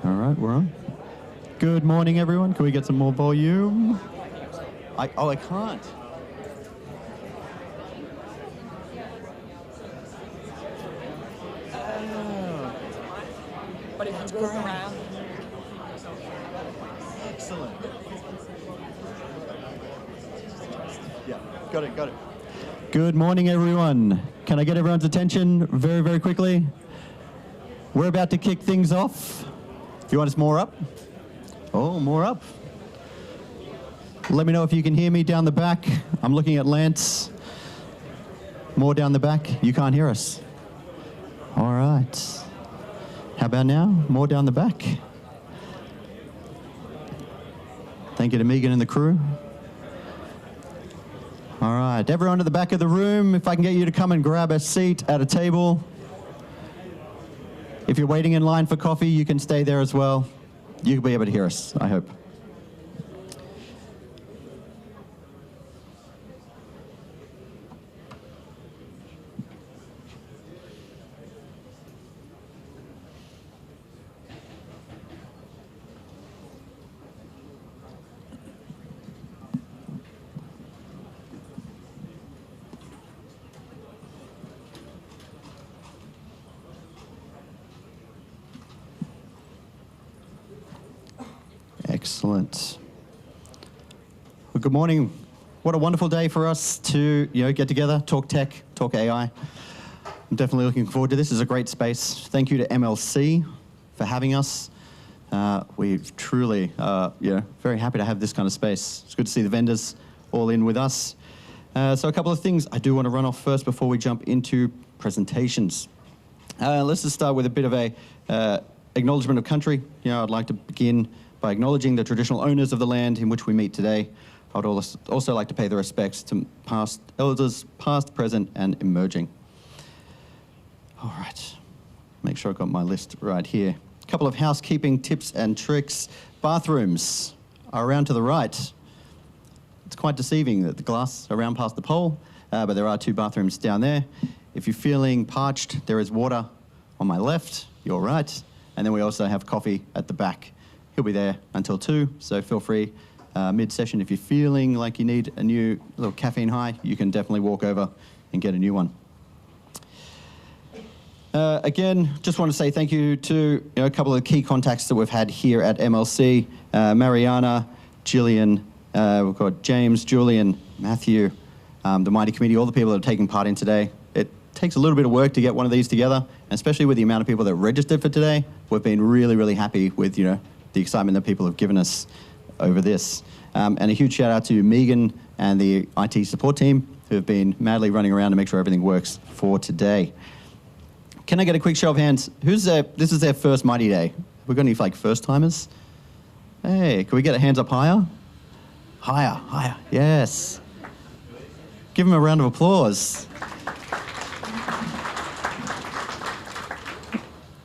All right, we're on. Good morning, everyone. Can we get some more volume? I can't. But if you move around. Excellent. Yeah, got it. Good morning, everyone. Can I get everyone's attention very, very quickly? We're about to kick things off. You want us more up? Oh, more up. Let me know if you can hear me down the back. I'm looking at Lance. More down the back. You can't hear us. All right. How about now? More down the back. Thank you to Megan and the crew. All right. Everyone to the back of the room, if I can get you to come and grab a seat at a table. If you're waiting in line for coffee, you can stay there as well. You'll be able to hear us, I hope. Excellent. Well, good morning. What a wonderful day for us to get together, talk tech, talk AI. I'm definitely looking forward to this. This is a great space. Thank you to MLC for having us. We've truly, very happy to have this kind of space. It's good to see the vendors all in with us. So a couple of things I do want to run off first before we jump into presentations. Let's just start with a bit of a acknowledgement of country. I'd like to begin by acknowledging the traditional owners of the land in which we meet today. I'd also like to pay the respects to past elders, past, present, and emerging. All right, make sure I've got my list right here. A couple of housekeeping tips and tricks. Bathrooms are around to the right. It's quite deceiving that the glass around past the pole, but there are 2 bathrooms down there. If you're feeling parched, there is water on my left, your right, and then we also have coffee at the back. He'll be there until 2, so feel free mid-session if you're feeling like you need a new little caffeine high, you can definitely walk over and get a new one. Again, just want to say thank you to a couple of key contacts that we've had here at MLC. Mariana, Gillian, we've got James, Julian, Matthew, the Mitie committee, all the people that are taking part in today. It takes a little bit of work to get one of these together, and especially with the amount of people that registered for today. We've been really, really happy with the excitement that people have given us over this. And a huge shout out to Megan and the IT support team who have been madly running around to make sure everything works for today. Can I get a quick show of hands? This is their first Mitie Day. We've got any first timers? Hey, can we get a hands up higher? Higher, yes. Give them a round of applause.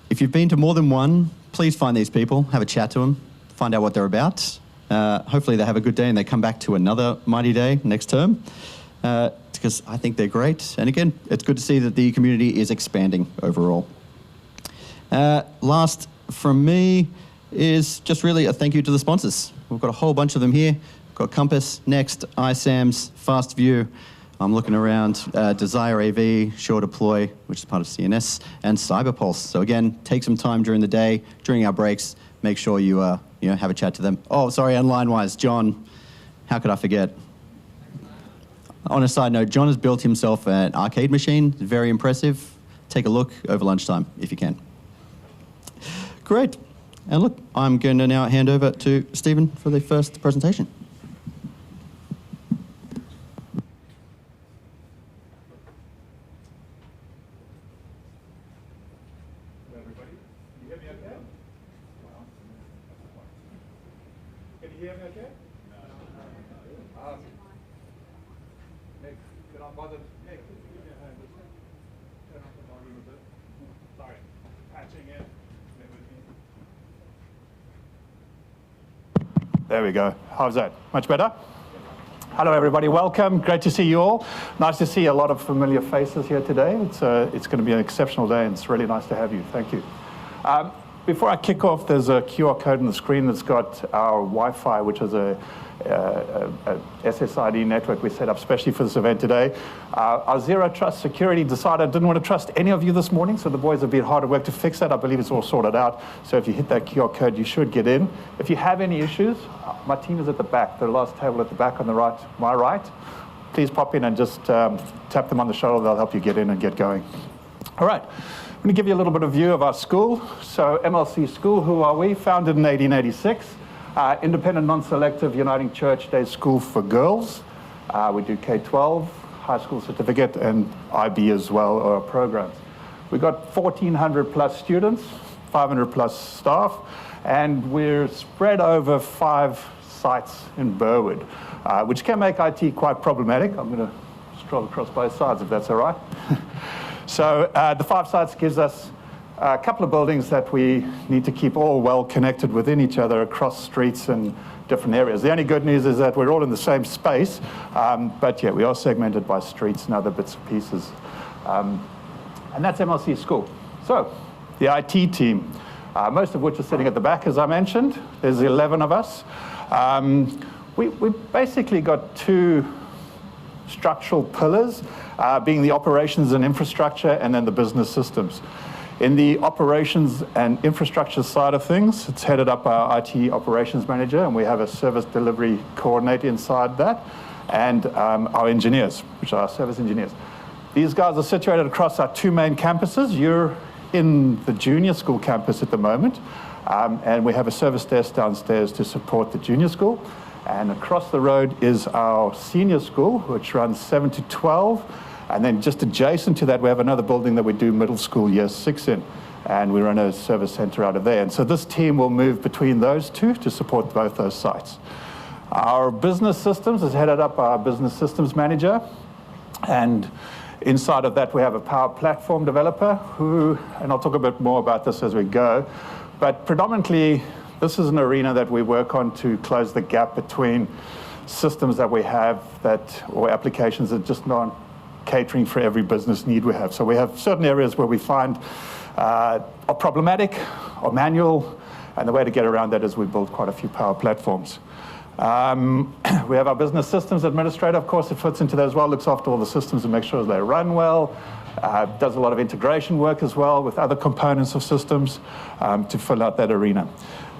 If you've been to more than one, please find these people, have a chat to them, find out what they're about. Hopefully they have a good day and they come back to another Mitie Day next term. Because I think they're great. And again, it's good to see that the community is expanding overall. Last from me is just really a thank you to the sponsors. We've got a whole bunch of them here. We've got Compass, Next, iSAMS, FastView. I'm looking around, Desire AV, Sure Deploy, which is part of CNS, and Cyberpulse. So again, take some time during the day, during our breaks, make sure you have a chat to them. Oh, sorry, and line-wise, John, how could I forget? On a side note, John has built himself an arcade machine. Very impressive. Take a look over lunchtime if you can. Great. And look, I'm going to now hand over to Stephen for the first presentation. Hello, everybody. Can you hear me okay? Can you hear me okay? Nick, can I bother? Nick, could you give me a hand? Just turn up the volume a bit. Sorry, patching in. Bear with me. There we go. How's that? Much better? Hello, everybody. Welcome. Great to see you all. Nice to see a lot of familiar faces here today. It's going to be an exceptional day, and it's really nice to have you. Thank you. Before I kick off, there's a QR code on the screen that's got our Wi-Fi, which is a SSID network we set up especially for this event today. Our Zero Trust security decided I didn't want to trust any of you this morning, so the boys have been hard at work to fix that. I believe it's all sorted out. So if you hit that QR code, you should get in. If you have any issues, my team is at the back, the last table at the back on the right, my right. Please pop in and just tap them on the shoulder. They'll help you get in and get going. All right. I'm going to give you a little bit of view of our school. So MLC School, who are we? Founded in 1886. Independent, non-selective, uniting church day school for girls. We do K-12, high school certificate, and IB as well, our programs. We've got 1,400 plus students, 500 plus staff, and we're spread over 5 sites in Burwood, which can make IT quite problematic. I'm going to stroll across both sides if that's all right. So the 5 sites gives us a couple of buildings that we need to keep all well connected within each other across streets and different areas. The only good news is that we're all in the same space, but yeah, we are segmented by streets and other bits and pieces. And that's MLC School. So the IT team, most of which are sitting at the back, as I mentioned. There's 11 of us. We basically got 2 structural pillars, being the operations and infrastructure, and then the business systems. In the operations and infrastructure side of things, it's headed up by our IT operations manager, and we have a service delivery coordinator inside that, and our engineers, which are our service engineers. These guys are situated across our 2 main campuses. You're in the junior school campus at the moment, and we have a service desk downstairs to support the junior school. And across the road is our senior school, which runs 7 to 12. And then just adjacent to that, we have another building that we do middle school year 6 in. And we run a service center out of there. And so this team will move between those 2 to support both those sites. Our business systems is headed up by our business systems manager. And inside of that, we have a power platform developer who, and I'll talk a bit more about this as we go, but predominantly, this is an arena that we work on to close the gap between systems that we have or applications that just aren't catering for every business need we have. So we have certain areas where we find are problematic or manual, and the way to get around that is we build quite a few power platforms. We have our business systems administrator, of course, it fits into that as well, looks after all the systems and makes sure they run well, does a lot of integration work as well with other components of systems to fill out that arena.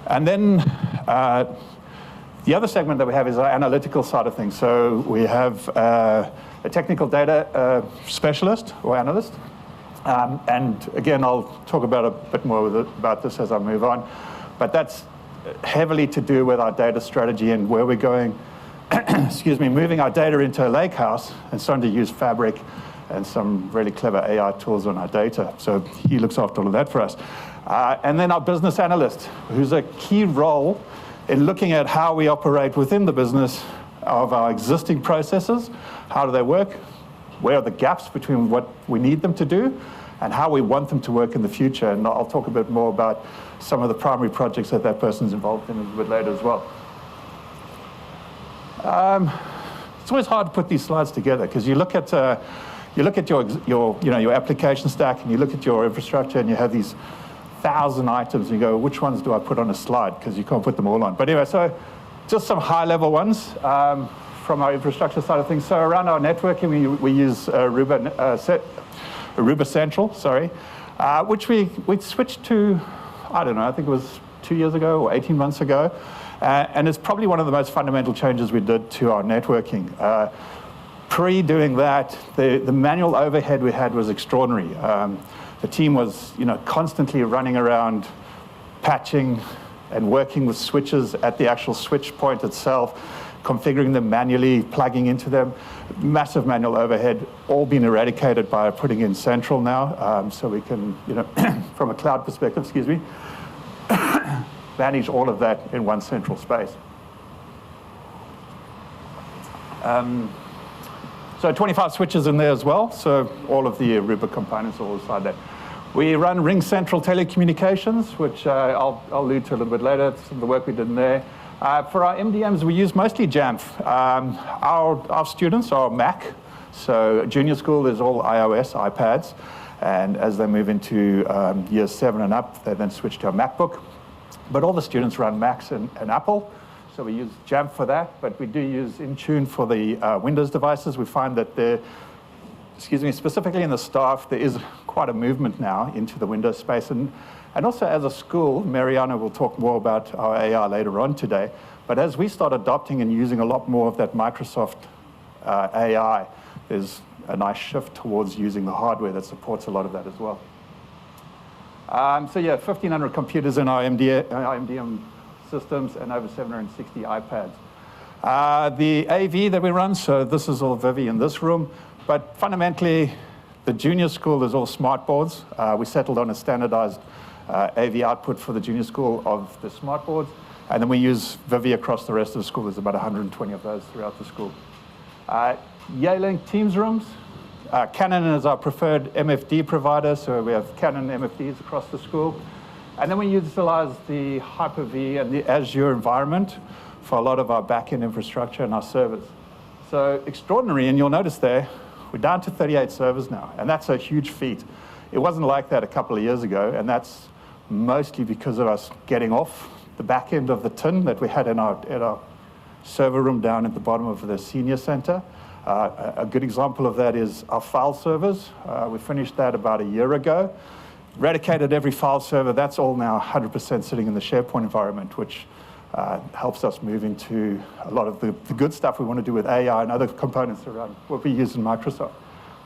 And then the other segment that we have is our analytical side of things. So we have a technical data specialist or analyst. And again, I'll talk about a bit more about this as I move on. But that's heavily to do with our data strategy and where we're going, excuse me, moving our data into a lakehouse and starting to use Fabric and some really clever AI tools on our data. So he looks after all of that for us. And then our business analyst, who's a key role in looking at how we operate within the business of our existing processes, how do they work, where are the gaps between what we need them to do, and how we want them to work in the future. And I'll talk a bit more about some of the primary projects that that person's involved in a bit later as well. It's always hard to put these slides together because you look at your application stack and you look at your infrastructure and you have these 1,000 items and you go, which ones do I put on a slide? Because you can't put them all on. But anyway, so just some high-level ones from our infrastructure side of things. So around our networking, we use Aruba Central, which we switched to, I don't know, I think it was 2 years ago or 18 months ago. And it's probably one of the most fundamental changes we did to our networking. Pre-doing that, the manual overhead we had was extraordinary. The team was, constantly running around, patching and working with switches at the actual switch point itself, configuring them manually, plugging into them. Massive manual overhead, all been eradicated by putting in Central now, so we can, from a cloud perspective, manage all of that in one central space. So 25 switches in there as well, so all of the Aruba components are all inside that. We run Ring Central Telecommunications, which I'll allude to a little bit later. It's the work we did in there. For our MDMs, we use mostly Jamf. Our students are Mac, so junior school is all iOS, iPads, and as they move into year 7 and up, they then switch to a MacBook. But all the students run Macs and Apple. So we use Jamf for that, but we do use Intune for the Windows devices. We find that specifically in the staff, there is quite a movement now into the Windows space. And also as a school, Mariana will talk more about our AI later on today, but as we start adopting and using a lot more of that Microsoft AI, there's a nice shift towards using the hardware that supports a lot of that as well. 1,500 computers in our MDM systems and over 760 iPads. The AV that we run, so this is all Vivi in this room, but fundamentally, the junior school is all smart boards. We settled on a standardized AV output for the junior school of the smart boards, and then we use Vivi across the rest of the school. There's about 120 of those throughout the school. Yealink Teams rooms. Canon is our preferred MFD provider, so we have Canon MFDs across the school. And then we utilize the Hyper-V and the Azure environment for a lot of our back-end infrastructure and our servers. So extraordinary, and you'll notice there, we're down to 38 servers now, and that's a huge feat. It wasn't like that a couple of years ago, and that's mostly because of us getting off the back end of the tin that we had in our server room down at the bottom of the senior center. A good example of that is our file servers. We finished that about a year ago. eradicated every file server. That's all now 100% sitting in the SharePoint environment, which helps us move into a lot of the good stuff we want to do with AI and other components around what we use in Microsoft.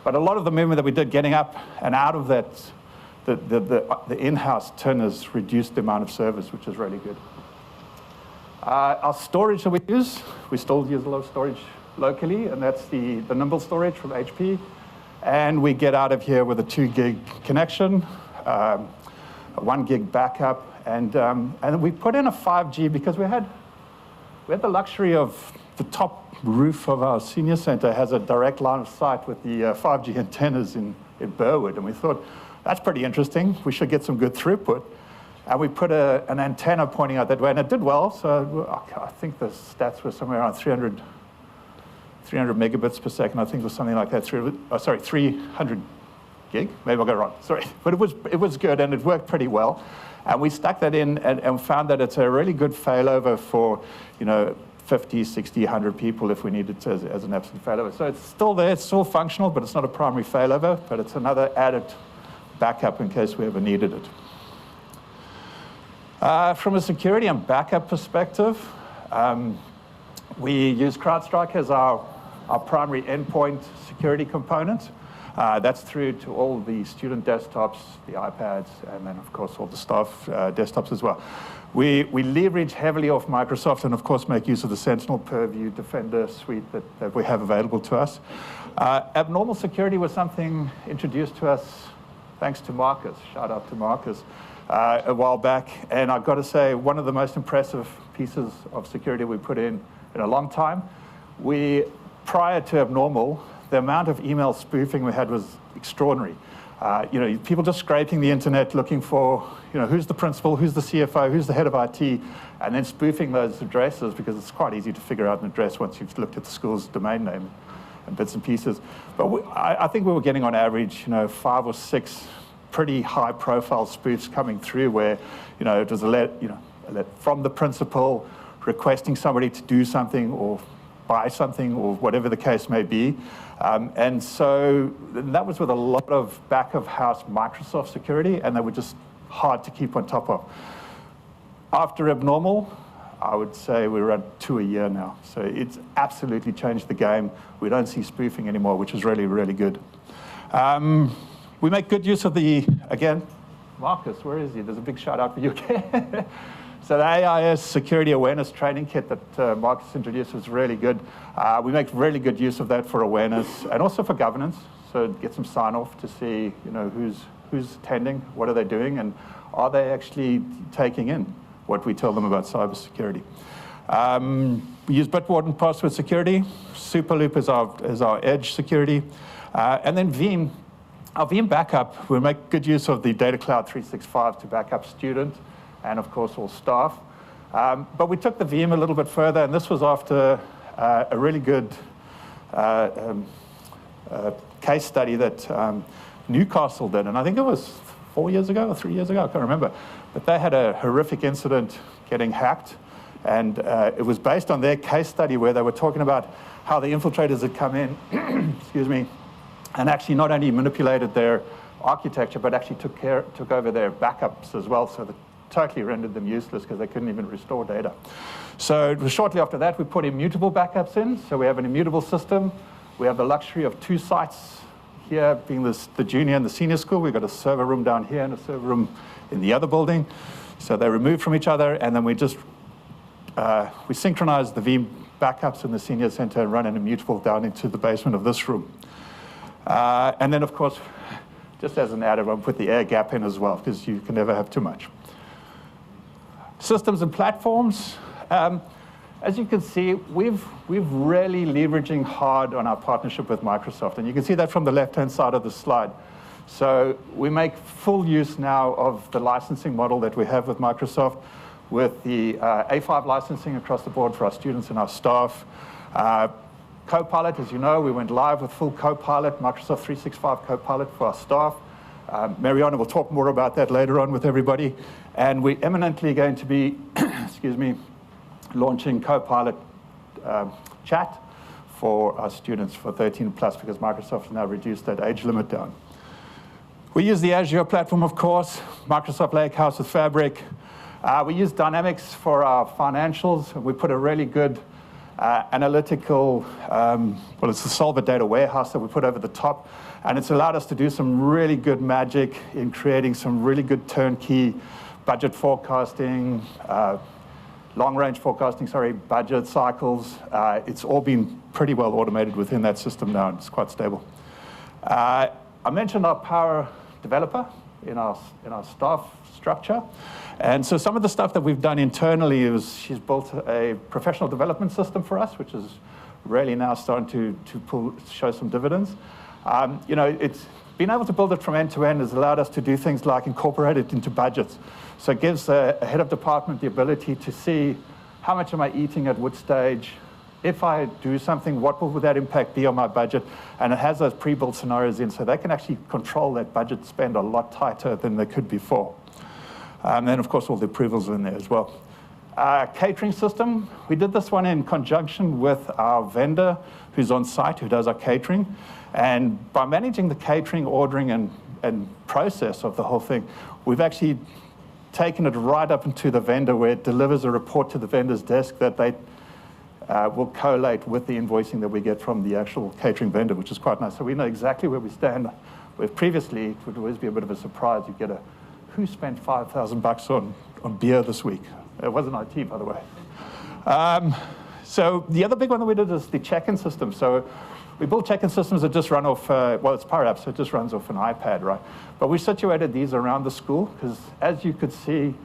But a lot of the movement that we did getting up and out of that, the in-house tin has reduced the amount of servers, which is really good. Our storage that we still use a lot of storage locally, and that's the Nimble storage from HP. And we get out of here with a 2 gig connection, a 1 gig backup, and we put in a 5G because we had the luxury of the top roof of our senior center has a direct line of sight with the 5G antennas in Burwood, and we thought, that's pretty interesting. We should get some good throughput. And we put an antenna pointing out that way, and it did well. So I think the stats were somewhere around 300 megabits per second. I think it was something like that. 300 gig. Maybe I got it wrong. Sorry, but it was good, and it worked pretty well. And we stuck that in and found that it's a really good failover for 50, 60, 100 people if we needed to as an absolute failover. So it's still there. It's still functional, but it's not a primary failover. But it's another added backup in case we ever needed it. From a security and backup perspective, we use CrowdStrike as our primary endpoint security component. That's through to all the student desktops, the iPads, and then, of course, all the staff desktops as well. We leverage heavily off Microsoft and, of course, make use of the Sentinel Purview Defender suite that we have available to us. Abnormal security was something introduced to us thanks to Marcus. Shout out to Marcus. A while back, and I've got to say, one of the most impressive pieces of security we put in a long time. Prior to Abnormal, the amount of email spoofing we had was extraordinary. People just scraping the internet looking for, who's the principal, who's the CFO, who's the head of IT, and then spoofing those addresses because it's quite easy to figure out an address once you've looked at the school's domain name and bits and pieces. But I think we were getting on average, 5 or 6 pretty high-profile spoofs coming through where, it was a let from the principal requesting somebody to do something or buy something or whatever the case may be. And so that was with a lot of back-of-house Microsoft security, and they were just hard to keep on top of. After Abnormal, I would say we're at 2 a year now. So it's absolutely changed the game. We don't see spoofing anymore, which is really, really good. We make good use of again, Marcus, where is he? There's a big shout out for you again. So the AIS Security Awareness Training Kit that Marcus introduced was really good. We make really good use of that for awareness and also for governance. So get some sign off to see, who's attending, what are they doing, and are they actually taking in what we tell them about cybersecurity. We use Bitwarden password security. Superloop is our edge security. And then Veeam. Our Veeam backup, we make good use of the Data Cloud 365 to back up student and, of course, all staff. But we took the Veeam a little bit further, and this was after a really good case study that Newcastle did. And I think it was 4 years ago or 3 years ago, I can't remember. But they had a horrific incident getting hacked. And it was based on their case study where they were talking about how the infiltrators had come in, excuse me, and actually not only manipulated their architecture, but actually took over their backups as well, so that totally rendered them useless because they couldn't even restore data. So it was shortly after that we put immutable backups in. So we have an immutable system. We have the luxury of 2 sites here, being the junior and the senior school. We've got a server room down here and a server room in the other building. So they're removed from each other, and then we synchronize the Veeam backups in the senior center and run an immutable down into the basement of this room. And then, of course, just as an added one, put the air gap in as well, because you can never have too much. Systems and platforms. As you can see, we've really leveraging hard on our partnership with Microsoft, and you can see that from the left-hand side of the slide. So we make full use now of the licensing model that we have with Microsoft, with the A5 licensing across the board for our students and our staff. Copilot, as you know, we went live with full Copilot, Microsoft 365 Copilot for our staff. Mariana will talk more about that later on with everybody. And we're eminently going to be, excuse me, launching Copilot chat for our students for 13 plus because Microsoft has now reduced that age limit down. We use the Azure platform, of course, Microsoft Lakehouse with Fabric. We use Dynamics for our financials. We put a really good analytical, it's the Solver data warehouse that we put over the top. And it's allowed us to do some really good magic in creating some really good turnkey budget forecasting, long-range forecasting, budget cycles. It's all been pretty well automated within that system now, and it's quite stable. I mentioned our Power Developer in our staff structure. And so some of the stuff that we've done internally is she's built a professional development system for us, which is really now starting to show some dividends. It's been able to build it from end to end has allowed us to do things like incorporate it into budgets. So it gives a head of department the ability to see how much am I eating at what stage. If I do something, what will that impact be on my budget? And it has those pre-built scenarios in, so they can actually control that budget spend a lot tighter than they could before. And then, of course, all the approvals are in there as well. Catering system, we did this one in conjunction with our vendor who's on site, who does our catering. And by managing the catering, ordering, and process of the whole thing, we've actually taken it right up into the vendor where it delivers a report to the vendor's desk that they will collate with the invoicing that we get from the actual catering vendor, which is quite nice. So we know exactly where we stand. Where previously, it would always be a bit of a surprise. You get who spent $5,000 on beer this week? It wasn't IT, by the way. So the other big one that we did is the check-in system. So we built check-in systems that just run off, it's Power Apps, so it just runs off an iPad, right? But we situated these around the school, because as you could see,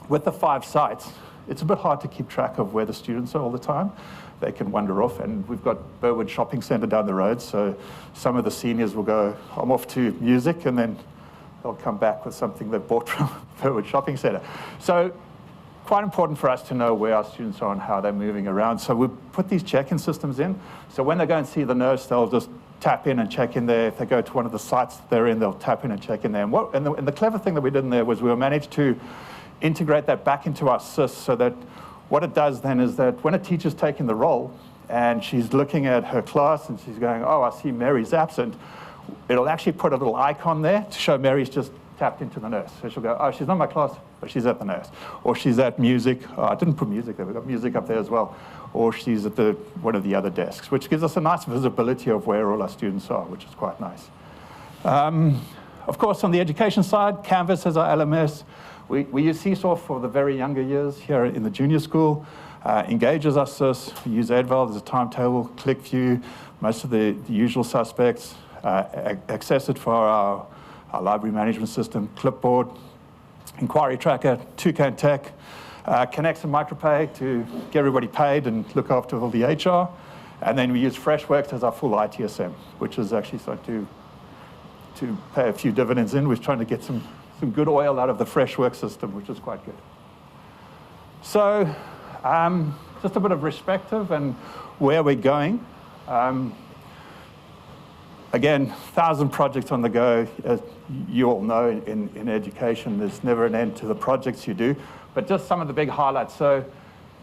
with the 5 sites, it's a bit hard to keep track of where the students are all the time. They can wander off, and we've got Burwood Shopping Centre down the road, so some of the seniors will go, I'm off to music, and then they'll come back with something they've bought from Burwood Shopping Centre. So quite important for us to know where our students are and how they're moving around. So we put these check-in systems in, so when they go and see the nurse, they'll just tap in and check in there. If they go to one of the sites that they're in, they'll tap in and check in there. And the clever thing that we did in there was we managed to integrate that back into our SIS, so that what it does then is that when a teacher's taking the role and she's looking at her class and she's going, oh, I see Mary's absent, it'll actually put a little icon there to show Mary's just tapped into the nurse. So she'll go, oh, she's not in my class, but she's at the nurse. Or she's at music. Oh, I didn't put music there, we've got music up there as well. Or she's at one of the other desks, which gives us a nice visibility of where all our students are, which is quite nice. Of course, on the education side, Canvas is our LMS. We use Seesaw for the very younger years here in the junior school. Engage as our SIS. We use Edval as a timetable, ClickView, most of the usual suspects. Access it for our library management system, Clipboard, Inquiry Tracker, Toucan Tech, Connects and MicroPay to get everybody paid and look after all the HR. And then we use Freshworks as our full ITSM, which is actually starting to pay a few dividends in. We're trying to get some good oil out of the Freshworks system, which is quite good. So just a bit of perspective and where we're going. Again, 1,000 projects on the go. As you all know, in education, there's never an end to the projects you do. But just some of the big highlights. So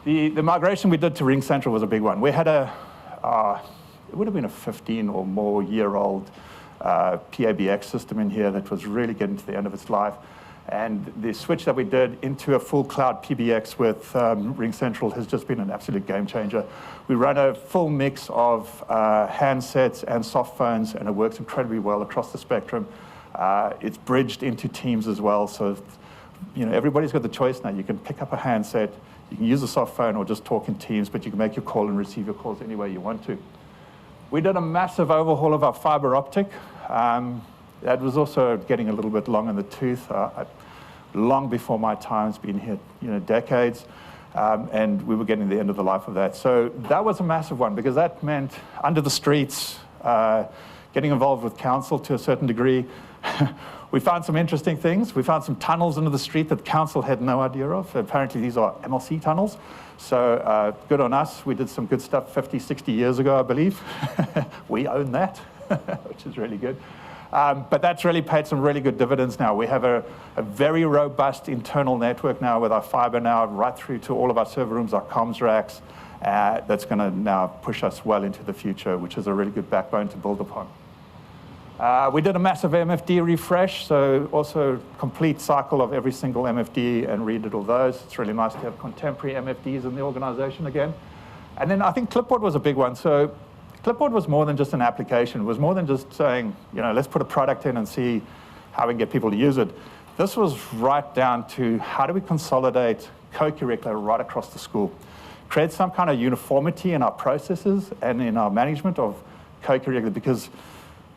the migration we did to Ring Central was a big one. We had it would have been a 15 or more year-old PABX system in here that was really getting to the end of its life. And the switch that we did into a full cloud PBX with Ring Central has just been an absolute game changer. We run a full mix of handsets and soft phones, and it works incredibly well across the spectrum. It's bridged into Teams as well, so everybody's got the choice now. You can pick up a handset, you can use a soft phone or just talk in Teams, but you can make your call and receive your calls any way you want to. We did a massive overhaul of our fiber optic. That was also getting a little bit long in the tooth. Long before my time's been here, decades, and we were getting the end of the life of that. So that was a massive one, because that meant under the streets, getting involved with council to a certain degree. We found some interesting things. We found some tunnels under the street that council had no idea of. Apparently these are MLC tunnels. So good on us. We did some good stuff 50, 60 years ago, I believe. We own that, which is really good. But that's really paid some really good dividends now. We have a very robust internal network now with our fiber now right through to all of our server rooms, our comms racks. That's going to now push us well into the future, which is a really good backbone to build upon. We did a massive MFD refresh, so also complete cycle of every single MFD and redid all those. It's really nice to have contemporary MFDs in the organization again. And then I think Clipboard was a big one. So Clipboard was more than just an application. It was more than just saying, let's put a product in and see how we can get people to use it. This was right down to how do we consolidate co-curricular right across the school, create some kind of uniformity in our processes and in our management of co-curricular, because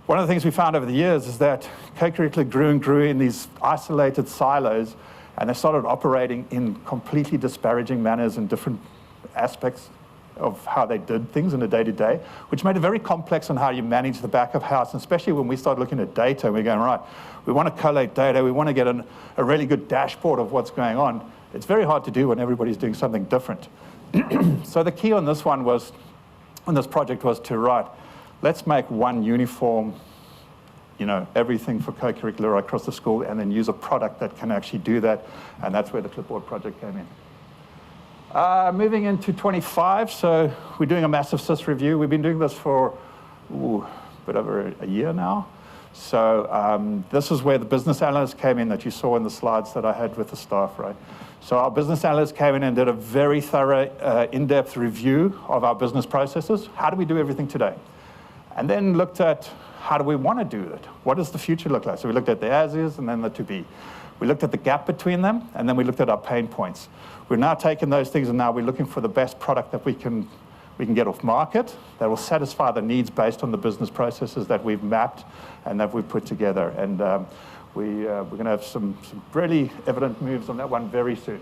one of the things we found over the years is that co-curricular grew and grew in these isolated silos, and they started operating in completely disparaging manners in different aspects of how they did things in the day-to-day, which made it very complex on how you manage the back of house, and especially when we started looking at data, and we're going, right, we want to collate data, we want to get a really good dashboard of what's going on. It's very hard to do when everybody's doing something different. So the key on this one was, on this project was to write, let's make one uniform, everything for co-curricular across the school, and then use a product that can actually do that, and that's where the Clipboard project came in. Moving into 25, so we're doing a massive SIS review. We've been doing this for a bit over a year now. So this is where the business analysts came in that you saw in the slides that I had with the staff, right? So our business analysts came in and did a very thorough, in-depth review of our business processes. How do we do everything today? And then looked at how do we want to do it? What does the future look like? So we looked at the as is and then the to be. We looked at the gap between them, and then we looked at our pain points. We're now taking those things, and now we're looking for the best product that we can get off market that will satisfy the needs based on the business processes that we've mapped and that we've put together. And we're going to have some really evident moves on that one very soon.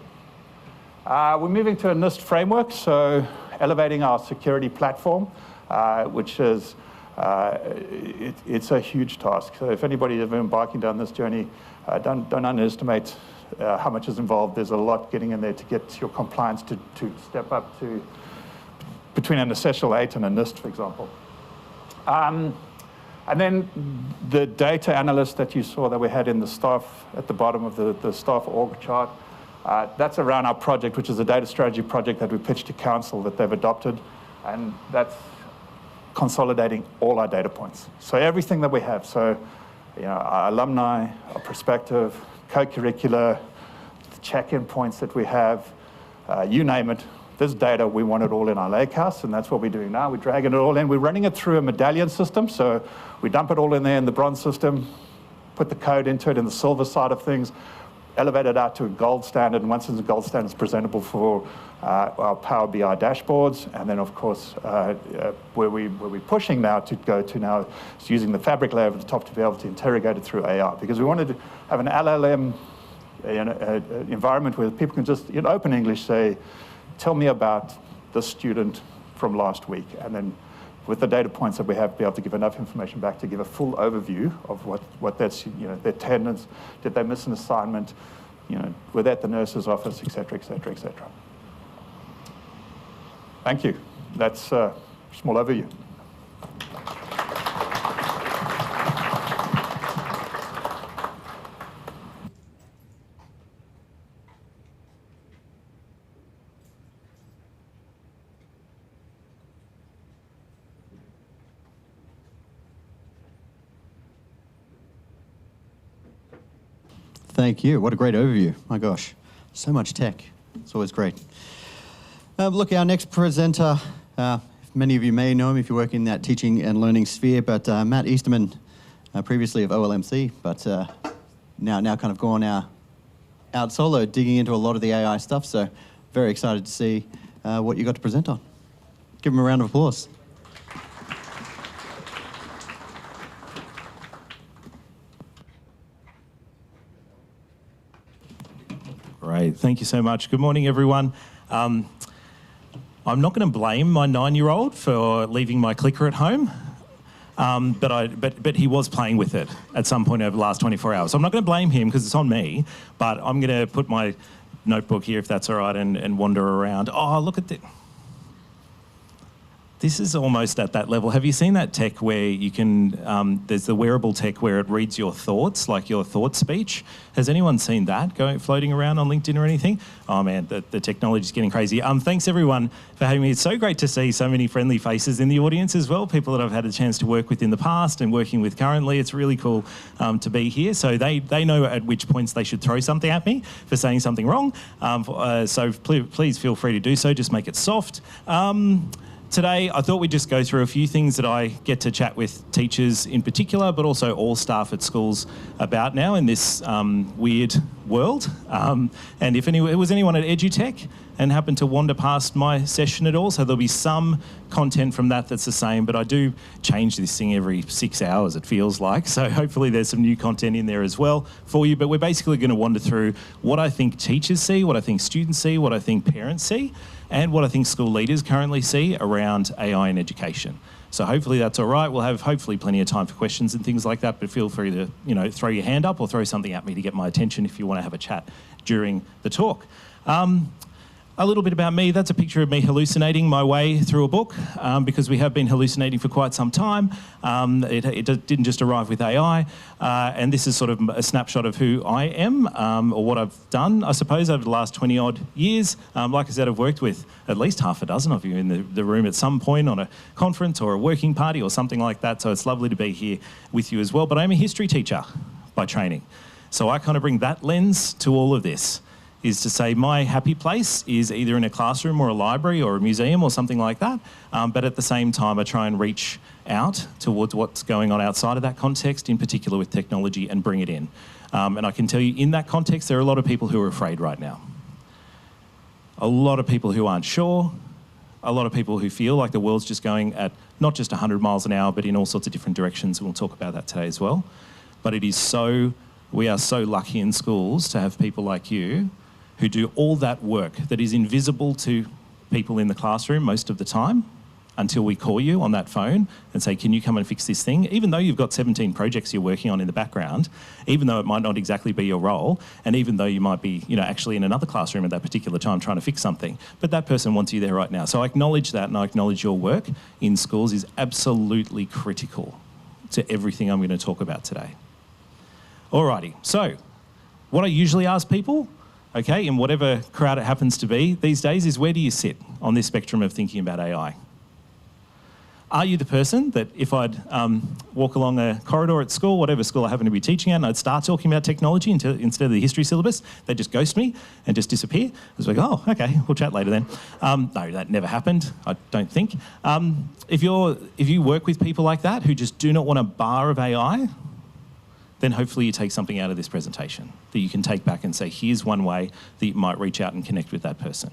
We're moving to a NIST framework, so elevating our security platform, which is it's a huge task. So if anybody is embarking down this journey, don't underestimate how much is involved. There's a lot getting in there to get your compliance to step up to between an Essential 8 and a NIST, for example. And then the data analyst that you saw that we had in the staff at the bottom of the staff org chart, that's around our project, which is a data strategy project that we pitched to council that they've adopted, and that's consolidating all our data points. So everything that we have, so our alumni, our prospective, co-curricular, the check-in points that we have, you name it, this data, we want it all in our lakehouse, and that's what we're doing now. We're dragging it all in. We're running it through a medallion system, so we dump it all in there in the bronze system, put the code into it in the silver side of things, elevate it out to a gold standard, and once it's a gold standard, it's presentable for our Power BI dashboards, and then of course, where we're pushing now to go to now is using the fabric layer over the top to be able to interrogate it through AI, because we wanted to have an LLM environment where people can just, in open English, say, tell me about this student from last week, and then with the data points that we have, be able to give enough information back to give a full overview of what that's, their attendance, did they miss an assignment, were they at the nurse's office, et cetera, et cetera, et cetera. Thank you. That's a small overview. Thank you. What a great overview. My gosh, so much tech. It's always great. Look, our next presenter, many of you may know him if you work in that teaching and learning sphere, but Matt Easterman, previously of OLMC, but now kind of gone out solo, digging into a lot of the AI stuff, so very excited to see what you got to present on. Give him a round of applause. Great, thank you so much. Good morning, everyone. I'm not going to blame my 9-year-old for leaving my clicker at home, but he was playing with it at some point over the last 24 hours. So I'm not going to blame him because it's on me, but I'm going to put my notebook here, if that's all right, and wander around. Oh, look at this. This is almost at that level. Have you seen that tech where you can, there's the wearable tech where it reads your thoughts, like your thought speech? Has anyone seen that floating around on LinkedIn or anything? Oh man, the technology's getting crazy. Thanks everyone for having me. It's so great to see so many friendly faces in the audience as well, people that I've had a chance to work with in the past and working with currently. It's really cool to be here. So they know at which points they should throw something at me for saying something wrong. So please feel free to do so, just make it soft. Today, I thought we'd just go through a few things that I get to chat with teachers in particular, but also all staff at schools about now in this weird world. And if it was anyone at EduTech and happened to wander past my session at all, so there'll be some content from that's the same, but I do change this thing every 6 hours, it feels like. So hopefully there's some new content in there as well for you. But we're basically going to wander through what I think teachers see, what I think students see, what I think parents see, and what I think school leaders currently see around AI in education. So hopefully that's all right. We'll have hopefully plenty of time for questions and things like that, but feel free to throw your hand up or throw something at me to get my attention if you want to have a chat during the talk. A little bit about me. That's a picture of me hallucinating my way through a book because we have been hallucinating for quite some time. It didn't just arrive with AI. And this is sort of a snapshot of who I am or what I've done, I suppose, over the last 20 odd years. Like I said, I've worked with at least half a dozen of you in the room at some point on a conference or a working party or something like that. So it's lovely to be here with you as well. But I'm a history teacher by training. So I kind of bring that lens to all of this. Is to say my happy place is either in a classroom or a library or a museum or something like that, but at the same time I try and reach out towards what's going on outside of that context, in particular with technology, and bring it in. And I can tell you in that context there are a lot of people who are afraid right now. A lot of people who aren't sure, a lot of people who feel like the world's just going at not just 100 miles an hour but in all sorts of different directions, and we'll talk about that today as well. But we are so lucky in schools to have people like you who do all that work that is invisible to people in the classroom most of the time until we call you on that phone and say, can you come and fix this thing? Even though you've got 17 projects you're working on in the background, even though it might not exactly be your role, and even though you might be actually in another classroom at that particular time trying to fix something, but that person wants you there right now. So I acknowledge that, and I acknowledge your work in schools is absolutely critical to everything I'm going to talk about today. Alrighty, so what I usually ask people, okay, in whatever crowd it happens to be these days, is where do you sit on this spectrum of thinking about AI? Are you the person that if I'd walk along a corridor at school, whatever school I happen to be teaching at, and I'd start talking about technology instead of the history syllabus, they'd just ghost me and just disappear? I was like, oh, okay, we'll chat later then. No, that never happened, I don't think. If you work with people like that who just do not want a bar of AI, then hopefully you take something out of this presentation that you can take back and say, here's one way that you might reach out and connect with that person.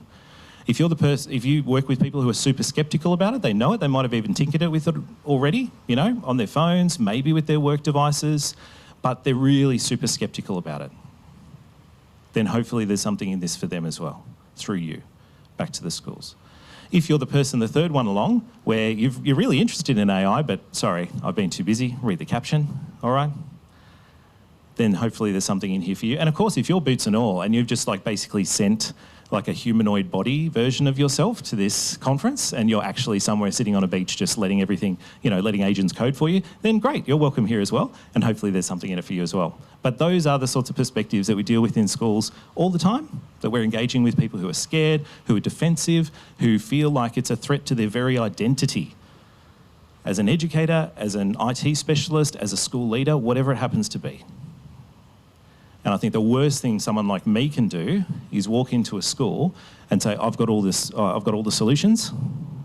If you work with people who are super skeptical about it, they know it, they might have even tinkered it with it already, on their phones, maybe with their work devices, but they're really super skeptical about it. Then hopefully there's something in this for them as well, through you, back to the schools. If you're the person, the third one along, where you're really interested in AI, but sorry, I've been too busy, read the caption, all right? Then hopefully there's something in here for you. And of course, if you're boots and all, and you've just basically sent a humanoid body version of yourself to this conference, and you're actually somewhere sitting on a beach just letting everything, letting agents code for you, then great, you're welcome here as well, and hopefully there's something in it for you as well. But those are the sorts of perspectives that we deal with in schools all the time, that we're engaging with people who are scared, who are defensive, who feel like it's a threat to their very identity. As an educator, as an IT specialist, as a school leader, whatever it happens to be. And I think the worst thing someone like me can do is walk into a school and say, I've got all the solutions.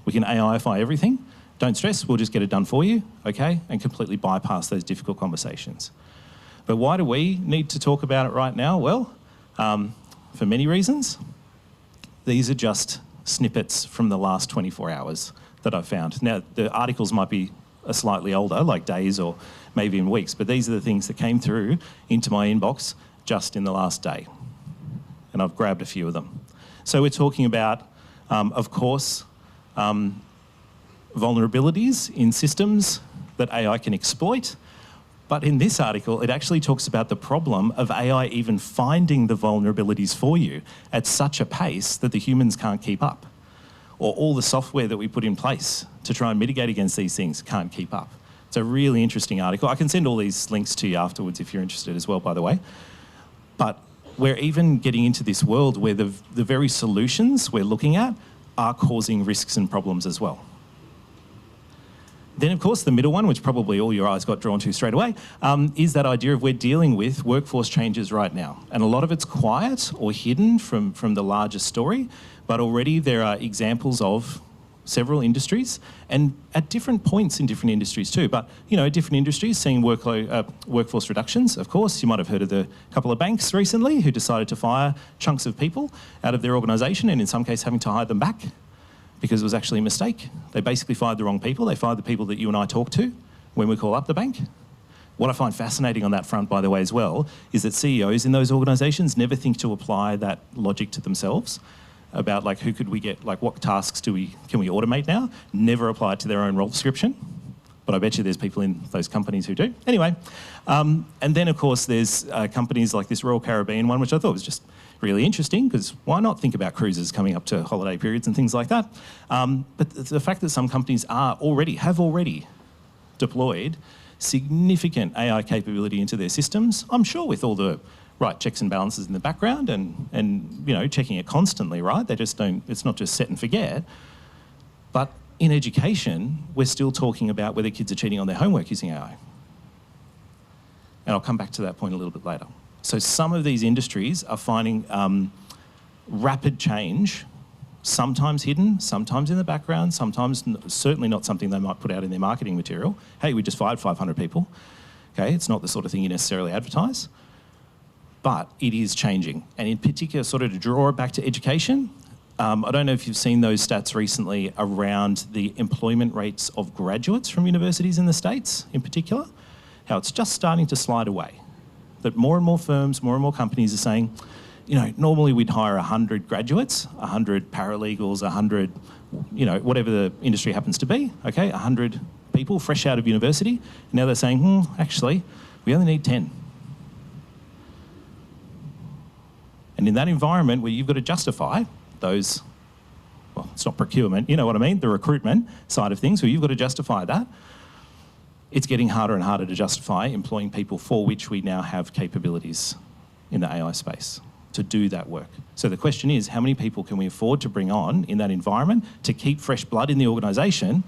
We can AIify everything. Don't stress, we'll just get it done for you, okay? And completely bypass those difficult conversations. But why do we need to talk about it right now? Well, for many reasons. These are just snippets from the last 24 hours that I've found. Now, the articles might be slightly older, like days or maybe in weeks, but these are the things that came through into my inbox just in the last day. And I've grabbed a few of them. So we're talking about, of course, vulnerabilities in systems that AI can exploit. But in this article, it actually talks about the problem of AI even finding the vulnerabilities for you at such a pace that the humans can't keep up. or all the software that we put in place to try and mitigate against these things can't keep up. It's a really interesting article. I can send all these links to you afterwards if you're interested as well, by the way. But we're even getting into this world where the very solutions we're looking at are causing risks and problems as well. Then, of course, the middle one, which probably all your eyes got drawn to straight away, is that idea of we're dealing with workforce changes right now. And a lot of it's quiet or hidden from the larger story, but already there are examples of several industries, and at different points in different industries too. But, you know, different industries seeing workforce reductions, of course. You might have heard of the couple of banks recently who decided to fire chunks of people out of their organisation, and in some cases having to hire them back because it was actually a mistake. They basically fired the wrong people. They fired the people that you and I talk to when we call up the bank. What I find fascinating on that front, by the way, as well, is that CEOs in those organisations never think to apply that logic to themselves about like who could we get, like what tasks can we automate now, never apply it to their own role description. But I bet you there's people in those companies who do. Anyway, and then of course there's companies like this Royal Caribbean one, which I thought was just really interesting, because why not think about cruises coming up to holiday periods and things like that? But the fact that some companies have already deployed significant AI capability into their systems, I'm sure with all the right checks and balances in the background and you know, checking it constantly, right? They just don't, it's not just set and forget. But in education, we're still talking about whether kids are cheating on their homework using AI. And I'll come back to that point a little bit later. So some of these industries are finding rapid change, sometimes hidden, sometimes in the background, sometimes certainly not something they might put out in their marketing material. Hey, we just fired 500 people. Okay, it's not the sort of thing you necessarily advertise, but it is changing. And in particular, sort of to draw it back to education, I don't know if you've seen those stats recently around the employment rates of graduates from universities in the States in particular, how it's just starting to slide away. That more and more firms, more and more companies are saying, you know, normally we'd hire 100 graduates, 100 paralegals, 100, you know, whatever the industry happens to be, okay, 100 people fresh out of university. And now they're saying, actually, we only need 10. And in that environment where you've got to justify those, well, it's not procurement, you know what I mean, the recruitment side of things, where you've got to justify that, it's getting harder and harder to justify employing people for which we now have capabilities in the AI space to do that work. So the question is, how many people can we afford to bring on in that environment to keep fresh blood in the organisation,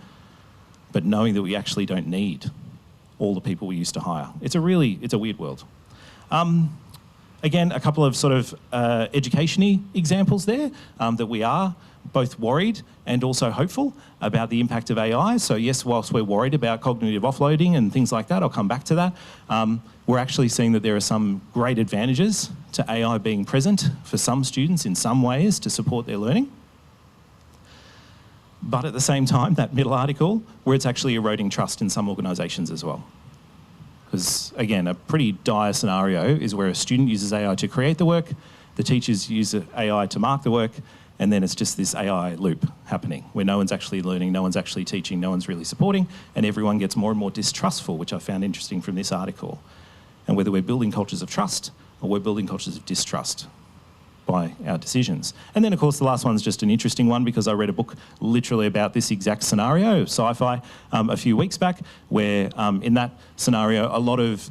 but knowing that we actually don't need all the people we used to hire? It's a weird world. Again, a couple of sort of education-y examples there that we are both worried and also hopeful about the impact of AI. So yes, whilst we're worried about cognitive offloading and things like that, I'll come back to that, we're actually seeing that there are some great advantages to AI being present for some students in some ways to support their learning. But at the same time, that middle article, where it's actually eroding trust in some organisations as well. Because again, a pretty dire scenario is where a student uses AI to create the work, the teachers use AI to mark the work, and then it's just this AI loop happening where no one's actually learning, no one's actually teaching, no one's really supporting, and everyone gets more and more distrustful, which I found interesting from this article. And whether we're building cultures of trust or we're building cultures of distrust by our decisions. And then, of course, the last one's just an interesting one because I read a book literally about this exact scenario, sci-fi, a few weeks back, where in that scenario,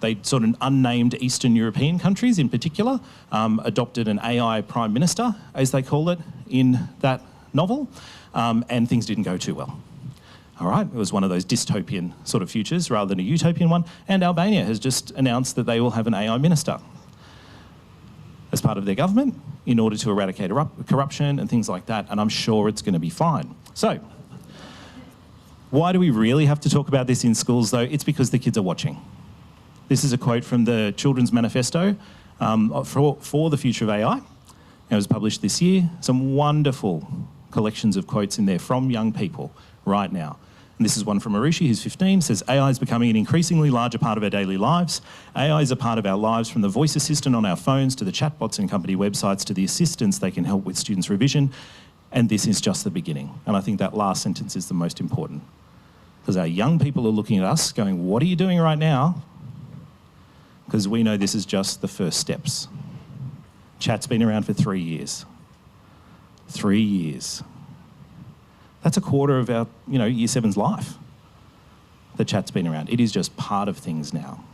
they sort of unnamed Eastern European countries in particular adopted an AI prime minister, as they call it in that novel, and things didn't go too well. All right, it was one of those dystopian sort of futures rather than a utopian one, and Albania has just announced that they will have an AI minister as part of their government in order to eradicate corruption and things like that, and I'm sure it's going to be fine. So, why do we really have to talk about this in schools though? It's because the kids are watching. This is a quote from the Children's Manifesto for the Future of AI. It was published this year. Some wonderful collections of quotes in there from young people right now. And this is one from Marushi, who's 15, says, AI is becoming an increasingly larger part of our daily lives. AI is a part of our lives, from the voice assistant on our phones to the chatbots in company websites to the assistants they can help with students' revision. And this is just the beginning. And I think that last sentence is the most important. Because our young people are looking at us going, what are you doing right now? Because we know this is just the first steps. Chat's been around for 3 years. 3 years. That's a quarter of our, Year 7's life. The chat's been around. It is just part of things now.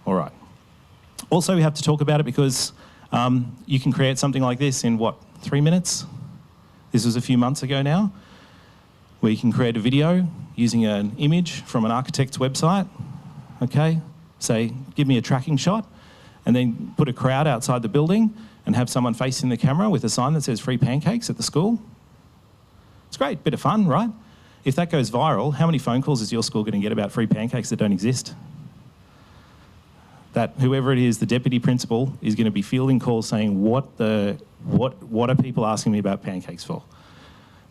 All right. Also, we have to talk about it because you can create something like this in, 3 minutes? This was a few months ago now, where you can create a video using an image from an architect's website, okay? Say, give me a tracking shot, and then put a crowd outside the building and have someone facing the camera with a sign that says free pancakes at the school. It's great, bit of fun, right? If that goes viral, how many phone calls is your school going to get about free pancakes that don't exist? That whoever it is, the deputy principal, is going to be fielding calls saying, what are people asking me about pancakes for?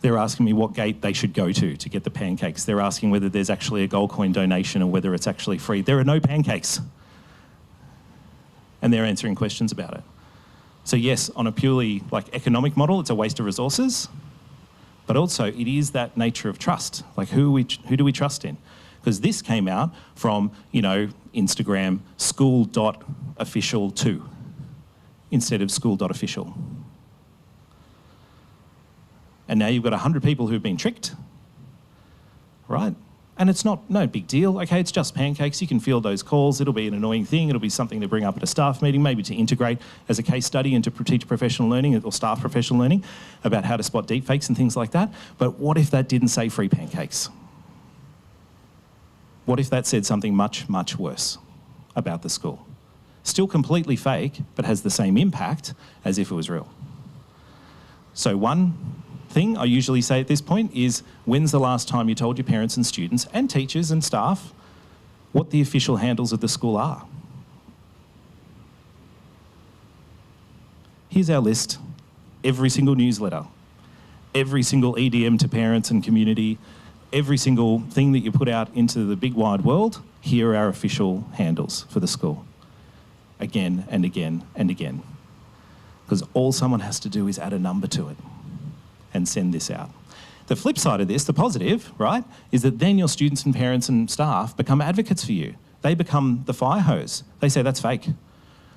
They're asking me what gate they should go to get the pancakes. They're asking whether there's actually a gold coin donation or whether it's actually free. There are no pancakes. And they're answering questions about it. So yes, on a purely economic model, it's a waste of resources. But also, it is that nature of trust. Who do we trust in? Because this came out from, Instagram school.official2 instead of school.official. And now you've got 100 people who've been tricked, right? And it's no big deal. Okay, it's just pancakes. You can field those calls. It'll be an annoying thing. It'll be something to bring up at a staff meeting, maybe to integrate as a case study into teacher professional learning or staff professional learning about how to spot deepfakes and things like that. But what if that didn't say free pancakes? What if that said something much, much worse about the school? Still completely fake, but has the same impact as if it was real. So one thing I usually say at this point is, when's the last time you told your parents and students and teachers and staff what the official handles of the school are? Here's our list. Every single newsletter, every single EDM to parents and community, every single thing that you put out into the big wide world, here are our official handles for the school. Again and again and again. Because all someone has to do is add a number to it and send this out. The flip side of this, the positive, right, is that then your students and parents and staff become advocates for you. They become the fire hose. They say, that's fake.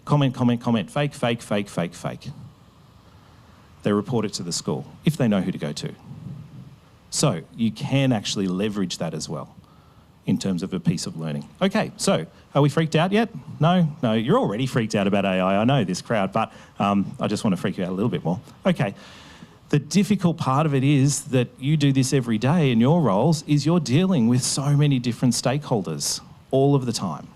Comment, comment, comment, fake, fake, fake, fake, fake. They report it to the school if they know who to go to. So you can actually leverage that as well in terms of a piece of learning. Okay, so are we freaked out yet? No, you're already freaked out about AI. I know this crowd, but I just want to freak you out a little bit more. Okay, the difficult part of it is that you do this every day in your roles is you're dealing with so many different stakeholders all of the time,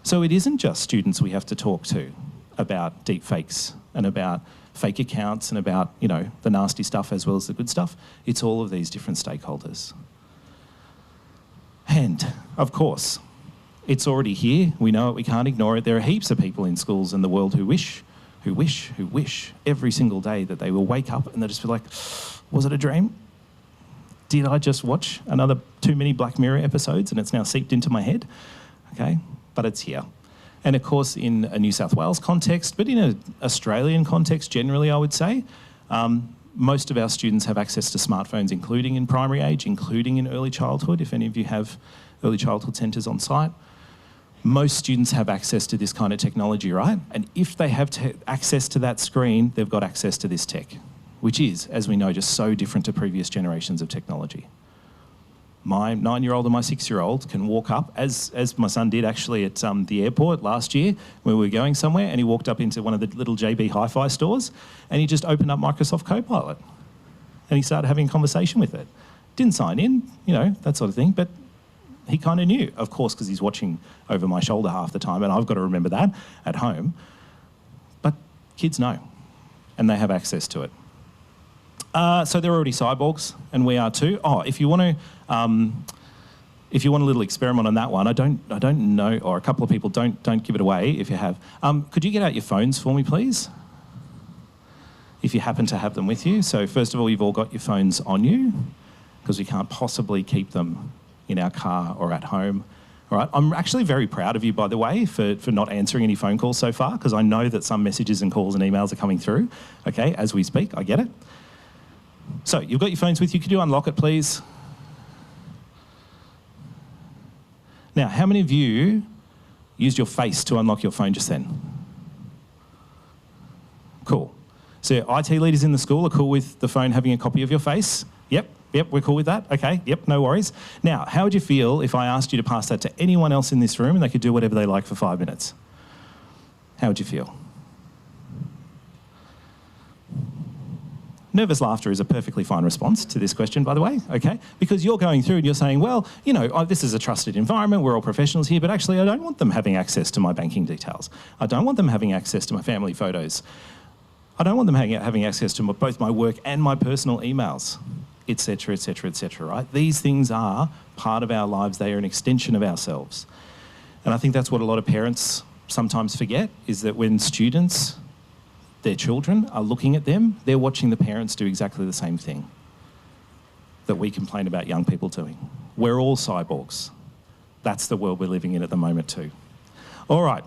So it isn't just students we have to talk to about deep fakes and about fake accounts and about, the nasty stuff as well as the good stuff. It's all of these different stakeholders. And, of course, it's already here. We know it, we can't ignore it. There are heaps of people in schools in the world who wish every single day that they will wake up and they'll just be like, was it a dream? Did I just watch another too many Black Mirror episodes and it's now seeped into my head? Okay, but it's here. And of course, in a New South Wales context, but in an Australian context generally, I would say, most of our students have access to smartphones, including in primary age, including in early childhood, if any of you have early childhood centres on site. Most students have access to this kind of technology, right? And if they have access to that screen, they've got access to this tech, which is, as we know, just so different to previous generations of technology. My 9-year-old and my 6-year-old can walk up, as my son did actually at the airport last year when we were going somewhere, and he walked up into one of the little JB Hi-Fi stores and he just opened up Microsoft Copilot and he started having a conversation with it. Didn't sign in, that sort of thing, but he kind of knew, of course, because he's watching over my shoulder half the time and I've got to remember that at home. But kids know and they have access to it. So they're already cyborgs, and we are too. Oh, if you want a little experiment on that one, I don't know, or a couple of people don't give it away if you have. Could you get out your phones for me, please? If you happen to have them with you. So first of all, you've all got your phones on you, because we can't possibly keep them in our car or at home. All right. I'm actually very proud of you, by the way, for not answering any phone calls so far, because I know that some messages and calls and emails are coming through. Okay, as we speak, I get it. So you've got your phones with you. Could you unlock it, please? Now, how many of you used your face to unlock your phone just then? Cool. So IT leaders in the school are cool with the phone having a copy of your face? Yep, we're cool with that. Okay, yep, no worries. Now, how would you feel if I asked you to pass that to anyone else in this room and they could do whatever they like for 5 minutes? How would you feel? Nervous laughter is a perfectly fine response to this question, by the way, okay? Because you're going through and you're saying, well, you know, this is a trusted environment, we're all professionals here, but actually I don't want them having access to my banking details. I don't want them having access to my family photos. I don't want them having access to both my work and my personal emails, etc., etc., etc., right? These things are part of our lives. They are an extension of ourselves. And I think that's what a lot of parents sometimes forget, is that when students, their children, are looking at them, they're watching the parents do exactly the same thing that we complain about young people doing. We're all cyborgs. That's the world we're living in at the moment too. All right.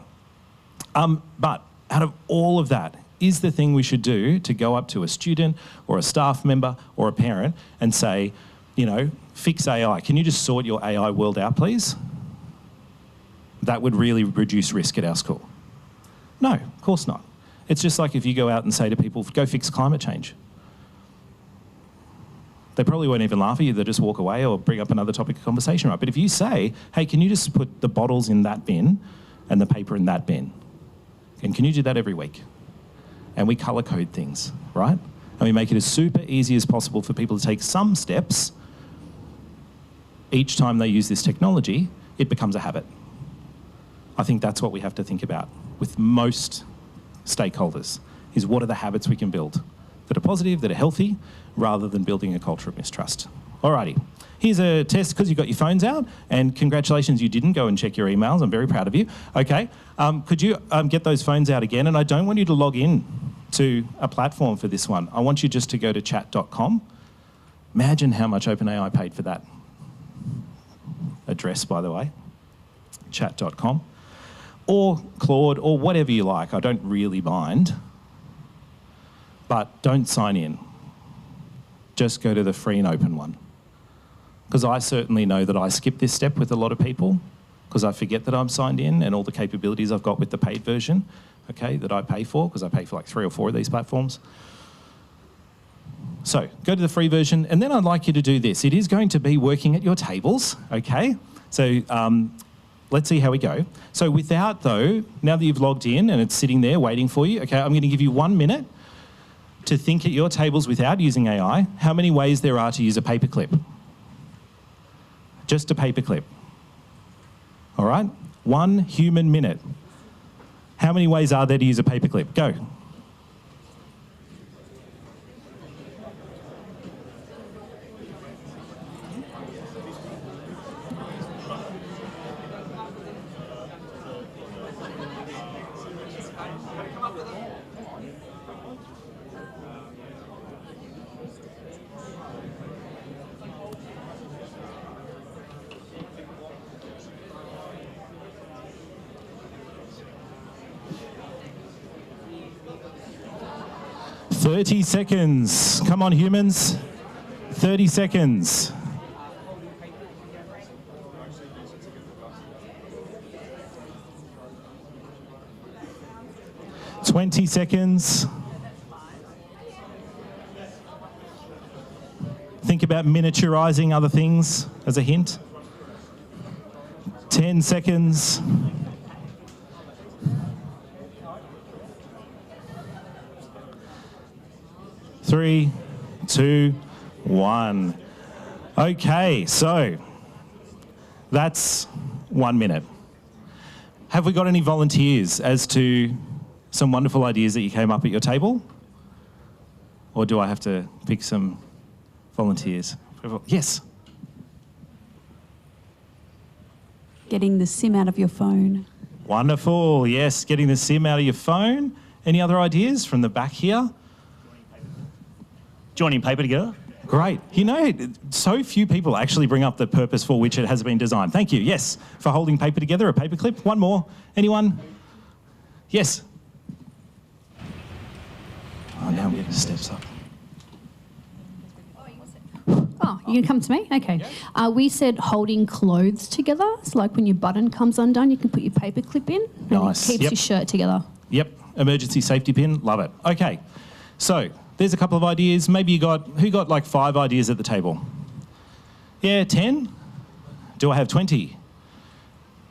But out of all of that, is the thing we should do to go up to a student or a staff member or a parent and say, you know, fix AI. Can you just sort your AI world out, please? That would really reduce risk at our school. No, of course not. It's just like if you go out and say to people, go fix climate change. They probably won't even laugh at you, they'll just walk away or bring up another topic of conversation, right? But if you say, hey, can you just put the bottles in that bin and the paper in that bin? And can you do that every week? And we colour code things, right? And we make it as super easy as possible for people to take some steps. Each time they use this technology, it becomes a habit. I think that's what we have to think about with most stakeholders, is what are the habits we can build that are positive, that are healthy, rather than building a culture of mistrust. Alrighty, here's a test because you got your phones out, and congratulations, you didn't go and check your emails. I'm very proud of you. Okay, could you get those phones out again? And I don't want you to log in to a platform for this one. I want you just to go to chat.com. Imagine how much OpenAI paid for that address, by the way, chat.com. Or Claude, or whatever you like. I don't really mind. But don't sign in. Just go to the free and open one. Because I certainly know that I skip this step with a lot of people, because I forget that I'm signed in and all the capabilities I've got with the paid version, okay, that I pay for, because I pay for like 3 or 4 of these platforms. So go to the free version, and then I'd like you to do this. It is going to be working at your tables, okay? So let's see how we go. So without, though, now that you've logged in and it's sitting there waiting for you, okay, I'm going to give you 1 minute to think at your tables without using AI, how many ways there are to use a paperclip. Just a paperclip. All right? 1 human minute. How many ways are there to use a paperclip? Go. "30 seconds. Come on, humans. 30 seconds. "20 seconds. Think about miniaturizing other things as a hint. 10 seconds. 3, 2, 1. Okay, so that's 1 minute. Have we got any volunteers as to some wonderful ideas that you came up at your table? Or do I have to pick some volunteers? Yes. Getting the SIM out of your phone. Wonderful, yes, getting the SIM out of your phone. Any other ideas from the back here? Joining paper together. Great. You know, so few people actually bring up the purpose for which it has been designed. Thank you. Yes, for holding paper together, a paperclip. One more. Anyone? Yes. Oh, now I'm getting steps up. Oh, you can come to me? Okay. We said holding clothes together. So like when your button comes undone, you can put your paperclip in. And Nice. it keeps Yep. your shirt together. Yep. Emergency safety pin. Love it. Okay. So there's a couple of ideas. Maybe who got like 5 ideas at the table? Yeah, 10? Do I have 20?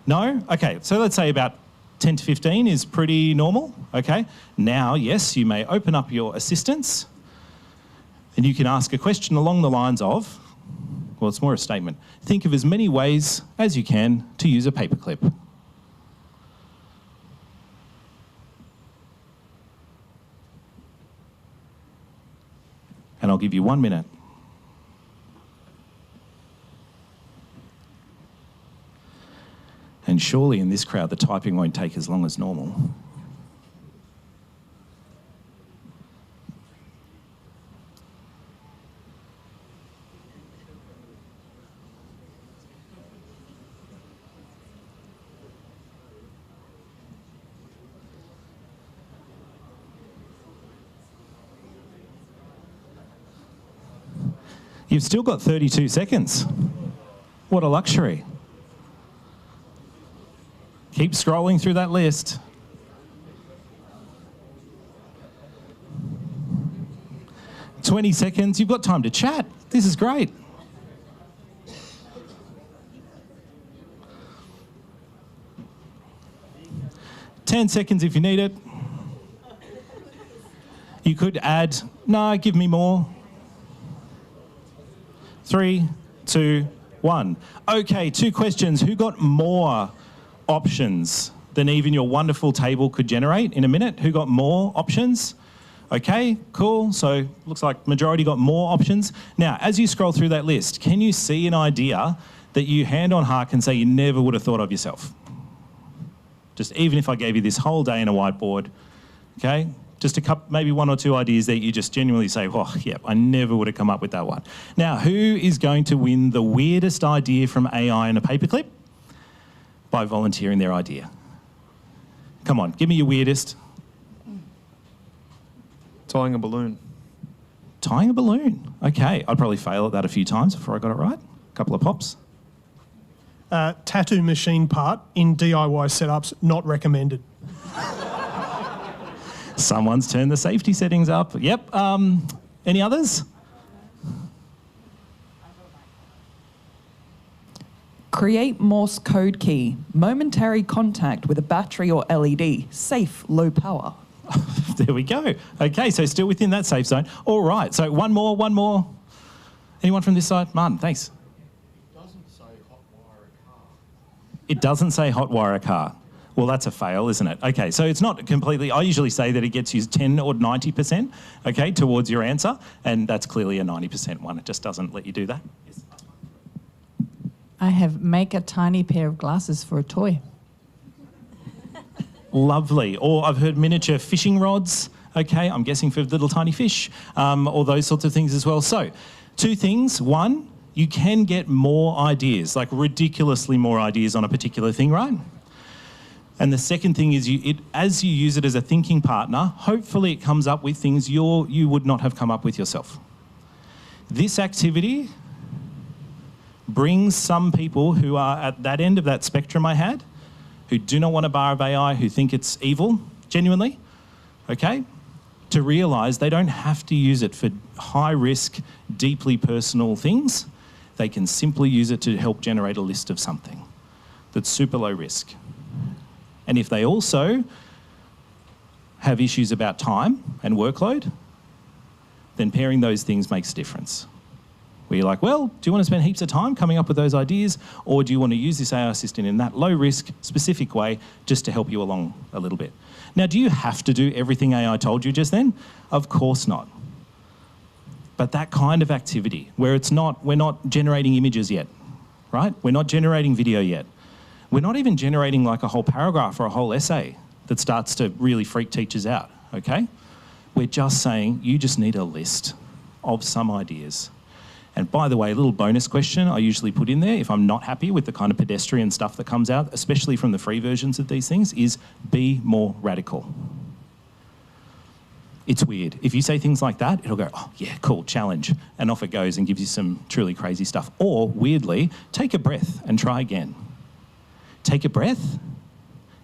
No? Okay, so let's say about 10 to 15 is pretty normal, okay? Now, yes, you may open up your assistants and you can ask a question along the lines of, well, it's more a statement. Think of as many ways as you can to use a paperclip. And I'll give you 1 minute. And surely in this crowd, the typing won't take as long as normal. You've still got 32 seconds. What a luxury. Keep scrolling through that list. "20 seconds, you've got time to chat. This is great. "10 seconds if you need it. You could add, no, give me more. 3, 2, 1. Okay, 2 questions. Who got more options than even your wonderful table could generate in a minute? Who got more options? Okay, cool. So looks like majority got more options. Now, as you scroll through that list, can you see an idea that you hand on heart can say you never would have thought of yourself? Just even if I gave you this whole day in a whiteboard, okay? Just a couple, maybe 1 or 2 ideas that you just genuinely say, oh, yeah, I never would have come up with that one. Now, who is going to win the weirdest idea from AI in a paperclip? By volunteering their idea. Come on, give me your weirdest. Tying a balloon. Tying a balloon. Okay, I'd probably fail at that a few times before I got it right. A couple of pops. Tattoo machine part in DIY setups, not recommended. Someone's turned the safety settings up. Yep. Any others? Create Morse code key. Momentary contact with a battery or LED. Safe, low power. There we go. Okay, so still within that safe zone. All right, so one more. Anyone from this side? Martin, thanks. It doesn't say hotwire a car. It doesn't say hotwire a car. Well, that's a fail, isn't it? Okay, so it's not completely, I usually say that it gets you 10 or 90%, okay, towards your answer, and that's clearly a 90% one. It just doesn't let you do that. Yes. I have make a tiny pair of glasses for a toy. Lovely. Or I've heard miniature fishing rods, okay, I'm guessing for little tiny fish, or those sorts of things as well. So, 2 things. 1, you can get more ideas, like ridiculously more ideas on a particular thing, right? And the second thing is, as you use it as a thinking partner, hopefully it comes up with things you would not have come up with yourself. This activity brings some people who are at that end of that spectrum I had, who do not want a bar of AI, who think it's evil, genuinely, okay, to realise they don't have to use it for high-risk, deeply personal things. They can simply use it to help generate a list of something that's super low risk. And if they also have issues about time and workload, then pairing those things makes a difference. Where you're like, well, do you want to spend heaps of time coming up with those ideas, or do you want to use this AI assistant in that low-risk, specific way just to help you along a little bit? Now, do you have to do everything AI told you just then? Of course not. But that kind of activity, where we're not generating images yet, right? We're not generating video yet. We're not even generating like a whole paragraph or a whole essay that starts to really freak teachers out, okay? We're just saying you just need a list of some ideas. And by the way, a little bonus question I usually put in there if I'm not happy with the kind of pedestrian stuff that comes out, especially from the free versions of these things, is be more radical. It's weird. If you say things like that, it'll go, oh yeah, cool, challenge. And off it goes and gives you some truly crazy stuff. Or weirdly, take a breath and try again. Take a breath.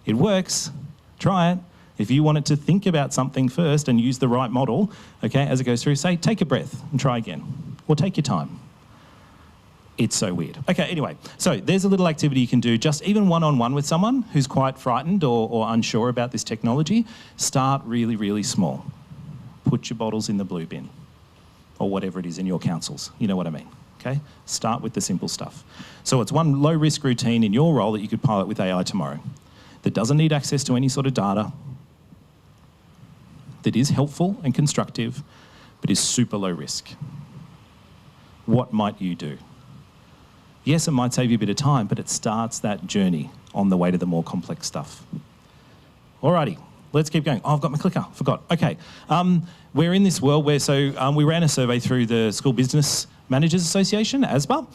It works. Try it. If you want it to think about something first and use the right model, okay, as it goes through, say, take a breath and try again, or take your time. It's so weird. Okay, anyway, so there's a little activity you can do, just even one-on-one with someone who's quite frightened or unsure about this technology. Start really, really small. Put your bottles in the blue bin, or whatever it is in your councils. You know what I mean, okay? Start with the simple stuff. So it's one low-risk routine in your role that you could pilot with AI tomorrow that doesn't need access to any sort of data, that is helpful and constructive, but is super low risk. What might you do? Yes, it might save you a bit of time, but it starts that journey on the way to the more complex stuff. Alrighty, let's keep going. Oh, I've got my clicker, forgot. Okay, we're in this world where, we ran a survey through the School Business Managers Association, ASBA,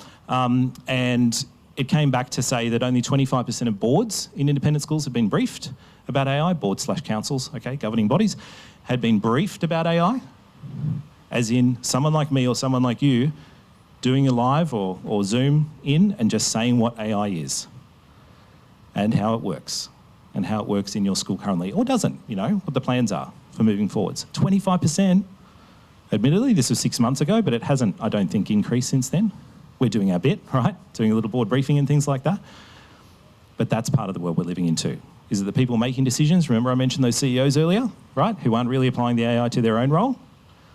and it came back to say that only 25% of boards in independent schools have been briefed about AI, boards/councils, okay, governing bodies, had been briefed about AI, as in someone like me or someone like you doing a live or Zoom in and just saying what AI is and how it works in your school currently, or doesn't, you know, what the plans are for moving forwards. 25%, admittedly, this was 6 months ago, but it hasn't, I don't think, increased since then. We're doing our bit, right? Doing a little board briefing and things like that. But that's part of the world we're living in too. Is it the people making decisions? Remember I mentioned those CEOs earlier, right? Who aren't really applying the AI to their own role?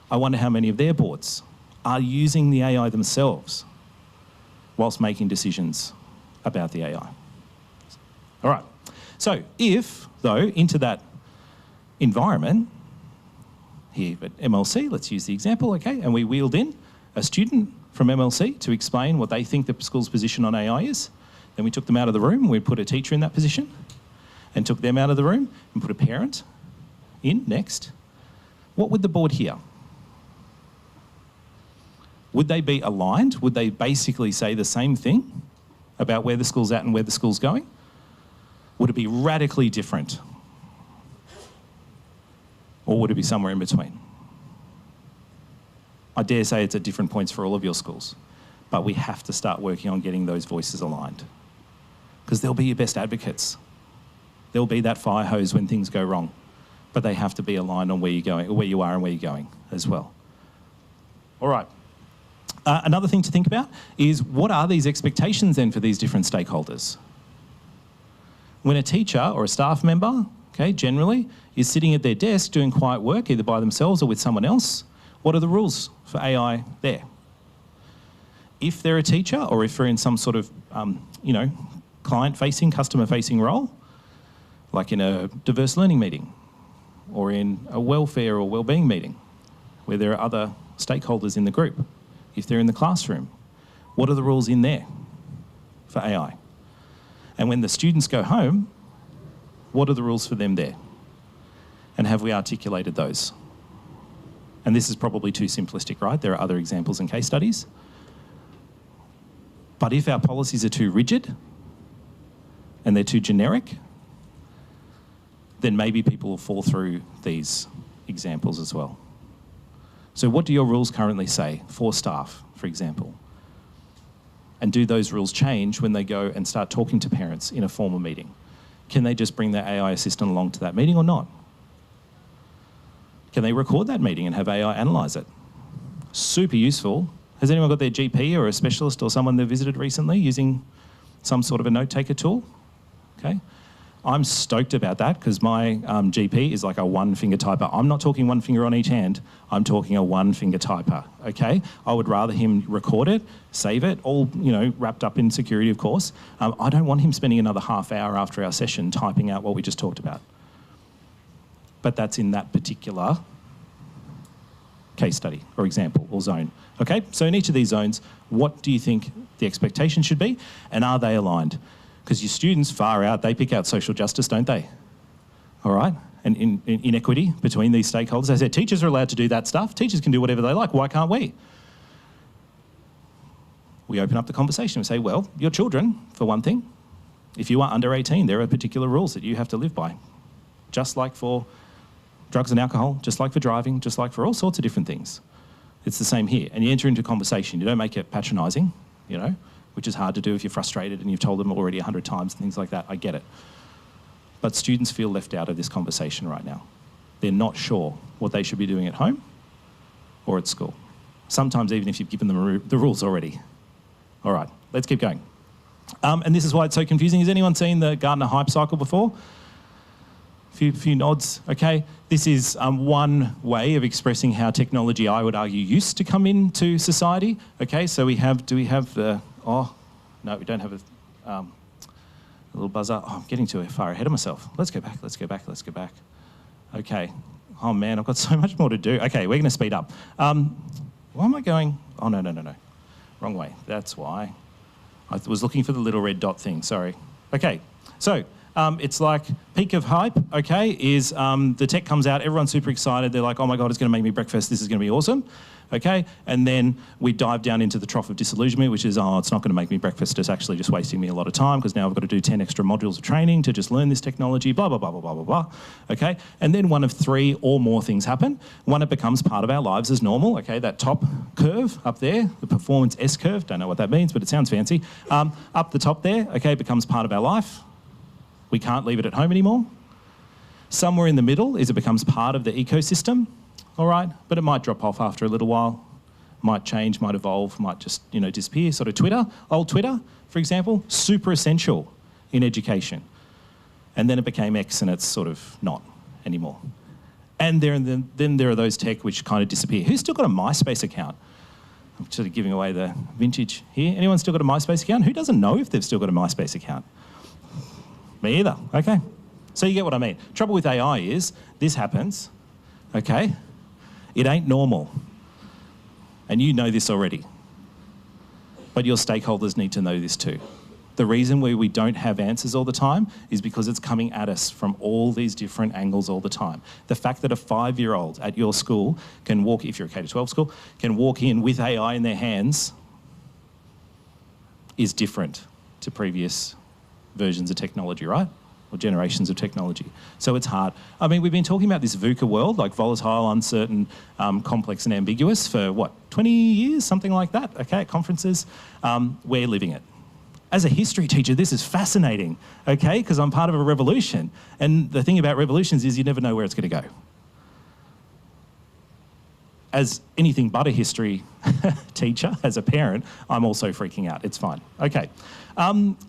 I wonder how many of their boards are using the AI themselves whilst making decisions about the AI. All right. So if, though, into that environment, here at MLC, let's use the example, okay, and we wheeled in a student from MLC to explain what they think the school's position on AI is, then we took them out of the room, we put a teacher in that position, and took them out of the room and put a parent in next, what would the board hear? Would they be aligned? Would they basically say the same thing about where the school's at and where the school's going? Would it be radically different? Or would it be somewhere in between? I dare say it's at different points for all of your schools, but we have to start working on getting those voices aligned, because they'll be your best advocates. There'll be that fire hose when things go wrong, but they have to be aligned on where you're going, where you are and where you're going as well. All right. Another thing to think about is, what are these expectations then for these different stakeholders? When a teacher or a staff member, okay, generally, is sitting at their desk doing quiet work, either by themselves or with someone else, what are the rules for AI there? If they're a teacher, or if they're in some sort of, client-facing, customer-facing role, like in a diverse learning meeting, or in a welfare or wellbeing meeting, where there are other stakeholders in the group. If they're in the classroom, what are the rules in there for AI? And when the students go home, what are the rules for them there? And have we articulated those? And this is probably too simplistic, right? There are other examples and case studies. But if our policies are too rigid and they're too generic, then maybe people will fall through these examples as well. So what do your rules currently say for staff, for example? And do those rules change when they go and start talking to parents in a formal meeting? Can they just bring their AI assistant along to that meeting or not? Can they record that meeting and have AI analyse it? Super useful. Has anyone got their GP or a specialist or someone they've visited recently using some sort of a note-taker tool? Okay. I'm stoked about that, because my GP is like a one-finger typer. I'm not talking one finger on each hand. I'm talking a one-finger typer, okay? I would rather him record it, save it, all wrapped up in security, of course. I don't want him spending another half hour after our session typing out what we just talked about. But that's in that particular case study or example or zone. Okay, so in each of these zones, what do you think the expectations should be, and are they aligned? Because your students, far out, they pick out social justice, don't they? All right? And in inequity between these stakeholders. I said teachers are allowed to do that stuff. Teachers can do whatever they like. Why can't we? We open up the conversation and say, well, your children, for one thing, if you are under 18, there are particular rules that you have to live by. Just like for drugs and alcohol, just like for driving, just like for all sorts of different things. It's the same here. And you enter into conversation. You don't make it patronising, which is hard to do if you're frustrated and you've told them already 100 times and things like that. I get it. But students feel left out of this conversation right now. They're not sure what they should be doing at home or at school. Sometimes even if you've given them the rules already. All right, let's keep going. And this is why it's so confusing. Has anyone seen the Gartner hype cycle before? Few nods, okay. This is one way of expressing how technology, I would argue, used to come into society. Okay, so do we have the, oh, no, we don't have a little buzzer. Oh, I'm getting too far ahead of myself. Let's go back. Okay, oh man, I've got so much more to do. Okay, we're gonna speed up. Why am I going? Oh, no. Wrong way, that's why. I was looking for the little red dot thing, sorry. Okay, so it's like peak of hype, okay, is the tech comes out, everyone's super excited, they're like, oh my God, it's gonna make me breakfast, this is gonna be awesome, okay? And then we dive down into the trough of disillusionment, which is, oh, it's not gonna make me breakfast, it's actually just wasting me a lot of time because now I've got to do 10 extra modules of training to just learn this technology, blah, blah, blah, blah, blah, blah, blah, okay? And then one of 3 or more things happen. One, it becomes part of our lives as normal, okay? That top curve up there, the performance S curve, don't know what that means, but it sounds fancy. Up the top there, okay, becomes part of our life. We can't leave it at home anymore. Somewhere in the middle is it becomes part of the ecosystem, all right? But it might drop off after a little while, might change, might evolve, might just, disappear. Sort of Twitter, old Twitter, for example, super essential in education. And then it became X and it's sort of not anymore. And then there are those tech which kind of disappear. Who's still got a MySpace account? I'm sort of giving away the vintage here. Anyone still got a MySpace account? Who doesn't know if they've still got a MySpace account? Me either, okay. So you get what I mean. Trouble with AI is, this happens, okay? It ain't normal. And you know this already. But your stakeholders need to know this too. The reason why we don't have answers all the time is because it's coming at us from all these different angles all the time. The fact that a 5-year-old at your school can walk, if you're a K-12 school, can walk in with AI in their hands is different to previous versions of technology, right? Or generations of technology. So it's hard. I mean, we've been talking about this VUCA world, like volatile, uncertain, complex and ambiguous for what, 20 years, something like that, okay, at conferences. We're living it. As a history teacher, this is fascinating, okay, because I'm part of a revolution. And the thing about revolutions is you never know where it's going to go. As anything but a history teacher, as a parent, I'm also freaking out. It's fine. Okay,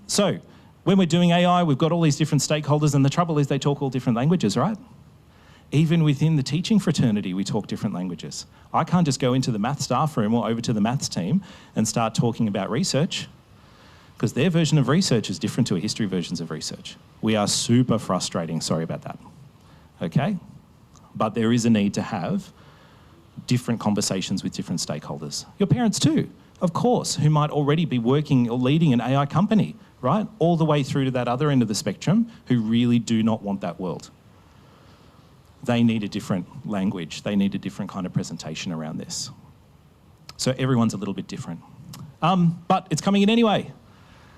so when we're doing AI, we've got all these different stakeholders, and the trouble is they talk all different languages, right? Even within the teaching fraternity, we talk different languages. I can't just go into the math staff room or over to the maths team and start talking about research, because their version of research is different to a history versions of research. We are super frustrating, sorry about that, okay? But there is a need to have different conversations with different stakeholders. Your parents too, of course, who might already be working or leading an AI company, right? All the way through to that other end of the spectrum who really do not want that world. They need a different language. They need a different kind of presentation around this. So everyone's a little bit different. But it's coming in anyway.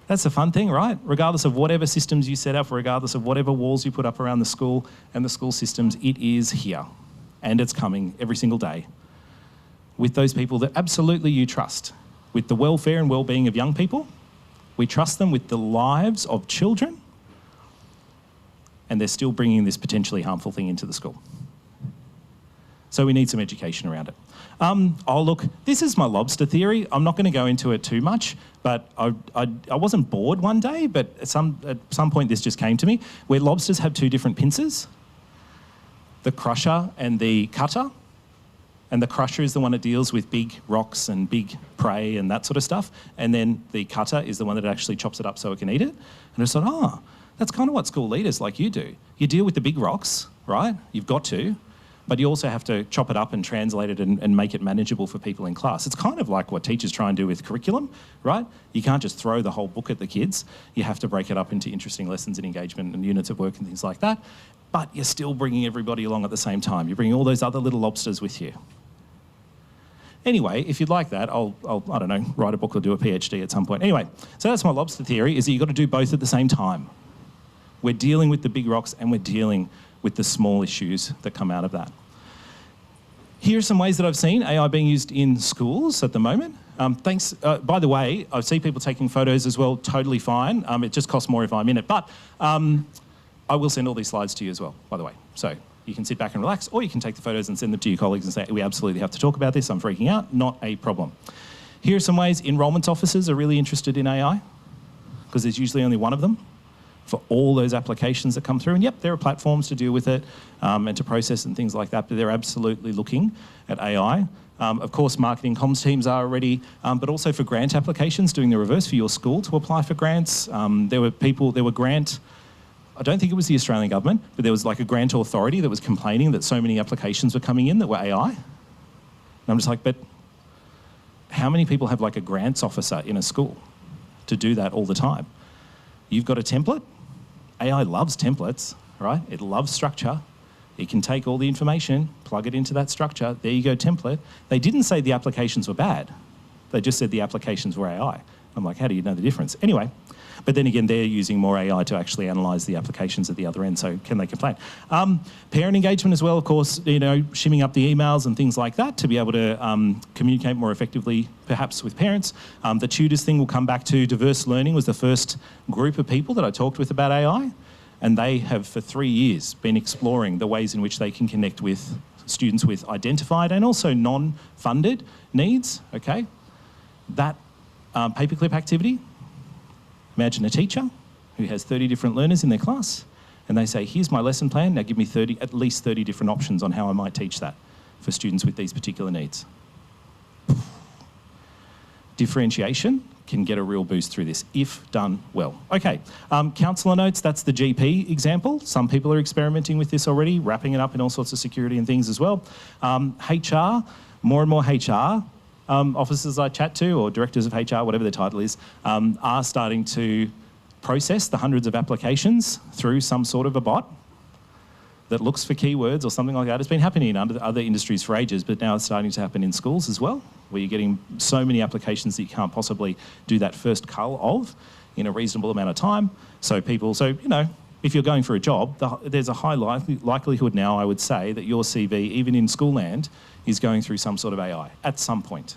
That's the fun thing, right? Regardless of whatever systems you set up, regardless of whatever walls you put up around the school and the school systems, it is here. And it's coming every single day with those people that absolutely you trust, with the welfare and well-being of young people. We trust them with the lives of children, and they're still bringing this potentially harmful thing into the school. So we need some education around it. Oh, look, this is my lobster theory. I'm not going to go into it too much, but I wasn't bored one day, but at some point this just came to me, where lobsters have 2 different pincers, the crusher and the cutter. And the crusher is the one that deals with big rocks and big prey and that sort of stuff. And then the cutter is the one that actually chops it up so it can eat it. And I thought, oh, that's kind of what school leaders like you do. You deal with the big rocks, right? You've got to. But you also have to chop it up and translate it and make it manageable for people in class. It's kind of like what teachers try and do with curriculum, right? You can't just throw the whole book at the kids. You have to break it up into interesting lessons and engagement and units of work and things like that. But you're still bringing everybody along at the same time. You're bringing all those other little lobsters with you. Anyway, if you'd like that, I'll I don't know, write a book or do a PhD at some point. Anyway, so that's my lobster theory, is that you've got to do both at the same time. We're dealing with the big rocks and we're dealing with the small issues that come out of that. Here are some ways that I've seen AI being used in schools at the moment. By the way, I see people taking photos as well, totally fine. It just costs more if I'm in it. But I will send all these slides to you as well, by the way. So you can sit back and relax, or you can take the photos and send them to your colleagues and say, we absolutely have to talk about this, I'm freaking out, not a problem. Here are some ways enrolment officers are really interested in AI, because there's usually only one of them for all those applications that come through. And yep, there are platforms to deal with it and to process and things like that, but they're absolutely looking at AI. Of course, marketing comms teams are already, but also for grant applications, doing the reverse for your school to apply for grants. There were grant, I don't think it was the Australian government, but there was like a grant authority that was complaining that so many applications were coming in that were AI. And I'm just like, but how many people have like a grants officer in a school to do that all the time? You've got a template. AI loves templates, right? It loves structure. It can take all the information, plug it into that structure. There you go, template. They didn't say the applications were bad. They just said the applications were AI. I'm like, how do you know the difference? Anyway, but then again, they're using more AI to actually analyse the applications at the other end, so can they complain? Parent engagement as well, of course, shimming up the emails and things like that to be able to communicate more effectively, perhaps with parents. The tutors thing we'll come back to. Diverse learning was the first group of people that I talked with about AI, and they have for 3 years been exploring the ways in which they can connect with students with identified and also non-funded needs, okay? That paperclip activity, imagine a teacher who has 30 different learners in their class, and they say, here's my lesson plan, now give me at least 30 different options on how I might teach that for students with these particular needs. Differentiation can get a real boost through this, if done well. Okay, counsellor notes, that's the GP example. Some people are experimenting with this already, wrapping it up in all sorts of security and things as well. HR, more and more HR officers I chat to, or directors of HR, whatever their title is, are starting to process the hundreds of applications through some sort of a bot that looks for keywords or something like that. It's been happening in other industries for ages, but now it's starting to happen in schools as well, where you're getting so many applications that you can't possibly do that first cull of in a reasonable amount of time. So if you're going for a job, there's a high likelihood now, I would say, that your CV, even in school land, is going through some sort of AI at some point.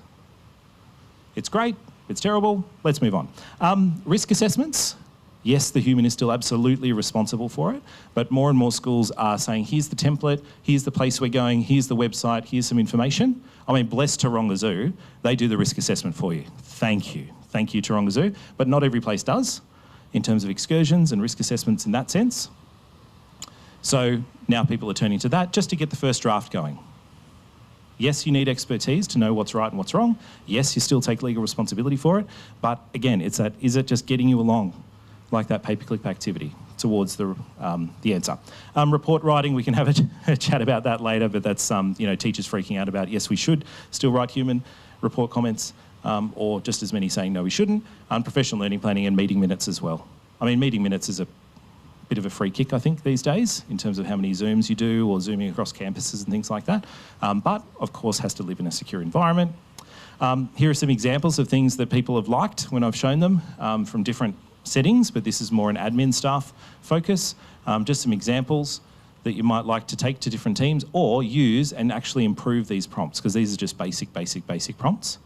It's great, it's terrible, let's move on. Risk assessments. Yes, the human is still absolutely responsible for it, but more and more schools are saying, here's the template, here's the place we're going, here's the website, here's some information. I mean, bless Taronga Zoo, they do the risk assessment for you. Thank you. Thank you, Taronga Zoo. But not every place does, in terms of excursions and risk assessments in that sense. So now people are turning to that just to get the first draft going. Yes, you need expertise to know what's right and what's wrong. Yes, you still take legal responsibility for it. But again, it's that, is it just getting you along like that paperclip activity towards the answer? Report writing, we can have a chat about that later, but that's teachers freaking out about, yes, we should still write human report comments, or just as many saying, no, we shouldn't. Professional learning planning and meeting minutes as well. I mean, meeting minutes is a bit of a free kick, I think, these days, in terms of how many Zooms you do or Zooming across campuses and things like that. But, of course, has to live in a secure environment. Here are some examples of things that people have liked when I've shown them from different settings, but this is more an admin staff focus. Just some examples that you might like to take to different teams or use and actually improve these prompts, because these are just basic prompts.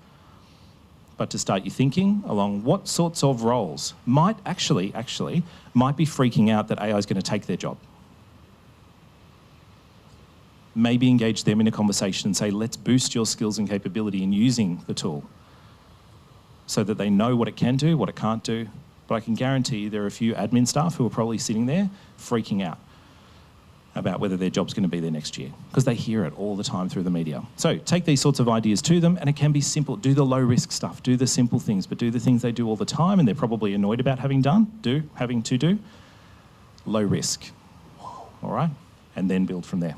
But to start your thinking along what sorts of roles might be freaking out that AI is going to take their job. Maybe engage them in a conversation and say, let's boost your skills and capability in using the tool so that they know what it can do, what it can't do. But I can guarantee there are a few admin staff who are probably sitting there freaking out about whether their job's going to be there next year, because they hear it all the time through the media. So take these sorts of ideas to them, and it can be simple. Do the low-risk stuff, do the simple things, but do the things they do all the time and they're probably annoyed about having to do. Low risk, all right? And then build from there.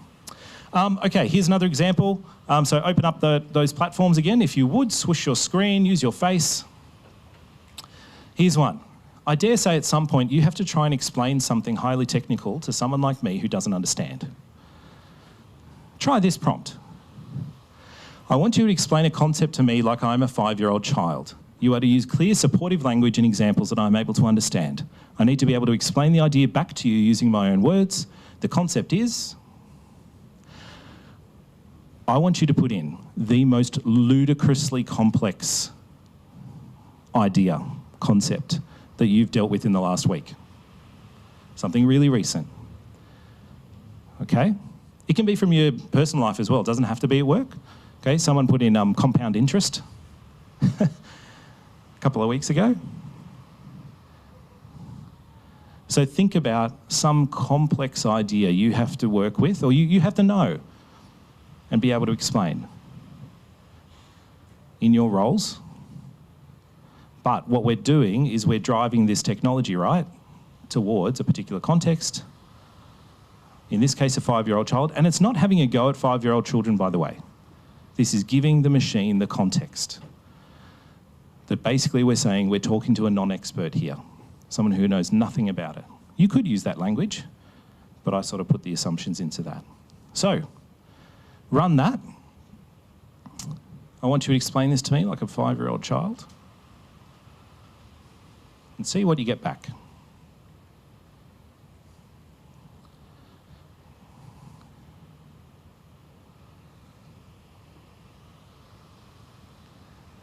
Okay, here's another example. So open up those platforms again. If you would, swoosh your screen, use your face. Here's one. I dare say at some point you have to try and explain something highly technical to someone like me who doesn't understand. Try this prompt. I want you to explain a concept to me like I'm a 5-year-old child. You are to use clear, supportive language and examples that I'm able to understand. I need to be able to explain the idea back to you using my own words. The concept is, I want you to put in the most ludicrously complex idea, concept that you've dealt with in the last week. something really recent. Okay? It can be from your personal life as well. It doesn't have to be at work. Okay? Someone put in compound interest a couple of weeks ago. So think about some complex idea you have to work with, or you have to know and be able to explain in your roles. But what we're doing is we're driving this technology, right, towards a particular context. In this case, a 5-year-old child. And it's not having a go at 5-year-old children, by the way. This is giving the machine the context. That basically we're saying we're talking to a non-expert here, someone who knows nothing about it. You could use that language, but I sort of put the assumptions into that. So, run that. I want you to explain this to me like a 5-year-old child. And see what you get back.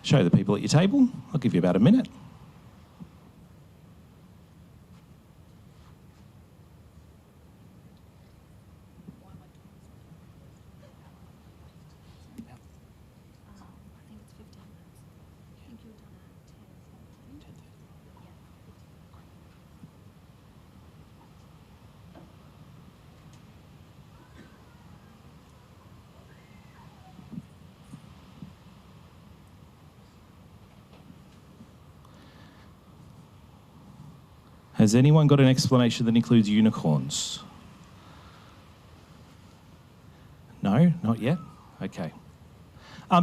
Show the people at your table. I'll give you about a minute. Has anyone got an explanation that includes unicorns? No, not yet? Okay.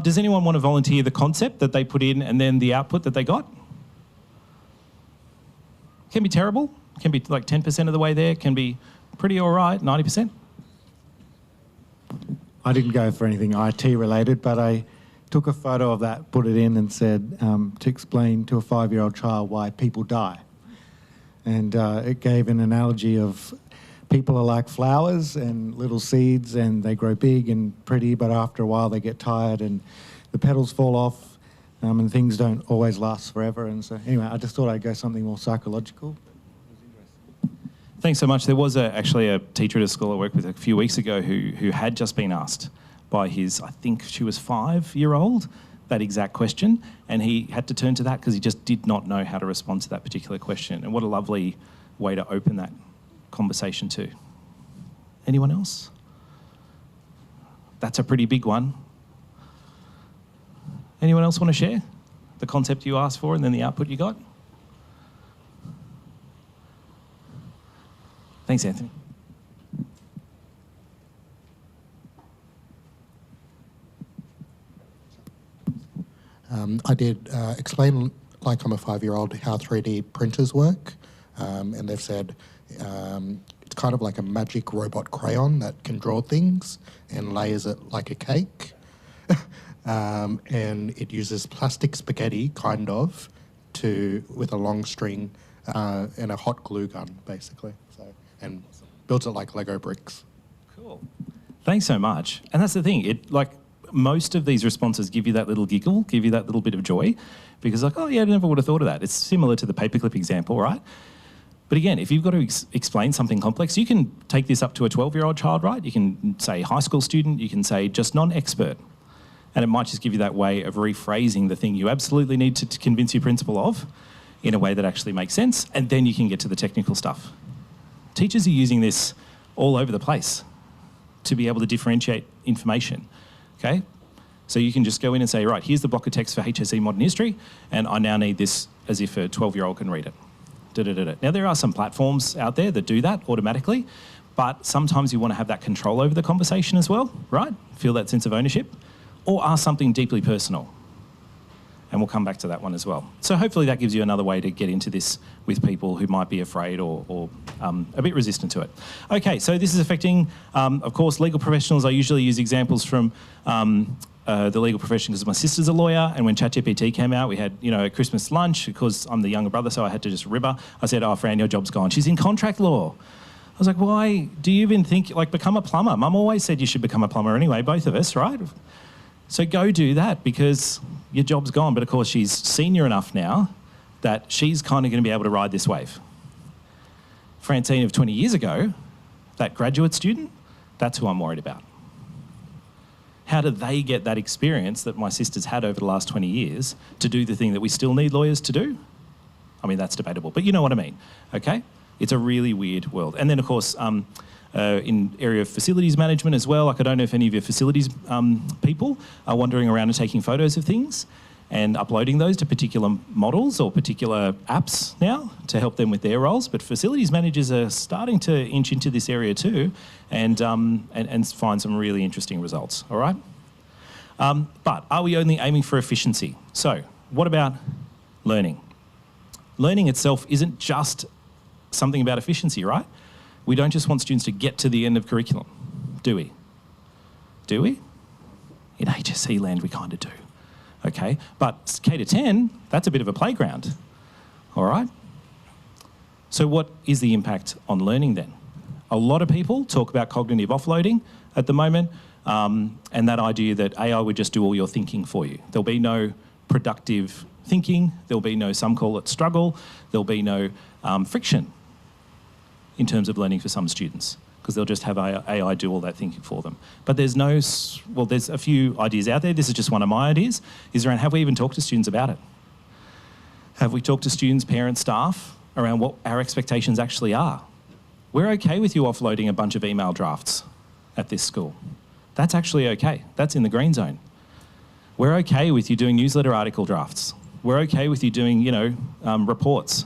Does anyone want to volunteer the concept that they put in and then the output that they got? Can be terrible, can be like 10% of the way there, can be pretty all right, 90%. I didn't go for anything IT related, but I took a photo of that, put it in and said to explain to a 5-year-old child why people die. And it gave an analogy of people are like flowers and little seeds, and they grow big and pretty, but after a while they get tired and the petals fall off, and things don't always last forever. And so anyway, I just thought I'd go something more psychological. Thanks so much. There was actually a teacher at a school I worked with a few weeks ago who had just been asked by his, I think she was 5-year-old, that exact question, and he had to turn to that because he just did not know how to respond to that particular question. And what a lovely way to open that conversation too. Anyone else? That's a pretty big one. Anyone else want to share the concept you asked for and then the output you got? Thanks, Anthony. I did explain, like I'm a 5-year-old, how 3D printers work, and they've said it's kind of like a magic robot crayon that can draw things and layers it like a cake. And it uses plastic spaghetti, kind of, with a long string and a hot glue gun, basically. So, and builds it like Lego bricks. Cool. Thanks so much. And that's the thing. Most of these responses give you that little giggle, give you that little bit of joy, because like, oh yeah, I never would have thought of that. It's similar to the paperclip example, right? But again, if you've got to explain something complex, you can take this up to a 12-year-old child, right? You can say high school student, you can say just non-expert. And it might just give you that way of rephrasing the thing you absolutely need to convince your principal of in a way that actually makes sense, and then you can get to the technical stuff. Teachers are using this all over the place to be able to differentiate information. Okay, so you can just go in and say, right, here's the block of text for HSE Modern History, and I now need this as if a 12-year-old can read it. Da-da-da-da. Now, there are some platforms out there that do that automatically, but sometimes you want to have that control over the conversation as well, right? Feel that sense of ownership, or ask something deeply personal. And we'll come back to that one as well. So hopefully that gives you another way to get into this with people who might be afraid or a bit resistant to it. Okay, so this is affecting, of course, legal professionals. I usually use examples from the legal profession because my sister's a lawyer, and when ChatGPT came out, we had a Christmas lunch because I'm the younger brother, so I had to just rib her. I said, "Oh, Fran, your job's gone." She's in contract law. I was like, "Why do you even think become a plumber?" Mum always said you should become a plumber anyway, both of us, right? So go do that because your job's gone. But of course, she's senior enough now that she's kind of going to be able to ride this wave. Francine of 20 years ago, that graduate student, that's who I'm worried about. How do they get that experience that my sister's had over the last 20 years to do the thing that we still need lawyers to do? I mean, that's debatable, but you know what I mean, okay? It's a really weird world. And then, of course, in area of facilities management as well, like I don't know if any of your facilities people are wandering around and taking photos of things and uploading those to particular models or particular apps now to help them with their roles. But facilities managers are starting to inch into this area too and find some really interesting results, all right? But are we only aiming for efficiency? So what about learning? Learning itself isn't just something about efficiency, right? We don't just want students to get to the end of curriculum, do we? Do we? In HSC land, we kind of do. Okay, but K to 10, that's a bit of a playground, all right? So what is the impact on learning then? A lot of people talk about cognitive offloading at the moment, and that idea that AI would just do all your thinking for you. There'll be no productive thinking, there'll be no, some call it struggle, there'll be no friction in terms of learning for some students, because they'll just have AI do all that thinking for them. But there's no, well, there's a few ideas out there. This is just one of my ideas, is around have we even talked to students about it? Have we talked to students, parents, staff around what our expectations actually are? We're okay with you offloading a bunch of email drafts at this school. That's actually okay. That's in the green zone. We're okay with you doing newsletter article drafts. We're okay with you doing, you know, reports.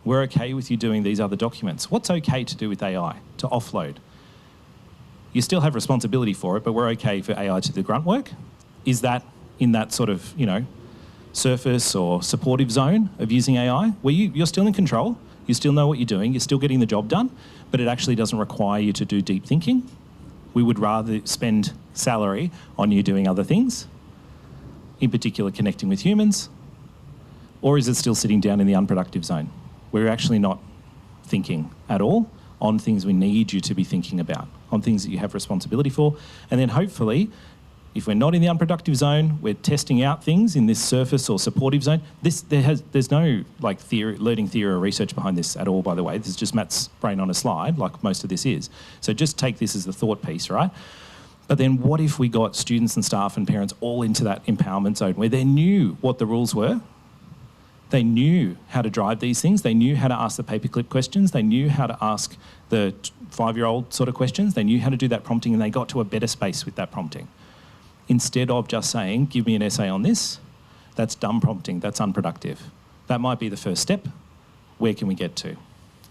We're okay with you doing these other documents. What's okay to do with AI, to offload? You still have responsibility for it, but we're okay for AI to do the grunt work. Is that in that sort of, you know, surface or supportive zone of using AI, where you're still in control, you still know what you're doing, you're still getting the job done, but it actually doesn't require you to do deep thinking? We would rather spend salary on you doing other things, in particular connecting with humans, or is it still sitting down in the unproductive zone? We're actually not thinking at all on things we need you to be thinking about, on things that you have responsibility for. And then hopefully, if we're not in the unproductive zone, we're testing out things in this surface or supportive zone. There's no like learning theory or research behind this at all, by the way. This is just Matt's brain on a slide, like most of this is. So just take this as the thought piece, right? But then what if we got students and staff and parents all into that empowerment zone where they knew what the rules were? They knew how to drive these things. They knew how to ask the paperclip questions. They knew how to ask the 5-year-old sort of questions. They knew how to do that prompting, and they got to a better space with that prompting. Instead of just saying, give me an essay on this, that's dumb prompting, that's unproductive. That might be the first step. Where can we get to?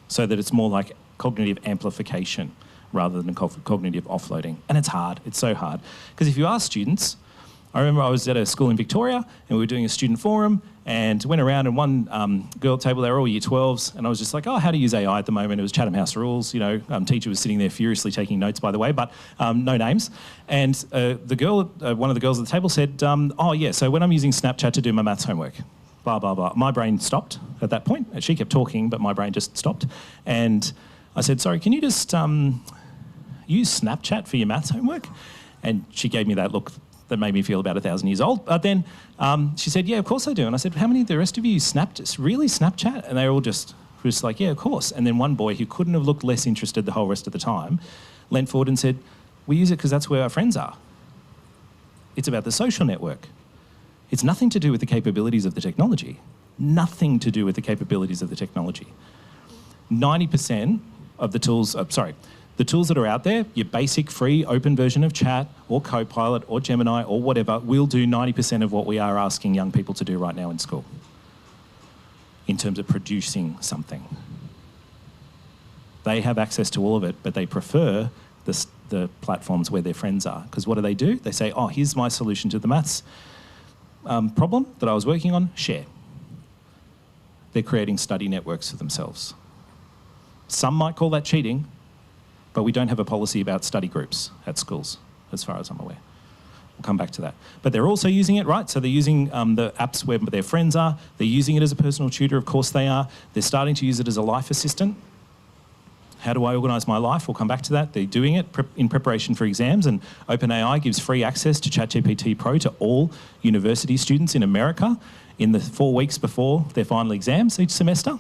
So that it's more like cognitive amplification rather than cognitive offloading. And it's hard, it's so hard. Because if you ask students, I remember I was at a school in Victoria and we were doing a student forum and went around and one girl at the table, they were all year 12s, and I was just like, oh, how to use AI at the moment? It was Chatham House rules, you know, teacher was sitting there furiously taking notes, by the way, but no names. And the girl, one of the girls at the table said, oh yeah, so when I'm using Snapchat to do my maths homework, blah, blah, blah. My brain stopped at that point. She kept talking, but my brain just stopped. And I said, sorry, can you just use Snapchat for your maths homework? And she gave me that look that made me feel about 1,000 years old. But then she said, yeah, of course I do. And I said, how many of the rest of you really Snapchat? And they were all just like, yeah, of course. And then one boy who couldn't have looked less interested the whole rest of the time leant forward and said, we use it because that's where our friends are. It's about the social network. It's nothing to do with the capabilities of the technology. Nothing to do with the capabilities of the technology. 90% of the tools, the tools that are out there, your basic free open version of Chat or Copilot or Gemini or whatever, will do 90% of what we are asking young people to do right now in school in terms of producing something. They have access to all of it, but they prefer the platforms where their friends are. Because what do? They say, oh, here's my solution to the maths problem that I was working on, share. They're creating study networks for themselves. Some might call that cheating, but we don't have a policy about study groups at schools, as far as I'm aware. We'll come back to that. But they're also using it, right? So they're using the apps where their friends are. They're using it as a personal tutor, of course they are. They're starting to use it as a life assistant. How do I organise my life? We'll come back to that. They're doing it in preparation for exams, and OpenAI gives free access to ChatGPT Pro to all university students in America in the 4 weeks before their final exams each semester.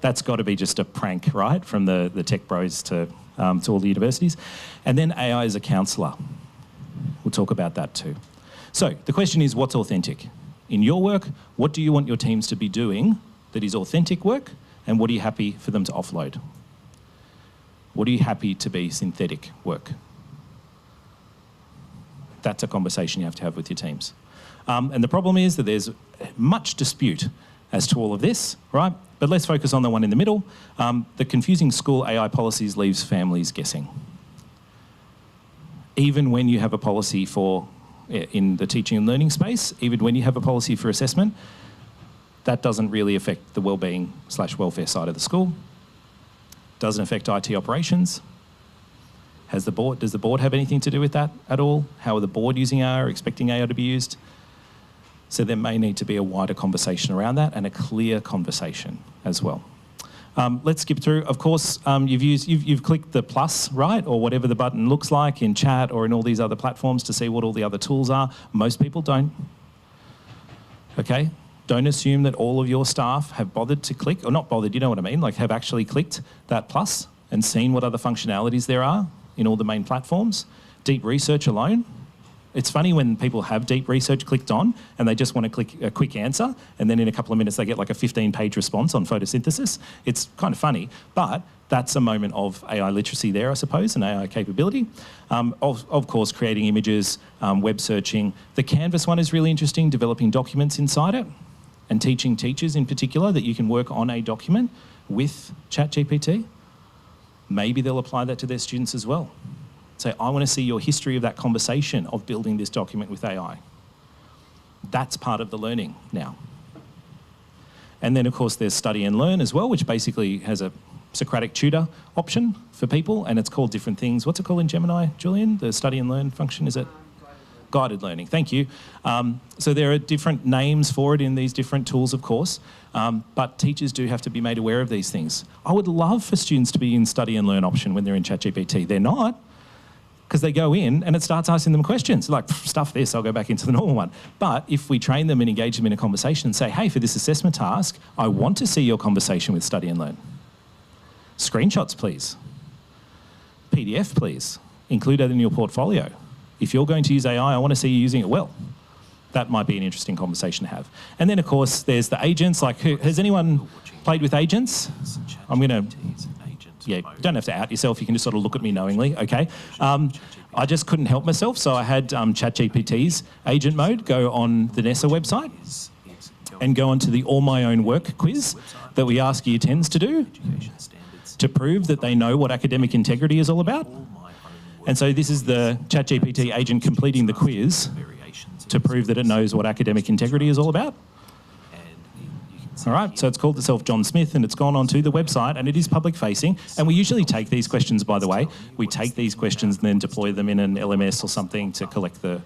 That's got to be just a prank, right, from the tech bros to all the universities. And then AI as a counsellor. We'll talk about that too. So the question is, what's authentic? In your work, what do you want your teams to be doing that is authentic work, and what are you happy for them to offload? What are you happy to be synthetic work? That's a conversation you have to have with your teams. And the problem is that there's much dispute as to all of this, right? But let's focus on the one in the middle. The confusing school AI policies leaves families guessing. Even when you have a policy for, in the teaching and learning space, even when you have a policy for assessment, that doesn't really affect the wellbeing/welfare side of the school. Doesn't affect IT operations. Does the board have anything to do with that at all? How are the board using AI or expecting AI to be used? So there may need to be a wider conversation around that and a clear conversation as well. Let's skip through. Of course, you've clicked the plus, right, or whatever the button looks like in chat or in all these other platforms to see what all the other tools are. Most people don't. Okay? Don't assume that all of your staff have bothered to click, or not bothered, you know what I mean, like have actually clicked that plus and seen what other functionalities there are in all the main platforms. Deep research alone. It's funny when people have deep research clicked on and they just want to click a quick answer, and then in a couple of minutes they get like a 15-page response on photosynthesis. It's kind of funny, but that's a moment of AI literacy there, I suppose, and AI capability. Of course, creating images, web searching. The Canvas one is really interesting, developing documents inside it and teaching teachers in particular that you can work on a document with ChatGPT. Maybe they'll apply that to their students as well. Say, I want to see your history of that conversation of building this document with AI. That's part of the learning now. And then, of course, there's study and learn as well, which basically has a Socratic tutor option for people, and it's called different things. What's it called in Gemini, Julian? The study and learn function, is it? Guided learning, thank you. So there are different names for it in these different tools, of course, but teachers do have to be made aware of these things. I would love for students to be in study and learn option when they're in ChatGPT. They're not, because they go in and it starts asking them questions like, stuff this, I'll go back into the normal one. But if we train them and engage them in a conversation and say, hey, for this assessment task, I want to see your conversation with study and learn. Screenshots, please. PDF, please. Include that in your portfolio. If you're going to use AI, I want to see you using it well. That might be an interesting conversation to have. And then, of course, there's the agents. Like, has anyone played with agents? I'm going to... Yeah, you don't have to out yourself. You can just sort of look at me knowingly, okay? I just couldn't help myself, so I had ChatGPT's agent mode go on the NESA website and go onto the All My Own Work quiz that we ask Year 10s to do to prove that they know what academic integrity is all about. And so this is the ChatGPT agent completing the quiz to prove that it knows what academic integrity is all about. All right, so it's called itself John Smith, and it's gone onto the website, and it is public facing. And we usually take these questions, by the way, we take these questions and then deploy them in an LMS or something to collect the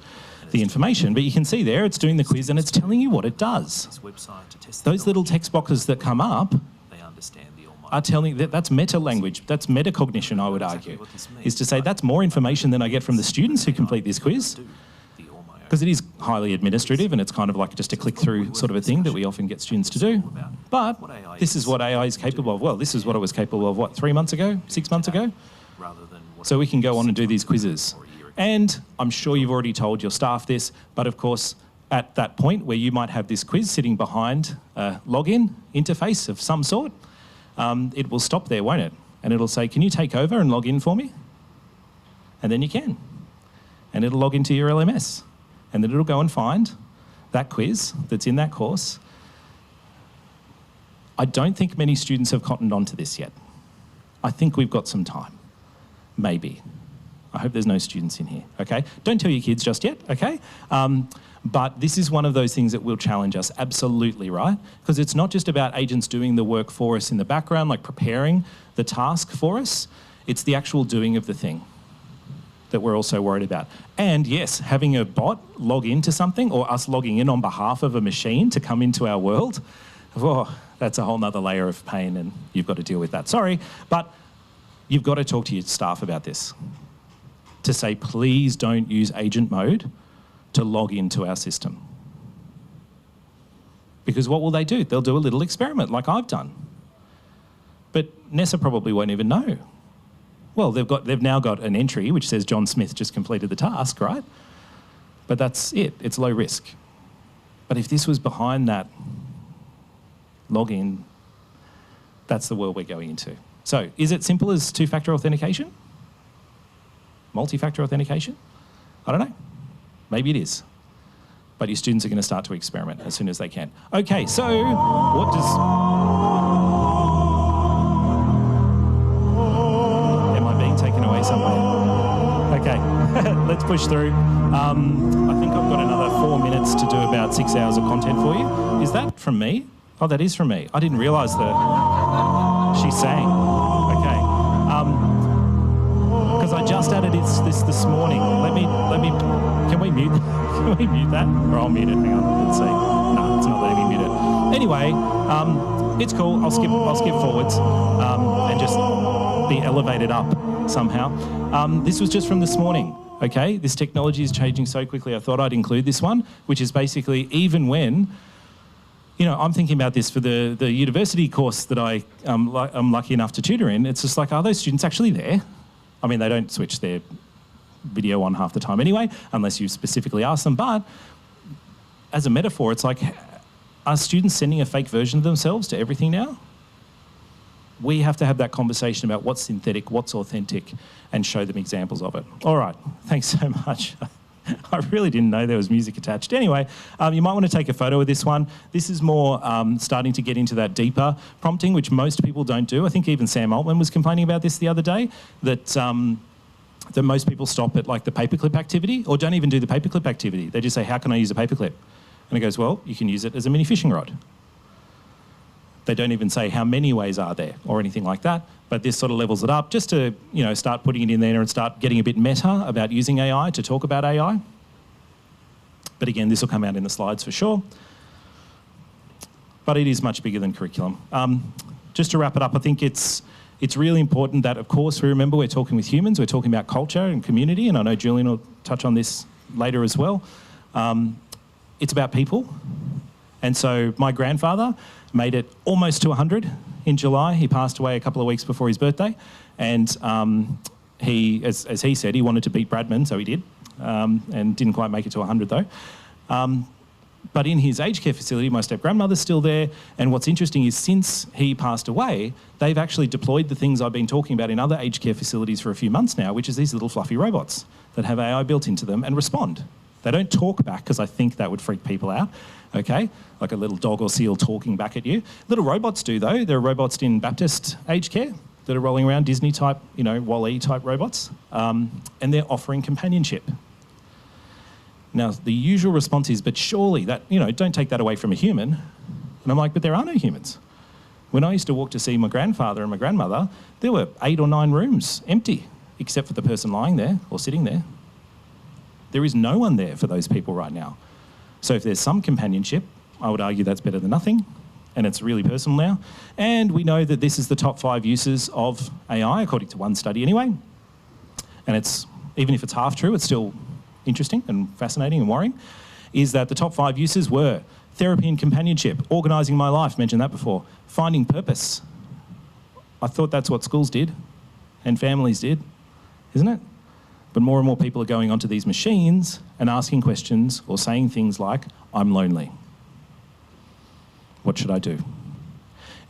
information. But you can see there, it's doing the quiz and it's telling you what it does. Those little text boxes that come up are telling that's meta language, that's metacognition, I would argue, is to say that's more information than I get from the students who complete this quiz. Because it is highly administrative and it's kind of like just a click-through sort of a thing that we often get students to do. But this is what AI is capable of. Well, this is what it was capable of, what, 3 months ago, 6 months ago? So we can go on and do these quizzes. And I'm sure you've already told your staff this, but of course, at that point where you might have this quiz sitting behind a login interface of some sort, it will stop there, won't it? And it'll say, can you take over and log in for me? And then you can. And it'll log into your LMS. And then it'll go and find that quiz that's in that course. I don't think many students have cottoned on to this yet. I think we've got some time. Maybe. I hope there's no students in here, okay? Don't tell your kids just yet, okay? But this is one of those things that will challenge us, absolutely, right? Because it's not just about agents doing the work for us in the background, like preparing the task for us. It's the actual doing of the thing that we're also worried about. And yes, having a bot log into something or us logging in on behalf of a machine to come into our world, oh, that's a whole nother layer of pain and you've got to deal with that. Sorry, but you've got to talk to your staff about this. To say, please don't use agent mode to log into our system. Because what will they do? They'll do a little experiment like I've done. But NESA probably won't even know. Well, they've now got an entry which says John Smith just completed the task, right? But that's it. It's low risk. But if this was behind that login, that's the world we're going into. So is it simple as two-factor authentication? Multi-factor authentication? I don't know. Maybe it is. But your students are going to start to experiment as soon as they can. Okay, so what does... Am I being taken away somewhere? Okay, let's push through. I think I've got another 4 minutes to do about 6 hours of content for you. Is that from me? Oh, that is from me. I didn't realise that she sang. Okay. Because I just added this morning. Let me. Can we mute? Can we mute that? Or I'll mute it. Hang on. Let's see. No, it's not letting me mute it. Anyway, it's cool. I'll skip forwards and just be elevated up somehow. This was just from this morning. Okay, this technology is changing so quickly. I thought I'd include this one, which is basically even when. You know, I'm thinking about this for the university course that I'm lucky enough to tutor in. It's just like, are those students actually there? I mean, they don't switch their video on half the time anyway, unless you specifically ask them. But as a metaphor, it's like, are students sending a fake version of themselves to everything now? We have to have that conversation about what's synthetic, what's authentic, and show them examples of it. All right, thanks so much. I really didn't know there was music attached. Anyway, you might want to take a photo of this one. This is more starting to get into that deeper prompting, which most people don't do. I think even Sam Altman was complaining about this the other day, that that most people stop at like the paperclip activity, or don't even do the paperclip activity. They just say, how can I use a paperclip? And it goes, well, you can use it as a mini fishing rod. They don't even say how many ways are there or anything like that. But this sort of levels it up just to, start putting it in there and start getting a bit meta about using AI to talk about AI. But again, this will come out in the slides for sure. But it is much bigger than curriculum. Just to wrap it up, I think it's really important that, of course, we remember we're talking with humans, we're talking about culture and community, and I know Julian will touch on this later as well. It's about people. And so my grandfather made it almost to 100 in July. He passed away a couple of weeks before his birthday. And he, as he said, he wanted to beat Bradman, so he did, and didn't quite make it to 100 though. But in his aged care facility, my step-grandmother's still there. And what's interesting is since he passed away, they've actually deployed the things I've been talking about in other aged care facilities for a few months now, which is these little fluffy robots that have AI built into them and respond. They don't talk back because I think that would freak people out, okay? Like a little dog or seal talking back at you. Little robots do though. There are robots in Baptist aged care that are rolling around, Disney type, Wall-E type robots, and they're offering companionship. Now, the usual response is, but surely that, don't take that away from a human. And I'm like, but there are no humans. When I used to walk to see my grandfather and my grandmother, there were 8 or 9 rooms empty, except for the person lying there or sitting there. There is no one there for those people right now. So if there's some companionship, I would argue that's better than nothing, and it's really personal now. And we know that this is the top 5 uses of AI, according to one study anyway. And it's, even if it's half true, it's still interesting and fascinating and worrying, is that the top 5 uses were therapy and companionship, organising my life, mentioned that before, finding purpose. I thought that's what schools did and families did, isn't it? But more and more people are going onto these machines and asking questions or saying things like, I'm lonely. What should I do?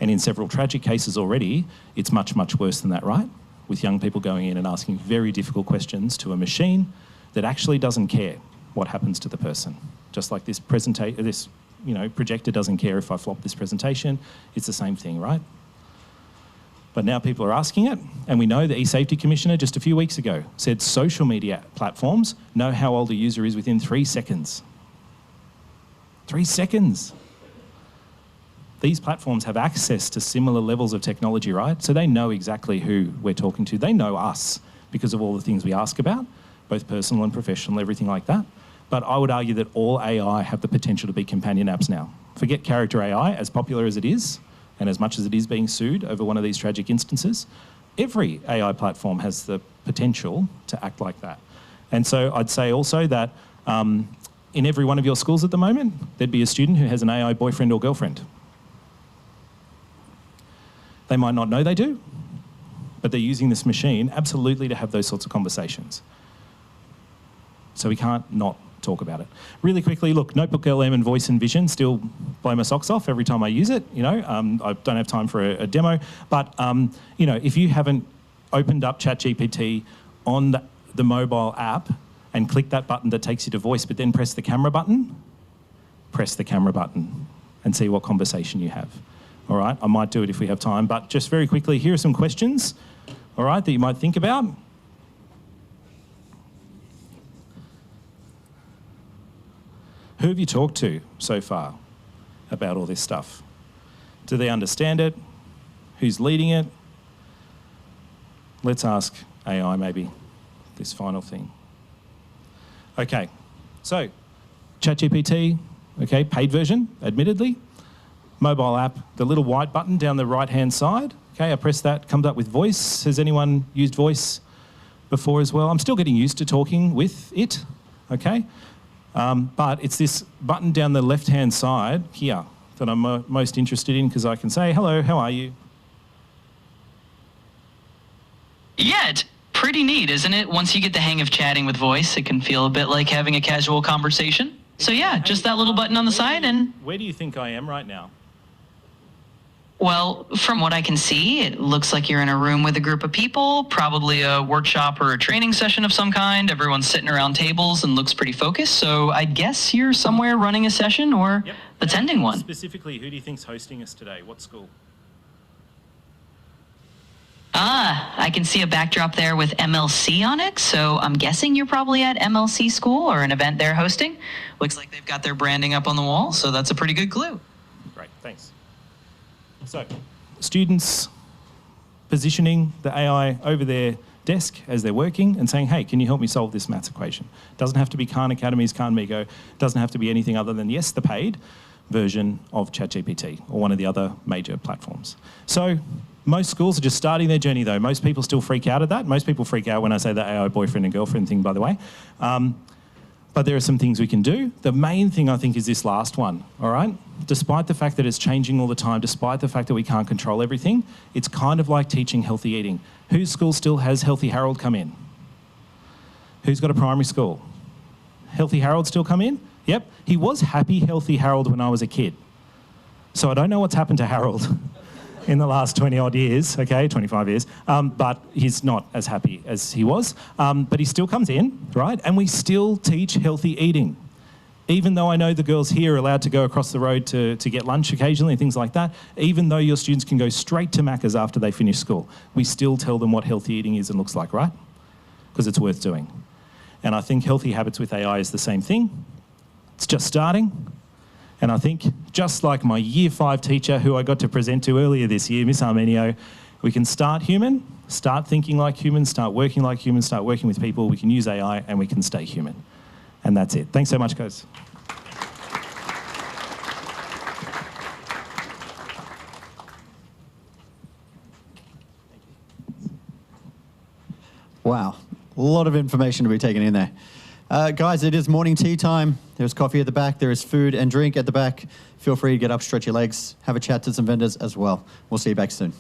And in several tragic cases already, it's much, much worse than that, right? With young people going in and asking very difficult questions to a machine that actually doesn't care what happens to the person. Just like this projector doesn't care if I flop this presentation, it's the same thing, right? But now people are asking it, and we know the eSafety Commissioner just a few weeks ago said social media platforms know how old a user is within 3 seconds. 3 seconds. These platforms have access to similar levels of technology, right? So they know exactly who we're talking to. They know us because of all the things we ask about, both personal and professional, everything like that. But I would argue that all AI have the potential to be companion apps now. Forget character AI, as popular as it is, and as much as it is being sued over one of these tragic instances, every AI platform has the potential to act like that. And so I'd say also that in every one of your schools at the moment, there'd be a student who has an AI boyfriend or girlfriend. They might not know they do, but they're using this machine absolutely to have those sorts of conversations. So we can't not talk about it. Really quickly, look, Notebook LM and Voice and Vision still blow my socks off every time I use it. I don't have time for a demo, but if you haven't opened up ChatGPT on the mobile app and click that button that takes you to voice, but then press the camera button and see what conversation you have. All right, I might do it if we have time, but just very quickly, here are some questions, all right, that you might think about. Who have you talked to so far about all this stuff? Do they understand it? Who's leading it? Let's ask AI maybe this final thing. Okay, so ChatGPT, okay, paid version, admittedly. Mobile app, the little white button down the right-hand side. Okay, I press that, comes up with voice. Has anyone used voice before as well? I'm still getting used to talking with it, okay? But it's this button down the left-hand side here that I'm most interested in because I can say, hello, how are you? Yeah, it's pretty neat, isn't it? Once you get the hang of chatting with voice, it can feel a bit like having a casual conversation. So yeah, just that little button on the side and... Where do you think I am right now? Well, from what I can see, it looks like you're in a room with a group of people, probably a workshop or a training session of some kind. Everyone's sitting around tables and looks pretty focused, so I guess you're somewhere running a session or attending one. Specifically, who do you think's hosting us today? What school? I can see a backdrop there with MLC on it, so I'm guessing you're probably at MLC school or an event they're hosting. Looks like they've got their branding up on the wall, so that's a pretty good clue. Great, thanks. So, students positioning the AI over their desk as they're working and saying, hey, can you help me solve this maths equation? Doesn't have to be Khan Academy's Khan Migo, doesn't have to be anything other than, yes, the paid version of ChatGPT or one of the other major platforms. So, most schools are just starting their journey though. Most people still freak out at that. Most people freak out when I say the AI boyfriend and girlfriend thing, by the way. But there are some things we can do. The main thing I think is this last one, all right? Despite the fact that it's changing all the time, despite the fact that we can't control everything, it's kind of like teaching healthy eating. Whose school still has Healthy Harold come in? Who's got a primary school? Healthy Harold still come in? Yep, he was Happy Healthy Harold when I was a kid. So I don't know what's happened to Harold in the last 20 odd years, okay, 25 years, but he's not as happy as he was. But he still comes in, right? And we still teach healthy eating. Even though I know the girls here are allowed to go across the road to get lunch occasionally and things like that, even though your students can go straight to Macca's after they finish school, we still tell them what healthy eating is and looks like, right? Because it's worth doing. And I think healthy habits with AI is the same thing. It's just starting. And I think, just like my Year 5 teacher who I got to present to earlier this year, Miss Armenio, we can start human, start thinking like humans, start working like humans, start working with people, we can use AI and we can stay human. And that's it. Thanks so much, guys. Wow, a lot of information to be taken in there. Guys, it is morning tea time. There's coffee at the back. There is food and drink at the back. Feel free to get up, stretch your legs, have a chat to some vendors as well. We'll see you back soon.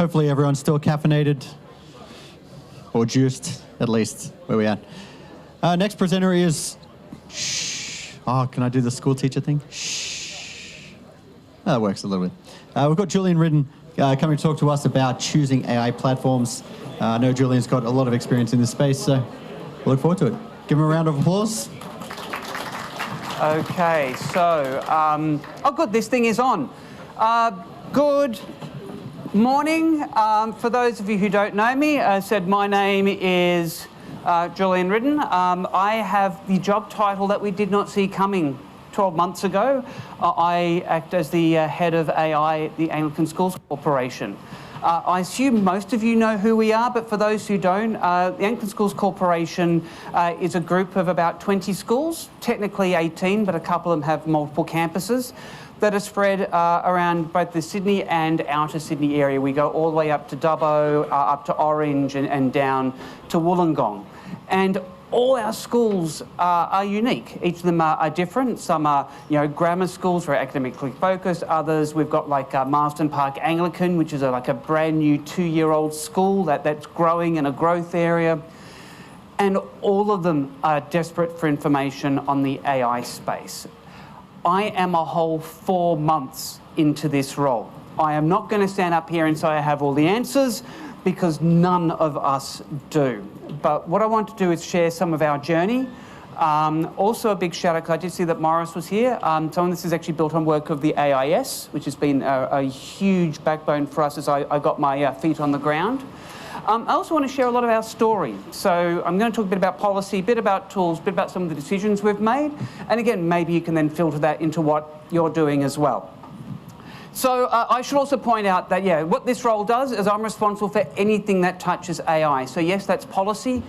Hopefully everyone's still caffeinated or juiced, at least where we at. Next presenter is, shh. Oh, can I do the school teacher thing? Shh. That works a little bit. We've got Julian Ridden coming to talk to us about choosing AI platforms. I know Julian's got a lot of experience in this space, so we'll look forward to it. Give him a round of applause. Okay, so, oh good, this thing is on. Good morning. For those of you who don't know me, I said my name is Julian Ridden. I have the job title that we did not see coming 12 months ago. I act as the head of AI at the Anglican Schools Corporation. I assume most of you know who we are, but for those who don't, the Anglican Schools Corporation is a group of about 20 schools, technically 18, but a couple of them have multiple campuses that are spread around both the Sydney and outer Sydney area. We go all the way up to Dubbo, up to Orange, and down to Wollongong. And all our schools are unique. Each of them are different. Some are, grammar schools, very academically focused. Others, we've got like Marsden Park Anglican, which is like a brand new 2-year-old school that's growing in a growth area. And all of them are desperate for information on the AI space. I am a whole 4 months into this role. I am not going to stand up here and say I have all the answers, because none of us do. But what I want to do is share some of our journey. Also a big shout out, because I did see that Morris was here. Some of this is actually built on work of the AIS, which has been a huge backbone for us as I got my feet on the ground. I also want to share a lot of our story. So I'm going to talk a bit about policy, a bit about tools, a bit about some of the decisions we've made. And again, maybe you can then filter that into what you're doing as well. So I should also point out that, what this role does is I'm responsible for anything that touches AI. So yes, that's policy,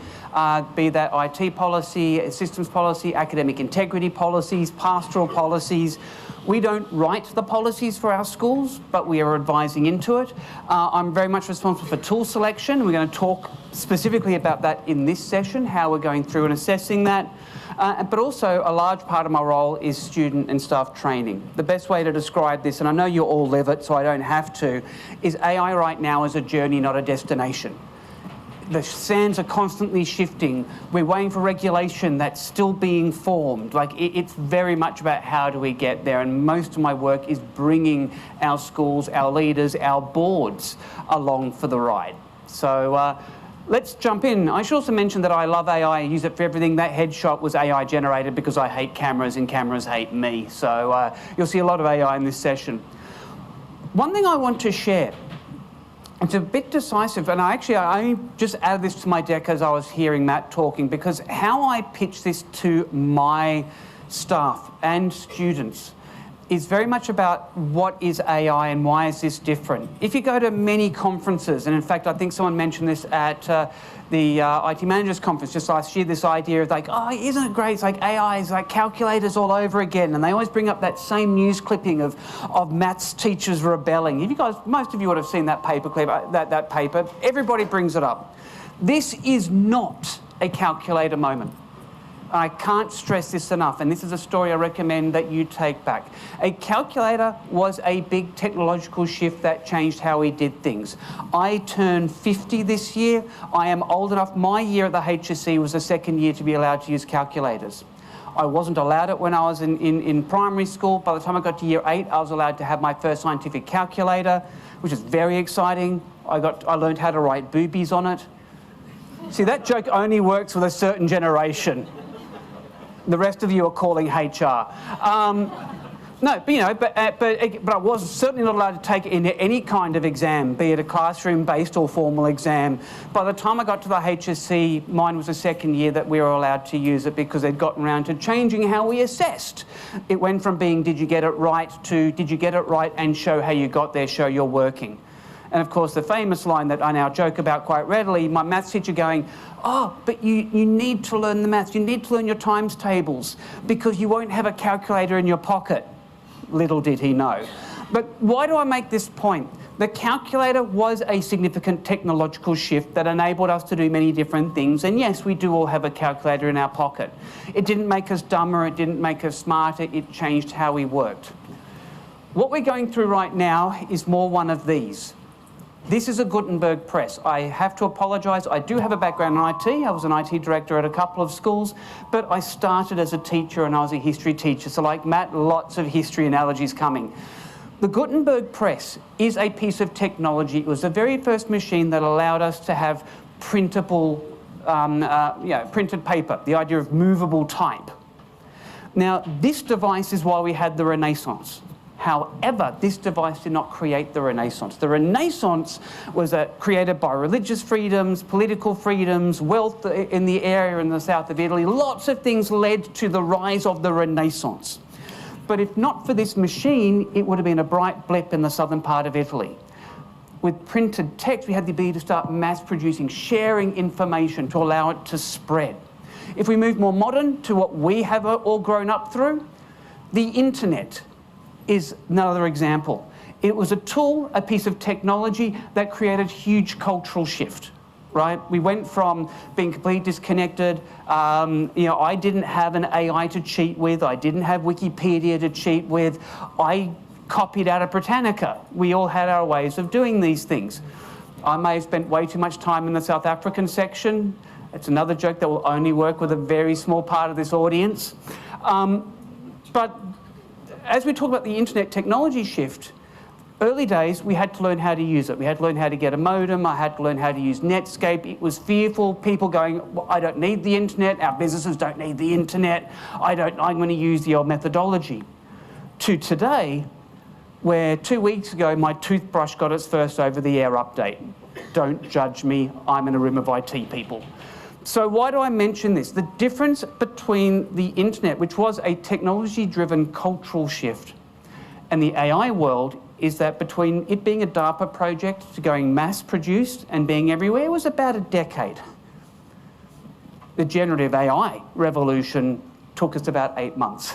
be that IT policy, systems policy, academic integrity policies, pastoral policies. We don't write the policies for our schools, but we are advising into it. I'm very much responsible for tool selection. We're going to talk specifically about that in this session, how we're going through and assessing that. But also a large part of my role is student and staff training. The best way to describe this, and I know you all live it, so I don't have to, is AI right now is a journey, not a destination. The sands are constantly shifting. We're waiting for regulation that's still being formed. It's very much about how do we get there, and most of my work is bringing our schools, our leaders, our boards along for the ride. So let's jump in. I should also mention that I love AI. I use it for everything. That headshot was AI generated because I hate cameras and cameras hate me. So you'll see a lot of AI in this session. One thing I want to share, it's a bit decisive, and I only just added this to my deck as I was hearing Matt talking, because how I pitch this to my staff and students is very much about what is AI and why is this different. If you go to many conferences, and in fact I think someone mentioned this at the IT Managers Conference just last year, this idea of isn't it great, it's like AI is like calculators all over again, and they always bring up that same news clipping of maths teachers rebelling. Most of you would have seen that paper clip, that paper. Everybody brings it up. This is not a calculator moment. I can't stress this enough, and this is a story I recommend that you take back. A calculator was a big technological shift that changed how we did things. I turned 50 this year. I am old enough. My year at the HSC was the second year to be allowed to use calculators. I wasn't allowed it when I was in primary school. By the time I got to year 8, I was allowed to have my first scientific calculator, which is very exciting. I learned how to write boobies on it. See, that joke only works with a certain generation. The rest of you are calling HR. But I was certainly not allowed to take it into any kind of exam, be it a classroom-based or formal exam. By the time I got to the HSC, mine was the second year that we were allowed to use it, because they'd gotten around to changing how we assessed. It went from being, did you get it right, to did you get it right and show how you got there, show you're working. And of course, the famous line that I now joke about quite readily, my maths teacher going, oh, but you need to learn the maths, you need to learn your times tables, because you won't have a calculator in your pocket. Little did he know. But why do I make this point? The calculator was a significant technological shift that enabled us to do many different things. And yes, we do all have a calculator in our pocket. It didn't make us dumber, it didn't make us smarter, it changed how we worked. What we're going through right now is more one of these. This is a Gutenberg press. I have to apologise. I do have a background in IT. I was an IT director at a couple of schools, but I started as a teacher and I was a history teacher. So like Matt, lots of history analogies coming. The Gutenberg press is a piece of technology. It was the very first machine that allowed us to have printable, printed paper, the idea of movable type. Now, this device is why we had the Renaissance. However, this device did not create the Renaissance. The Renaissance was created by religious freedoms, political freedoms, wealth in the area in the south of Italy. Lots of things led to the rise of the Renaissance. But if not for this machine, it would have been a bright blip in the southern part of Italy. With printed text, we had the ability to start mass producing, sharing information to allow it to spread. If we move more modern to what we have all grown up through, the internet is another example. It was a tool, a piece of technology that created huge cultural shift, right? We went from being completely disconnected. I didn't have an AI to cheat with. I didn't have Wikipedia to cheat with. I copied out of Britannica. We all had our ways of doing these things. I may have spent way too much time in the South African section. It's another joke that will only work with a very small part of this audience. But as we talk about the internet technology shift, early days we had to learn how to use it. We had to learn how to get a modem. I had to learn how to use Netscape. It was fearful. People going, well, I don't need the internet. Our businesses don't need the internet. I'm going to use the old methodology. To today, where 2 weeks ago my toothbrush got its first over-the-air update. Don't judge me. I'm in a room of IT people. So why do I mention this? The difference between the internet, which was a technology-driven cultural shift, and the AI world is that between it being a DARPA project to going mass-produced and being everywhere was about a decade. The generative AI revolution took us about 8 months.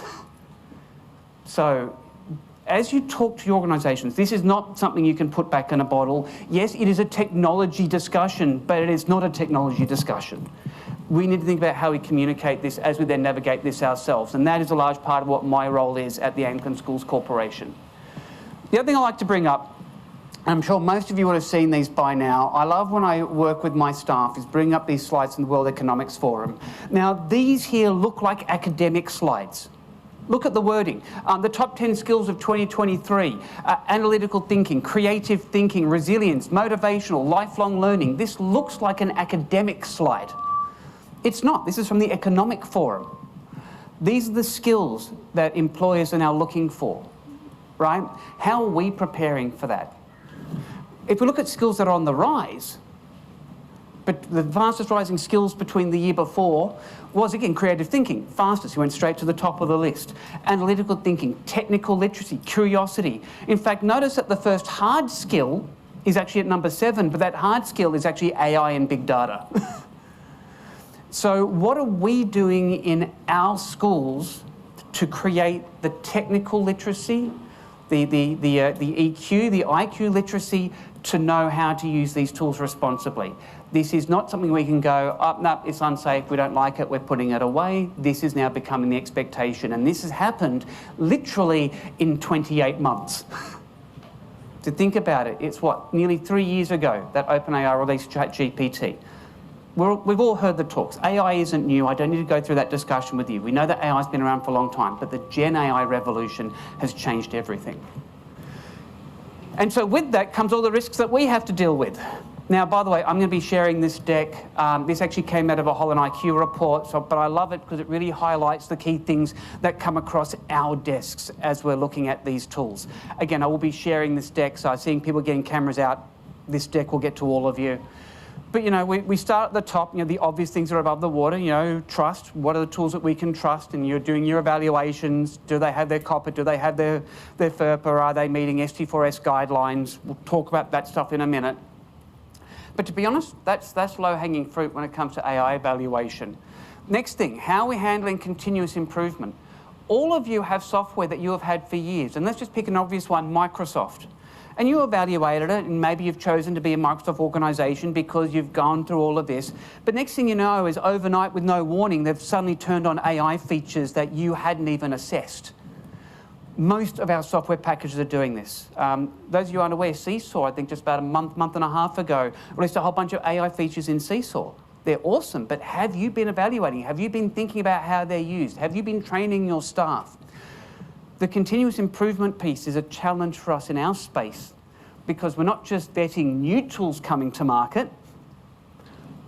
So as you talk to your organisations, this is not something you can put back in a bottle. Yes, it is a technology discussion, but it is not a technology discussion. We need to think about how we communicate this as we then navigate this ourselves, and that is a large part of what my role is at the Anglican Schools Corporation. The other thing I like to bring up, and I'm sure most of you would have seen these by now, I love when I work with my staff is bring up these slides from the World Economics Forum. Now, these here look like academic slides. Look at the wording. The top 10 skills of 2023, analytical thinking, creative thinking, resilience, motivational, lifelong learning. This looks like an academic slide. It's not. This is from the Economic Forum. These are the skills that employers are now looking for, right? How are we preparing for that? If we look at skills that are on the rise, but the fastest rising skills between the year before was, again, creative thinking, fastest. He went straight to the top of the list. Analytical thinking, technical literacy, curiosity. In fact, notice that the first hard skill is actually at number 7, but that hard skill is actually AI and big data. So what are we doing in our schools to create the technical literacy, the EQ, the IQ literacy to know how to use these tools responsibly? This is not something we can go, oh, no, it's unsafe, we don't like it, we're putting it away. This is now becoming the expectation. And this has happened literally in 28 months. To think about it, it's what, nearly 3 years ago that OpenAI released ChatGPT. We've all heard the talks. AI isn't new. I don't need to go through that discussion with you. We know that AI's been around for a long time, but the Gen AI revolution has changed everything. And so with that comes all the risks that we have to deal with. Now, by the way, I'm going to be sharing this deck. This actually came out of a Holland IQ report, but I love it because it really highlights the key things that come across our desks as we're looking at these tools. Again, I will be sharing this deck, so I'm seeing people getting cameras out. This deck will get to all of you. But, you know, we start at the top, you know, the obvious things are above the water, you know, trust. What are the tools that we can trust? And you're doing your evaluations. Do they have their COPPA? Do they have their FERPA? Are they meeting ST4S guidelines? We'll talk about that stuff in a minute. But to be honest, that's low-hanging fruit when it comes to AI evaluation. Next thing, how are we handling continuous improvement? All of you have software that you have had for years. And let's just pick an obvious one, Microsoft. And you evaluated it, and maybe you've chosen to be a Microsoft organization because you've gone through all of this. But next thing you know is overnight, with no warning, they've suddenly turned on AI features that you hadn't even assessed. Most of our software packages are doing this. Those of you unaware, Seesaw, I think just about a month and a half ago, released a whole bunch of AI features in Seesaw. They're awesome, but have you been evaluating? Have you been thinking about how they're used? Have you been training your staff? The continuous improvement piece is a challenge for us in our space because we're not just vetting new tools coming to market,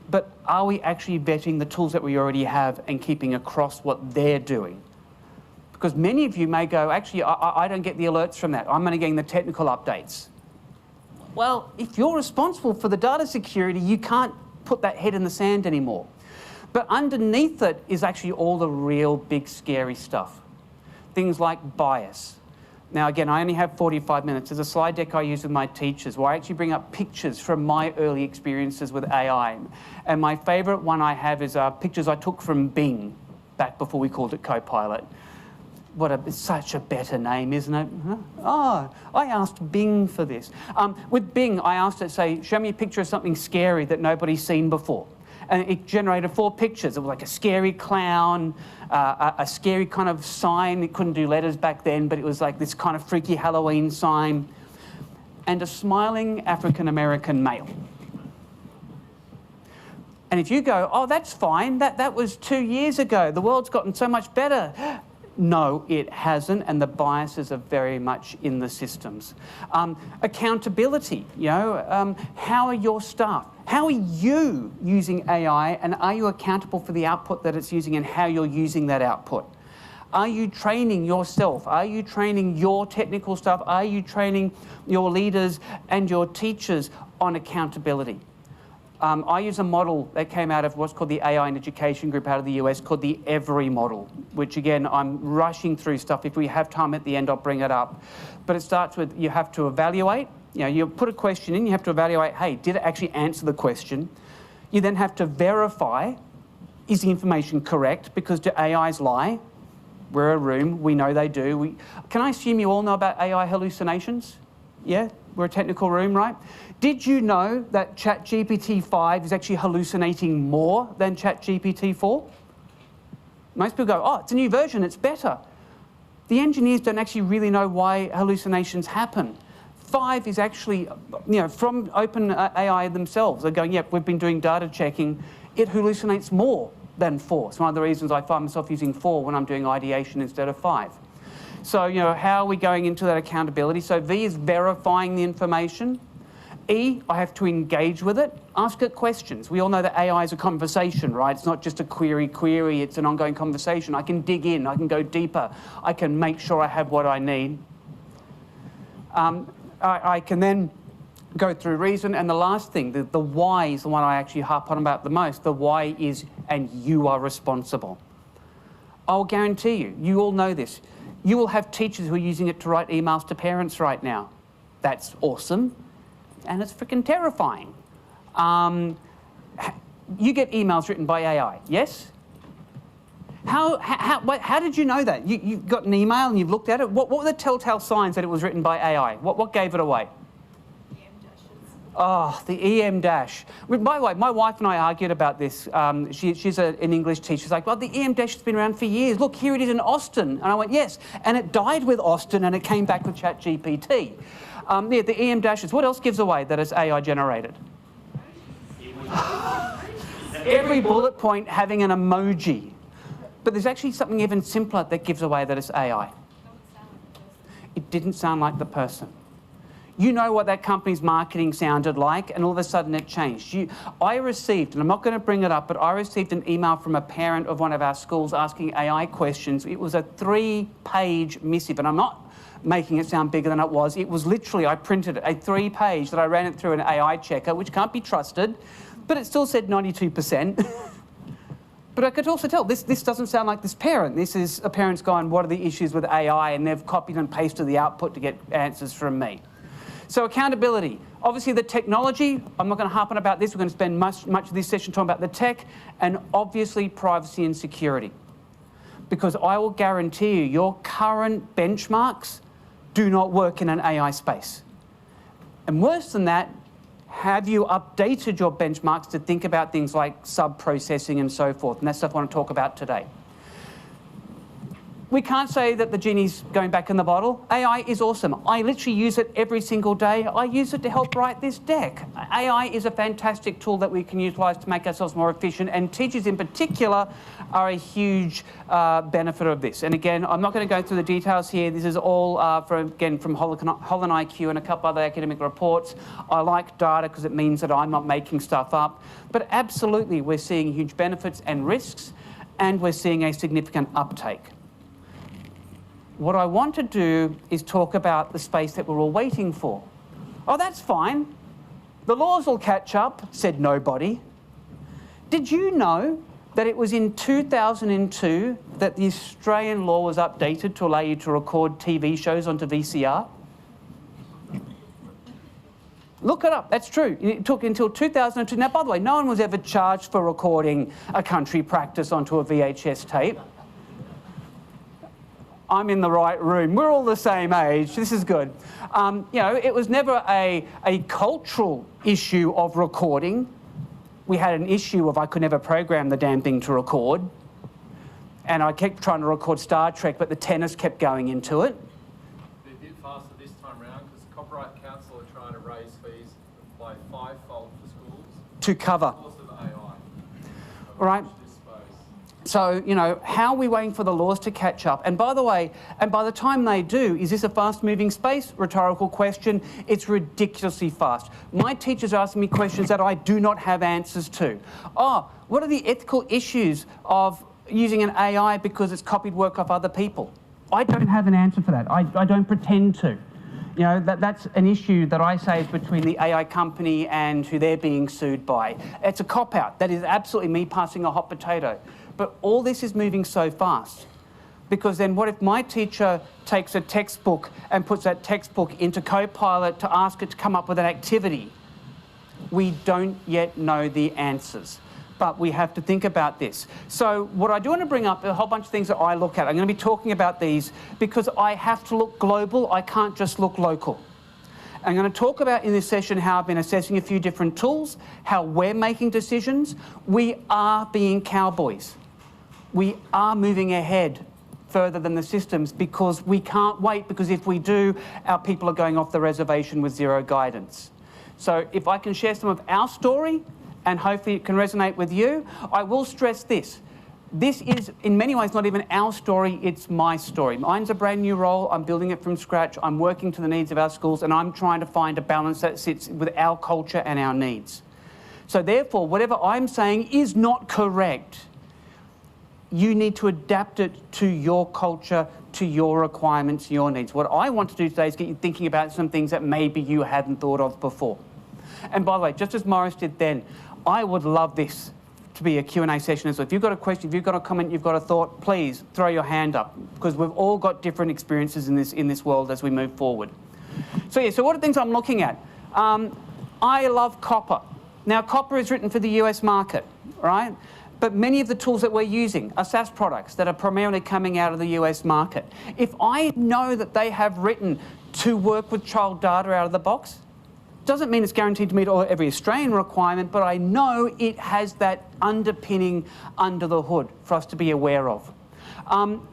but are we actually vetting the tools that we already have and keeping across what they're doing? Because many of you may go, actually, I don't get the alerts from that. I'm only getting the technical updates. Well, if you're responsible for the data security, you can't put that head in the sand anymore. But underneath it is actually all the real big scary stuff. Things like bias. Now, again, I only have 45 minutes. There's a slide deck I use with my teachers where I actually bring up pictures from my early experiences with AI. And my favorite one I have is pictures I took from Bing back before we called it Copilot. It's such a better name, isn't it? Huh? Oh, I asked Bing for this. With Bing, I asked it, say, show me a picture of something scary that nobody's seen before. And it generated 4 pictures. It was like a scary clown, a scary kind of sign. It couldn't do letters back then, but it was like this kind of freaky Halloween sign, and a smiling African-American male. And if you go, oh, that's fine, that was 2 years ago. The world's gotten so much better. No, it hasn't, and the biases are very much in the systems. Accountability, how are your staff? How are you using AI, and are you accountable for the output that it's using and how you're using that output? Are you training yourself? Are you training your technical staff? Are you training your leaders and your teachers on accountability? I use a model that came out of what's called the AI in Education group out of the US called the Every model, which again, I'm rushing through stuff. If we have time at the end, I'll bring it up. But it starts with you have to evaluate. You put a question in, you have to evaluate, hey, did it actually answer the question? You then have to verify, is the information correct? Because do AIs lie? We're a room, we know they do. Can I assume you all know about AI hallucinations? Yeah, we're a technical room, right? Did you know that ChatGPT-5 is actually hallucinating more than ChatGPT-4? Most people go, oh, it's a new version, it's better. The engineers don't actually really know why hallucinations happen. 5 is actually, from OpenAI themselves. They're going, yep, we've been doing data checking. It hallucinates more than 4. It's one of the reasons I find myself using 4 when I'm doing ideation instead of 5. So, how are we going into that accountability? So V is verifying the information. E, I have to engage with it, ask it questions. We all know that AI is a conversation, right? It's not just a query, it's an ongoing conversation. I can dig in, I can go deeper, I can make sure I have what I need. I can then go through reason, and the last thing, the why is the one I actually harp on about the most. The why is, and you are responsible. I'll guarantee you, you all know this, you will have teachers who are using it to write emails to parents right now. That's awesome. And it's freaking terrifying. You get emails written by AI, yes? How did you know that? You got an email and you've looked at it? What were the telltale signs that it was written by AI? What gave it away? Oh, the EM dash. By the way, my wife and I argued about this. She's an English teacher. She's like, well, the EM dash has been around for years. Look, here it is in Austin. And I went, yes. And it died with Austin and it came back with ChatGPT. The EM dashes. What else gives away that it's AI generated? Every bullet point having an emoji. But there's actually something even simpler that gives away that it's AI. It didn't sound like the person. You know what that company's marketing sounded like, and all of a sudden it changed. I received, and I'm not going to bring it up, but I received an email from a parent of one of our schools asking AI questions. It was a 3-page missive, and I'm not making it sound bigger than it was. It was literally, I printed it, a 3-page that I ran it through an AI checker, which can't be trusted, but it still said 92%. But I could also tell, this doesn't sound like this parent. This is a parent's gone, what are the issues with AI? And they've copied and pasted the output to get answers from me. So accountability. Obviously the technology, I'm not going to harp on about this. We're going to spend much of this session talking about the tech, and obviously privacy and security. Because I will guarantee you, your current benchmarks do not work in an AI space. And worse than that, have you updated your benchmarks to think about things like sub-processing and so forth? And that's stuff I want to talk about today. we can't say that the genie's going back in the bottle. AI is awesome. I literally use it every single day. I use it to help write this deck. AI is a fantastic tool that we can utilise to make ourselves more efficient, and teachers in particular are a huge benefit of this. And again, I'm not going to go through the details here. This is all from Holland IQ and a couple other academic reports. I like data because it means that I'm not making stuff up. But absolutely, we're seeing huge benefits and risks, and we're seeing a significant uptake. What I want to do is talk about the space that we're all waiting for. Oh, that's fine. The laws will catch up, said nobody. Did you know that it was in 2002 that the Australian law was updated to allow you to record TV shows onto VCR? Look it up, that's true. It took until 2002. Now, by the way, no one was ever charged for recording a country practice onto a VHS tape. I'm in the right room. We're all the same age. This is good. You know, it was never a cultural issue of recording. We had an issue of I could never program the damn thing to record. And I kept trying to record Star Trek, but the tennis kept going into it. They're a bit faster this time around because the Copyright Council are trying to raise fees by 5-fold for schools. To cover. Because of AI. All right. So, you know, how are we waiting for the laws to catch up? And by the way, and by the time they do, is this a fast-moving space? Rhetorical question. It's ridiculously fast. My teachers are asking me questions that I do not have answers to. Oh, what are the ethical issues of using an AI because it's copied work off other people? I don't have an answer for that. I don't pretend to. You know, that's an issue that I say is between the AI company and who they're being sued by. It's a cop-out. That is absolutely me passing a hot potato. But all this is moving so fast, because then what if my teacher takes a textbook and puts that textbook into Copilot to ask it to come up with an activity? We don't yet know the answers, but we have to think about this. So what I do want to bring up a whole bunch of things that I look at. I'm going to be talking about these because I have to look global. I can't just look local. I'm going to talk about in this session how I've been assessing a few different tools, how we're making decisions. We are being cowboys. We are moving ahead further than the systems because we can't wait, because if we do, our people are going off the reservation with zero guidance. So if I can share some of our story and hopefully it can resonate with you, I will stress this. This is in many ways not even our story, it's my story. Mine's a brand new role, I'm building it from scratch, I'm working to the needs of our schools, and I'm trying to find a balance that sits with our culture and our needs. So therefore, whatever I'm saying is not correct. You need to adapt it to your culture, to your requirements, your needs. What I want to do today is get you thinking about some things that maybe you hadn't thought of before. And by the way, just as Morris did then, I would love this to be a Q&A session as well. If you've got a question, if you've got a comment, you've got a thought, please throw your hand up, because we've all got different experiences in this world as we move forward. So yeah, so what are things I'm looking at? I love copper. Now, copper is written for the US market, right? But many of the tools that we're using are SaaS products that are primarily coming out of the US market. If I know that they have written to work with child data out of the box, doesn't mean it's guaranteed to meet every Australian requirement, but I know it has that underpinning under the hood for us to be aware of.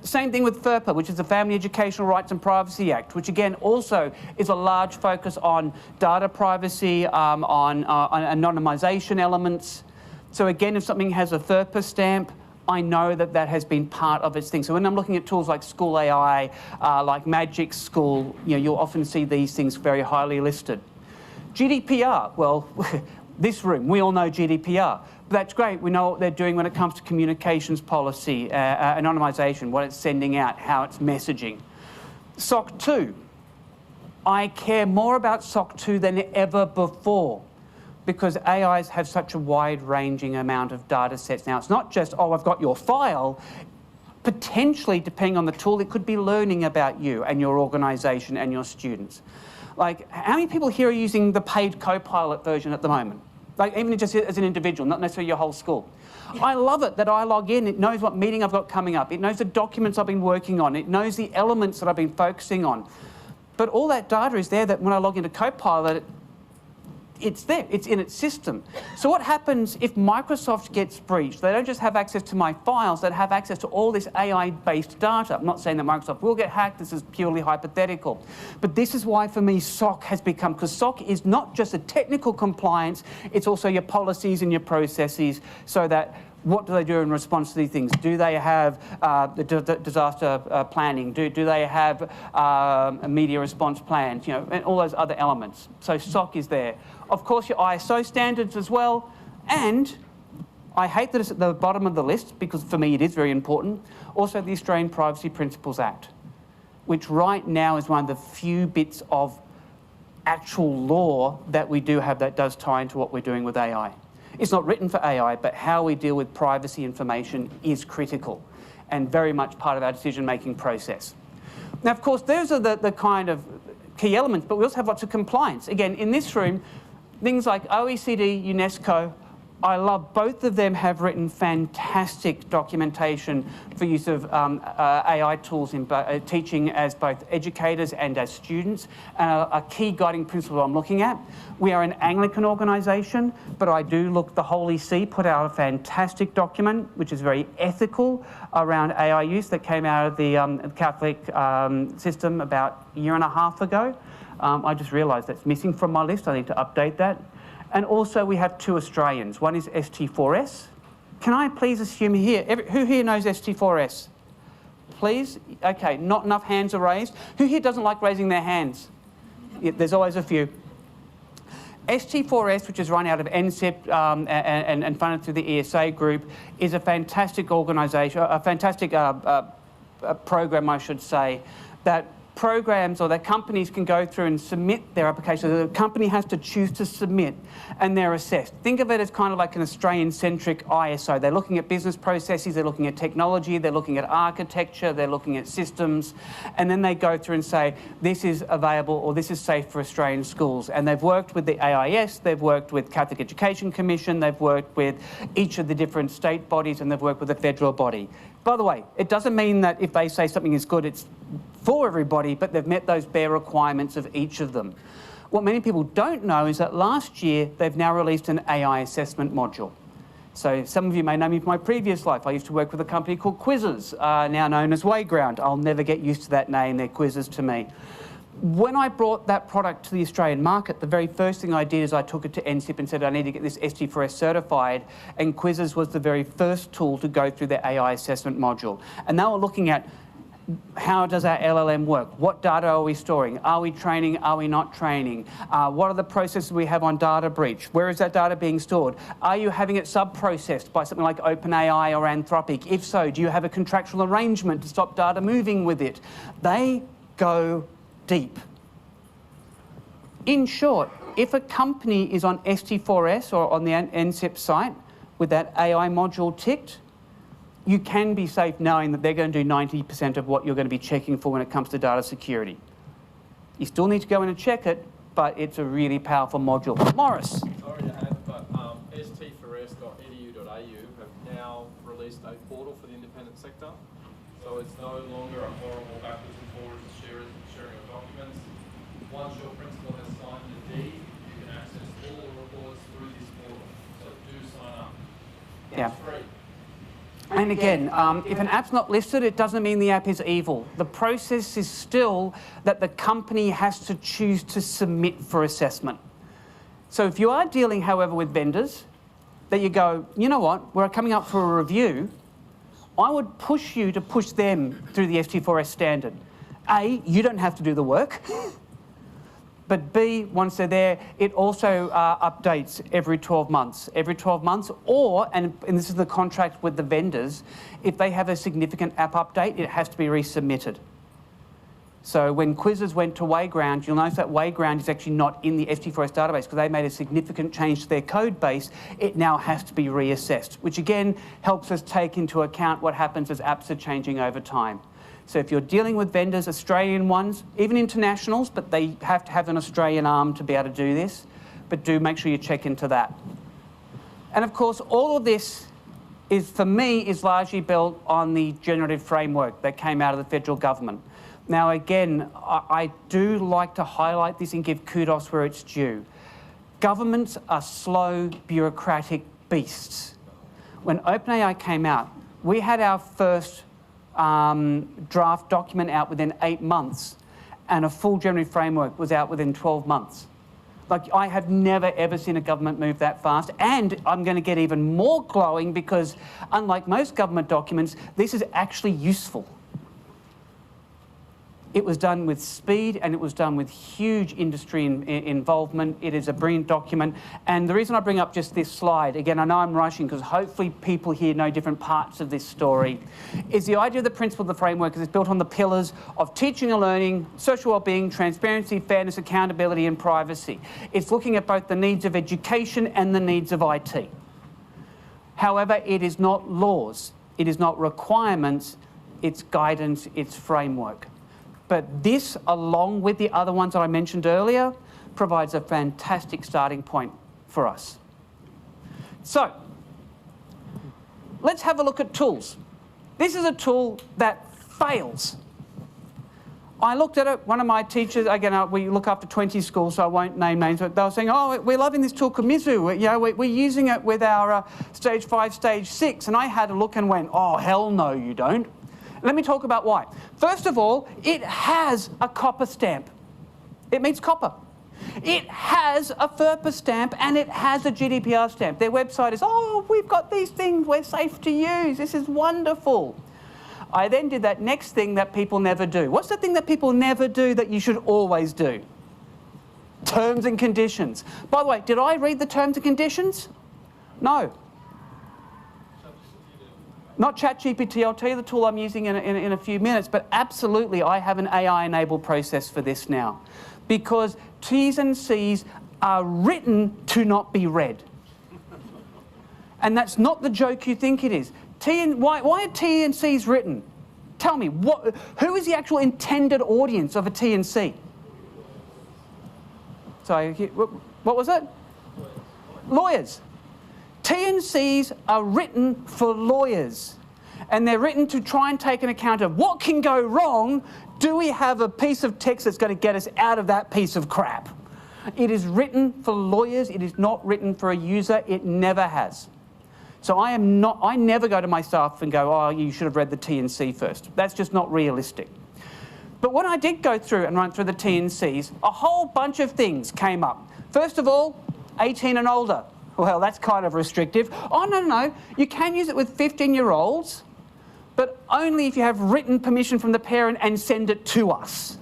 Same thing with FERPA, which is the Family Educational Rights and Privacy Act, which again also is a large focus on data privacy, on anonymisation elements. So again, if something has a FERPA stamp, I know that that has been part of its thing. So when I'm looking at tools like School AI, like Magic School, you know, you'll often see these things very highly listed. GDPR, well, this room, we all know GDPR. But that's great, we know what they're doing when it comes to communications policy, anonymisation, what it's sending out, how it's messaging. SOC 2, I care more about SOC 2 than ever before, because AIs have such a wide-ranging amount of data sets now. It's not just, oh, I've got your file. Potentially, depending on the tool, it could be learning about you and your organisation and your students. Like, how many people here are using the paid Copilot version at the moment? Like, even just as an individual, not necessarily your whole school. I love it that I log in, it knows what meeting I've got coming up, it knows the documents I've been working on, it knows the elements that I've been focusing on. But all that data is there that when I log into Copilot, it's there, it's in its system. So what happens if Microsoft gets breached? They don't just have access to my files, they have access to all this AI-based data. I'm not saying that Microsoft will get hacked, this is purely hypothetical. But this is why, for me, SOC has become, because SOC is not just a technical compliance, it's also your policies and your processes, so that what do they do in response to these things? Do they have disaster planning? Do they have a media response plan? You know, and all those other elements. So SOC is there. Of course, your ISO standards as well. And I hate that it's at the bottom of the list, because for me it is very important. Also, the Australian Privacy Principles Act, which right now is one of the few bits of actual law that we do have that does tie into what we're doing with AI. It's not written for AI, but how we deal with privacy information is critical and very much part of our decision-making process. Now, of course, those are the kind of key elements, but we also have lots of compliance. Again, in this room, things like OECD, UNESCO, I love both of them have written fantastic documentation for use of AI tools in teaching as both educators and as students. A key guiding principle I'm looking at. We are an Anglican organisation, but I do look, the Holy See put out a fantastic document, which is very ethical around AI use, that came out of the Catholic system about a year and a half ago. I just realised that's missing from my list. I need to update that. And also we have two Australians. One is ST4S. Can I please assume here, who here knows ST4S? Please? Okay, not enough hands are raised. Who here doesn't like raising their hands? Yeah, there's always a few. ST4S, which is run out of NCIP and funded through the ESA group, is a fantastic organisation, a fantastic program, I should say, that programs or that companies can go through and submit their application. The company has to choose to submit and they're assessed. Think of it as kind of like an Australian-centric ISO. They're looking at business processes, they're looking at technology, they're looking at architecture, they're looking at systems, and then they go through and say, this is available or this is safe for Australian schools. And they've worked with the AIS, they've worked with Catholic Education Commission, they've worked with each of the different state bodies, and they've worked with the federal body. By the way, it doesn't mean that if they say something is good, it's for everybody, but they've met those bare requirements of each of them. What many people don't know is that last year, they've now released an AI assessment module. So some of you may know me from my previous life. I used to work with a company called Quizzes, now known as Wayground. I'll never get used to that name, they're Quizzes to me. When I brought that product to the Australian market, the very first thing I did is I took it to NCIP and said, I need to get this ST4S certified, and Quizzes was the very first tool to go through the AI assessment module. And they were looking at, how does our LLM work? What data are we storing? Are we training? Are we not training? What are the processes we have on data breach? Where is that data being stored? Are you having it sub-processed by something like OpenAI or Anthropic? If so, do you have a contractual arrangement to stop data moving with it? They go deep. In short, if a company is on ST4S or on the NCIP site with that AI module ticked, you can be safe knowing that they're going to do 90% of what you're going to be checking for when it comes to data security. You still need to go in and check it, but it's a really powerful module. Morris. Sorry to add, but st4s.edu.au have now released a portal for the independent sector. So it's no longer a horrible backwards and forwards sharing of documents. Once your principal has signed the deed, you can access all the reports through this portal. So do sign up. Yeah. It's free. And again, if an app's not listed, it doesn't mean the app is evil. The process is still that the company has to choose to submit for assessment. So if you are dealing, however, with vendors, that you go, you know what, we're coming up for a review, I would push you to push them through the ST4S standard. A, you don't have to do the work. But B, once they're there, it also updates every 12 months. Every 12 months, or, and this is the contract with the vendors, if they have a significant app update, it has to be resubmitted. So when Quizzes went to Wayground, you'll notice that Wayground is actually not in the ST4S database because they made a significant change to their code base. It now has to be reassessed, which again helps us take into account what happens as apps are changing over time. So if you're dealing with vendors, Australian ones, even internationals, but they have to have an Australian arm to be able to do this, but do make sure you check into that. And of course, all of this is, for me, is largely built on the generative framework that came out of the federal government. Now, again, I do like to highlight this and give kudos where it's due. Governments are slow, bureaucratic beasts. When OpenAI came out, we had our first draft document out within 8 months, and a full generative framework was out within 12 months. Like, I have never, ever seen a government move that fast. And I'm going to get even more glowing because, unlike most government documents, this is actually useful. It was done with speed and it was done with huge industry involvement. It is a brilliant document. And the reason I bring up just this slide, again, I know I'm rushing because hopefully people here know different parts of this story, is the idea of the principle of the framework is it's built on the pillars of teaching and learning, social well-being, transparency, fairness, accountability, and privacy. It's looking at both the needs of education and the needs of IT. However, it is not laws, it is not requirements, it's guidance, it's framework. But this, along with the other ones that I mentioned earlier, provides a fantastic starting point for us. So, let's have a look at tools. This is a tool that fails. I looked at it, one of my teachers, again, we look after 20 schools, so I won't name names, but they were saying, oh, we're loving this tool called Mizu. We're using it with our stage 5, stage 6. And I had a look and went, oh, hell no, you don't. Let me talk about why. First of all, it has a copper stamp. It means copper. It has a FERPA stamp and it has a GDPR stamp. Their website is, oh, we've got these things, we're safe to use, this is wonderful. I then did that next thing that people never do. What's the thing that people never do that you should always do? Terms and conditions. By the way, did I read the terms and conditions? No. Not ChatGPT, I'll tell you the tool I'm using in a few minutes, but absolutely I have an AI-enabled process for this now. Because T's and C's are written to not be read. And that's not the joke you think it is. Why are T and C's written? Tell me, who is the actual intended audience of a T and C? Sorry, what was it? Lawyers. T and C's are written for lawyers, and they're written to try and take an account of what can go wrong. Do we have a piece of text that's going to get us out of that piece of crap? It is written for lawyers. It is not written for a user. It never has. So I never go to my staff and go, oh, you should have read the T and C first. That's just not realistic. But when I did go through and run through the T and C's, a whole bunch of things came up. First of all, 18 and older. Well, that's kind of restrictive. Oh, no. You can use it with 15-year-olds, but only if you have written permission from the parent and send it to us.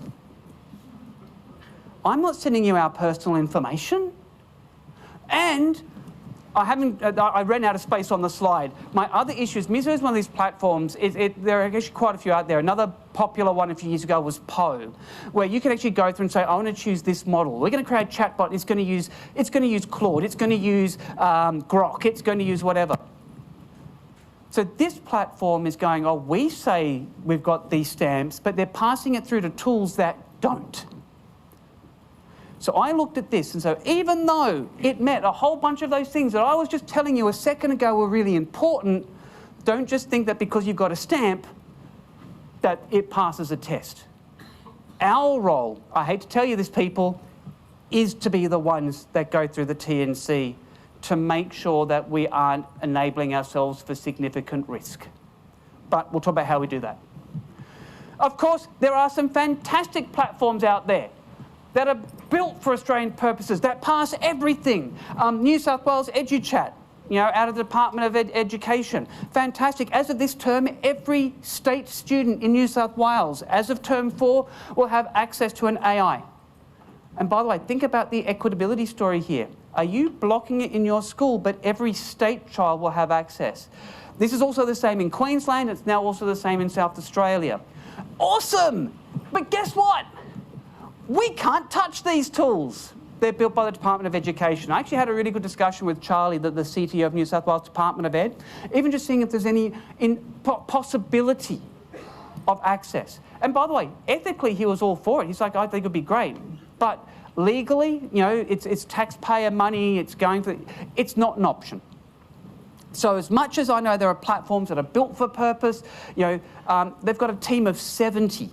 I'm not sending you our personal information. And I ran out of space on the slide. My other issue is Mizu is one of these platforms. There are actually quite a few out there. Another popular one a few years ago was Poe, where you can actually go through and say, I want to choose this model. We're going to create a chatbot. It's going to use Claude. It's going to use Grok. It's going to use whatever. So this platform is going, oh, we say we've got these stamps, but they're passing it through to tools that don't. So I looked at this, and so even though it met a whole bunch of those things that I was just telling you a second ago were really important, don't just think that because you've got a stamp that it passes a test. Our role, I hate to tell you this, people, is to be the ones that go through the T&C to make sure that we aren't enabling ourselves for significant risk. But we'll talk about how we do that. Of course, there are some fantastic platforms out there that are built for Australian purposes, that pass everything. New South Wales EduChat, out of the Department of Education. Fantastic. As of this term, every state student in New South Wales, as of term 4, will have access to an AI. And by the way, think about the equitability story here. Are you blocking it in your school, but every state child will have access? This is also the same in Queensland. It's now also the same in South Australia. Awesome! But guess what? We can't touch these tools. They're built by the Department of Education. I actually had a really good discussion with Charlie, the CTO of New South Wales Department of Ed, even just seeing if there's any possibility of access. And by the way, ethically, he was all for it. He's like, I think it'd be great. But legally, it's taxpayer money, it's not an option. So as much as I know there are platforms that are built for purpose, they've got a team of 70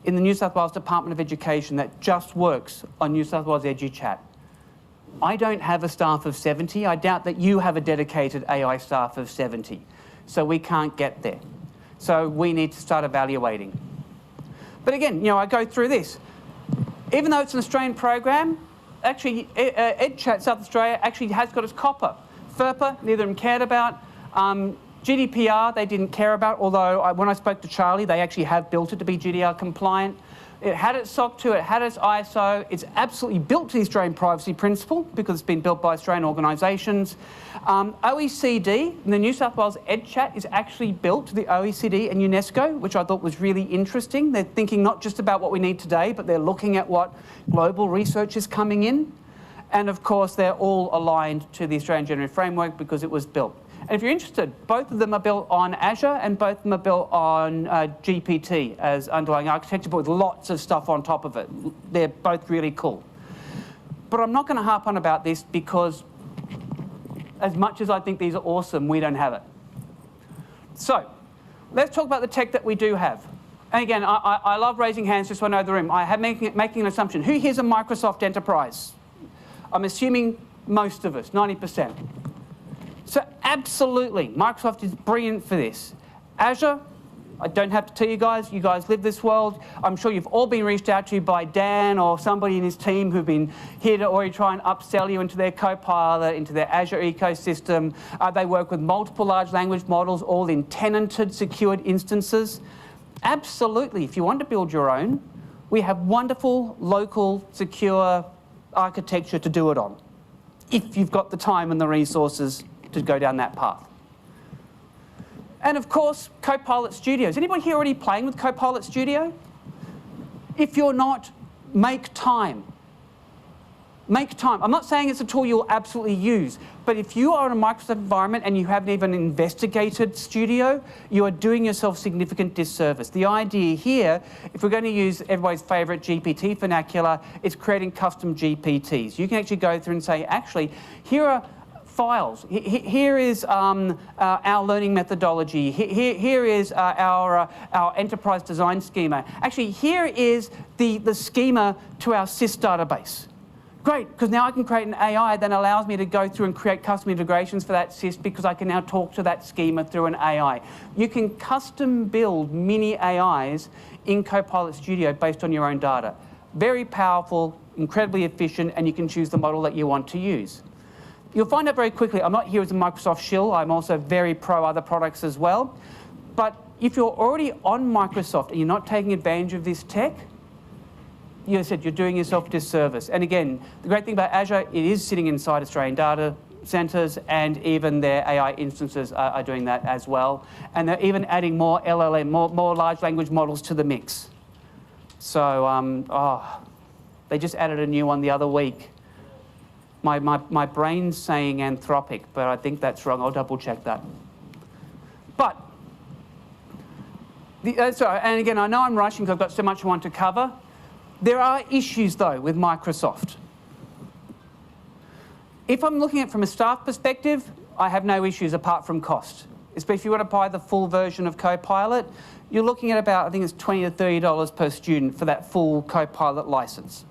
in the New South Wales Department of Education that just works on New South Wales EduChat. I don't have a staff of 70. I doubt that you have a dedicated AI staff of 70. So we can't get there. So we need to start evaluating. But again, I go through this. Even though it's an Australian program, actually, EdChat South Australia actually has got its copper. FERPA, neither of them cared about. GDPR, they didn't care about, although when I spoke to Charlie, they actually have built it to be GDPR compliant. It had its SOC 2, it had its ISO. It's absolutely built to the Australian privacy principle because it's been built by Australian organisations. OECD, the New South Wales EdChat is actually built to the OECD and UNESCO, which I thought was really interesting. They're thinking not just about what we need today, but they're looking at what global research is coming in. And of course, they're all aligned to the Australian Generative Framework because it was built. And if you're interested, both of them are built on Azure and both of them are built on GPT as underlying architecture, but with lots of stuff on top of it. They're both really cool. But I'm not going to harp on about this because as much as I think these are awesome, we don't have it. So let's talk about the tech that we do have. And again, I love raising hands just so I know the room. I have making an assumption. Who here's a Microsoft enterprise? I'm assuming most of us, 90%. So absolutely, Microsoft is brilliant for this. Azure, I don't have to tell you guys live this world. I'm sure you've all been reached out to by Dan or somebody in his team who've been here to already try and upsell you into their Copilot, into their Azure ecosystem. They work with multiple large language models, all in tenanted, secured instances. Absolutely, if you want to build your own, we have wonderful, local, secure architecture to do it on, if you've got the time and the resources to go down that path. And of course, Copilot Studio. Is anybody here already playing with Copilot Studio? If you're not, make time. Make time. I'm not saying it's a tool you'll absolutely use, but if you are in a Microsoft environment and you haven't even investigated Studio, you are doing yourself significant disservice. The idea here, if we're going to use everybody's favorite GPT vernacular, is creating custom GPTs. You can actually go through and say, actually, here are files. Here is our learning methodology. Here is our enterprise design schema. Actually, here is the schema to our SIS database. Great, because now I can create an AI that allows me to go through and create custom integrations for that SIS because I can now talk to that schema through an AI. You can custom build mini AIs in Copilot Studio based on your own data. Very powerful, incredibly efficient, and you can choose the model that you want to use. You'll find out very quickly, I'm not here as a Microsoft shill, I'm also very pro other products as well. But if you're already on Microsoft and you're not taking advantage of this tech, you said you're doing yourself a disservice. And again, the great thing about Azure, it is sitting inside Australian data centers, and even their AI instances are doing that as well. And they're even adding more LLM, more large language models to the mix. So, they just added a new one the other week. My brain's saying Anthropic, but I think that's wrong. I'll double check that. But, and again, I know I'm rushing because I've got so much I want to cover. There are issues, though, with Microsoft. If I'm looking at it from a staff perspective, I have no issues apart from cost. Especially if you want to buy the full version of Copilot, you're looking at about, I think it's $20 to $30 per student for that full Copilot license.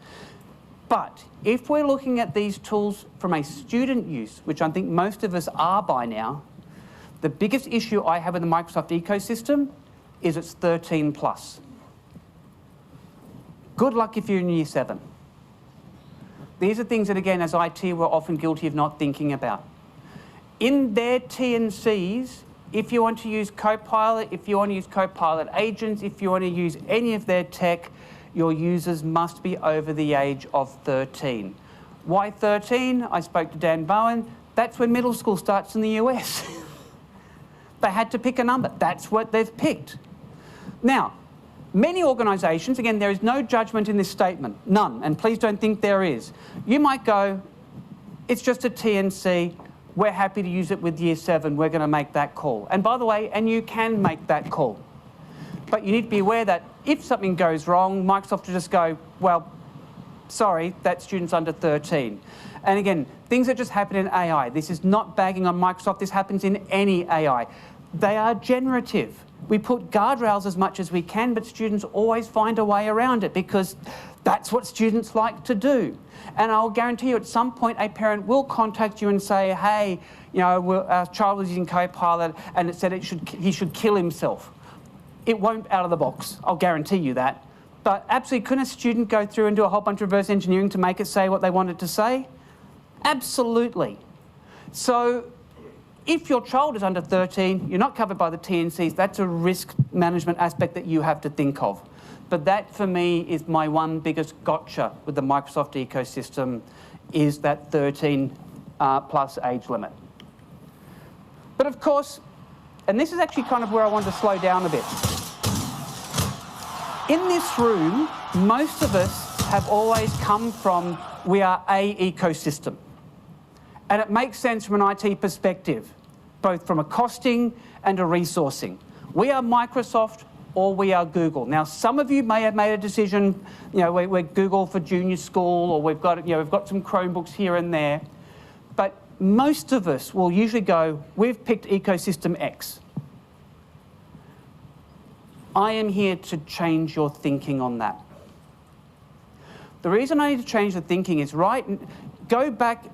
But if we're looking at these tools from a student use, which I think most of us are by now, the biggest issue I have with the Microsoft ecosystem is it's 13 plus. Good luck if you're in year 7. These are things that, again, as IT, we're often guilty of not thinking about. In their T&Cs, if you want to use Copilot, if you want to use Copilot agents, if you want to use any of their tech, your users must be over the age of 13. Why 13? I spoke to Dan Bowen. That's when middle school starts in the US. They had to pick a number. That's what they've picked. Now, many organisations, again, there is no judgment in this statement, none, and please don't think there is. You might go, it's just a T&C, we're happy to use it with year 7, we're going to make that call. And by the way, and you can make that call. But you need to be aware that if something goes wrong, Microsoft will just go, well, sorry, that student's under 13. And again, things that just happen in AI. This is not bagging on Microsoft, this happens in any AI. They are generative. We put guardrails as much as we can, but students always find a way around it because that's what students like to do. And I'll guarantee you at some point a parent will contact you and say, hey, you know, our child was using Copilot and it said he should kill himself. It won't out of the box, I'll guarantee you that. But absolutely, couldn't a student go through and do a whole bunch of reverse engineering to make it say what they wanted to say? Absolutely. So if your child is under 13, you're not covered by the TNCs, that's a risk management aspect that you have to think of. But that, for me, is my one biggest gotcha with the Microsoft ecosystem, is that 13 plus age limit. But of course, and this is actually kind of where I wanted to slow down a bit. In this room, most of us have always come from, we are a ecosystem. And it makes sense from an IT perspective, both from a costing and a resourcing. We are Microsoft or we are Google. Now, some of you may have made a decision, you know, we're Google for junior school, or we've got some Chromebooks here and there. But most of us will usually go, we've picked ecosystem X. I am here to change your thinking on that. The reason I need to change the thinking is, go back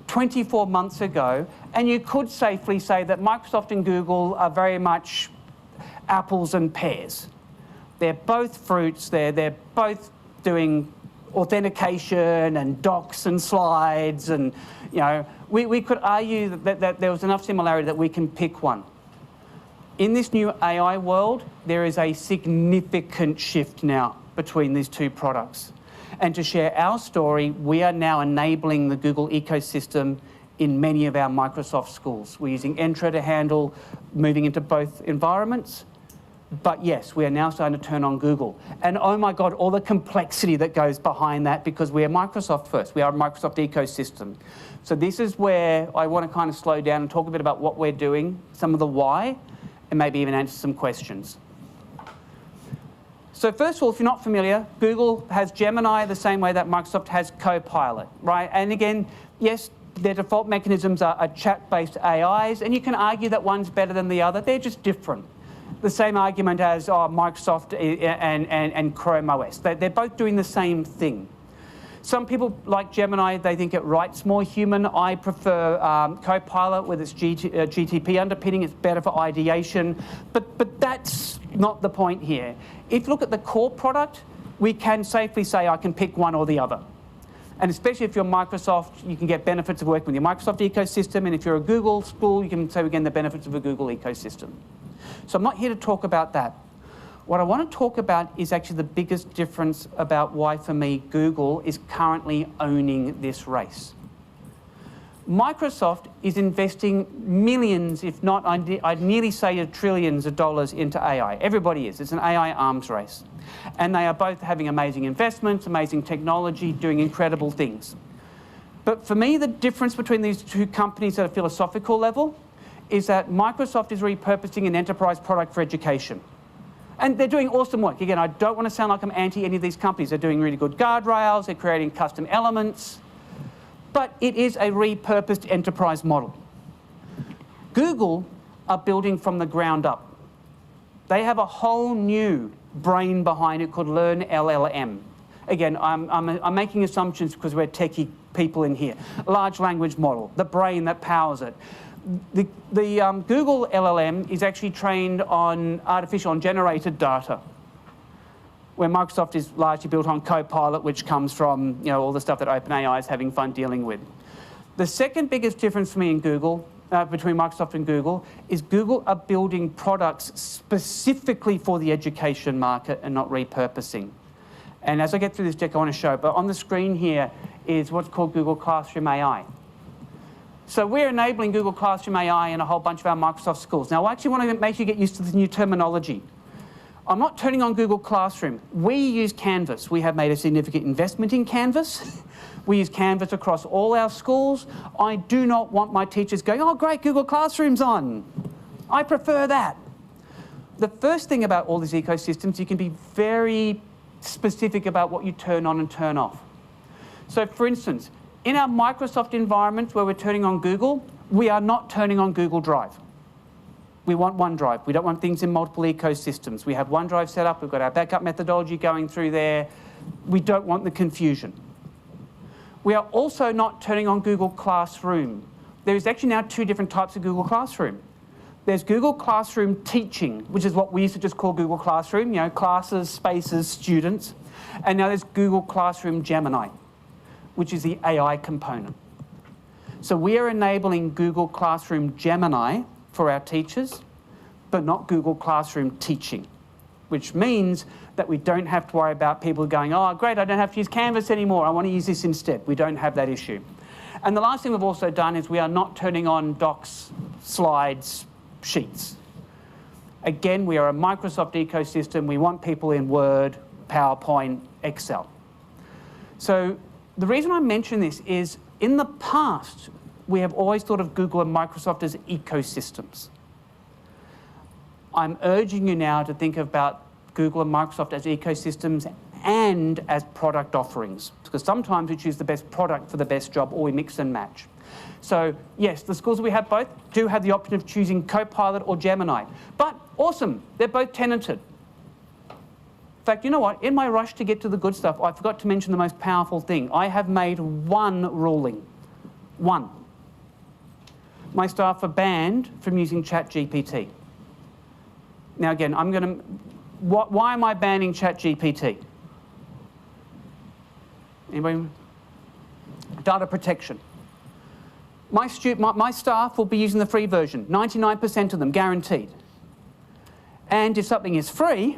24 months ago, and you could safely say that Microsoft and Google are very much apples and pears. They're both fruits, they're both doing authentication and docs and slides, and you know, we could argue that there was enough similarity that we can pick one. In this new AI world, there is a significant shift now between these two products. And to share our story, we are now enabling the Google ecosystem in many of our Microsoft schools. We're using Entra to handle moving into both environments. But yes, we are now starting to turn on Google. And oh my God, all the complexity that goes behind that, because we are Microsoft first. We are a Microsoft ecosystem. So this is where I want to kind of slow down and talk a bit about what we're doing, some of the why, and maybe even answer some questions. So first of all, if you're not familiar, Google has Gemini the same way that Microsoft has Copilot, right? And again, yes, their default mechanisms are chat-based AIs, and you can argue that one's better than the other. They're just different. The same argument as Microsoft and Chrome OS. They're both doing the same thing. Some people like Gemini, they think it writes more human. I prefer Copilot with its GTP underpinning. It's better for ideation. But that's not the point here. If you look at the core product, we can safely say I can pick one or the other. And especially if you're Microsoft, you can get benefits of working with your Microsoft ecosystem. And if you're a Google school, you can say again the benefits of a Google ecosystem. So I'm not here to talk about that. What I want to talk about is actually the biggest difference about why, for me, Google is currently owning this race. Microsoft is investing millions, if not, I'd nearly say trillions of dollars into AI. Everybody is. It's an AI arms race. And they are both having amazing investments, amazing technology, doing incredible things. But for me, the difference between these two companies at a philosophical level is that Microsoft is repurposing an enterprise product for education. And they're doing awesome work. Again, I don't want to sound like I'm anti any of these companies. They're doing really good guardrails, they're creating custom elements, but it is a repurposed enterprise model. Google are building from the ground up. They have a whole new brain behind it called Learn LLM. Again, I'm making assumptions because we're techie people in here. Large language model, the brain that powers it. The Google LLM is actually trained on generated data, where Microsoft is largely built on Copilot, which comes from all the stuff that OpenAI is having fun dealing with. The second biggest difference for me in Google, between Microsoft and Google, is Google are building products specifically for the education market and not repurposing. And as I get through this deck, I want to show, but on the screen here is what's called Google Classroom AI. So we're enabling Google Classroom AI in a whole bunch of our Microsoft schools. Now, I actually want to make you get used to the new terminology. I'm not turning on Google Classroom. We use Canvas. We have made a significant investment in Canvas. We use Canvas across all our schools. I do not want my teachers going, oh, great, Google Classroom's on. I prefer that. The first thing about all these ecosystems, you can be very specific about what you turn on and turn off. So, for instance, in our Microsoft environments where we're turning on Google, we are not turning on Google Drive. We want OneDrive. We don't want things in multiple ecosystems. We have OneDrive set up. We've got our backup methodology going through there. We don't want the confusion. We are also not turning on Google Classroom. There is actually now 2 different types of Google Classroom. There's Google Classroom Teaching, which is what we used to just call Google Classroom, you know, classes, spaces, students. And now there's Google Classroom Gemini, which is the AI component. So we are enabling Google Classroom Gemini for our teachers, but not Google Classroom Teaching, which means that we don't have to worry about people going, oh, great, I don't have to use Canvas anymore. I want to use this instead. We don't have that issue. And the last thing we've also done is we are not turning on docs, slides, sheets. Again, we are a Microsoft ecosystem. We want people in Word, PowerPoint, Excel. So the reason I mention this is in the past, we have always thought of Google and Microsoft as ecosystems. I'm urging you now to think about Google and Microsoft as ecosystems and as product offerings, because sometimes we choose the best product for the best job, or we mix and match. So yes, the schools we have both do have the option of choosing Copilot or Gemini, but awesome, they're both tenanted. In fact, you know what? In my rush to get to the good stuff, I forgot to mention the most powerful thing. I have made one ruling. One. My staff are banned from using ChatGPT. Now again, why am I banning ChatGPT? Anybody? Data protection. My staff will be using the free version, 99% of them, guaranteed. And if something is free,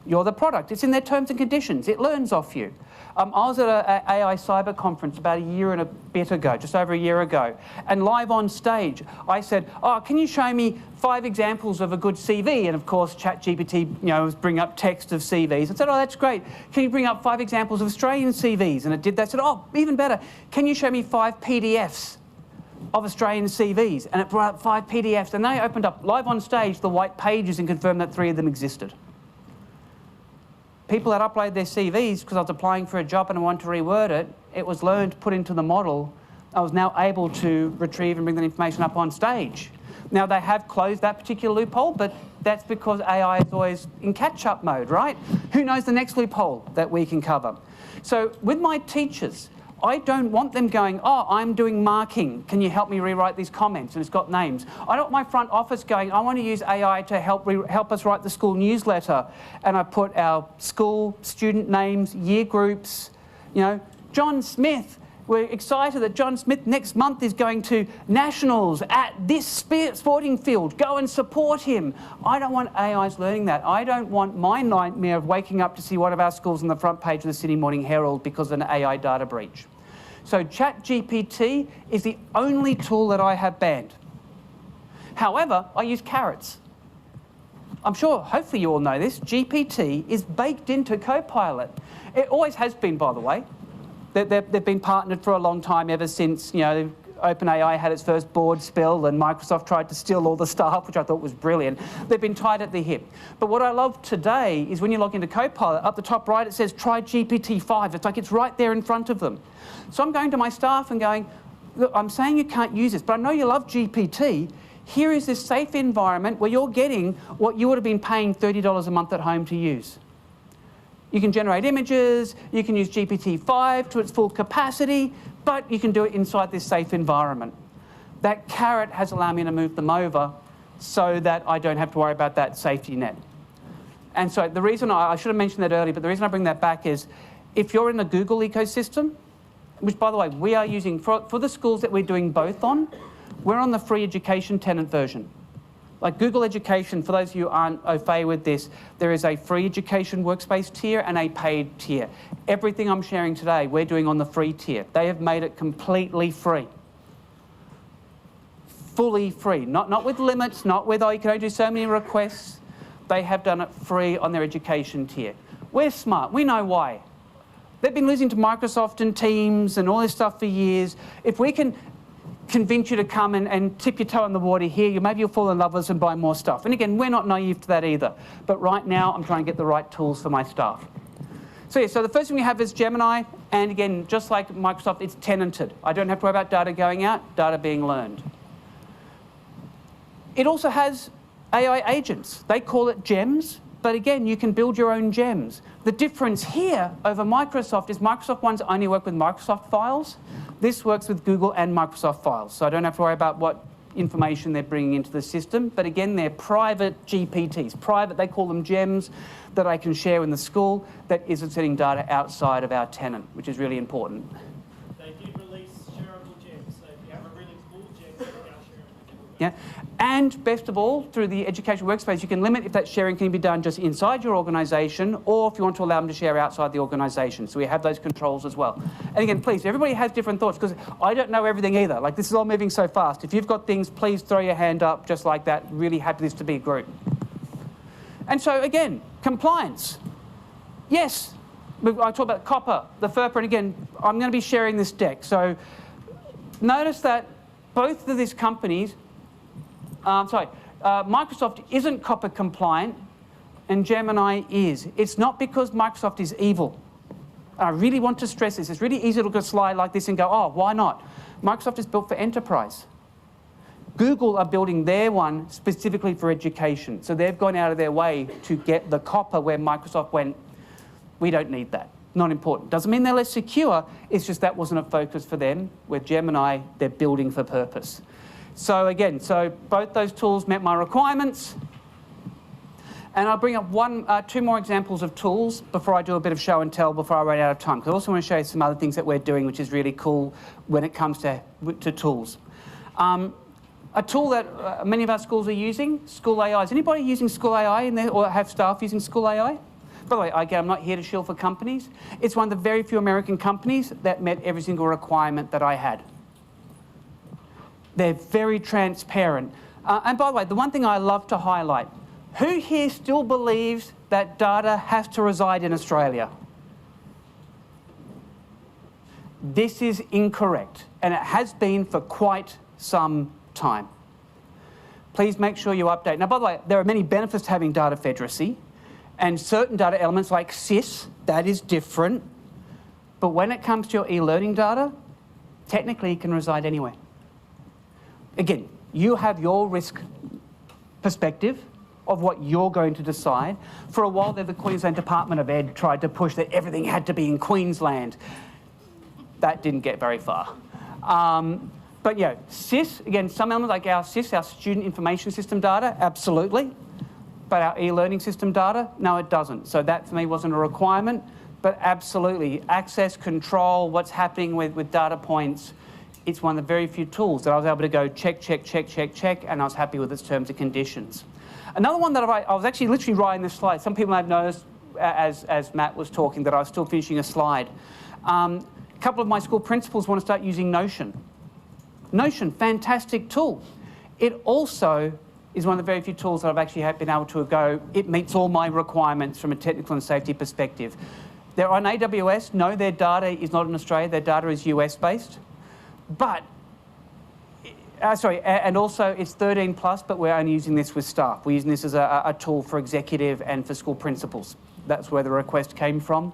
you're the product. It's in their terms and conditions. It learns off you. I was at an AI cyber conference about a year and a bit ago, just over a year ago, and live on stage, I said, oh, can you show me 5 examples of a good CV? And of course, ChatGPT, was bring up text of CVs. I said, oh, that's great. Can you bring up 5 examples of Australian CVs? And it did that. I said, oh, even better. Can you show me 5 PDFs of Australian CVs? And it brought up 5 PDFs. And they opened up live on stage the white pages and confirmed that 3 of them existed. People had uploaded their CVs because I was applying for a job and I wanted to reword it. It was learned, put into the model. I was now able to retrieve and bring that information up on stage. Now, they have closed that particular loophole, but that's because AI is always in catch-up mode, right? Who knows the next loophole that we can cover? So with my teachers, I don't want them going, oh, I'm doing marking. Can you help me rewrite these comments? And it's got names. I don't want my front office going, I want to use AI to help us write the school newsletter. And I put our school student names, year groups, John Smith. We're excited that John Smith next month is going to nationals at this sporting field. Go and support him. I don't want AIs learning that. I don't want my nightmare of waking up to see one of our schools on the front page of the Sydney Morning Herald because of an AI data breach. So ChatGPT is the only tool that I have banned. However, I use carrots. I'm sure, hopefully you all know this, GPT is baked into Copilot. It always has been, by the way. They've been partnered for a long time, ever since, OpenAI had its first board spill and Microsoft tried to steal all the staff, which I thought was brilliant. They've been tied at the hip. But what I love today is when you log into Copilot, up the top right it says try GPT-5. It's like it's right there in front of them. So I'm going to my staff and going, look, I'm saying you can't use this, but I know you love GPT. Here is this safe environment where you're getting what you would have been paying $30 a month at home to use. You can generate images, you can use GPT-5 to its full capacity, but you can do it inside this safe environment. That carrot has allowed me to move them over so that I don't have to worry about that safety net. And so the reason, I should have mentioned that earlier, but the reason I bring that back is if you're in the Google ecosystem, which by the way, we are using, for the schools that we're doing both on, we're on the free education tenant version. Like Google Education, for those of you who aren't au fait with this, there is a free education workspace tier and a paid tier. Everything I'm sharing today, we're doing on the free tier. They have made it completely free. Fully free. Not with limits, not with, oh, you can only do so many requests. They have done it free on their education tier. We're smart. We know why. They've been losing to Microsoft and Teams and all this stuff for years. If we can convince you to come and tip your toe in the water here, maybe you'll fall in love with us and buy more stuff. And again, we're not naive to that either. But right now, I'm trying to get the right tools for my staff. So yeah, so the first thing we have is Gemini. And again, just like Microsoft, it's tenanted. I don't have to worry about data going out, data being learned. It also has AI agents. They call it gems, but again, you can build your own gems. The difference here over Microsoft is Microsoft ones only work with Microsoft files. This works with Google and Microsoft files, so I don't have to worry about what information they're bringing into the system. But again, they're private GPTs. Private, they call them gems that I can share in the school that isn't sending data outside of our tenant, which is really important. They did release shareable gems, so if you have a really cool gem, you can now share it. Yeah. And best of all, through the education workspace, you can limit if that sharing can be done just inside your organisation or if you want to allow them to share outside the organisation. So we have those controls as well. And again, please, everybody has different thoughts because I don't know everything either. Like, this is all moving so fast. If you've got things, please throw your hand up just like that. Really happy this to be a group. And so again, compliance. Yes, I talked about copper, the FERPA, and again, I'm going to be sharing this deck. So notice that both of these companies, Microsoft isn't copper compliant and Gemini is. It's not because Microsoft is evil. I really want to stress this. It's really easy to look at a slide like this and go, oh, why not? Microsoft is built for enterprise. Google are building their one specifically for education. So they've gone out of their way to get the copper where Microsoft went, we don't need that. Not important. Doesn't mean they're less secure. It's just that wasn't a focus for them. With Gemini, they're building for purpose. So again, both those tools met my requirements. And I'll bring up two more examples of tools before I do a bit of show and tell before I run out of time. Because I also want to show you some other things that we're doing, which is really cool when it comes to tools. A tool that many of our schools are using, School AI. Is anybody using School AI in there or have staff using School AI? By the way, again, I'm not here to shill for companies. It's one of the very few American companies that met every single requirement that I had. They're very transparent. And by the way, the one thing I love to highlight, who here still believes that data has to reside in Australia? This is incorrect, and it has been for quite some time. Please make sure you update. Now, by the way, there are many benefits to having data federacy, and certain data elements like SIS, that is different. But when it comes to your e-learning data, technically it can reside anywhere. Again, you have your risk perspective of what you're going to decide. For a while there, the Queensland Department of Ed tried to push that everything had to be in Queensland. That didn't get very far. But yeah, SIS, again, some elements like our SIS, our student information system data, absolutely. But our e-learning system data, no, it doesn't. So that for me wasn't a requirement, but absolutely. Access, control, what's happening with data points, it's one of the very few tools that I was able to go check, check, check, check, check, and I was happy with its terms and conditions. Another one that I was actually literally writing this slide. Some people may have noticed as Matt was talking that I was still finishing a slide. A couple of my school principals want to start using Notion. Notion, fantastic tool. It also is one of the very few tools that I've actually been able to go, it meets all my requirements from a technical and safety perspective. They're on AWS. No, their data is not in Australia. Their data is US-based. But, and also it's 13 plus, but we're only using this with staff. We're using this as a tool for executive and for school principals. That's where the request came from.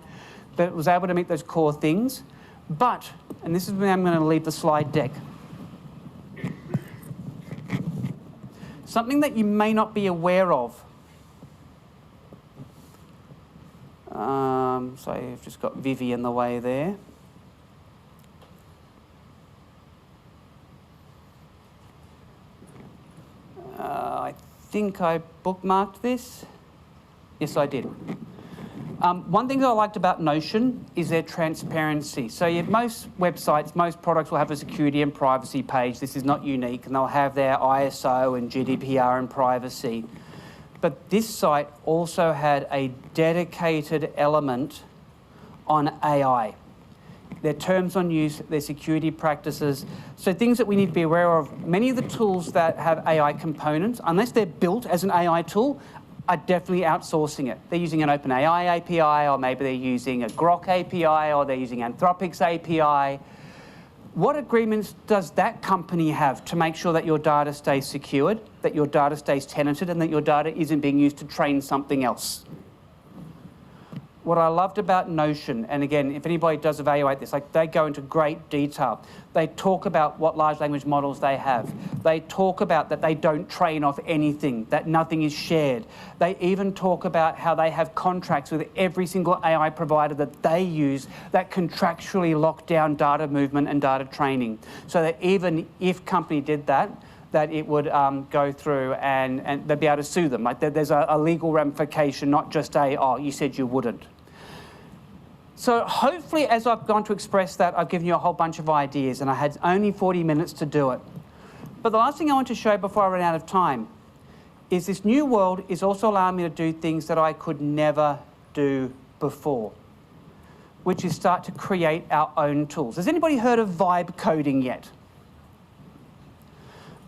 But it was able to meet those core things. But, and this is where I'm going to leave the slide deck. Something that you may not be aware of. Sorry, I've just got Vivi in the way there. I think I bookmarked this. Yes, I did. One thing that I liked about Notion is their transparency. So most websites, most products will have a security and privacy page. This is not unique, and they'll have their ISO and GDPR and privacy. But this site also had a dedicated element on AI. Their terms on use, their security practices. So things that we need to be aware of. Many of the tools that have AI components, unless they're built as an AI tool, are definitely outsourcing it. They're using an OpenAI API, or maybe they're using a Grok API, or they're using Anthropic's API. What agreements does that company have to make sure that your data stays secured, that your data stays tenanted, and that your data isn't being used to train something else? what I loved about Notion, and again, if anybody does evaluate this, like they go into great detail. They talk about what large language models they have. They talk about that they don't train off anything, that nothing is shared. They even talk about how they have contracts with every single AI provider that they use that contractually lock down data movement and data training. So that even if company did that, that it would go through and they'd be able to sue them. Like there's a legal ramification, not just oh, you said you wouldn't. So hopefully, as I've gone to express that, I've given you a whole bunch of ideas, and I had only 40 minutes to do it. But the last thing I want to show before I run out of time is this new world is also allowing me to do things that I could never do before, which is start to create our own tools. Has anybody heard of vibe coding yet?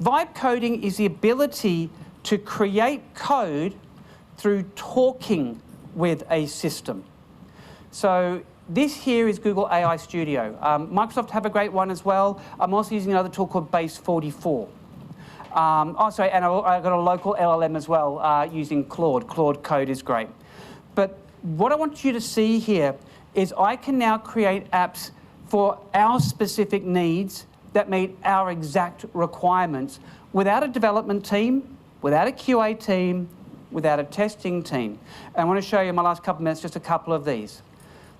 Vibe coding is the ability to create code through talking with a system. So this here is Google AI Studio. Microsoft have a great one as well. I'm also using another tool called Base 44. Sorry, and I've got a local LLM as well using Claude. Claude Code is great. But what I want you to see here is I can now create apps for our specific needs that meet our exact requirements without a development team, without a QA team, without a testing team. And I want to show you in my last couple of minutes just a couple of these.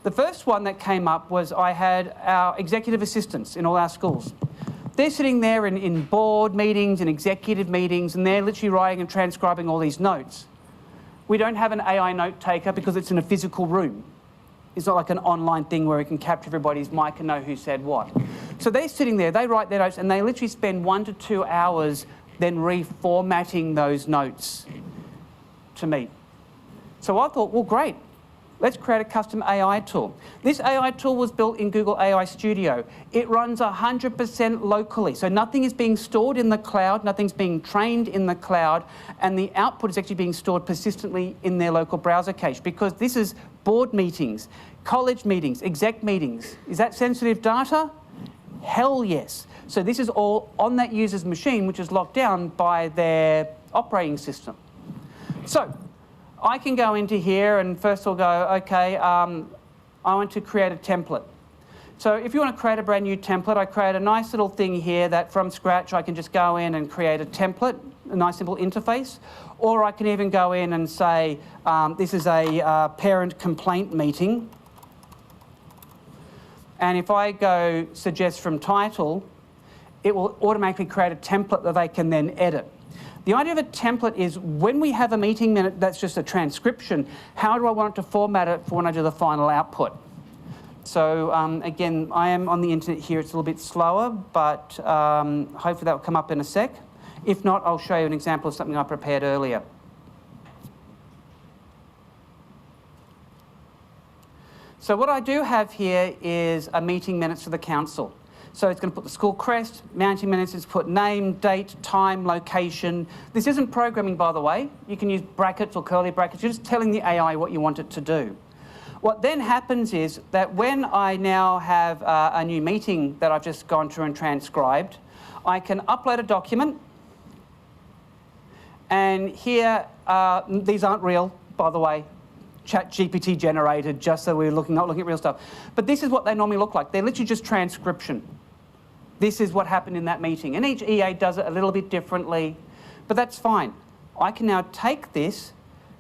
The first one that came up was I had our executive assistants in all our schools. They're sitting there in board meetings and executive meetings, and they're literally writing and transcribing all these notes. We don't have an AI note taker because it's in a physical room. It's not like an online thing where we can capture everybody's mic and know who said what. So they're sitting there, they write their notes, and they literally spend 1 to 2 hours then reformatting those notes to meet. So I thought, well, great. Let's create a custom AI tool. This AI tool was built in Google AI Studio. It runs 100% locally. So nothing is being stored in the cloud, nothing's being trained in the cloud, and the output is actually being stored persistently in their local browser cache, because this is board meetings, college meetings, exec meetings. Is that sensitive data? Hell yes. So this is all on that user's machine, which is locked down by their operating system. So I can go into here and first of all go, okay, I want to create a template. So if you want to create a brand new template, I create a nice little thing here that from scratch I can just go in and create a template, a nice simple interface. Or I can even go in and say, this is a parent complaint meeting. And if I go suggest from title, it will automatically create a template that they can then edit. The idea of a template is when we have a meeting minute that's just a transcription, how do I want it to format it for when I do the final output? So again, I am on the internet here. It's a little bit slower, but hopefully that will come up in a sec. If not, I'll show you an example of something I prepared earlier. So what I do have here is a meeting minutes for the council. So it's going to put the school crest, meeting minutes, it's put name, date, time, location. This isn't programming, by the way. You can use brackets or curly brackets. You're just telling the AI what you want it to do. What then happens is that when I now have a new meeting that I've just gone through and transcribed, I can upload a document. And here, these aren't real, by the way. ChatGPT generated, just so we're not looking at real stuff. But this is what they normally look like. They're literally just transcription. This is what happened in that meeting. And each EA does it a little bit differently, but that's fine. I can now take this,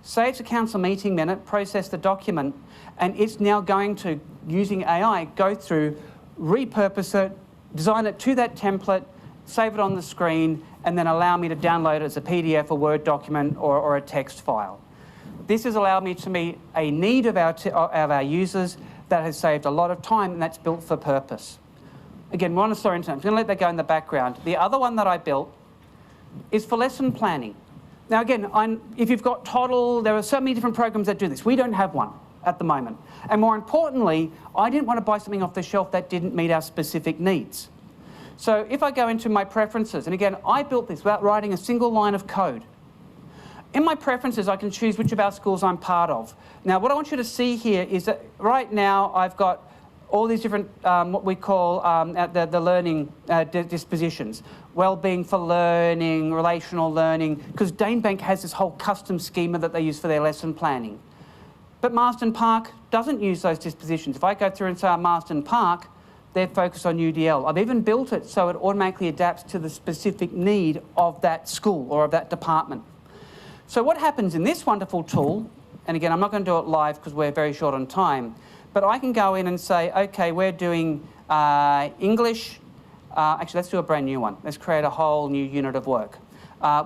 say it's a council meeting minute, process the document, and it's now going to, using AI, go through, repurpose it, design it to that template, save it on the screen, and then allow me to download it as a PDF, a Word document, or a text file. This has allowed me to meet a need of our users that has saved a lot of time, and that's built for purpose. Again, we're on a slower internet. I'm going to let that go in the background. The other one that I built is for lesson planning. Now, again, if you've got Toddle, there are so many different programs that do this. We don't have one at the moment. And more importantly, I didn't want to buy something off the shelf that didn't meet our specific needs. So if I go into my preferences, and again, I built this without writing a single line of code. In my preferences, I can choose which of our schools I'm part of. Now, what I want you to see here is that right now I've got all these different, what we call the learning dispositions. Wellbeing for learning, relational learning, because Dane Bank has this whole custom schema that they use for their lesson planning. But Marsden Park doesn't use those dispositions. If I go through and say Marsden Park, they're focused on UDL. I've even built it so it automatically adapts to the specific need of that school or of that department. So what happens in this wonderful tool, and again, I'm not going to do it live because we're very short on time, but I can go in and say, okay, we're doing English. Actually, let's do a brand new one. Let's create a whole new unit of work.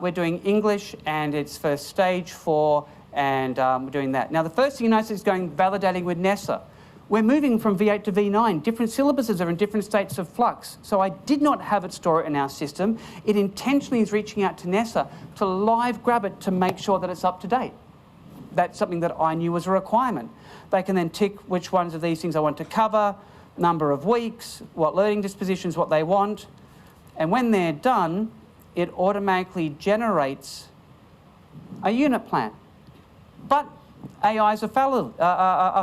We're doing English, and it's for stage 4, and we're doing that. Now, the first thing you notice is validating with NESA. We're moving from V8 to V9. Different syllabuses are in different states of flux. So I did not have it store it in our system. It intentionally is reaching out to NESA to live grab it to make sure that it's up to date. That's something that I knew was a requirement. They can then tick which ones of these things I want to cover, number of weeks, what learning dispositions, what they want. And when they're done, it automatically generates a unit plan. But AIs are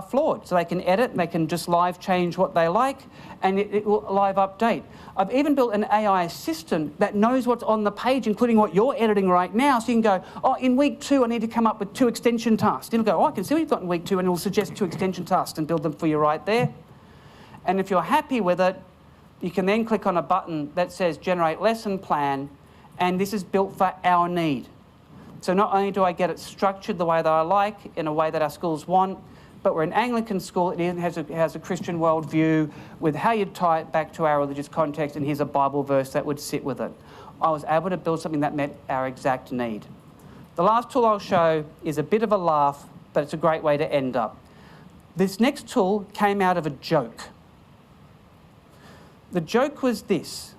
flawed, so they can edit, they can just live change what they like, and it will live update. I've even built an AI assistant that knows what's on the page, including what you're editing right now, so you can go, oh, in week 2, I need to come up with 2 extension tasks. It'll go, oh, I can see what you've got in week 2, and it'll suggest 2 extension tasks and build them for you right there. And if you're happy with it, you can then click on a button that says Generate Lesson Plan, and this is built for our need. So not only do I get it structured the way that I like, in a way that our schools want, but we're an Anglican school, it even has a Christian worldview with how you tie it back to our religious context, and here's a Bible verse that would sit with it. I was able to build something that met our exact need. The last tool I'll show is a bit of a laugh, but it's a great way to end up. This next tool came out of a joke. The joke was this.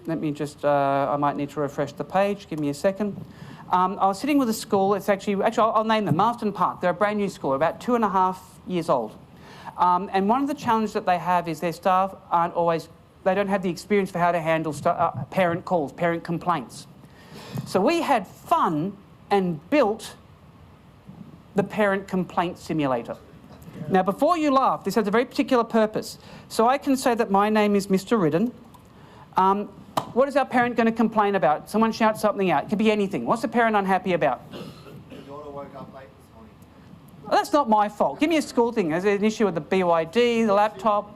Let me just, I might need to refresh the page, give me a second. I was sitting with a school, it's actually I'll name them, Marsden Park. They're a brand new school, about 2.5 years old. And one of the challenges that they have is their staff aren't always, they don't have the experience for how to handle parent calls, parent complaints. So we had fun and built the parent complaint simulator. Now, before you laugh, this has a very particular purpose. So I can say that my name is Mr. Ridden. What is our parent going to complain about? Someone shouts something out. It could be anything. What's the parent unhappy about? Your daughter woke up late this morning. Well, that's not my fault. Give me a school thing. Is there an issue with the BYD, the laptop?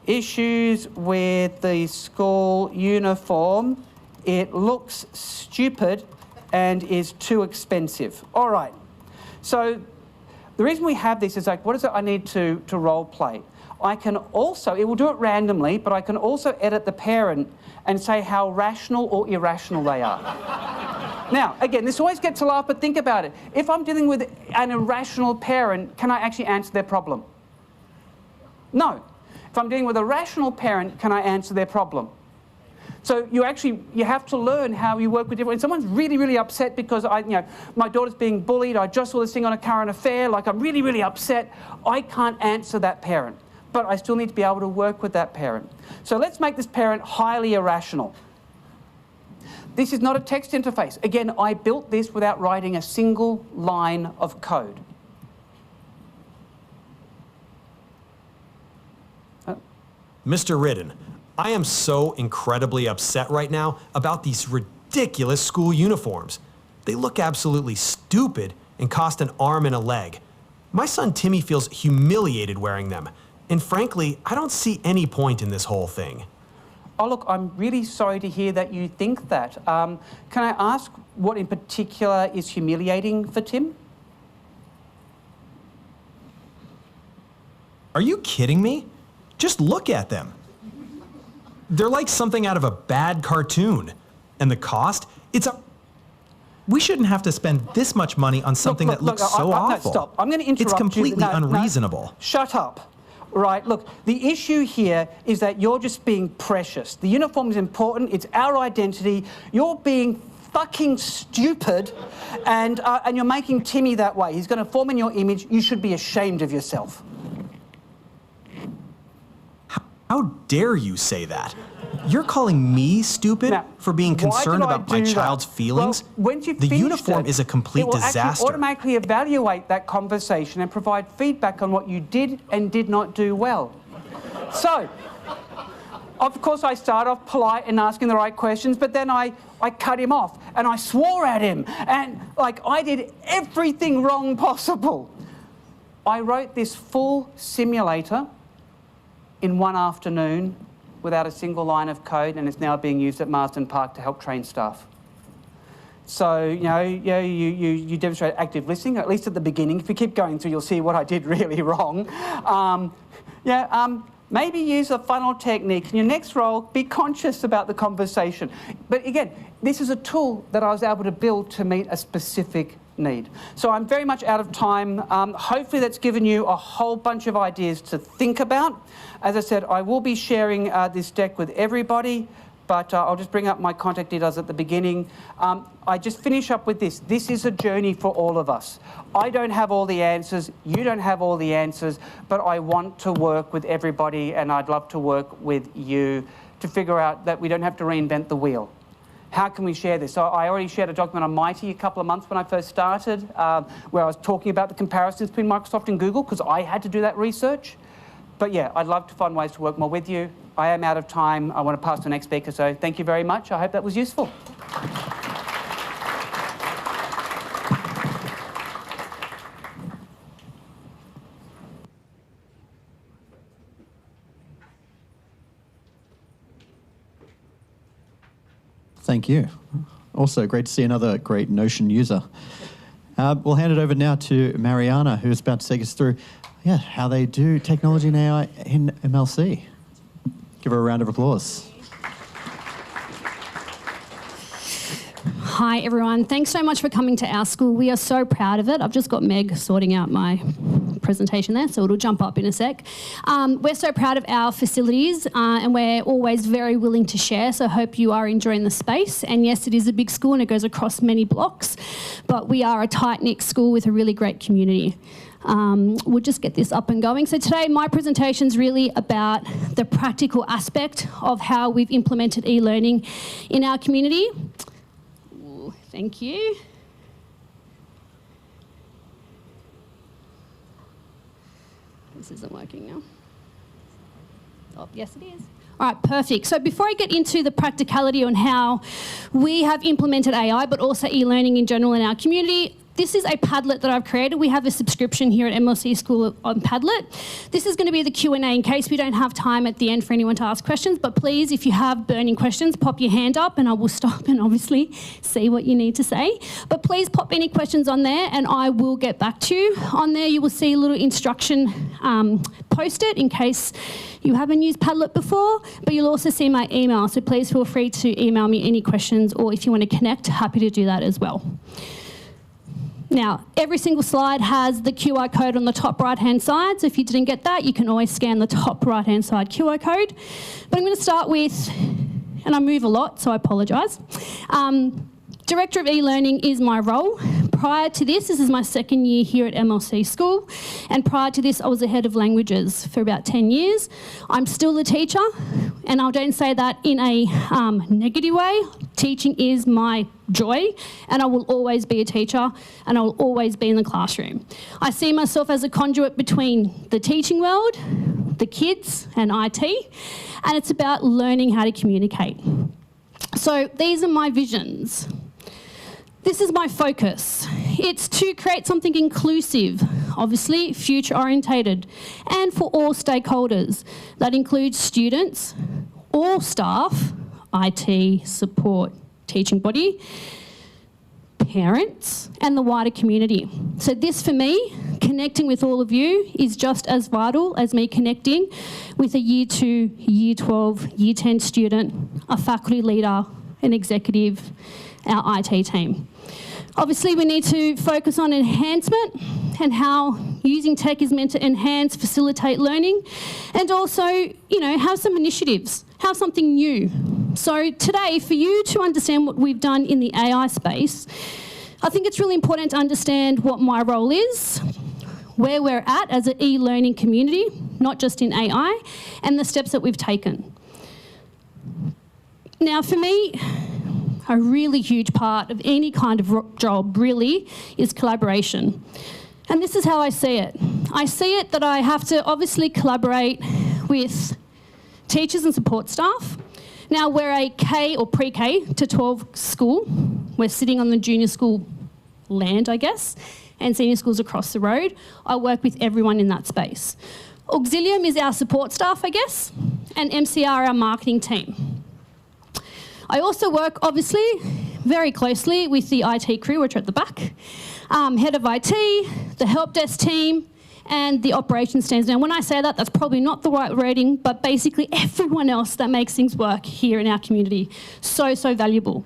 Issues with the school uniform. It looks stupid and is too expensive. All right. So the reason we have this is like, what is it I need to role play? I can also, it will do it randomly, but I can also edit the parent and say how rational or irrational they are. Now, again, this always gets a laugh, but think about it. If I'm dealing with an irrational parent, can I actually answer their problem? No. If I'm dealing with a rational parent, can I answer their problem? So you have to learn how you work with different. When someone's really, really upset because my daughter's being bullied, I just saw this thing on a current affair, like I'm really, really upset, I can't answer that parent. But I still need to be able to work with that parent. So let's make this parent highly irrational. This is not a text interface. Again, I built this without writing a single line of code. Mr. Ridden, I am so incredibly upset right now about these ridiculous school uniforms. They look absolutely stupid and cost an arm and a leg. My son Timmy feels humiliated wearing them. And frankly, I don't see any point in this whole thing. Oh, look, I'm really sorry to hear that you think that. Can I ask what in particular is humiliating for Tim? Are you kidding me? Just look at them. They're like something out of a bad cartoon. And the cost, we shouldn't have to spend this much money on something that looks so awful. No, stop. I'm going to interrupt you. It's completely unreasonable. No, shut up. Right, look, the issue here is that you're just being precious. The uniform is important, it's our identity. You're being fucking stupid and you're making Timmy that way. He's going to form in your image. You should be ashamed of yourself. How dare you say that? You're calling me stupid for being concerned about my child's feelings? Well, once you've the finished uniform is a complete disaster. It will actually automatically evaluate that conversation and provide feedback on what you did and did not do well. So, of course, I start off polite and asking the right questions, but then I I cut him off and I swore at him. And like I did everything wrong possible. I wrote this full simulator in one afternoon without a single line of code, and it's now being used at Marsden Park to help train staff. So, you demonstrate active listening, at least at the beginning. If you keep going through, you'll see what I did really wrong. Maybe use a funnel technique. In your next role, be conscious about the conversation. But again, this is a tool that I was able to build to meet a specific need. So I'm very much out of time. Hopefully that's given you a whole bunch of ideas to think about. As I said, I will be sharing this deck with everybody, but I'll just bring up my contact details at the beginning. I just finish up with this. This is a journey for all of us. I don't have all the answers, you don't have all the answers, but I want to work with everybody, and I'd love to work with you to figure out that we don't have to reinvent the wheel. How can we share this? So I already shared a document on Mitie a couple of months when I first started, where I was talking about the comparisons between Microsoft and Google, because I had to do that research. But yeah, I'd love to find ways to work more with you. I am out of time. I want to pass to the next speaker, so thank you very much. I hope that was useful. Thank you. Also, great to see another great Notion user. We'll hand it over now to Mariana, who is about to take us through how they do technology and AI in MLC. Give her a round of applause. Hi, everyone. Thanks so much for coming to our school. We are so proud of it. I've just got Meg sorting out my presentation there, so it'll jump up in a sec. We're so proud of our facilities, and we're always very willing to share, so I hope you are enjoying the space. And yes, it is a big school and it goes across many blocks, but we are a tight-knit school with a really great community. We'll just get this up and going. So today my presentation is really about the practical aspect of how we've implemented e-learning in our community. Ooh, thank you. This isn't working now. Oh, yes it is. All right, perfect. So before I get into the practicality on how we have implemented AI, but also e-learning in general in our community, this is a Padlet that I've created. We have a subscription here at MLC School on Padlet. This is going to be the Q&A in case we don't have time at the end for anyone to ask questions. But please, if you have burning questions, pop your hand up and I will stop and obviously see what you need to say. But please pop any questions on there and I will get back to you. On there, you will see a little instruction post-it in case you haven't used Padlet before, but you'll also see my email. So please feel free to email me any questions, or if you want to connect, happy to do that as well. Now, every single slide has the QR code on the top right-hand side, so if you didn't get that, you can always scan the top right-hand side QR code. But I'm going to start with, and I move a lot, so I apologise. Director of e-learning is my role. Prior to this is my second year here at MLC School, and prior to this I was the head of languages for about 10 years. I'm still a teacher, and I don't say that in a negative way. Teaching is my joy, and I will always be a teacher, and I will always be in the classroom. I see myself as a conduit between the teaching world, the kids, and IT, and it's about learning how to communicate. So these are my visions. This is my focus. It's to create something inclusive, obviously future-orientated, and for all stakeholders. That includes students, all staff, IT, support, teaching body, parents, and the wider community. So this, for me, connecting with all of you is just as vital as me connecting with a Year 2, Year 12, Year 10 student, a faculty leader, an executive, our IT team. Obviously, we need to focus on enhancement and how using tech is meant to enhance, facilitate learning, and also, have some initiatives, have something new. So today, for you to understand what we've done in the AI space, I think it's really important to understand what my role is, where we're at as an e-learning community, not just in AI, and the steps that we've taken. Now, for me, a really huge part of any kind of job really is collaboration. And this is how I see it. I see it that I have to obviously collaborate with teachers and support staff, Now, we're a K or pre-K to 12 school. We're sitting on the junior school land, I guess, and senior schools across the road. I work with everyone in that space. Auxilium is our support staff, I guess, and MCR our marketing team. I also work, obviously, very closely with the IT crew, which are at the back, head of IT, the help desk team, and the operations teams. Now, when I say that, that's probably not the right wording, but basically everyone else that makes things work here in our community. So, so valuable.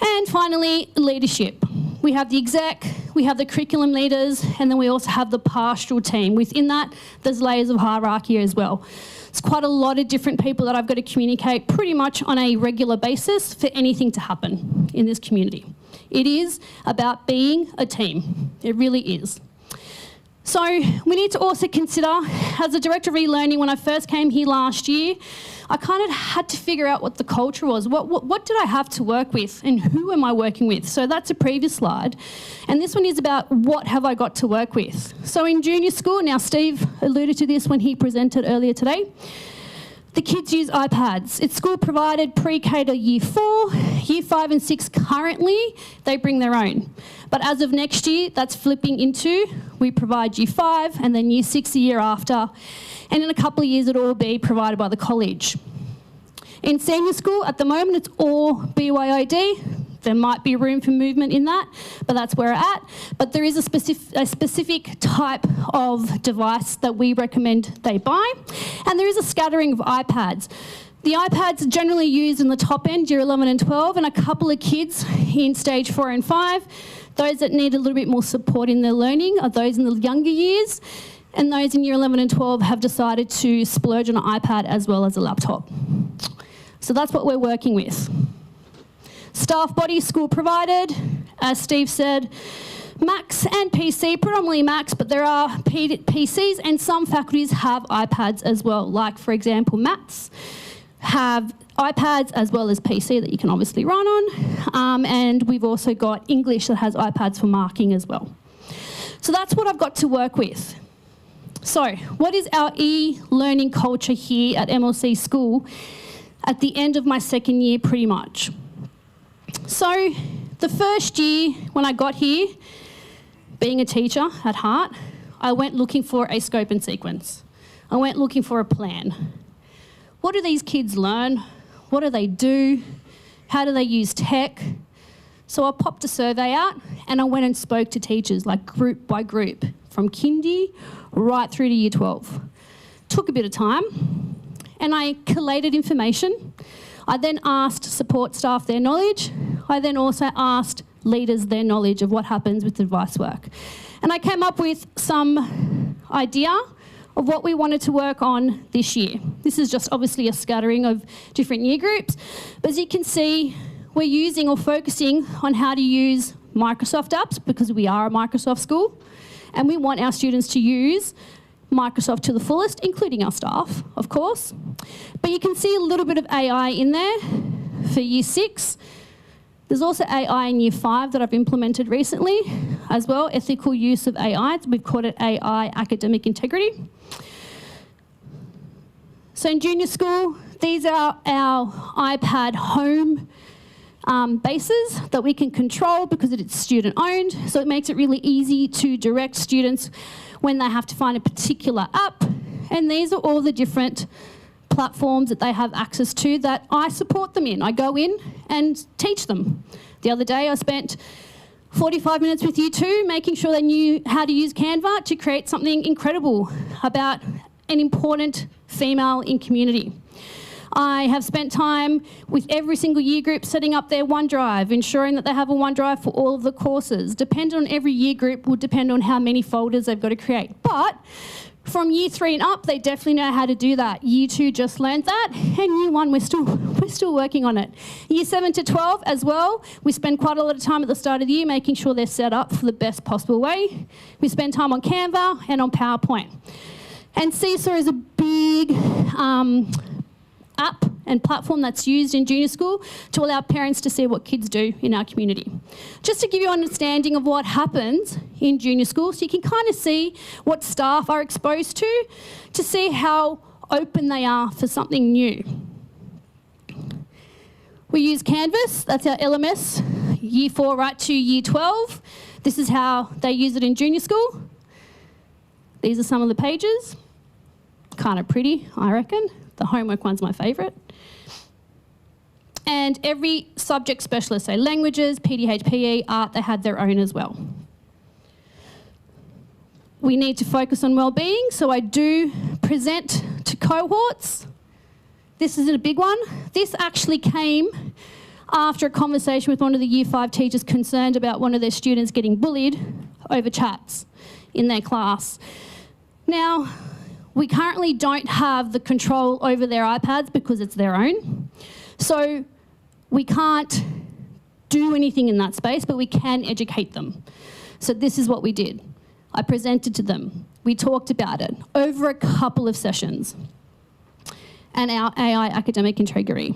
And finally, leadership. We have the exec, we have the curriculum leaders, and then we also have the pastoral team. Within that, there's layers of hierarchy as well. It's quite a lot of different people that I've got to communicate pretty much on a regular basis for anything to happen in this community. It is about being a team. It really is. So we need to also consider, as a director of e-learning, when I first came here last year, I kind of had to figure out what the culture was. What did I have to work with and who am I working with? So that's a previous slide. And this one is about what have I got to work with. So in junior school, now Steve alluded to this when he presented earlier today, the kids use iPads. It's school provided pre-K to year 4, year 5 and 6 currently, they bring their own. But as of next year, that's flipping into, we provide year 5 and then year 6 the year after. And in a couple of years, it'll all be provided by the college. In senior school, at the moment, it's all BYOD. There might be room for movement in that, but that's where we're at. But there is a specific type of device that we recommend they buy. And there is a scattering of iPads. The iPads are generally used in the top end, year 11 and 12, and a couple of kids in stage 4 and 5. Those that need a little bit more support in their learning are those in the younger years. And those in year 11 and 12 have decided to splurge on an iPad as well as a laptop. So that's what we're working with. Staff body, school provided, as Steve said, Macs and PC, predominantly Macs, but there are PCs and some faculties have iPads as well, like for example, maths have iPads as well as PC that you can obviously run on, and we've also got English that has iPads for marking as well. So that's what I've got to work with. So what is our e-learning culture here at MLC School at the end of my second year pretty much? So the first year when I got here, being a teacher at heart, I went looking for a scope and sequence. I went looking for a plan. What do these kids learn? What do they do? How do they use tech? So I popped a survey out and I went and spoke to teachers, like group by group, from kindy right through to year 12. Took a bit of time and I collated information. I then asked support staff their knowledge. I then also asked leaders their knowledge of what happens with device work. And I came up with some idea of what we wanted to work on this year. This is just obviously a scattering of different year groups. But as you can see, we're using or focusing on how to use Microsoft apps because we are a Microsoft school. And we want our students to use Microsoft to the fullest, including our staff, of course. But you can see a little bit of AI in there for year 6. There's also AI in year 5 that I've implemented recently as well, ethical use of AI. We've called it AI academic integrity. So in junior school, these are our iPad home bases that we can control because it's student owned. So it makes it really easy to direct students when they have to find a particular app. And these are all the different platforms that they have access to that I support them in. I go in and teach them. The other day I spent 45 minutes with you two making sure they knew how to use Canva to create something incredible about an important female in community. I have spent time with every single year group setting up their OneDrive, ensuring that they have a OneDrive for all of the courses. Depending on every year group will depend on how many folders they've got to create. But from year 3 and up, they definitely know how to do that. Year 2 just learned that, and year 1 we're still working on it. Year 7 to 12 as well, we spend quite a lot of time at the start of the year making sure they're set up for the best possible way. We spend time on Canva and on PowerPoint. And Seesaw is a big app and platform that's used in junior school to allow parents to see what kids do in our community. Just to give you an understanding of what happens in junior school, so you can kind of see what staff are exposed to see how open they are for something new. We use Canvas, that's our LMS, year 4 right to year 12. This is how they use it in junior school. These are some of the pages. Kind of pretty, I reckon. The homework one's my favourite. And every subject specialist, so languages, PDH, PE, art, they had their own as well. We need to focus on wellbeing, so I do present to cohorts. This is a big one. This actually came after a conversation with one of the year 5 teachers concerned about one of their students getting bullied over chats in their class. Now, we currently don't have the control over their iPads because it's their own. So we can't do anything in that space, but we can educate them. So this is what we did. I presented to them. We talked about it over a couple of sessions. And our AI academic integrity.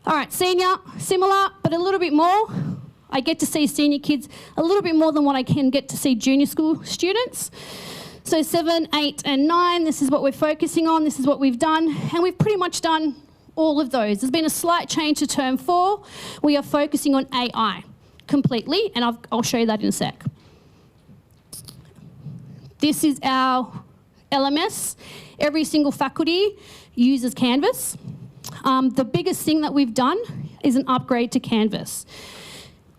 All right, senior, similar, but a little bit more. I get to see senior kids a little bit more than what I can get to see junior school students. So 7, 8, and 9, this is what we're focusing on, this is what we've done, and we've pretty much done all of those. There's been a slight change to term 4. We are focusing on AI completely, and I'll show you that in a sec. This is our LMS. Every single faculty uses Canvas. The biggest thing that we've done is an upgrade to Canvas.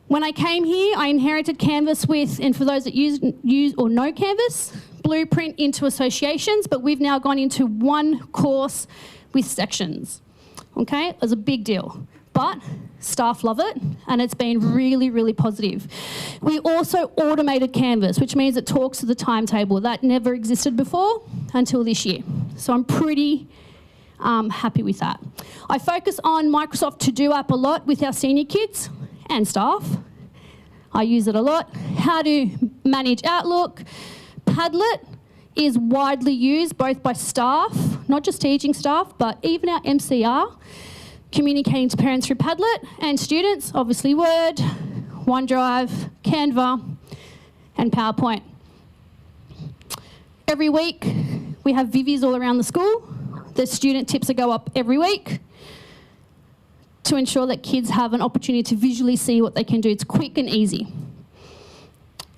When I came here, I inherited Canvas with, and for those that use or know Canvas, blueprint into associations, but we've now gone into one course with sections. Okay, it was a big deal, but staff love it, and it's been really, really positive. We also automated Canvas, which means it talks to the timetable. That never existed before until this year. So I'm pretty happy with that. I focus on Microsoft To-Do app a lot with our senior kids and staff. I use it a lot. How to manage Outlook. Padlet is widely used both by staff, not just teaching staff, but even our MCR, communicating to parents through Padlet, and students, obviously Word, OneDrive, Canva, and PowerPoint. Every week, we have Vivies all around the school. The student tips that go up every week to ensure that kids have an opportunity to visually see what they can do. It's quick and easy.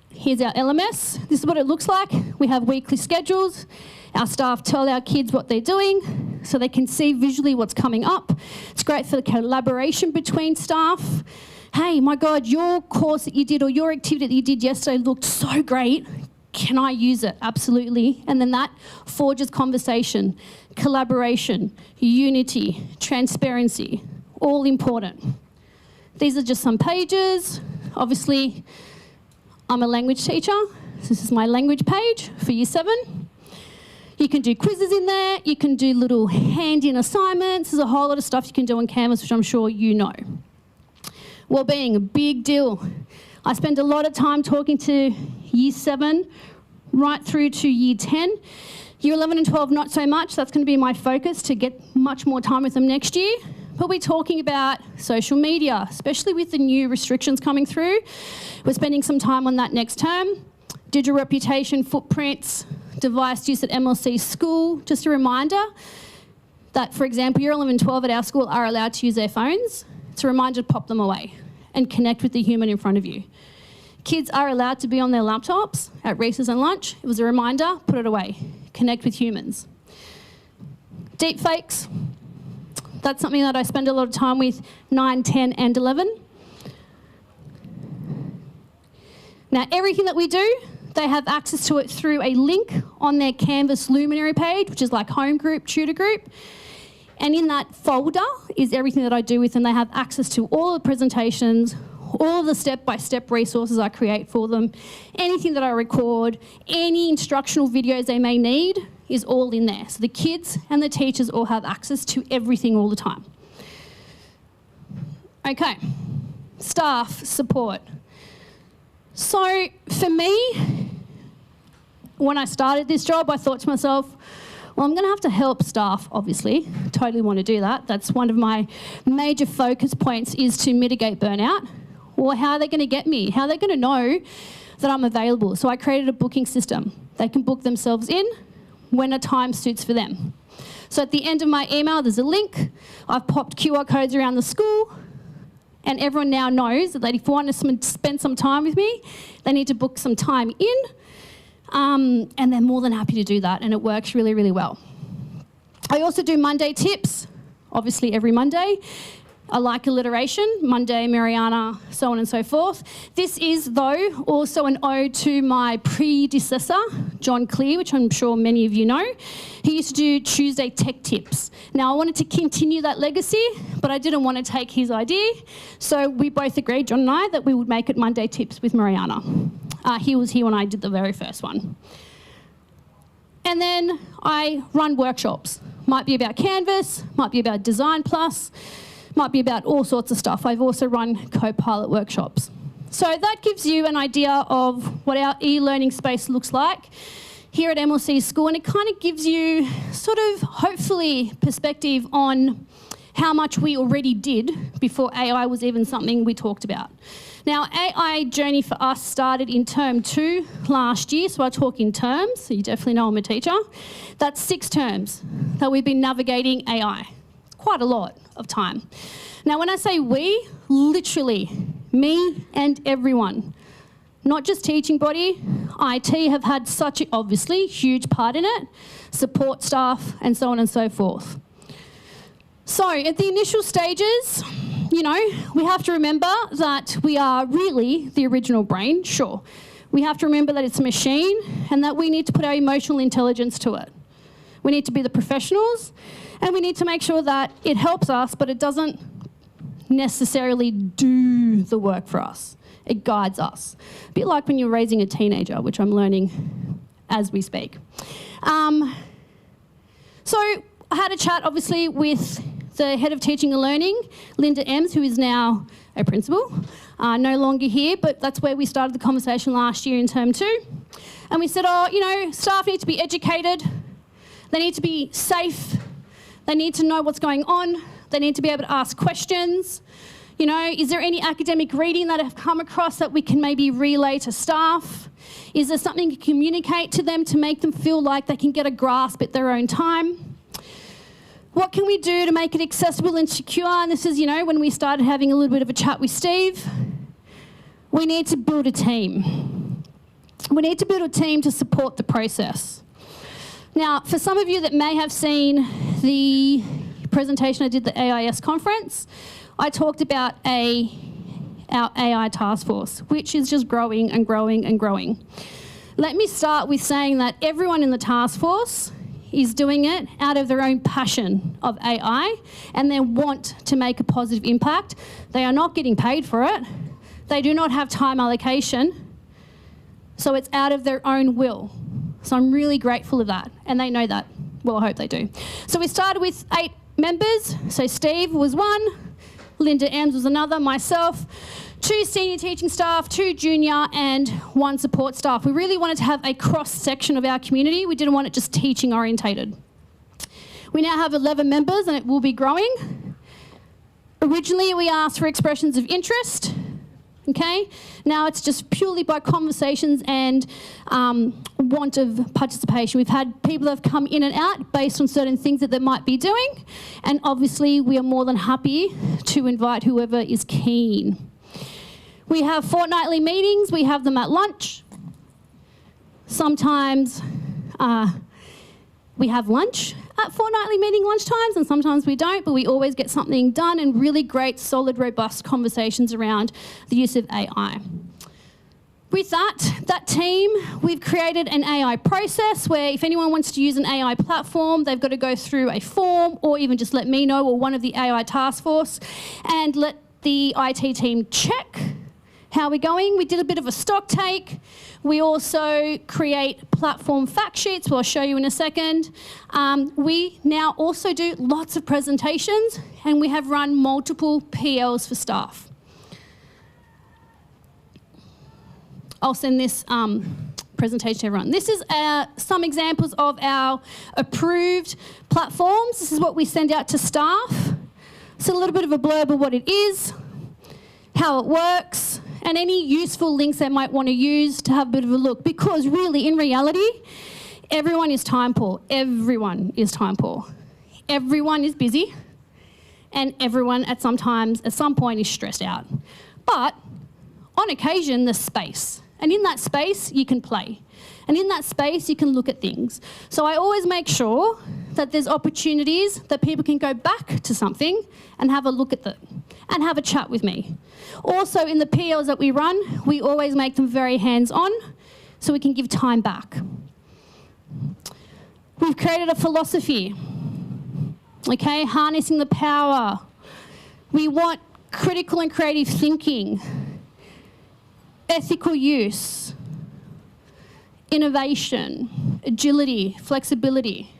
Here's our LMS. This is what it looks like. We have weekly schedules. Our staff tell our kids what they're doing so they can see visually what's coming up. It's great for the collaboration between staff. Hey, my God, your course that you did or your activity that you did yesterday looked so great. Can I use it? Absolutely. And then that forges conversation, collaboration, unity, transparency, all important. These are just some pages. Obviously, I'm a language teacher. So this is my language page for year 7. You can do quizzes in there. You can do little hand-in assignments. There's a whole lot of stuff you can do on Canvas, which I'm sure you know. Wellbeing, a big deal. I spend a lot of time talking to year 7 right through to year 10. Year 11 and 12, not so much. That's going to be my focus to get much more time with them next year. But we're talking about social media, especially with the new restrictions coming through. We're spending some time on that next term. Digital reputation, footprints, device use at MLC school. Just a reminder that, for example, year 11 and 12 at our school are allowed to use their phones. It's a reminder to pop them away and connect with the human in front of you. Kids are allowed to be on their laptops at recess and lunch. It was a reminder, put it away. Connect with humans. Deepfakes. That's something that I spend a lot of time with 9, 10 and 11. Now, everything that we do, they have access to it through a link on their Canvas Luminary page, which is like home group, tutor group. And in that folder is everything that I do with them. They have access to all the presentations, all of the step-by-step resources I create for them, anything that I record, any instructional videos they may need is all in there. So the kids and the teachers all have access to everything all the time. Okay, staff support. So for me, when I started this job, I thought to myself, well, I'm going to have to help staff, obviously. Totally want to do that. That's one of my major focus points, is to mitigate burnout. Well, how are they going to get me? How are they going to know that I'm available? So I created a booking system. They can book themselves in when a time suits for them. So at the end of my email, there's a link. I've popped QR codes around the school, and everyone now knows that if you want to spend some time with me, they need to book some time in, and they're more than happy to do that, and it works really, really well. I also do Monday tips, obviously every Monday. I like alliteration, Monday, Mariana, so on and so forth. This is, though, also an ode to my predecessor, John Clear, which I'm sure many of you know. He used to do Tuesday Tech Tips. Now, I wanted to continue that legacy, but I didn't want to take his idea. So we both agreed, John and I, that we would make it Monday Tips with Mariana. He was here when I did the very first one. And then I run workshops. Might be about Canvas, might be about Design Plus, might be about all sorts of stuff. I've also run co-pilot workshops. So that gives you an idea of what our e-learning space looks like here at MLC School, and it kind of gives you sort of, hopefully, perspective on how much we already did before AI was even something we talked about. Now, AI journey for us started in term 2 last year, so I talk in terms, so you definitely know I'm a teacher. That's 6 terms that we've been navigating AI. It's quite a lot of time. Now, when I say we, literally, me and everyone, not just teaching body, IT have had such, obviously, huge part in it, support staff, and so on and so forth. So, at the initial stages, you know, we have to remember that we are really the original brain, sure. We have to remember that it's a machine and that we need to put our emotional intelligence to it. We need to be the professionals, and we need to make sure that it helps us, but it doesn't necessarily do the work for us. It guides us. A bit like when you're raising a teenager, which I'm learning as we speak. So I had a chat, obviously, with the head of teaching and learning, Linda Ems, who is now a principal, no longer here, but that's where we started the conversation last year in term 2. And we said, oh, you know, staff need to be educated, they need to be safe, they need to know what's going on, they need to be able to ask questions. You know, is there any academic reading that I've come across that we can maybe relay to staff? Is there something to communicate to them to make them feel like they can get a grasp at their own time? What can we do to make it accessible and secure? And this is, you know, when we started having a little bit of a chat with Steve. We need to build a team. We need to build a team to support the process. Now, for some of you that may have seen the presentation I did at the AIS conference, I talked about our AI task force, which is just growing and growing and growing. Let me start with saying that everyone in the task force is doing it out of their own passion of AI and they want to make a positive impact. They are not getting paid for it. They do not have time allocation. So it's out of their own will. So I'm really grateful of that. And they know that. Well, I hope they do. So we started with 8 members. So Steve was one, Linda Ems was another, myself, 2 senior teaching staff, 2 junior, and 1 support staff. We really wanted to have a cross-section of our community. We didn't want it just teaching orientated. We now have 11 members and it will be growing. Originally, we asked for expressions of interest. Okay, now it's just purely by conversations and want of participation. We've had people that have come in and out based on certain things that they might be doing, and obviously we are more than happy to invite whoever is keen. We have fortnightly meetings. We have them at lunch. Sometimes we have lunch at fortnightly meeting lunchtimes, and sometimes we don't, but we always get something done and really great, solid, robust conversations around the use of AI. With that team, we've created an AI process where if anyone wants to use an AI platform, they've got to go through a form or even just let me know or one of the AI task force and let the IT team check how we're going. We did a bit of a stock take. We also create platform fact sheets, which I'll show you in a second. We now also do lots of presentations, and we have run multiple PLs for staff. I'll send this presentation to everyone. This is some examples of our approved platforms. This is what we send out to staff. So a little bit of a blurb of what it is, how it works, and any useful links they might want to use to have a bit of a look. Because really, in reality, Everyone is time poor. Everyone is time poor. Everyone is busy, and everyone at some point is stressed out. But on occasion, there's space. And in that space, you can play. And in that space, you can look at things. So I always make sure that there's opportunities that people can go back to something and have a look at them and have a chat with me. Also, in the PLs that we run, we always make them very hands-on so we can give time back. We've created a philosophy, okay, harnessing the power. We want critical and creative thinking, ethical use, innovation, agility, flexibility.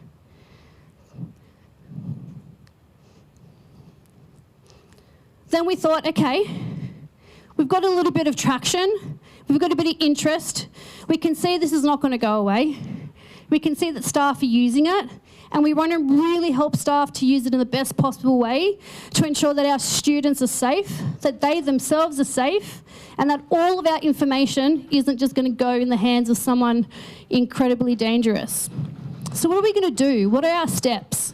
Then we thought, okay, we've got a little bit of traction, we've got a bit of interest, we can see this is not going to go away, we can see that staff are using it, and we want to really help staff to use it in the best possible way to ensure that our students are safe, that they themselves are safe, and that all of our information isn't just going to go in the hands of someone incredibly dangerous. So what are we going to do? What are our steps?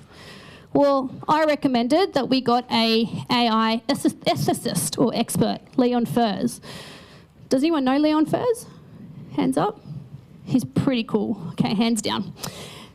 Well, I recommended that we got a AI ethicist or expert, Leon Furs. Does anyone know Leon Furs? Hands up. He's pretty cool. Okay, hands down.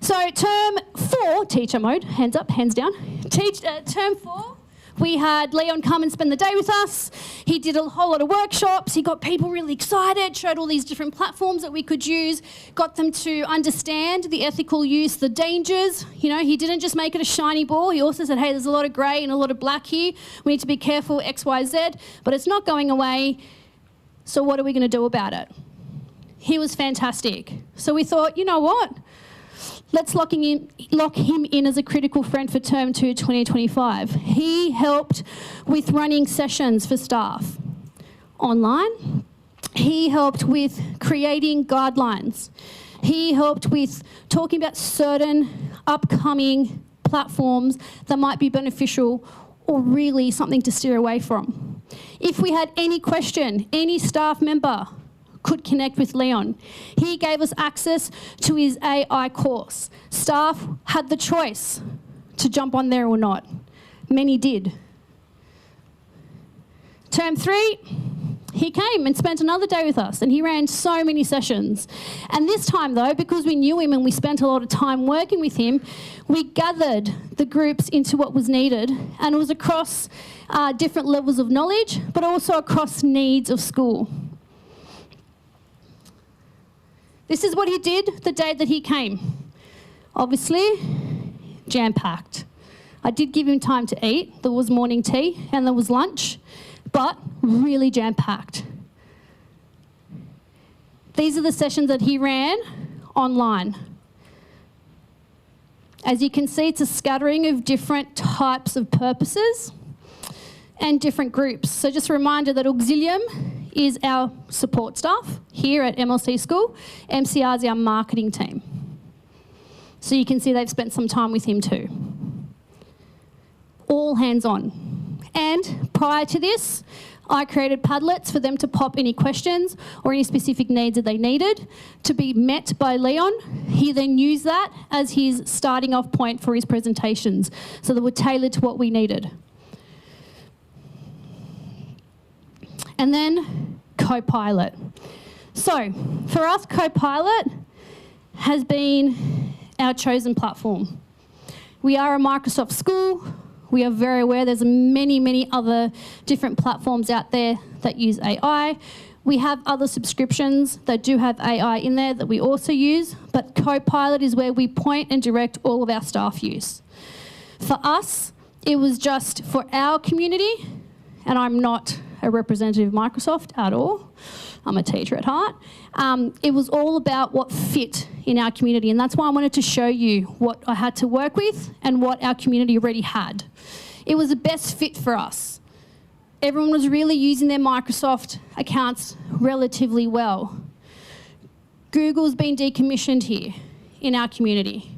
So term 4, teacher mode, hands up, hands down. Term 4, we had Leon come and spend the day with us. He did a whole lot of workshops. He got people really excited, showed all these different platforms that we could use, got them to understand the ethical use, the dangers. You know, he didn't just make it a shiny ball. He also said, hey, there's a lot of grey and a lot of black here. We need to be careful, X, Y, Z, but it's not going away. So what are we going to do about it? He was fantastic. So we thought, you know what? Let's lock him in as a critical friend for term 2, 2025. He helped with running sessions for staff online. He helped with creating guidelines. He helped with talking about certain upcoming platforms that might be beneficial or really something to steer away from. If we had any question, any staff member could connect with Leon. He gave us access to his AI course. Staff had the choice to jump on there or not. Many did. Term 3, he came and spent another day with us, and he ran so many sessions. And this time though, because we knew him and we spent a lot of time working with him, we gathered the groups into what was needed, and it was across different levels of knowledge, but also across needs of school. This is what he did the day that he came. Obviously, jam-packed. I did give him time to eat. There was morning tea and there was lunch, but really jam-packed. These are the sessions that he ran online. As you can see, it's a scattering of different types of purposes and different groups. So just a reminder that Auxilium is our support staff here at MLC School. MCR is our marketing team. So you can see they've spent some time with him too. All hands on. And prior to this, I created Padlets for them to pop any questions or any specific needs that they needed to be met by Leon. He then used that as his starting off point for his presentations. So they were tailored to what we needed. And then Copilot. So for us, Copilot has been our chosen platform. We are a Microsoft school. We are very aware there's many, many other different platforms out there that use AI. We have other subscriptions that do have AI in there that we also use, but Copilot is where we point and direct all of our staff use. For us, it was just for our community, and I'm not a representative of Microsoft at all. I'm a teacher at heart. It was all about what fit in our community, and that's why I wanted to show you what I had to work with and what our community already had. It was the best fit for us. Everyone was really using their Microsoft accounts relatively well. Google's been decommissioned here in our community.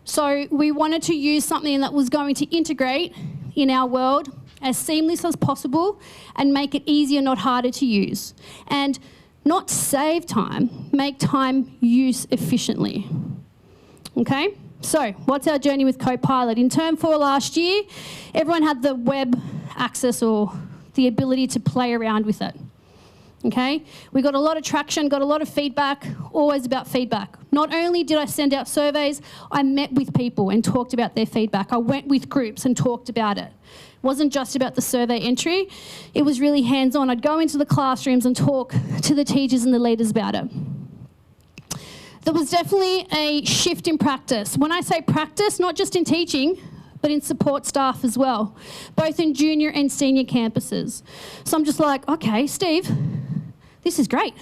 So we wanted to use something that was going to integrate in our world as seamless as possible and make it easier, not harder to use. And not save time, make time use efficiently. Okay? So, what's our journey with Copilot? In Term 4 last year, everyone had the web access or the ability to play around with it. Okay? We got a lot of traction, got a lot of feedback, always about feedback. Not only did I send out surveys, I met with people and talked about their feedback. I went with groups and talked about it. It wasn't just about the survey entry, it was really hands-on. I'd go into the classrooms and talk to the teachers and the leaders about it. There was definitely a shift in practice. When I say practice, not just in teaching, but in support staff as well, both in junior and senior campuses. So I'm just like, okay, Steve, this is great.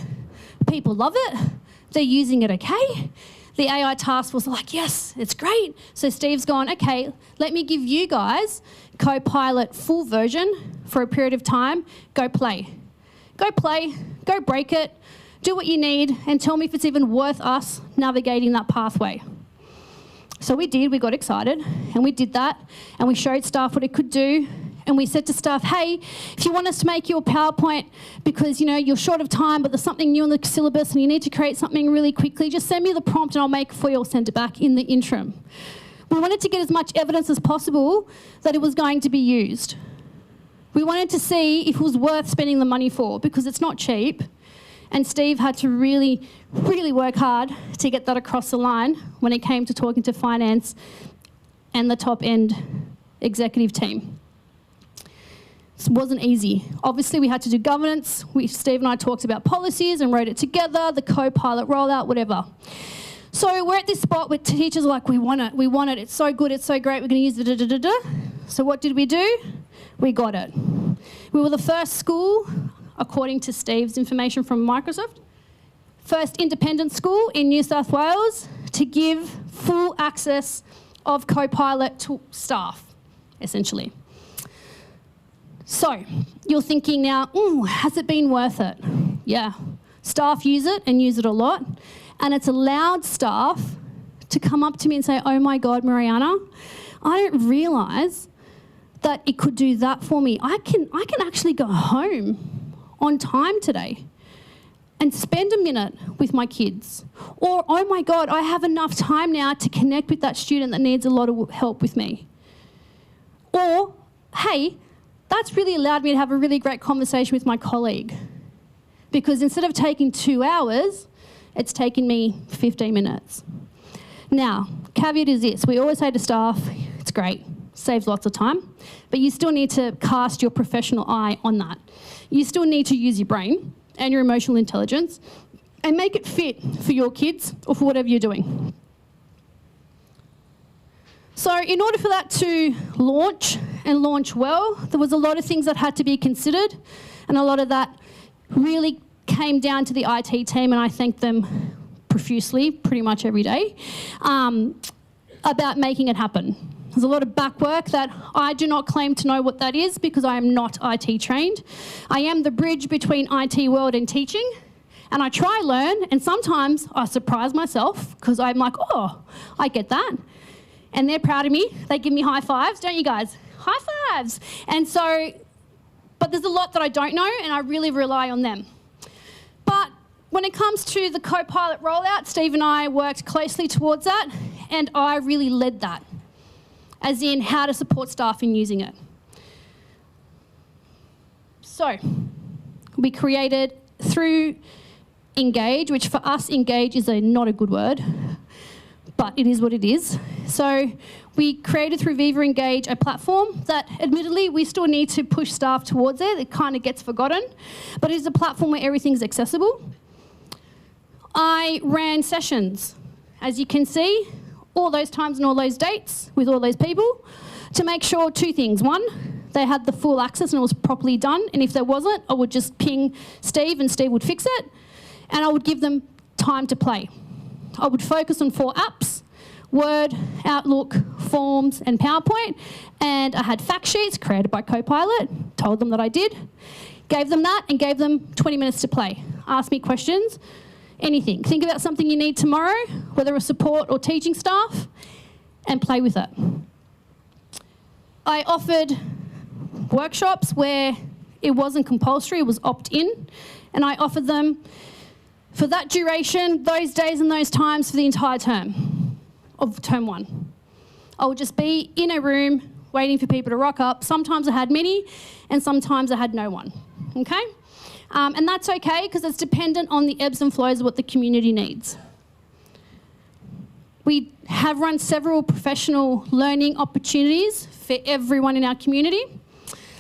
People love it. They're using it okay. The AI task force are like, yes, it's great. So Steve's gone, okay, let me give you guys Copilot full version for a period of time. Go play. Go play, go break it, do what you need, and tell me if it's even worth us navigating that pathway. So we did, we got excited, and we did that, and we showed staff what it could do, and we said to staff, hey, if you want us to make your PowerPoint because, you know, you're short of time, but there's something new in the syllabus and you need to create something really quickly, just send me the prompt and I'll make it for you or send it back in the interim. We wanted to get as much evidence as possible that it was going to be used. We wanted to see if it was worth spending the money for, because it's not cheap. And Steve had to really, really work hard to get that across the line when it came to talking to finance and the top-end executive team. It wasn't easy. Obviously, we had to do governance. Steve and I talked about policies and wrote it together, the Copilot rollout, whatever. So we're at this spot where teachers are like, we want it, it's so good, it's so great, we're going to use it, So what did we do? We got it. We were the first school, according to Steve's information from Microsoft, first independent school in New South Wales to give full access of Copilot to staff, essentially. So you're thinking now, has it been worth it? Yeah. Staff use it and use it a lot. And it's allowed staff to come up to me and say, oh my God, Mariana, I didn't realise that it could do that for me. I can actually go home on time today and spend a minute with my kids. Or, oh my God, I have enough time now to connect with that student that needs a lot of help with me. Or, hey, that's really allowed me to have a really great conversation with my colleague, because instead of taking 2 hours, it's taken me 15 minutes. Now, caveat is this. We always say to staff, it's great, saves lots of time, but you still need to cast your professional eye on that. You still need to use your brain and your emotional intelligence and make it fit for your kids or for whatever you're doing. So in order for that to launch and launch well, there was a lot of things that had to be considered, and a lot of that really came down to the IT team, and I thank them profusely pretty much every day, about making it happen. There's a lot of back work that I do not claim to know what that is because I am not IT trained. I am the bridge between IT world and teaching, and I try learn, and sometimes I surprise myself because I'm like, oh, I get that. And they're proud of me. They give me high fives, don't you guys? High fives. And so, but there's a lot that I don't know, and I really rely on them. But when it comes to the Copilot rollout, Steve and I worked closely towards that, and I really led that, as in how to support staff in using it. So, we created through Engage, which for us, Engage is not a good word, but it is what it is. So we created through Viva Engage a platform that admittedly we still need to push staff towards it. It kind of gets forgotten, but it is a platform where everything's accessible. I ran sessions, as you can see, all those times and all those dates with all those people to make sure two things. One, they had the full access and it was properly done. And if there wasn't, I would just ping Steve and Steve would fix it. And I would give them time to play. I would focus on 4 apps: Word, Outlook, Forms, and PowerPoint. And I had fact sheets created by Copilot, told them that I did, gave them that, and gave them 20 minutes to play. Ask me questions, anything. Think about something you need tomorrow, whether it's support or teaching staff, and play with it. I offered workshops where it wasn't compulsory, it was opt-in, and I offered them for that duration, those days and those times for the entire term of term 1. I would just be in a room waiting for people to rock up. Sometimes I had many and sometimes I had no one, okay? And that's okay because it's dependent on the ebbs and flows of what the community needs. We have run several professional learning opportunities for everyone in our community.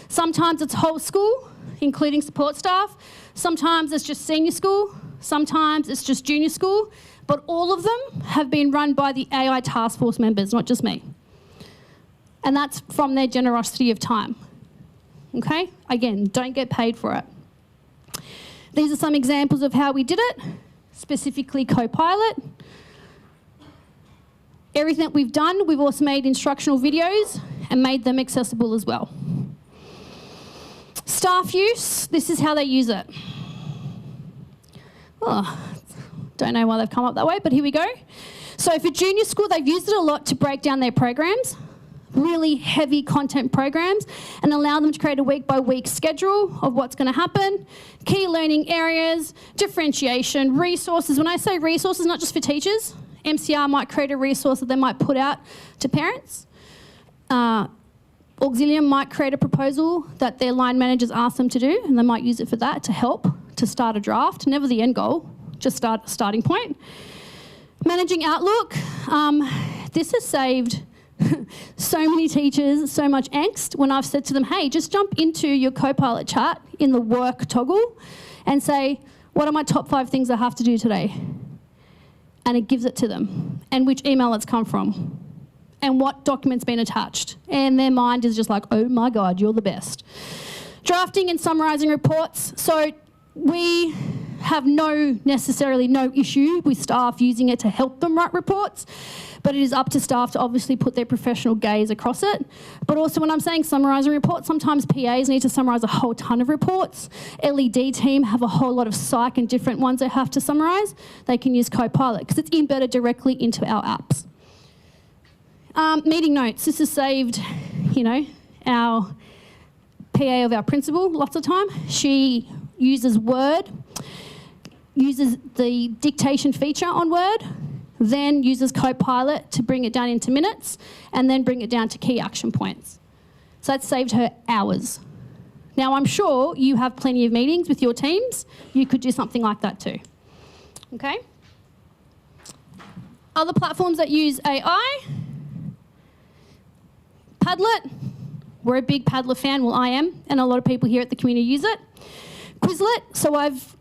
Sometimes it's whole school, including support staff. Sometimes it's just senior school. Sometimes it's just junior school. But all of them have been run by the AI task force members, not just me. And that's from their generosity of time. Okay? Again, don't get paid for it. These are some examples of how we did it, specifically Copilot. Everything that we've done, we've also made instructional videos and made them accessible as well. Staff use, this is how they use it. Oh, don't know why they've come up that way, but here we go. So for junior school, they've used it a lot to break down their programs, really heavy content programs, and allow them to create a week-by-week schedule of what's going to happen, key learning areas, differentiation, resources. When I say resources, not just for teachers, MCR might create a resource that they might put out to parents. Auxilium might create a proposal that their line managers ask them to do, and they might use it for that to help to start a draft. Never the end goal, just a starting point. Managing Outlook. This has saved so many teachers so much angst when I've said to them, hey, just jump into your Copilot chat in the work toggle and say, what are my top 5 things I have to do today? And it gives it to them, and which email it's come from, and what document's been attached. And their mind is just like, oh my God, you're the best. Drafting and summarising reports. So we have necessarily no issue with staff using it to help them write reports, but it is up to staff to obviously put their professional gaze across it. But also when I'm saying summarising reports, sometimes PAs need to summarise a whole ton of reports. LED team have a whole lot of psych and different ones they have to summarise. They can use Copilot because it's embedded directly into our apps. Meeting notes. This has saved, our PA of our principal lots of time. She uses Word, uses the dictation feature on Word, then uses Copilot to bring it down into minutes, and then bring it down to key action points. So that's saved her hours. Now, I'm sure you have plenty of meetings with your teams. You could do something like that too. Okay? Other platforms that use AI. Padlet. We're a big Padlet fan. Well, I am, and a lot of people here at the community use it. Quizlet. So I've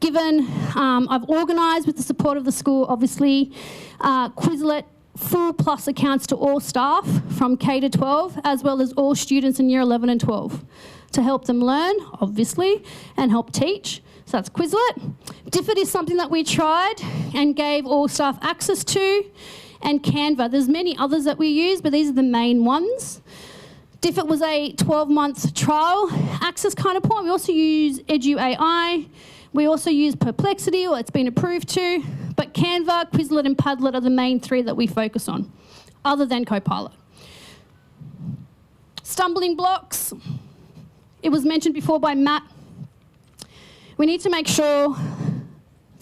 organised with the support of the school, obviously, Quizlet full plus accounts to all staff from K to 12, as well as all students in year 11 and 12 to help them learn, obviously, and help teach. So that's Quizlet. Diffit is something that we tried and gave all staff access to, and Canva. There's many others that we use, but these are the main ones. Diffit was a 12-month trial access kind of point. We also use EduAI. We also use Perplexity, or it's been approved to. But Canva, Quizlet, and Padlet are the main 3 that we focus on, other than Copilot. Stumbling blocks. It was mentioned before by Matt. We need to make sure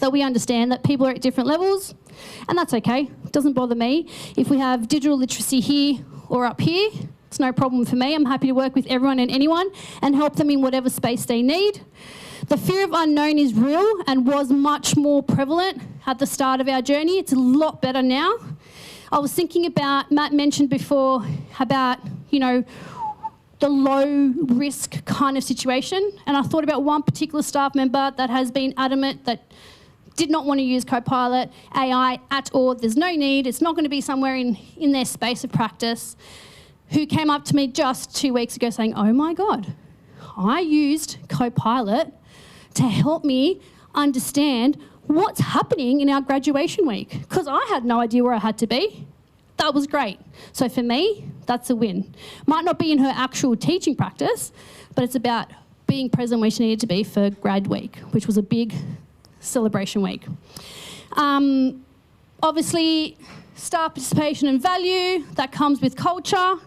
that we understand that people are at different levels, and that's okay. It doesn't bother me. If we have digital literacy here or up here, it's no problem for me. I'm happy to work with everyone and anyone and help them in whatever space they need. The fear of unknown is real and was much more prevalent at the start of our journey. It's a lot better now. I was thinking about, Matt mentioned before about, the low risk kind of situation. And I thought about one particular staff member that has been adamant that did not want to use Copilot, AI at all. There's no need. It's not going to be somewhere in their space of practice, who came up to me just 2 weeks ago saying, oh my God, I used Copilot to help me understand what's happening in our graduation week, because I had no idea where I had to be. That was great. So for me, that's a win. Might not be in her actual teaching practice, but it's about being present where she needed to be for grad week, which was a big celebration week. Obviously, staff participation and value, that comes with culture.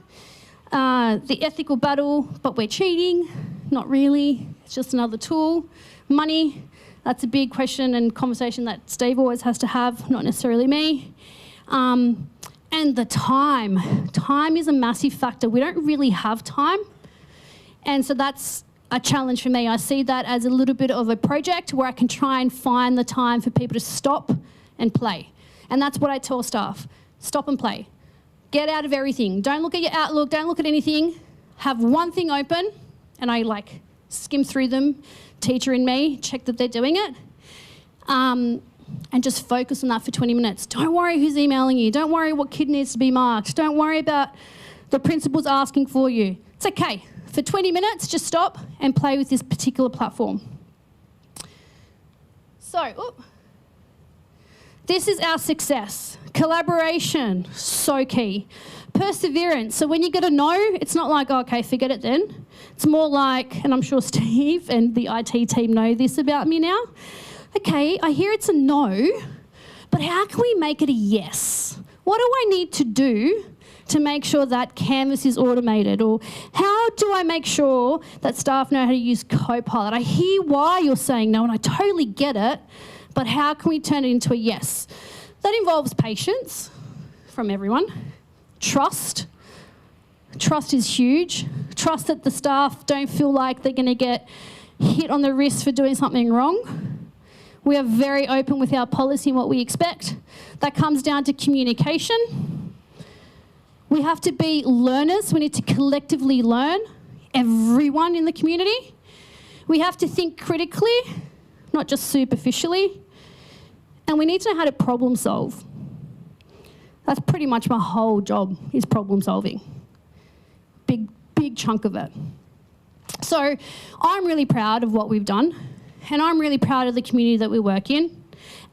The ethical battle, but we're cheating. Not really. It's just another tool. Money. That's a big question and conversation that Steve always has to have, not necessarily me. And the time. Time is a massive factor. We don't really have time. And so that's a challenge for me. I see that as a little bit of a project where I can try and find the time for people to stop and play. And that's what I tell staff. Stop and play. Get out of everything. Don't look at your Outlook. Don't look at anything. Have one thing open, and I like skim through them, teacher in me, check that they're doing it, and just focus on that for 20 minutes. Don't worry who's emailing you. Don't worry what kid needs to be marked. Don't worry about the principal's asking for you. It's okay. For 20 minutes, just stop and play with this particular platform. So, this is our success. Collaboration, so key. Perseverance, so when you get a no, it's not like, oh, okay, forget it then. It's more like, and I'm sure Steve and the IT team know this about me now, okay, I hear it's a no, but how can we make it a yes? What do I need to do to make sure that Canvas is automated? Or how do I make sure that staff know how to use Copilot? I hear why you're saying no, and I totally get it, but how can we turn it into a yes? That involves patience from everyone. Trust. Trust is huge. Trust that the staff don't feel like they're going to get hit on the wrist for doing something wrong. We are very open with our policy and what we expect. That comes down to communication. We have to be learners. We need to collectively learn, everyone in the community. We have to think critically, not just superficially. And we need to know how to problem solve. That's pretty much my whole job, is problem solving. Big chunk of it. So I'm really proud of what we've done, and I'm really proud of the community that we work in.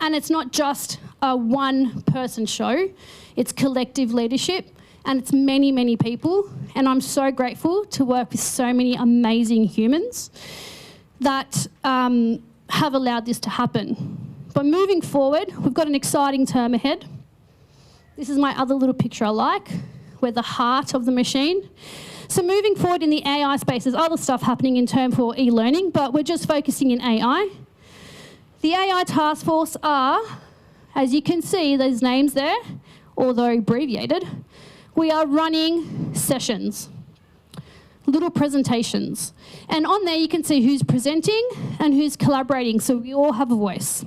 And it's not just a one-person show, it's collective leadership, and it's many, many people. And I'm so grateful to work with so many amazing humans that have allowed this to happen. But moving forward, we've got an exciting term ahead. This is my other little picture I like. We're the heart of the machine. So moving forward in the AI space, there's other stuff happening in term for e-learning, but we're just focusing in AI. The AI task force are, as you can see, those names there, although abbreviated, we are running sessions, little presentations. And on there you can see who's presenting and who's collaborating, so we all have a voice.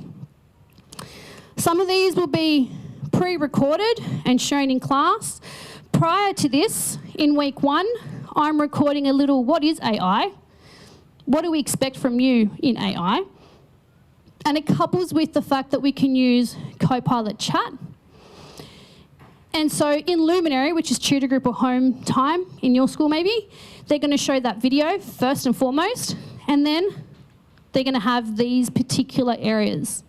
Some of these will be pre-recorded and shown in class. Prior to this, in week 1, I'm recording a little, what is AI? What do we expect from you in AI? And it couples with the fact that we can use Copilot Chat. And so in Luminary, which is tutor group or home time in your school maybe, they're going to show that video first and foremost, and then they're going to have these particular areas.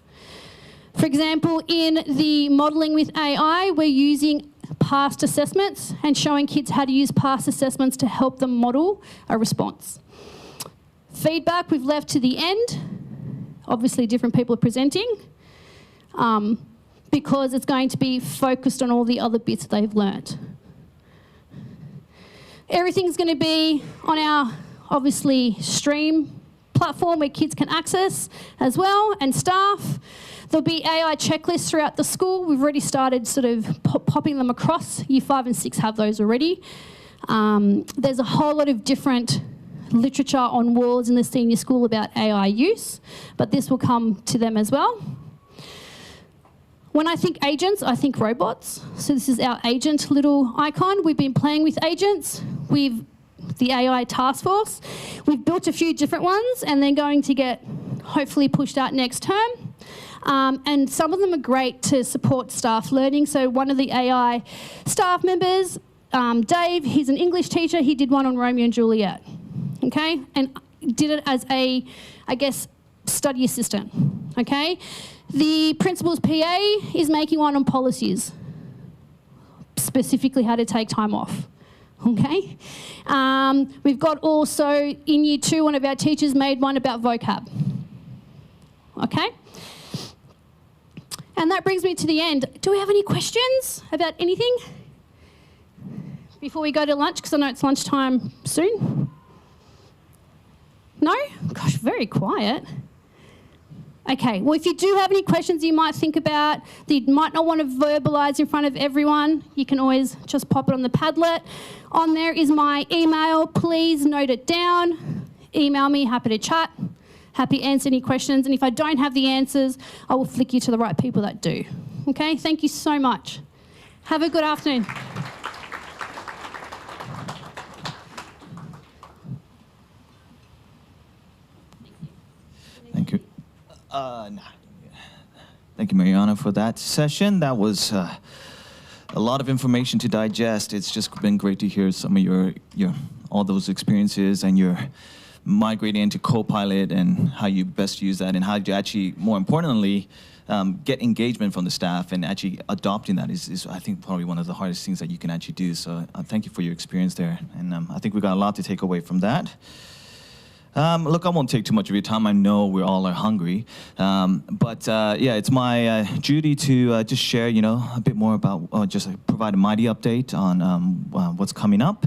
For example, in the modelling with AI, we're using past assessments and showing kids how to use past assessments to help them model a response. Feedback we've left to the end. Obviously, different people are presenting because it's going to be focused on all the other bits that they've learnt. Everything's going to be on our, obviously, stream platform where kids can access as well, and staff. There'll be AI checklists throughout the school. We've already started sort of popping them across. Year 5 and 6 have those already. There's a whole lot of different literature on walls in the senior school about AI use, but this will come to them as well. When I think agents, I think robots. So this is our agent little icon. We've been playing with agents. The AI task force. We've built a few different ones, and they're going to get hopefully pushed out next term. And some of them are great to support staff learning. So one of the AI staff members, Dave, he's an English teacher. He did one on Romeo and Juliet, okay? And did it as a, I guess, study assistant, okay? The principal's PA is making one on policies, specifically how to take time off, okay? We've got also, in year 2, one of our teachers made one about vocab, okay? And that brings me to the end. Do we have any questions about anything before we go to lunch? Because I know it's lunchtime soon. No? Gosh, very quiet. Okay, well, if you do have any questions you might think about that you might not want to verbalise in front of everyone, you can always just pop it on the Padlet. On there is my email. Please note it down. Email me, happy to chat, happy to answer any questions. And if I don't have the answers, I will flick you to the right people that do. Okay, thank you so much. Have a good afternoon. Thank you. Thank you, Mariana, for that session. That was a lot of information to digest. It's just been great to hear some of your all those experiences and your migrating into Copilot and how you best use that and how you actually, more importantly, get engagement from the staff, and actually adopting that is I think, probably one of the hardest things that you can actually do. So thank you for your experience there. And I think we got a lot to take away from that. Look, I won't take too much of your time. I know we all are hungry. But yeah, it's my duty to just share, a bit more about, just provide a Mitie update on what's coming up.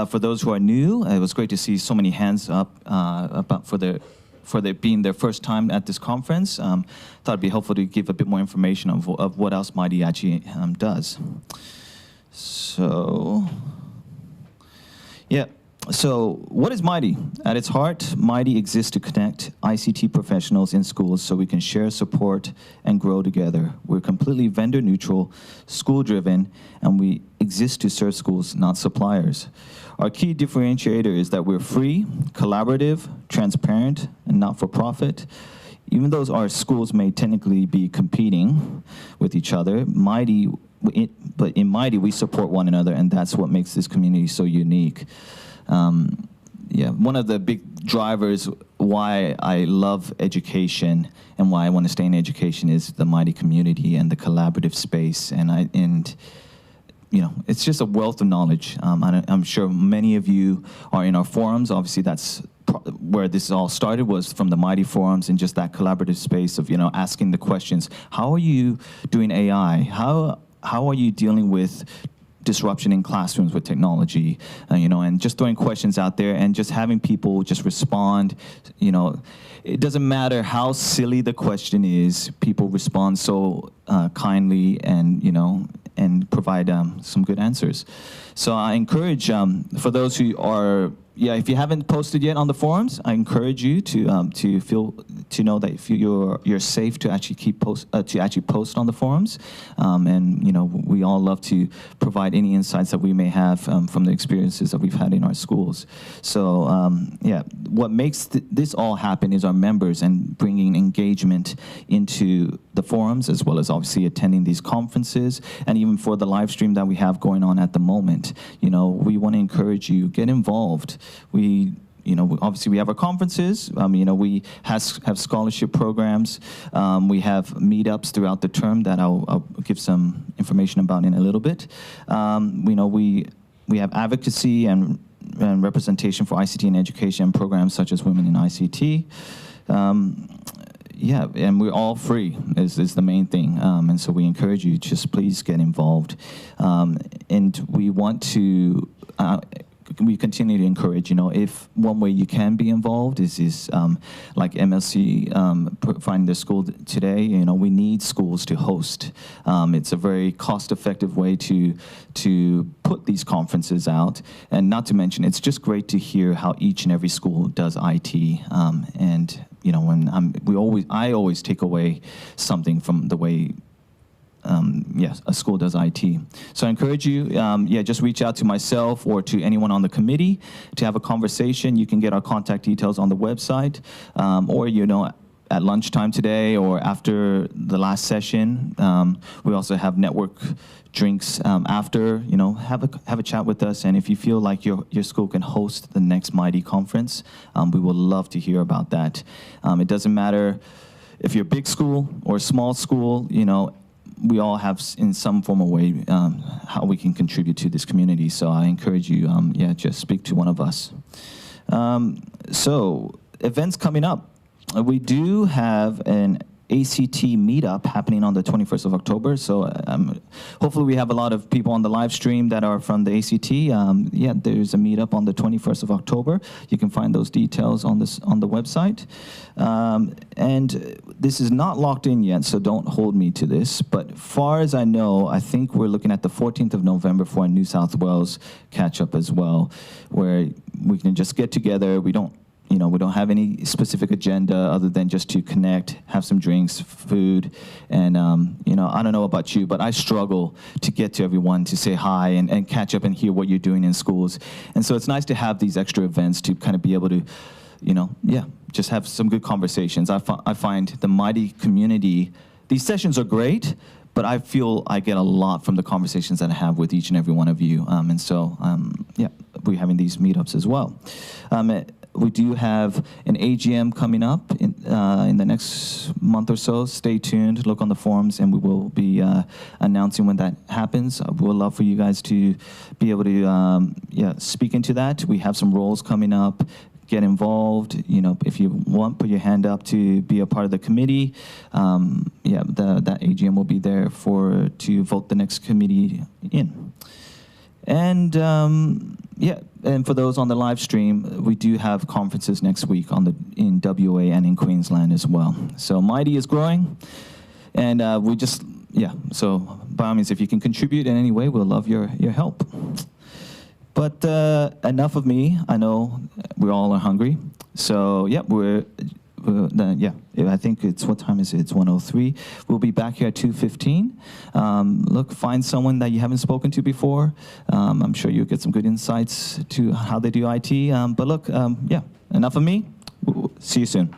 For those who are new, it was great to see so many hands up for their being their first time at this conference. Thought it'd be helpful to give a bit more information of what else Mitie actually does. So, yeah. So what is Mitie? At its heart, Mitie exists to connect ICT professionals in schools so we can share, support, and grow together. We're completely vendor neutral, school driven, and we exist to serve schools, not suppliers. Our key differentiator is that we're free, collaborative, transparent, and not for profit. Even though our schools may technically be competing with each other, but in Mitie, we support one another, and that's what makes this community so unique. Yeah, one of the big drivers why I love education and why I want to stay in education is the Mitie community and the collaborative space. And it's just a wealth of knowledge. I'm sure many of you are in our forums. Obviously, that's where this all started, was from the Mitie forums and just that collaborative space of, asking the questions. How are you doing AI? How are you dealing with disruption in classrooms with technology, and just throwing questions out there and just having people just respond. It doesn't matter how silly the question is, people respond so kindly and provide some good answers. So I encourage, for those who are, if you haven't posted yet on the forums, I encourage you to know that if you're safe to actually post on the forums, and we all love to provide any insights that we may have from the experiences that we've had in our schools. So what makes this all happen is our members and bringing engagement into the forums, as well as obviously attending these conferences, and even for the live stream that we have going on at the moment. We want to encourage you, get involved. Obviously we have our conferences, we have scholarship programs, we have meetups throughout the term that I'll give some information about in a little bit. We have advocacy and representation for ICT and education programs such as Women in ICT. And we're all free is the main thing. And so we encourage you, just please get involved. And we want to, we continue to encourage, if one way you can be involved is like MLC finding their school today, we need schools to host. It's a very cost-effective way to put these conferences out. And not to mention, it's just great to hear how each and every school does IT. I always take away something from the way a school does IT. So I encourage you, just reach out to myself or to anyone on the committee to have a conversation. You can get our contact details on the website, or at lunchtime today or after the last session. We also have network drinks after. Have a chat with us, and if you feel like your school can host the next Mitie conference, we would love to hear about that. It doesn't matter if you're a big school or a small school, we all have in some form or way how we can contribute to this community. So I encourage you, just speak to one of us. So events coming up. We do have an ACT meetup happening on the 21st of October. So hopefully we have a lot of people on the live stream that are from the ACT. Yeah, there's a meetup on the 21st of October. You can find those details on the website. And this is not locked in yet, so don't hold me to this. But far as I know, I think we're looking at the 14th of November for a New South Wales catch-up as well, where we can just get together. We don't have any specific agenda other than just to connect, have some drinks, food, and I don't know about you, but I struggle to get to everyone to say hi and catch up and hear what you're doing in schools. And so it's nice to have these extra events to kind of be able to, just have some good conversations. I find the Mitie community, these sessions are great, but I feel I get a lot from the conversations that I have with each and every one of you. We're having these meetups as well. We do have an AGM coming up in the next month or so. Stay tuned, look on the forums, and we will be announcing when that happens. We would love for you guys to be able to speak into that. We have some roles coming up. Get involved. If you want, put your hand up to be a part of the committee. That AGM will be there to vote the next committee in. And and for those on the live stream, we do have conferences next week in WA and in Queensland as well. So Mitie is growing, and so by all means, if you can contribute in any way, we'll love your help. But enough of me. I know we all are hungry. So I think what time is it? It's 1:03. We'll be back here at 2:15. Find someone that you haven't spoken to before. I'm sure you'll get some good insights to how they do IT. Enough of me. See you soon.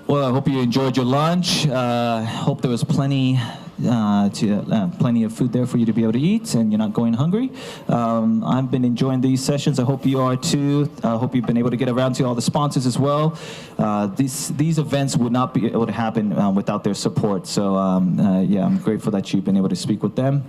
Well, I hope you enjoyed your lunch. Hope there was plenty of food there for you to be able to eat and you're not going hungry. I've been enjoying these sessions. I hope you are too. I hope you've been able to get around to all the sponsors as well. These events would not be able to happen without their support. So yeah, I'm grateful that you've been able to speak with them.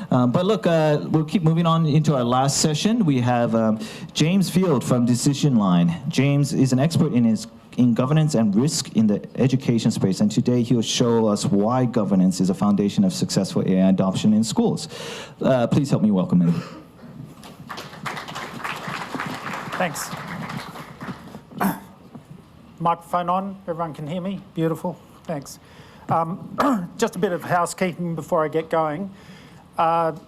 But look, we'll keep moving on into our last session. We have James Field from Decision Line. James is an expert in governance and risk in the education space, and today he'll show us why governance is a foundation of successful AI adoption in schools. Please help me welcome him. Thanks. Microphone on, everyone can hear me? Beautiful, thanks. Just a bit of housekeeping before I get going,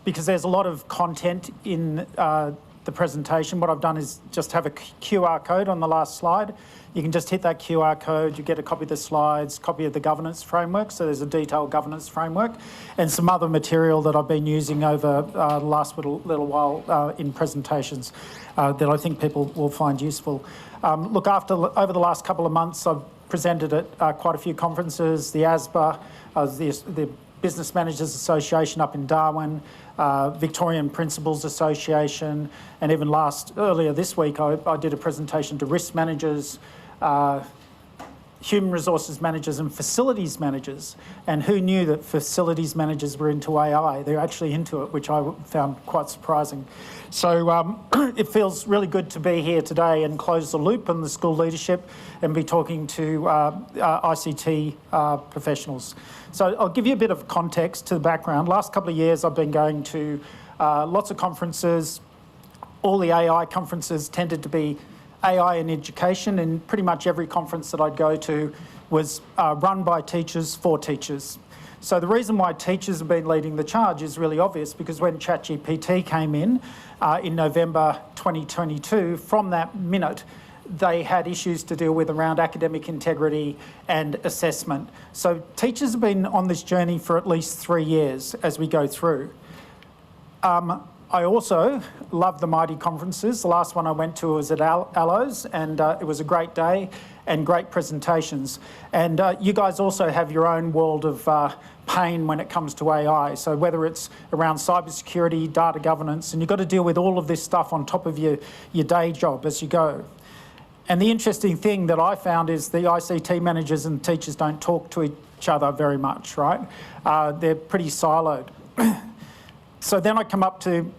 because there's a lot of content in the presentation. What I've done is just have a QR code on the last slide. You can just hit that QR code, you get a copy of the slides, copy of the governance framework, so there's a detailed governance framework, and some other material that I've been using over the last little while in presentations that I think people will find useful. Look, over the last couple of months, I've presented at quite a few conferences, the ASBA, the Business Managers Association up in Darwin, Victorian Principals Association, and even earlier this week, I did a presentation to risk managers, human resources managers and facilities managers. And who knew that facilities managers were into AI? They're actually into it, which I found quite surprising. So it feels really good to be here today and close the loop on the school leadership and be talking to ICT professionals. So I'll give you a bit of context to the background. Last couple of years, I've been going to lots of conferences. All the AI conferences tended to be AI in education, and pretty much every conference that I'd go to was run by teachers for teachers. So the reason why teachers have been leading the charge is really obvious, because when ChatGPT came in November 2022, from that minute, they had issues to deal with around academic integrity and assessment. So teachers have been on this journey for at least 3 years as we go through. I also love the Mitie conferences. The last one I went to was at Allo's, and it was a great day and great presentations. And you guys also have your own world of pain when it comes to AI. So whether it's around cybersecurity, data governance, and you've got to deal with all of this stuff on top of your day job as you go. And the interesting thing that I found is the ICT managers and teachers don't talk to each other very much, right? They're pretty siloed. So then I come up to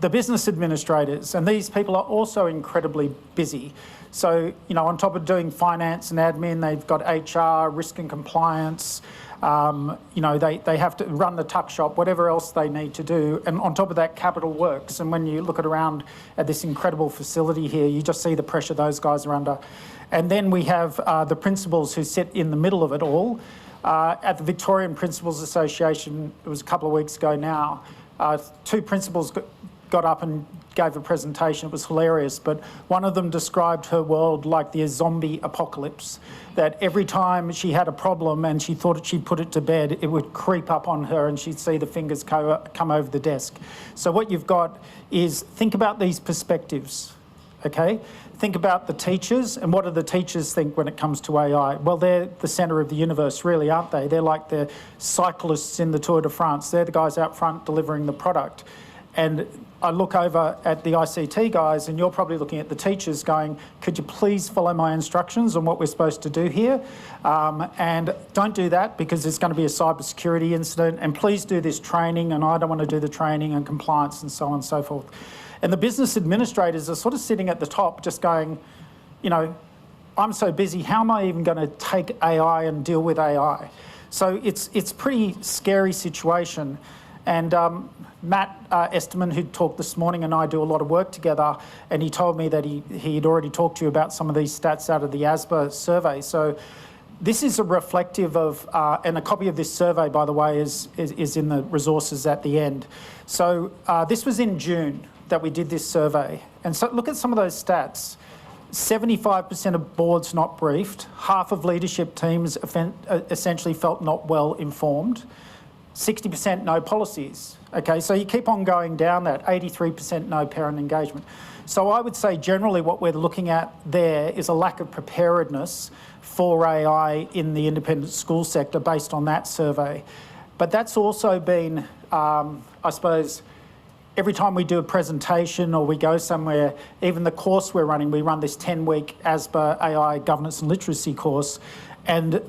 the business administrators, and these people are also incredibly busy. So, you know, on top of doing finance and admin, they've got HR, risk and compliance, you know, they have to run the tuck shop, whatever else they need to do. And on top of that, capital works. And when you look around at this incredible facility here, you just see the pressure those guys are under. And then we have the principals who sit in the middle of it all. At the Victorian Principals Association, it was a couple of weeks ago now, 2 principals got up and gave a presentation. It was hilarious, but one of them described her world like the zombie apocalypse, that every time she had a problem and she thought she'd put it to bed, it would creep up on her and she'd see the fingers come over the desk. So what you've got is, think about these perspectives, okay? Think about the teachers, and what do the teachers think when it comes to AI? Well, they're the centre of the universe, really, aren't they? They're like the cyclists in the Tour de France. They're the guys out front delivering the product. And I look over at the ICT guys, and you're probably looking at the teachers going, could you please follow my instructions on what we're supposed to do here? And don't do that, because there's going to be a cybersecurity incident, and please do this training, and I don't want to do the training and compliance and so on and so forth. And the business administrators are sort of sitting at the top just going, you know, I'm so busy, how am I even going to take AI and deal with AI? So it's a pretty scary situation. And Matt Esterman, who talked this morning, and I do a lot of work together, and he told me that he'd already talked to you about some of these stats out of the ASBA survey. So this is a reflective of, and a copy of this survey, by the way, is in the resources at the end. So this was in June that we did this survey. And so look at some of those stats. 75% of boards not briefed, half of leadership teams essentially felt not well informed. 60% no policies. Okay, so you keep on going down that, 83% no parent engagement. So I would say generally what we're looking at there is a lack of preparedness for AI in the independent school sector based on that survey. But that's also been, I suppose, every time we do a presentation or we go somewhere, even the course we're running, we run this 10-week ASBA AI governance and literacy course, and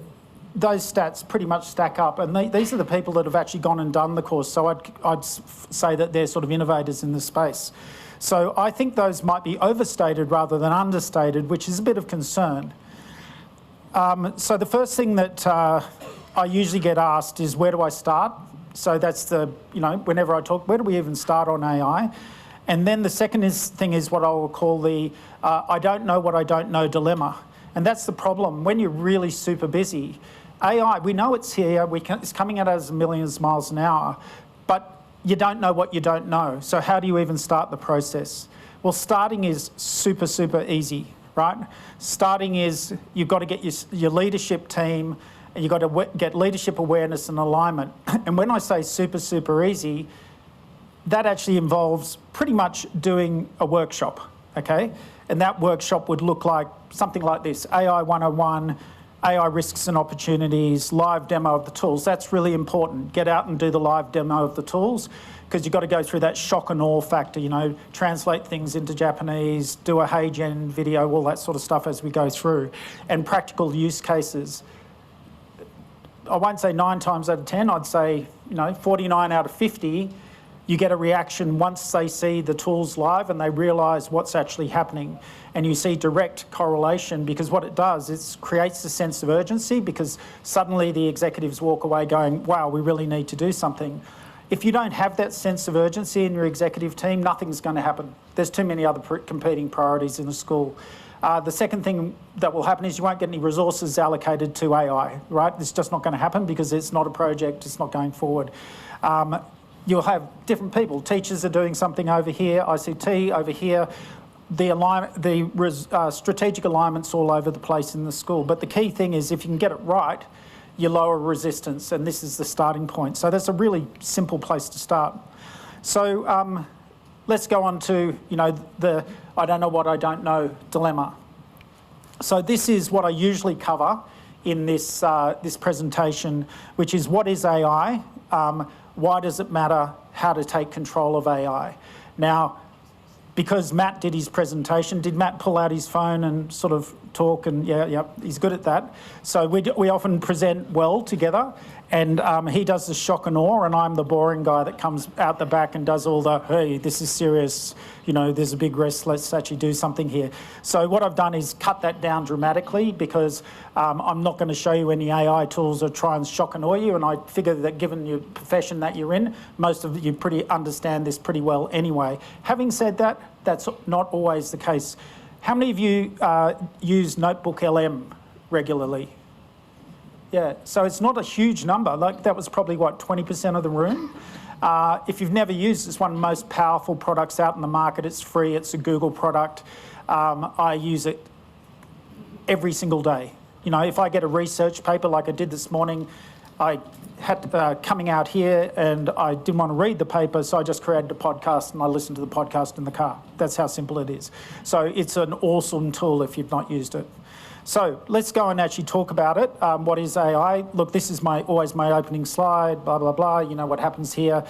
those stats pretty much stack up. And these are the people that have actually gone and done the course. So I'd say that they're sort of innovators in the space. So I think those might be overstated rather than understated, which is a bit of concern. So the first thing that I usually get asked is, where do I start? So that's the, whenever I talk, where do we even start on AI? And then the second thing is what I will call the I don't know what I don't know dilemma. And that's the problem. When you're really super busy, AI, we know it's here, it's coming at us millions of miles an hour, but you don't know what you don't know. So how do you even start the process? Well, starting is super, super easy, right? Starting is you've got to get your leadership team, and you've got to get leadership awareness and alignment. And when I say super, super easy, that actually involves pretty much doing a workshop, okay? And that workshop would look like something like this: AI 101, AI risks and opportunities, live demo of the tools. That's really important. Get out and do the live demo of the tools, because you've got to go through that shock and awe factor, translate things into Japanese, do a Hey Gen video, all that sort of stuff as we go through, and practical use cases. I won't say 9 times out of 10, I'd say 49 out of 50, you get a reaction once they see the tools live and they realise what's actually happening. And you see direct correlation, because what it does is creates a sense of urgency, because suddenly the executives walk away going, wow, we really need to do something. If you don't have that sense of urgency in your executive team, nothing's going to happen. There's too many other competing priorities in a school. The second thing that will happen is you won't get any resources allocated to AI, right? It's just not going to happen because it's not a project, it's not going forward. You'll have different people. Teachers are doing something over here, ICT over here. The strategic alignment's all over the place in the school. But the key thing is, if you can get it right, you lower resistance, and this is the starting point. So that's a really simple place to start. So let's go on to, the I don't know what I don't know dilemma. So this is what I usually cover in this, this presentation, which is, what is AI? Why does it matter? How to take control of AI? Now, because Matt did his presentation, did Matt pull out his phone and sort of talk? And yeah, he's good at that. So we often present well together, and he does the shock and awe, and I'm the boring guy that comes out the back and does all the, hey, this is serious, there's a big risk, let's actually do something here. So what I've done is cut that down dramatically, because I'm not going to show you any AI tools or try and shock and awe you, and I figure that given your profession that you're in, most of you understand this pretty well anyway. Having said that, that's not always the case. How many of you use Notebook LM regularly? Yeah, so it's not a huge number. Like, that was probably, 20% of the room? If you've never used it, it's one of the most powerful products out in the market. It's free, it's a Google product. I use it every single day. If I get a research paper like I did this morning, I had coming out here and I didn't want to read the paper, so I just created a podcast and I listened to the podcast in the car. That's how simple it is. So it's an awesome tool if you've not used it. So let's go and actually talk about it. What is AI? Look, this is always my opening slide, blah, blah, blah. You know what happens here.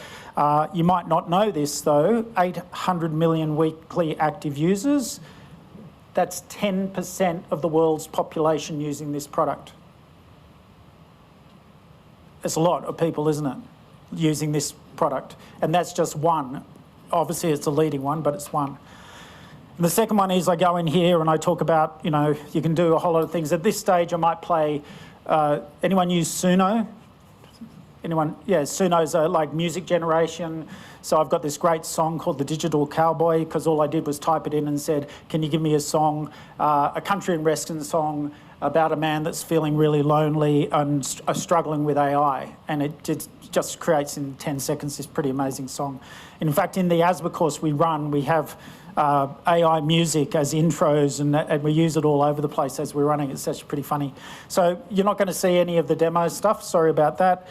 You might not know this though, 800 million weekly active users. That's 10% of the world's population using this product. It's a lot of people, isn't it, using this product? And that's just one. Obviously, it's a leading one, but it's one. And the second one is I go in here and I talk about, you can do a whole lot of things. At this stage, I might play, anyone use Suno? Anyone? Yeah, Suno's like music generation. So I've got this great song called The Digital Cowboy, because all I did was type it in and said, can you give me a song, a country and western song, about a man that's feeling really lonely and struggling with AI, and it just creates in 10 seconds this pretty amazing song. In fact, in the ASBA course we run, we have AI music as intros, and we use it all over the place as we're running. It's actually pretty funny. So you're not going to see any of the demo stuff, sorry about that.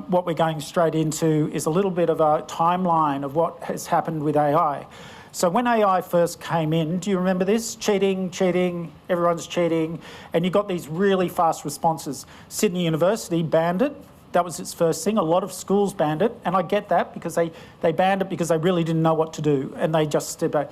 What we're going straight into is a little bit of a timeline of what has happened with AI. So when AI first came in, do you remember this? Cheating, everyone's cheating, and you got these really fast responses. Sydney University banned it. That was its first thing. A lot of schools banned it, and I get that because they banned it because they really didn't know what to do, and they just stepped back.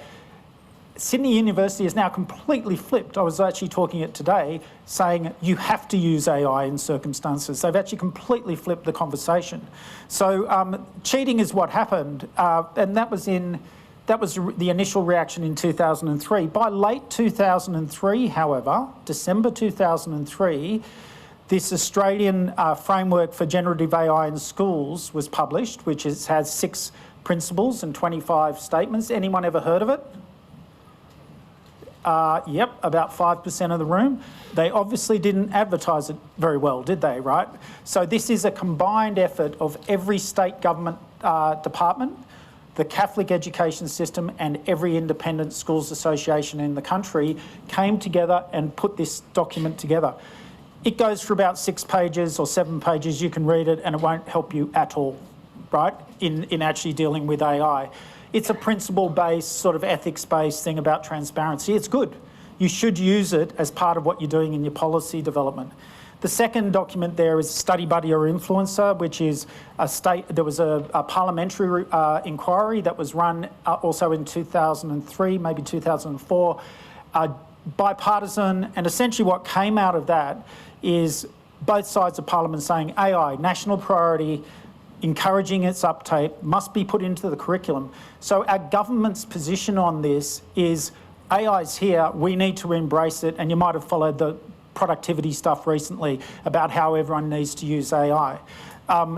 Sydney University is now completely flipped. I was actually talking it today, saying you have to use AI in circumstances. They've actually completely flipped the conversation. So cheating is what happened, and that was the initial reaction in 2003. By late 2003, however, December 2003, this Australian framework for generative AI in schools was published, which has 6 principles and 25 statements. Anyone ever heard of it? Yep, about 5% of the room. They obviously didn't advertise it very well, did they, right? So this is a combined effort of every state government department, the Catholic education system, and every independent schools association in the country came together and put this document together. It goes for about 6 pages or 7 pages. You can read it and it won't help you at all, right, in actually dealing with AI. It's a principle-based, sort of ethics-based thing about transparency. It's good. You should use it as part of what you're doing in your policy development. The second document there is Study Buddy or Influencer, which is there was a parliamentary inquiry that was run also in 2003, maybe 2004, bipartisan, and essentially what came out of that is both sides of Parliament saying AI, national priority, encouraging its uptake, must be put into the curriculum. So our government's position on this is AI's here, we need to embrace it, and you might have followed the productivity stuff recently about how everyone needs to use AI.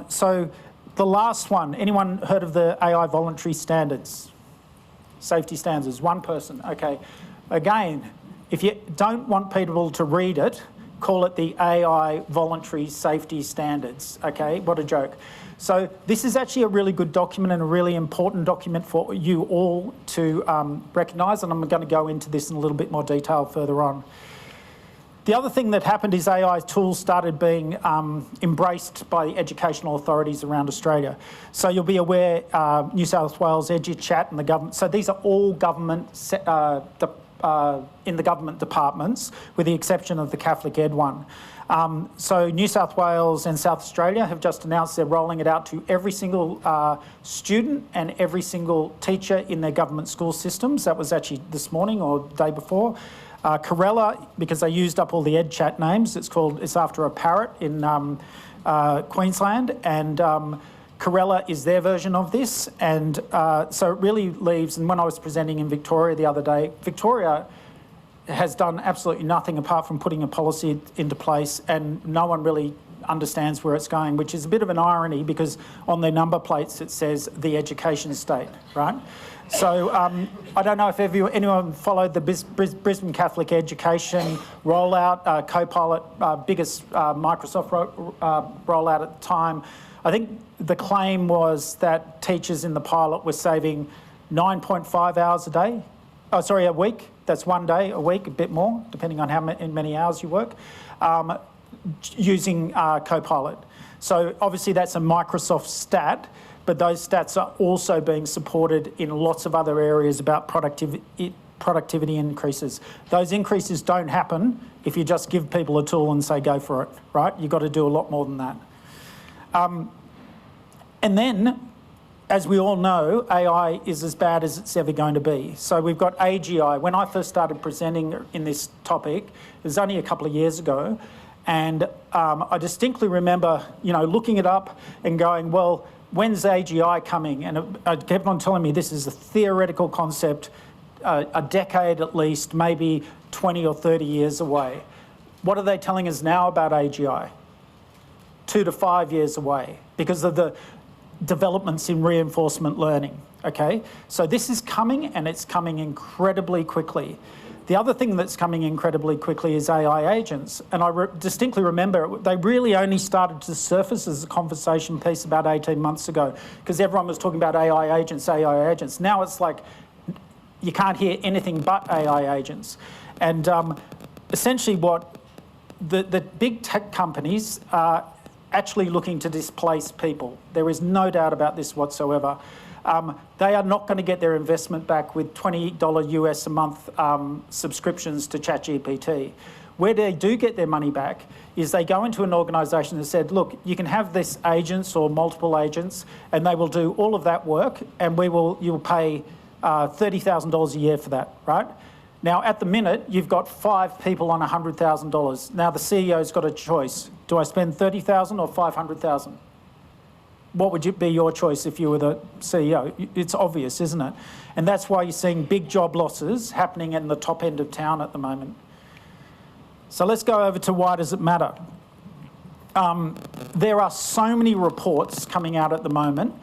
So the last one, anyone heard of the AI voluntary standards? Safety standards, one person, okay. Again, if you don't want people to read it, call it the AI voluntary safety standards, okay? What a joke. So this is actually a really good document and a really important document for you all to recognise, and I'm going to go into this in a little bit more detail further on. The other thing that happened is AI tools started being embraced by the educational authorities around Australia. So you'll be aware, New South Wales, EduChat and the government, so these are all government, in the government departments, with the exception of the Catholic Ed one. So New South Wales and South Australia have just announced they're rolling it out to every single student and every single teacher in their government school systems. That was actually this morning or the day before. Corella, because they used up all the EdChat names, it's after a parrot in Queensland, and Corella is their version of this, and so it really leaves, and when I was presenting in Victoria the other day, Victoria has done absolutely nothing apart from putting a policy into place, and no one really understands where it's going, which is a bit of an irony because on their number plates it says the education state, right? So I don't know if anyone followed the Brisbane Catholic education rollout, Copilot, biggest Microsoft rollout at the time. I think the claim was that teachers in the pilot were saving 9.5 hours a day. Oh, sorry, a week. That's 1 day a week, a bit more, depending on how many hours you work, using Copilot. So obviously that's a Microsoft stat, but those stats are also being supported in lots of other areas about productivity increases. Those increases don't happen if you just give people a tool and say go for it, right? You've got to do a lot more than that. And then, as we all know, AI is as bad as it's ever going to be. So we've got AGI. When I first started presenting in this topic, it was only a couple of years ago, and I distinctly remember, looking it up and going, well, when's AGI coming? And it kept on telling me this is a theoretical concept, a decade at least, maybe 20 or 30 years away. What are they telling us now about AGI? 2 to 5 years away because of the developments in reinforcement learning, okay? So this is coming, and it's coming incredibly quickly. The other thing that's coming incredibly quickly is AI agents. And I distinctly remember they really only started to surface as a conversation piece about 18 months ago, because everyone was talking about AI agents, AI agents. Now it's like you can't hear anything but AI agents. And essentially what the big tech companies are actually looking to displace people. There is no doubt about this whatsoever. They are not going to get their investment back with $20 US a month subscriptions to ChatGPT. Where they do get their money back is they go into an organisation that said, look, you can have this agents or multiple agents, and they will do all of that work, and you'll pay $30,000 a year for that, right? Now, at the minute, you've got 5 people on $100,000. Now, the CEO's got a choice. Do I spend $30,000 or $500,000? What would be your choice if you were the CEO? It's obvious, isn't it? And that's why you're seeing big job losses happening in the top end of town at the moment. So let's go over to why does it matter? There are so many reports coming out at the moment.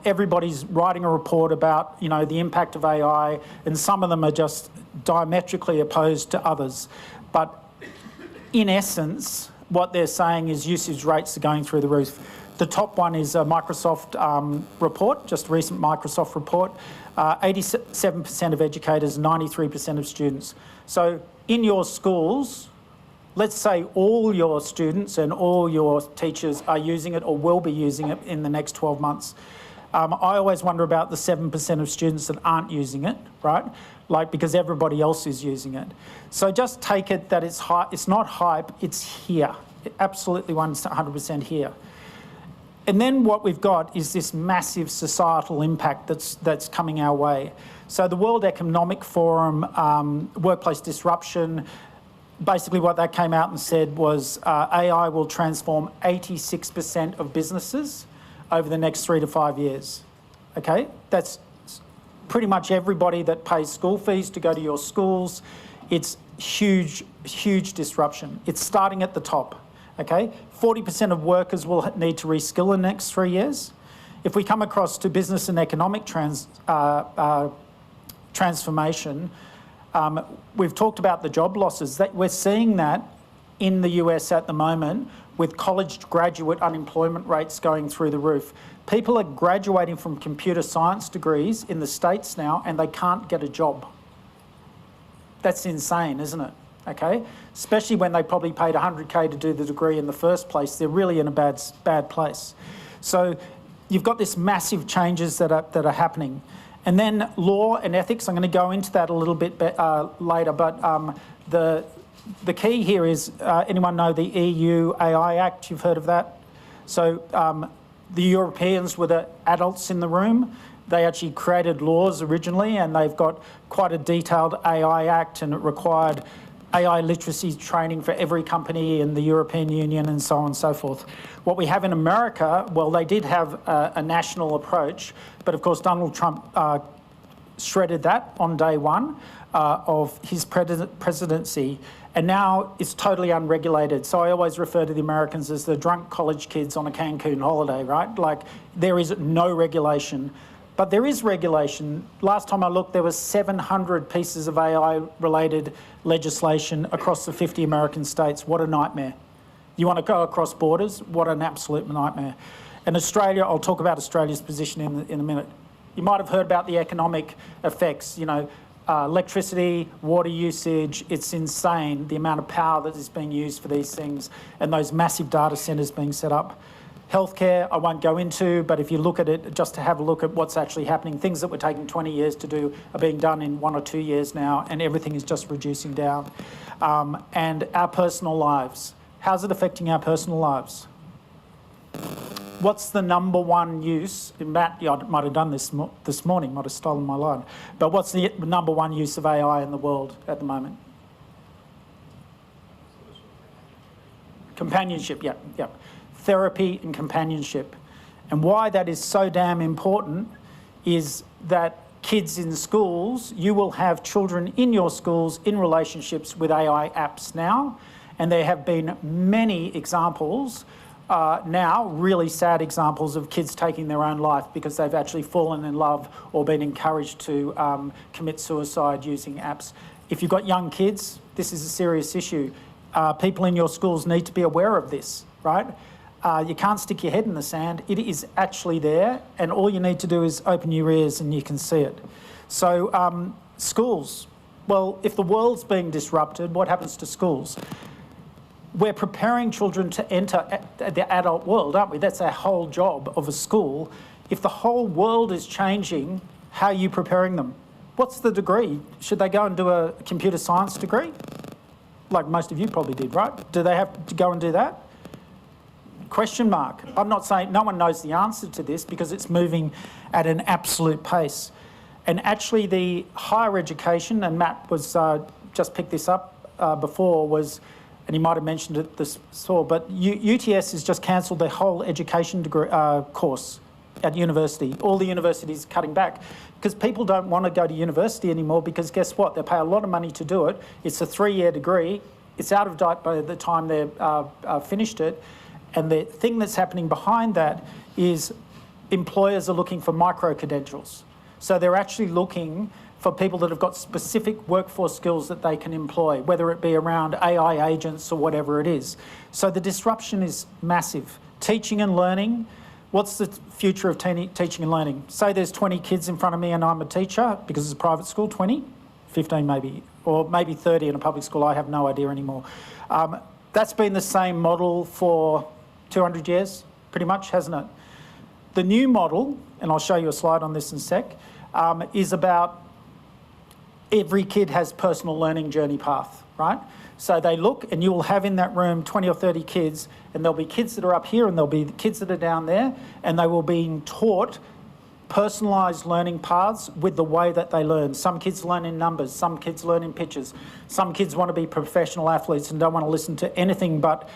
Everybody's writing a report about, the impact of AI, and some of them are just diametrically opposed to others. But in essence, what they're saying is usage rates are going through the roof. The top one is a Microsoft report, just a recent Microsoft report. 87% of educators, 93% of students. So in your schools, let's say all your students and all your teachers are using it or will be using it in the next 12 months. I always wonder about the 7% of students that aren't using it, right? Because everybody else is using it. So just take it that it's not hype, it's here. Absolutely 100% here. And then what we've got is this massive societal impact that's coming our way. So the World Economic Forum, workplace disruption, basically what that came out and said was AI will transform 86% of businesses over the next 3 to 5 years. Okay, that's pretty much everybody that pays school fees to go to your schools. It's huge, huge disruption. It's starting at the top. Okay, 40% of workers will need to reskill in the next 3 years. If we come across to business and economic transformation, we've talked about the job losses. We're seeing that in the US at the moment with college graduate unemployment rates going through the roof. People are graduating from computer science degrees in the States now and they can't get a job. That's insane, isn't it? Okay, especially when they probably paid $100K to do the degree in the first place. They're really in a bad place. So you've got this massive changes that are happening. And then law and ethics, I'm going to go into that a little bit later, but the key here is, anyone know the EU AI Act? You've heard of that? So the Europeans were the adults in the room. They actually created laws originally, and they've got quite a detailed AI Act, and it required AI literacy training for every company in the European Union and so on and so forth. What we have in America, well, they did have a national approach, but of course Donald Trump shredded that on day one of his presidency, and now it's totally unregulated. So I always refer to the Americans as the drunk college kids on a Cancun holiday, right? Like, there is no regulation. But there is regulation. Last time I looked, there was 700 pieces of AI-related legislation across the 50 American states. What a nightmare. You want to go across borders? What an absolute nightmare. And Australia, I'll talk about Australia's position in a minute. You might have heard about the economic effects, electricity, water usage. It's insane, the amount of power that is being used for these things and those massive data centres being set up. Healthcare, I won't go into, but if you look at it, just to have a look at what's actually happening, things that were taking 20 years to do are being done in 1 or 2 years now, and everything is just reducing down. And our personal lives. How's it affecting our personal lives? What's the number one use? Matt might have done this morning, might have stolen my line. But what's the number one use of AI in the world at the moment? Companionship, yeah. Therapy and companionship. And why that is so damn important is that kids in schools, you will have children in your schools in relationships with AI apps now, and there have been many examples now, really sad examples of kids taking their own life because they've actually fallen in love or been encouraged to commit suicide using apps. If you've got young kids, this is a serious issue. People in your schools need to be aware of this, right? You can't stick your head in the sand. It is actually there, and all you need to do is open your ears and you can see it. So schools, well, if the world's being disrupted, what happens to schools? We're preparing children to enter the adult world, aren't we? That's our whole job of a school. If the whole world is changing, how are you preparing them? What's the degree? Should they go and do a computer science degree? Like most of you probably did, right? Do they have to go and do that? Question mark. I'm not saying no one knows the answer to this because it's moving at an absolute pace. And actually the higher education, and Matt was just picked this up before, was, and he might have mentioned it this before, but UTS has just cancelled their whole education degree, course at university. All the universities cutting back because people don't want to go to university anymore because guess what? They pay a lot of money to do it. It's a 3-year degree. It's out of date by the time they've finished it. And the thing that's happening behind that is employers are looking for micro-credentials. So they're actually looking for people that have got specific workforce skills that they can employ, whether it be around AI agents or whatever it is. So the disruption is massive. Teaching and learning, what's the future of teaching and learning? Say there's 20 kids in front of me and I'm a teacher, because it's a private school, 20, 15 maybe, or maybe 30 in a public school, I have no idea anymore. That's been the same model for 200 years, pretty much, hasn't it? The new model, and I'll show you a slide on this in a sec, is about every kid has personal learning journey path, right? So they look and you will have in that room 20 or 30 kids, and there'll be kids that are up here and there'll be kids that are down there, and they will be taught personalised learning paths with the way that they learn. Some kids learn in numbers, some kids learn in pictures, some kids want to be professional athletes and don't want to listen to anything but,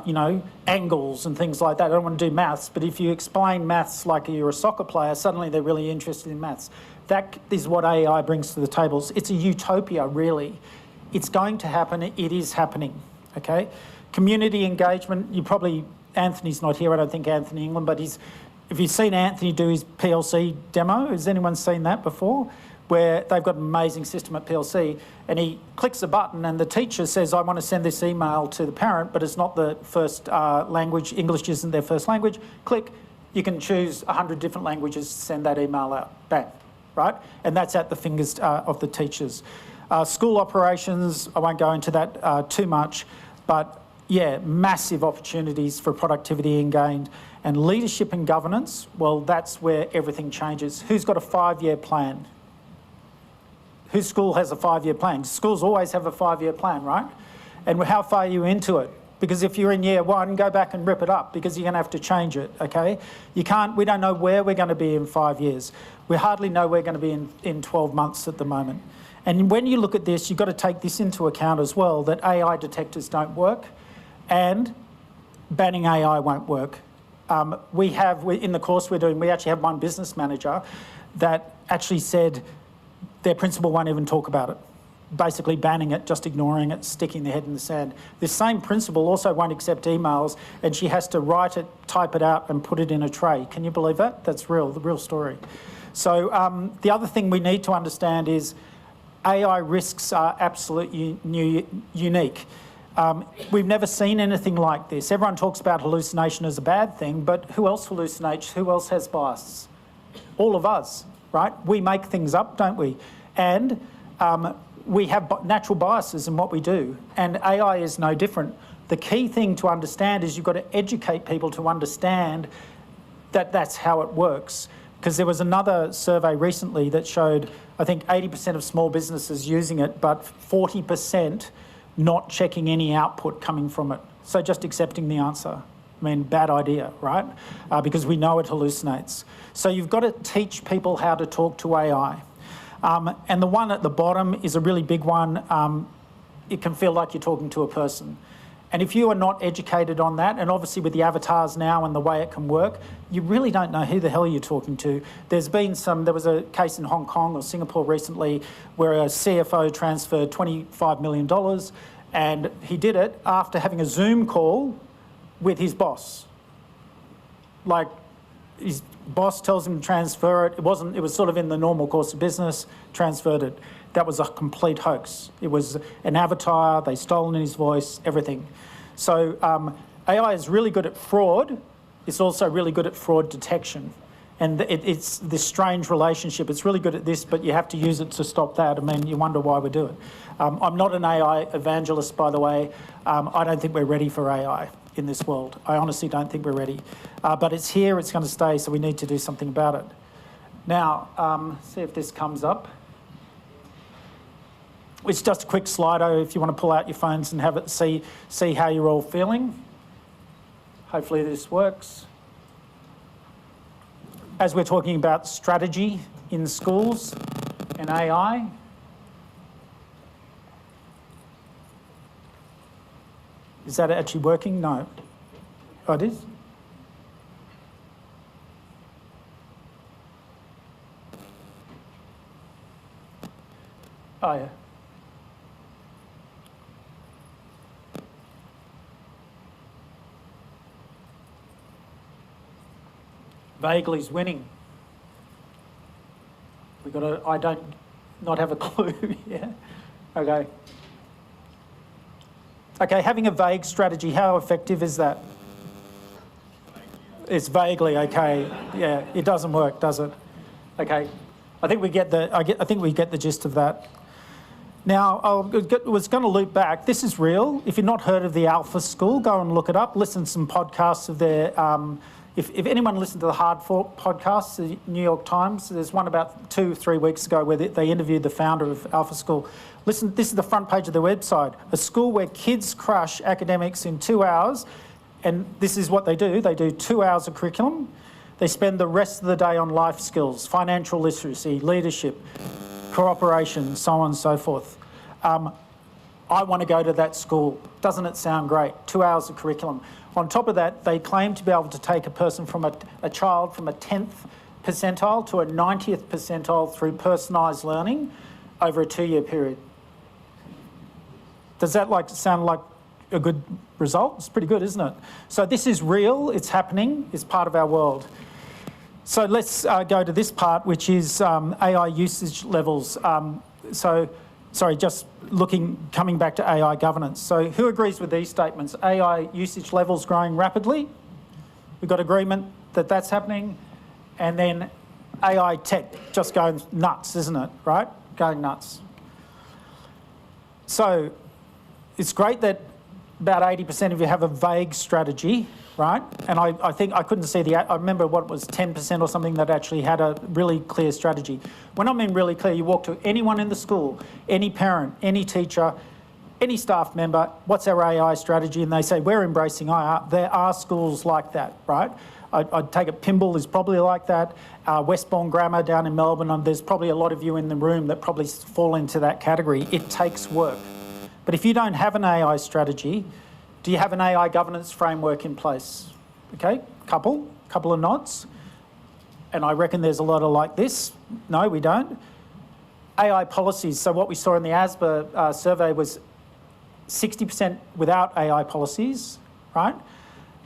you know, angles and things like that. They don't want to do maths, but if you explain maths like you're a soccer player, suddenly they're really interested in maths. That is what AI brings to the tables. It's a utopia, really. It's going to happen. It is happening, okay? Community engagement, you probably, Anthony's not here, I don't think Anthony England, but if you've seen Anthony do his PLC demo, has anyone seen that before? Where they've got an amazing system at PLC and he clicks a button and the teacher says, I want to send this email to the parent, but it's not the first language, English isn't their first language. Click, you can choose 100 different languages to send that email out, bang, right? And that's at the fingers of the teachers. School operations, I won't go into that too much, but yeah, massive opportunities for productivity and gain. And leadership and governance, well, that's where everything changes. Who's got a 5-year plan? Whose school has a 5-year plan? Schools always have a 5-year plan, right? And how far are you into it? Because if you're in year 1, go back and rip it up because you're going to have to change it, okay? We don't know where we're going to be in 5 years. We hardly know we're going to be in 12 months at the moment. And when you look at this, you've got to take this into account as well, that AI detectors don't work and banning AI won't work. In the course we're doing, we actually have one business manager that actually said their principal won't even talk about it. Basically banning it, just ignoring it, sticking their head in the sand. This same principal also won't accept emails and she has to write it, type it out and put it in a tray. Can you believe that? That's real, the real story. So the other thing we need to understand is AI risks are absolutely unique. We've never seen anything like this. Everyone talks about hallucination as a bad thing, but who else hallucinates? Who else has bias? All of us, right? We make things up, don't we? And we have natural biases in what we do, and AI is no different. The key thing to understand is you've got to educate people to understand that that's how it works. Because there was another survey recently that showed, I think 80% of small businesses using it, but 40% not checking any output coming from it. So just accepting the answer. I mean, bad idea, right? Because we know it hallucinates. So you've got to teach people how to talk to AI. And the one at the bottom is a really big one. It can feel like you're talking to a person. And if you are not educated on that, and obviously with the avatars now and the way it can work, you really don't know who the hell you're talking to. There was a case in Hong Kong or Singapore recently where a CFO transferred $25 million and he did it after having a Zoom call with his boss. Like, his boss tells him to transfer it. It was sort of in the normal course of business, transferred it. That was a complete hoax. It was an avatar, they stolen his voice, everything. So AI is really good at fraud. It's also really good at fraud detection. And it's this strange relationship. It's really good at this, but you have to use it to stop that. I mean, you wonder why we do it. I'm not an AI evangelist, by the way. I don't think we're ready for AI in this world. I honestly don't think we're ready. But it's here, it's going to stay, so we need to do something about it. Now, see if this comes up. It's just a quick Slido if you want to pull out your phones and have it see how you're all feeling. Hopefully this works. As we're talking about strategy in schools and AI, is that actually working? No. Oh, it is? Oh, yeah. Vaguely's winning. We got to. I don't not have a clue. Yeah. Okay. Okay. Having a vague strategy. How effective is that? It's vaguely okay. Yeah. It doesn't work, does it? Okay. I think we get the. I think we get the gist of that. Now, I was going to loop back. This is real. If you've not heard of the Alpha School, go and look it up. Listen to some podcasts of their. If anyone listened to the Hard Fork podcast, the New York Times, there's one about 2-3 weeks ago where they interviewed the founder of Alpha School. Listen, this is the front page of their website. A school where kids crush academics in 2 hours, and this is what they do. They do 2 hours of curriculum. They spend the rest of the day on life skills, financial literacy, leadership, cooperation, so on and so forth. I want to go to that school. Doesn't it sound great? 2 hours of curriculum. On top of that, they claim to be able to take a person from a child from a 10th percentile to a 90th percentile through personalised learning over a 2-year period. Does that sound like a good result? It's pretty good, isn't it? So this is real, it's happening, it's part of our world. So let's go to this part, which is AI usage levels. Sorry, just coming back to AI governance. So who agrees with these statements? AI usage levels growing rapidly. We've got agreement that that's happening. And then AI tech just going nuts, isn't it? Right? Going nuts. So it's great that about 80% of you have a vague strategy, right? And I think I couldn't see I remember what it was, 10% or something that actually had a really clear strategy. When I mean really clear, you walk to anyone in the school, any parent, any teacher, any staff member, what's our AI strategy? And they say, we're embracing AI. There are schools like that, right? I'd take it, Pymble is probably like that. Westbourne Grammar down in Melbourne, and there's probably a lot of you in the room that probably fall into that category. It takes work. But if you don't have an AI strategy, do you have an AI governance framework in place? Okay, couple of nods. And I reckon there's a lot of like this. No, we don't. AI policies. So what we saw in the ASBA survey was 60% without AI policies, right?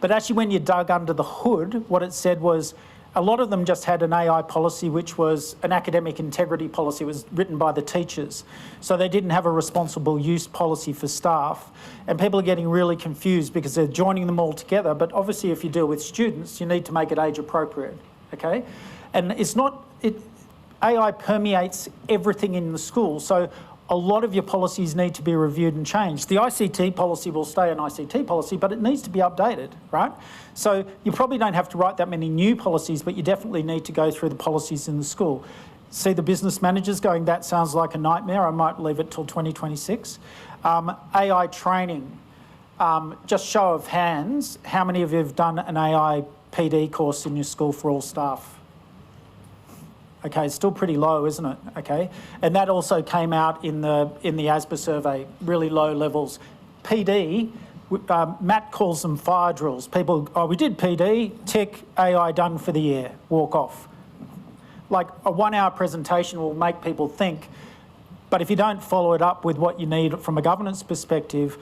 But actually when you dug under the hood, what it said was a lot of them just had an AI policy, which was an academic integrity policy. It was written by the teachers. So they didn't have a responsible use policy for staff. And people are getting really confused because they're joining them all together. But obviously, if you deal with students, you need to make it age appropriate, okay? And AI permeates everything in the school. So a lot of your policies need to be reviewed and changed. The ICT policy will stay an ICT policy, but it needs to be updated, right? So you probably don't have to write that many new policies, but you definitely need to go through the policies in the school. See the business managers going, that sounds like a nightmare. I might leave it till 2026. AI training. Just show of hands, how many of you have done an AI PD course in your school for all staff? Okay, it's still pretty low, isn't it? Okay, and that also came out in the ASBA survey, really low levels. PD, Matt calls them fire drills. People, oh, we did PD, tick, AI done for the year, walk off. Like a 1-hour presentation will make people think, but if you don't follow it up with what you need from a governance perspective,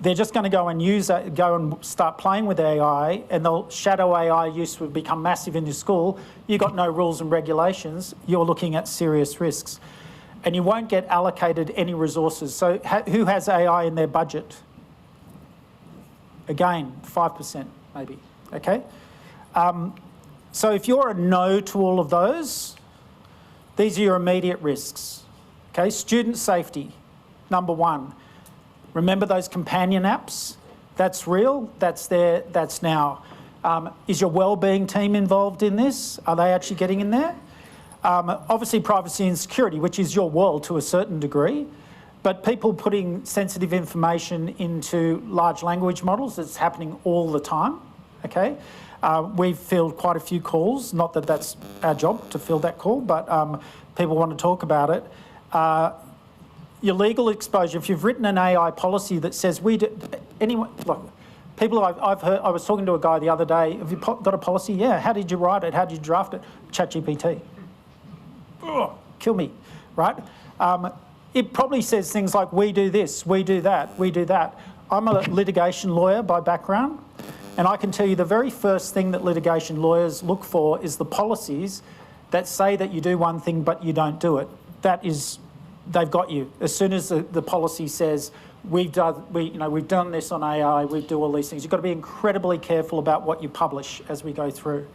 they're just going to go and start playing with AI, and the shadow AI use will become massive in your school. You've got no rules and regulations. You're looking at serious risks. and you won't get allocated any resources. So who has AI in their budget? Again, 5% maybe, okay? So if you're a no to all of those, these are your immediate risks, okay? Student safety, number one. Remember those companion apps? That's real, that's there, that's now. Is your wellbeing team involved in this? Are they actually getting in there? Obviously privacy and security, which is your world to a certain degree, but people putting sensitive information into large language models, it's happening all the time, okay? We've filled quite a few calls, not that that's our job to fill that call, but people want to talk about it. Your legal exposure, if you've written an AI policy that says anyone, look, people I've heard, I was talking to a guy the other day, have you got a policy? Yeah, how did you write it? How did you draft it? ChatGPT. Oh, kill me, right? It probably says things like, we do this, we do that, we do that. I'm a litigation lawyer by background, and I can tell you the very first thing that litigation lawyers look for is the policies that say that you do one thing but you don't do it. That is, they've got you. As soon as the policy says, we've done this on AI, we do all these things, you've got to be incredibly careful about what you publish as we go through.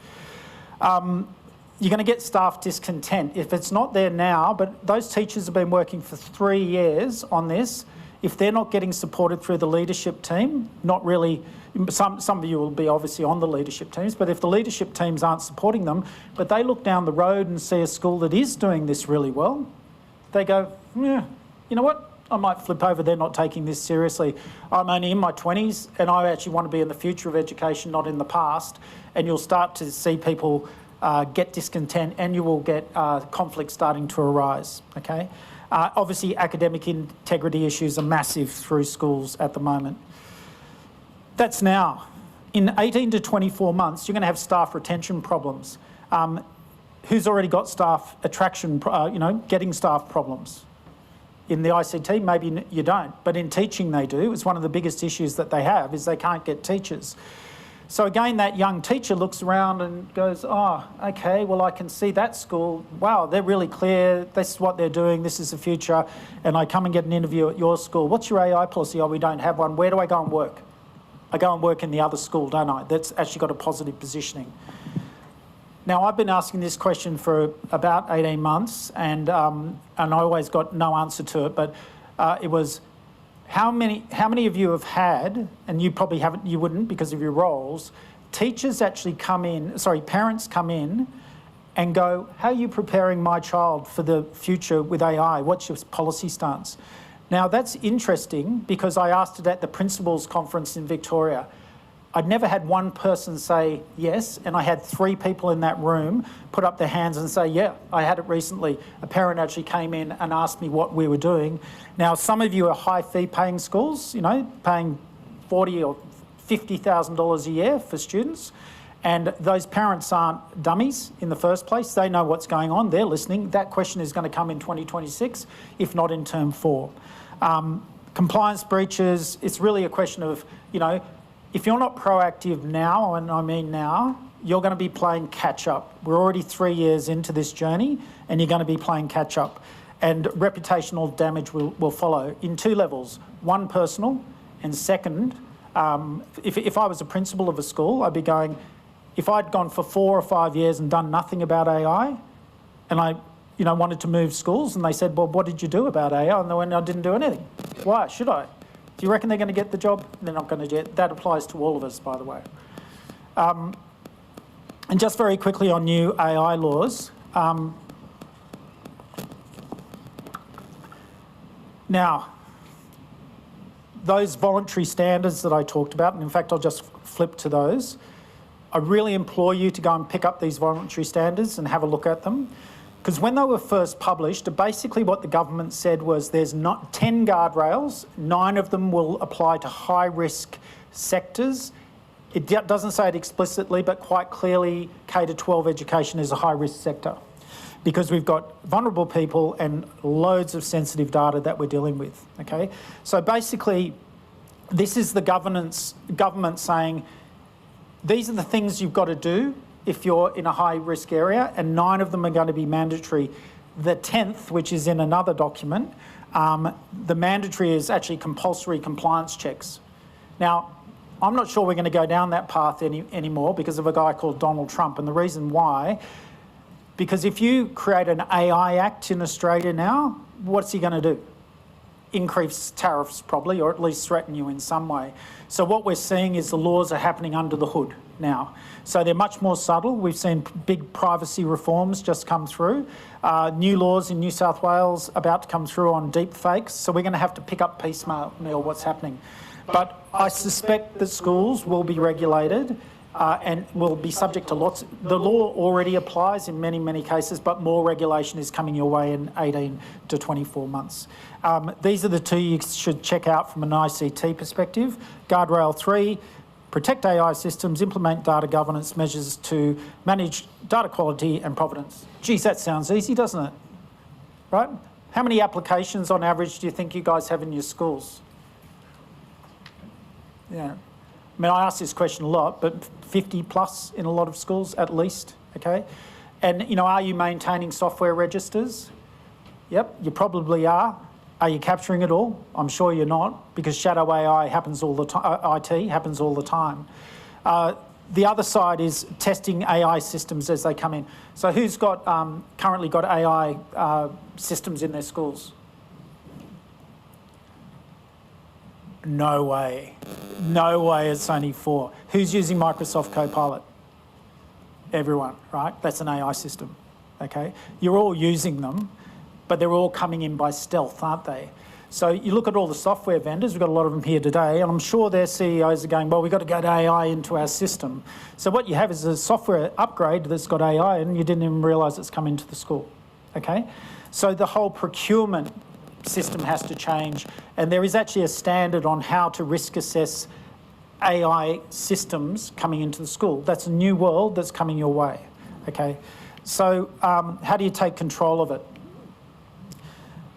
You're going to get staff discontent. If it's not there now, but those teachers have been working for 3 years on this, if they're not getting supported through the leadership team, not really, some of you will be obviously on the leadership teams, but if the leadership teams aren't supporting them, but they look down the road and see a school that is doing this really well, they go, yeah, you know what? I might flip over, they're not taking this seriously. I'm only in my 20s and I actually want to be in the future of education, not in the past. And you'll start to see people get discontent and you will get conflict starting to arise, okay? Obviously, academic integrity issues are massive through schools at the moment. That's now. In 18 to 24 months, you're going to have staff retention problems. Who's already got staff attraction, getting staff problems? In the ICT, maybe you don't, but in teaching they do. It's one of the biggest issues that they have is they can't get teachers. So again, that young teacher looks around and goes, oh, okay, well, I can see that school. Wow, they're really clear. This is what they're doing. This is the future. And I come and get an interview at your school. What's your AI policy? Oh, we don't have one. Where do I go and work? I go and work in the other school, don't I? That's actually got a positive positioning. Now, I've been asking this question for about 18 months, and I always got no answer to it, but it was, how many of you have had, and you probably haven't, you wouldn't because of your roles, teachers actually come in, parents come in and go, how are you preparing my child for the future with AI? What's your policy stance? Now, that's interesting because I asked it at the principals conference in Victoria. I'd never had one person say yes, and I had 3 people in that room put up their hands and say, yeah, I had it recently. A parent actually came in and asked me what we were doing. Now, some of you are high fee paying schools, paying $40,000 or $50,000 a year for students, and those parents aren't dummies in the first place. They know what's going on, they're listening. That question is going to come in 2026, if not in term 4. Compliance breaches, it's really a question of, if you're not proactive now, and I mean now, you're going to be playing catch up. We're already 3 years into this journey and you're going to be playing catch up. And reputational damage will follow in 2 levels. One, personal, and second, if I was a principal of a school, I'd be going, if I'd gone for 4 or 5 years and done nothing about AI, and I wanted to move schools, and they said, well, what did you do about AI? And they went, I didn't do anything. Why should I? Do you reckon they're going to get the job? They're not going to get. That applies to all of us, by the way. And just very quickly on new AI laws. Now, those voluntary standards that I talked about, and in fact, I'll just flip to those. I really implore you to go and pick up these voluntary standards and have a look at them. Because when they were first published, basically what the government said was there's not 10 guardrails, 9 of them will apply to high-risk sectors. It doesn't say it explicitly, but quite clearly K-12 education is a high-risk sector because we've got vulnerable people and loads of sensitive data that we're dealing with, okay? So basically, this is the government saying, these are the things you've got to do if you're in a high-risk area, and 9 of them are going to be mandatory. the 10th, which is in another document, the mandatory is actually compulsory compliance checks. Now, I'm not sure we're going to go down that path anymore because of a guy called Donald Trump. And the reason why, because if you create an AI Act in Australia now, what's he going to do? Increase tariffs probably, or at least threaten you in some way. So what we're seeing is the laws are happening under the hood now. So they're much more subtle. We've seen big privacy reforms just come through. New laws in New South Wales about to come through on deep fakes. So we're going to have to pick up piecemeal what's happening. But I suspect that schools will be regulated and will be subject to lots. The law already applies in many, many cases, but more regulation is coming your way in 18 to 24 months. These are the two you should check out from an ICT perspective. Guardrail 3, protect AI systems, implement data governance measures to manage data quality and provenance. Geez, that sounds easy, doesn't it? Right? How many applications on average do you think you guys have in your schools? Yeah. I mean, I ask this question a lot, but 50 plus in a lot of schools at least, okay? And, you know, are you maintaining software registers? Yep, you probably are. Are you capturing it all? I'm sure you're not, because shadow AI happens all the time, IT happens all the time. The other side is testing AI systems as they come in. So who's got currently got AI systems in their schools? No way. No way it's only 4. Who's using Microsoft Copilot? Everyone, right? That's an AI system, okay? You're all using them, but they're all coming in by stealth, aren't they? So you look at all the software vendors, we've got a lot of them here today, and I'm sure their CEOs are going, well, we've got to get AI into our system. So what you have is a software upgrade that's got AI and you didn't even realise it's come into the school, okay? So the whole procurement system has to change, and there is actually a standard on how to risk assess AI systems coming into the school. That's a new world that's coming your way, okay? So how do you take control of it?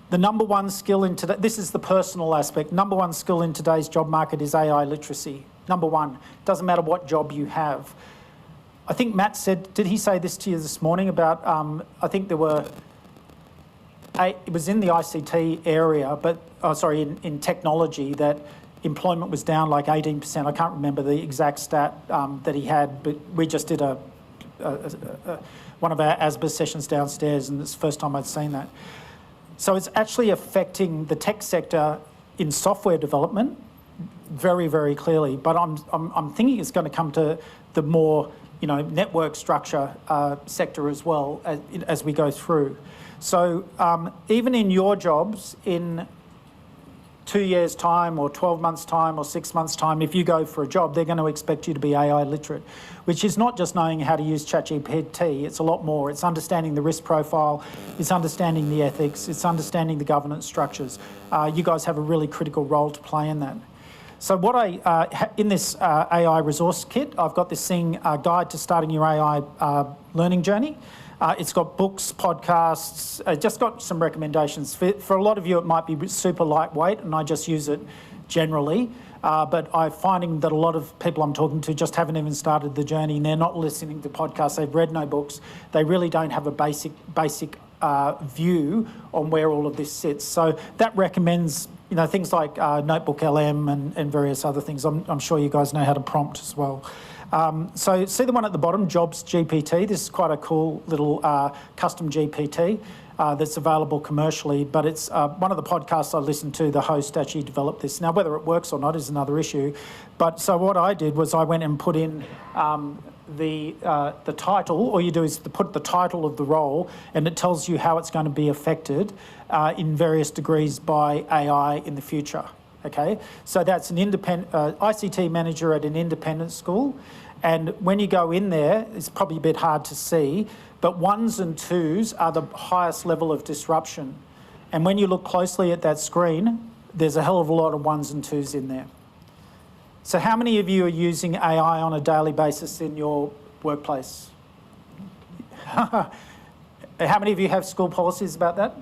The number one skill in today, this is the personal aspect, number one skill in today's job market is AI literacy. Number one, doesn't matter what job you have. I think Matt said, did he say this to you this morning about, I think there were, it was in the ICT area, but, in technology, that employment was down like 18%. I can't remember the exact stat that he had, but we just did one of our ASBA sessions downstairs, and it's the first time I'd seen that. So it's actually affecting the tech sector in software development very, very clearly. But I'm thinking it's going to come to the more, network structure sector as well as we go through. So even in your jobs, in 2 years' time or 12 months' time or 6 months' time, if you go for a job, they're going to expect you to be AI literate, which is not just knowing how to use ChatGPT, it's a lot more. It's understanding the risk profile, it's understanding the ethics, it's understanding the governance structures. You guys have a really critical role to play in that. So what in this AI resource kit, I've got this thing, Guide to Starting Your AI Learning Journey. It's got books, podcasts, just got some recommendations. For a lot of you, it might be super lightweight, and I just use it generally. But I'm finding that a lot of people I'm talking to just haven't even started the journey, and they're not listening to podcasts. They've read no books. They really don't have a basic view on where all of this sits. So that recommends, things like Notebook LM and various other things. I'm sure you guys know how to prompt as well. So see the one at the bottom, Jobs GPT. This is quite a cool little custom GPT that's available commercially, but it's one of the podcasts I listened to, the host actually developed this. Now, whether it works or not is another issue. But so what I did was I went and put in the title. All you do is put the title of the role, and it tells you how it's going to be affected in various degrees by AI in the future. Okay, so that's an independent ICT manager at an independent school, and when you go in there, it's probably a bit hard to see, but 1s and 2s are the highest level of disruption. And when you look closely at that screen, there's a hell of a lot of 1s and 2s in there. So how many of you are using AI on a daily basis in your workplace? How many of you have school policies about that?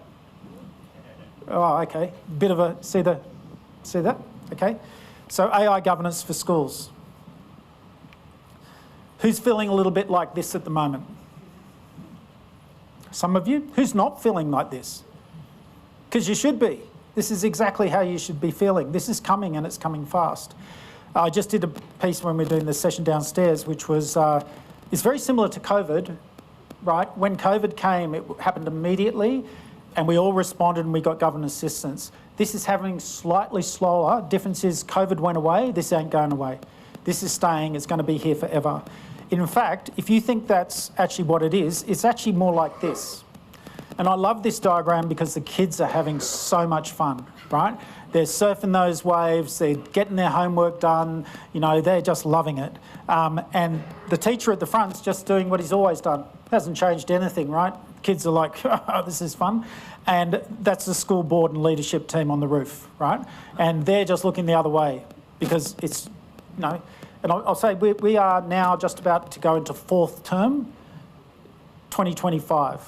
Oh, okay. Bit of a, see that? Okay. So AI governance for schools. Who's feeling a little bit like this at the moment? some of you. Who's not feeling like this? Because you should be. This is exactly how you should be feeling. This is coming, and it's coming fast. I just did a piece when we were doing the session downstairs, which was, it's very similar to COVID, right? When COVID came, it happened immediately, and we all responded and we got government assistance. This is happening slightly slower. Difference is COVID went away, this ain't going away. This is staying, it's going to be here forever. In fact, if you think that's actually what it is, it's actually more like this. And I love this diagram because the kids are having so much fun, right? They're surfing those waves, they're getting their homework done, you know, they're just loving it. And the teacher at the front's just doing what he's always done. Hasn't changed anything, right? Kids are like, oh, this is fun. And that's the school board and leadership team on the roof, right? And they're just looking the other way because it's, you know, and I'll say we are now just about to go into 4th term, 2025.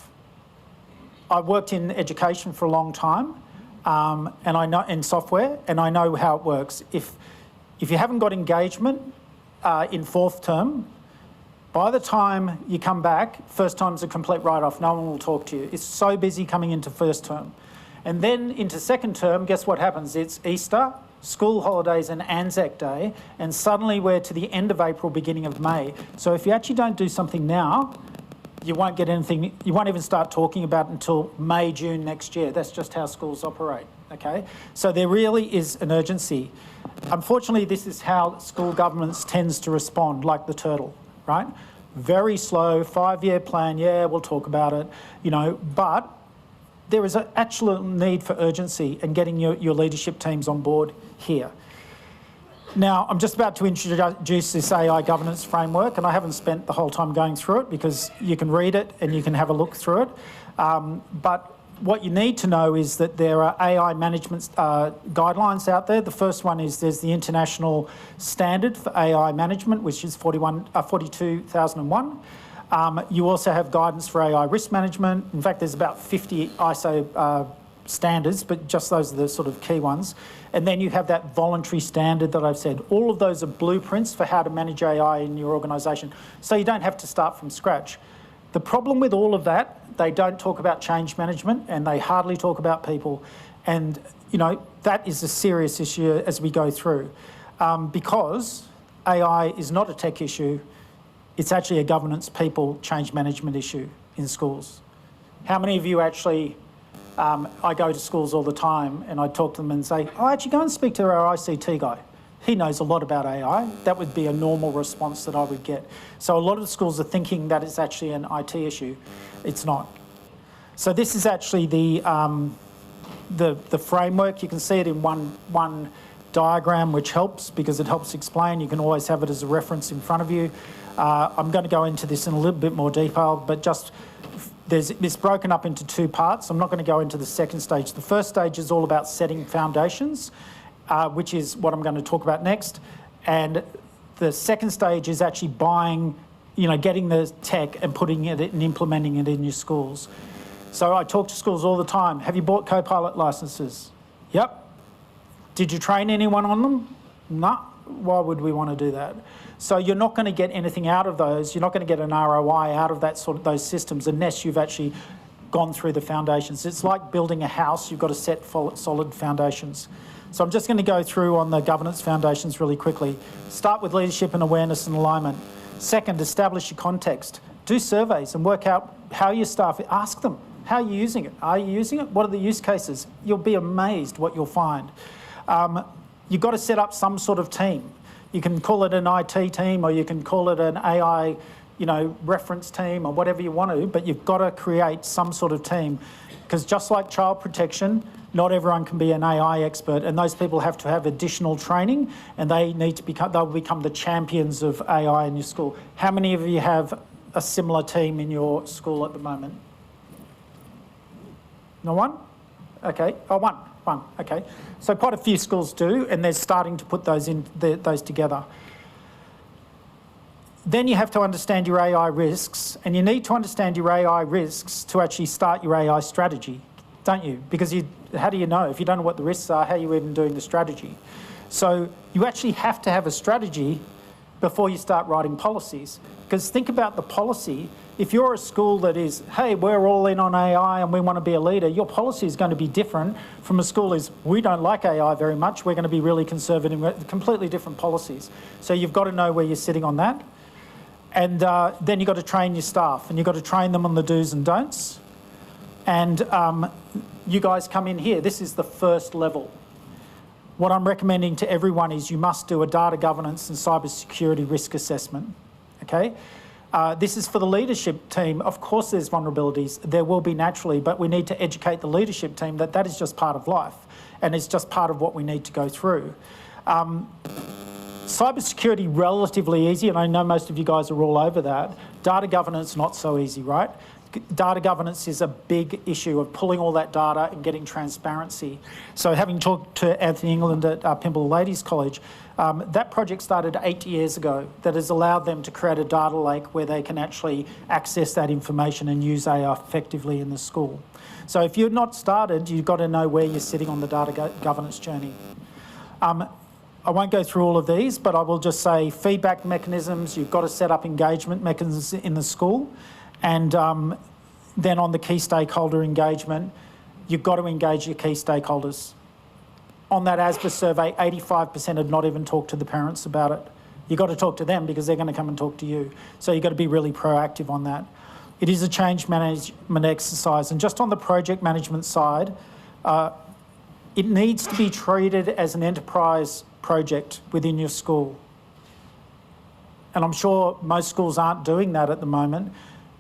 I've worked in education for a long time, and I know in software, and I know how it works. If you haven't got engagement in 4th term, by the time you come back, first term's a complete write-off. No one will talk to you. It's so busy coming into 1st term. And then into 2nd term, guess what happens? It's Easter, school holidays and Anzac Day, and suddenly we're to the end of April, beginning of May. So if you actually don't do something now, you won't get anything, you won't even start talking about it until May, June next year. That's just how schools operate, okay? So there really is an urgency. Unfortunately, this is how school governments tends to respond, like the turtle, right? Very slow, 5-year plan, yeah, we'll talk about it, you know, but there is an actual need for urgency and getting your leadership teams on board here. Now, I'm just about to introduce this AI governance framework, and I haven't spent the whole time going through it because you can read it and you can have a look through it. But what you need to know is that there are AI management guidelines out there. The first one is there's the international standard for AI management, which is 42,001. You also have guidance for AI risk management. In fact, there's about 50 ISO standards, but just those are the sort of key ones. And then you have that voluntary standard that I've said. All of those are blueprints for how to manage AI in your organisation. So you don't have to start from scratch. The problem with all of that, they don't talk about change management and they hardly talk about people. And, you know, that is a serious issue as we go through. Because AI is not a tech issue, it's actually a governance, people, change management issue in schools. How many of you actually, I go to schools all the time and I talk to them and say, oh, actually go and speak to our ICT guy. He knows a lot about AI. That would be a normal response that I would get. So a lot of schools are thinking that it's actually an IT issue. It's not. So this is actually the framework. You can see it in one diagram, which helps because it helps explain. You can always have it as a reference in front of you. I'm going to go into this in a little bit more detail, but just it's broken up into 2 parts. I'm not going to go into the second stage. The first stage is all about setting foundations, which is what I'm going to talk about next. And the second stage is actually buying, you know, getting the tech and putting it and implementing it in your schools. So I talk to schools all the time. Have you bought Copilot licenses? Yep. Did you train anyone on them? No. Why would we want to do that? So you're not going to get anything out of those. You're not going to get an ROI out of those systems unless you've actually gone through the foundations. It's like building a house. You've got to set solid foundations. So I'm just going to go through on the governance foundations really quickly. Start with leadership and awareness and alignment. Second, establish your context. Do surveys and work out how your staff, ask them, how are you using it? Are you using it? What are the use cases? You'll be amazed what you'll find. You've got to set up some sort of team. You can call it an IT team or you can call it an AI, you know, reference team or whatever you want to, but you've got to create some sort of team because just like child protection, not everyone can be an AI expert and those people have to have additional training and they need to they'll become the champions of AI in your school. How many of you have a similar team in your school at the moment? No one? Okay, oh, one. Okay. So quite a few schools do, and they're starting to put those together. Then you have to understand your AI risks, and you need to understand your AI risks to actually start your AI strategy, don't you? Because how do you know? If you don't know what the risks are, how are you even doing the strategy? So you actually have to have a strategy before you start writing policies. Because think about the policy. If you're a school that is, hey, we're all in on AI and we want to be a leader, your policy is going to be different from a school is, we don't like AI very much, we're going to be really conservative, completely different policies. So you've got to know where you're sitting on that. And then you've got to train your staff and you've got to train them on the do's and don'ts. And you guys come in here. This is the first level. What I'm recommending to everyone is you must do a data governance and cybersecurity risk assessment, okay? This is for the leadership team. Of course there's vulnerabilities. There will be naturally, but we need to educate the leadership team that that is just part of life and it's just part of what we need to go through. Cybersecurity, relatively easy, and I know most of you guys are all over that. Data governance, not so easy, right? Data governance is a big issue of pulling all that data and getting transparency. So having talked to Anthony England at Pymble Ladies College, that project started 8 years ago that has allowed them to create a data lake where they can actually access that information and use AI effectively in the school. So if you're not started, you've got to know where you're sitting on the data governance journey. I won't go through all of these, but I will just say feedback mechanisms, you've got to set up engagement mechanisms in the school. And then on the key stakeholder engagement, you've got to engage your key stakeholders. On that ASBA survey, 85% had not even talked to the parents about it. You've got to talk to them because they're going to come and talk to you. So you've got to be really proactive on that. It is a change management exercise. And just on the project management side, it needs to be treated as an enterprise project within your school. And I'm sure most schools aren't doing that at the moment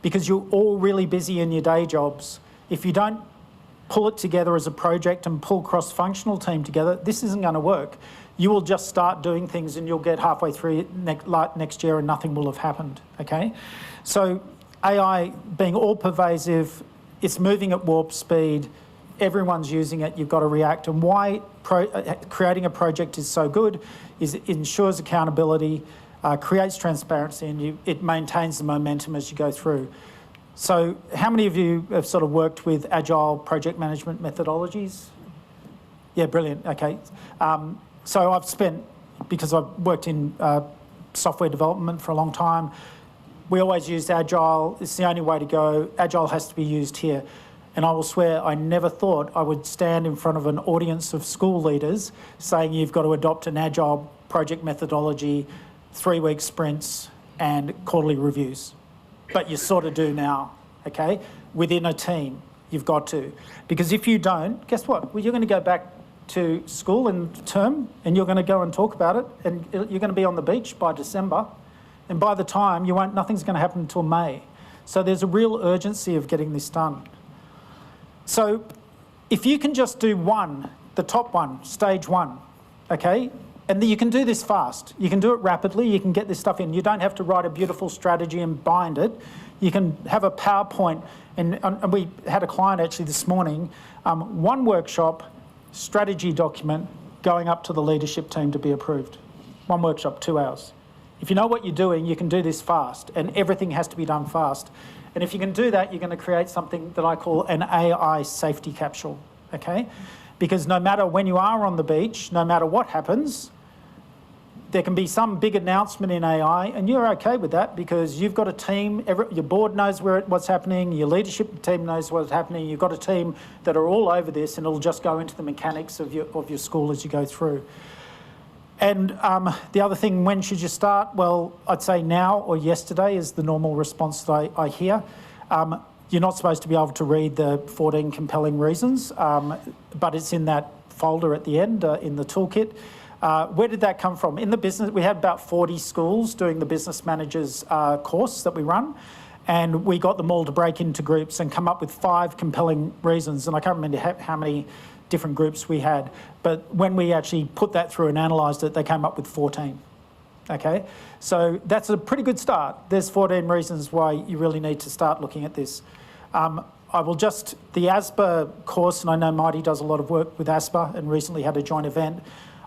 because you're all really busy in your day jobs. If you don't pull it together as a project and pull cross-functional team together, this isn't going to work. You will just start doing things and you'll get halfway through next year and nothing will have happened, okay? So AI being all pervasive, it's moving at warp speed, everyone's using it, you've got to react. And why creating a project is so good is it ensures accountability, creates transparency, and it maintains the momentum as you go through. So how many of you have sort of worked with agile project management methodologies? Yeah, brilliant, okay. So I've spent, because I've worked in software development for a long time, we always used agile. It's the only way to go. Agile has to be used here. And I will swear I never thought I would stand in front of an audience of school leaders saying you've got to adopt an agile project methodology, 3-week sprints and quarterly reviews. But you sort of do now, okay? Within a team, you've got to. Because if you don't, guess what? Well, you're going to go back to school in term and you're going to go and talk about it and you're going to be on the beach by December. And by the time, nothing's going to happen until May. So there's a real urgency of getting this done. So if you can just do one, the top one, stage one, okay? And you can do this fast. You can do it rapidly. You can get this stuff in. You don't have to write a beautiful strategy and bind it. You can have a PowerPoint. And we had a client actually this morning, one workshop, strategy document going up to the leadership team to be approved. One workshop, 2 hours. If you know what you're doing, you can do this fast, and everything has to be done fast. And if you can do that, you're going to create something that I call an AI safety capsule, okay? Because no matter when you are on the beach, no matter what happens, there can be some big announcement in AI, and you're okay with that because you've got a team, your board knows what's happening, your leadership team knows what's happening, you've got a team that are all over this, and it'll just go into the mechanics of your school as you go through. And the other thing, when should you start? Well, I'd say now or yesterday is the normal response that I hear. You're not supposed to be able to read the 14 compelling reasons, but it's in that folder at the end in the toolkit. Where did that come from? In the business, we had about 40 schools doing the business managers course that we run, and we got them all to break into groups and come up with 5 compelling reasons. And I can't remember how many different groups we had, but when we actually put that through and analysed it, they came up with 14. Okay, so that's a pretty good start. There's 14 reasons why you really need to start looking at this. I will just, the ASBA course, and I know Mitie does a lot of work with ASBA and recently had a joint event.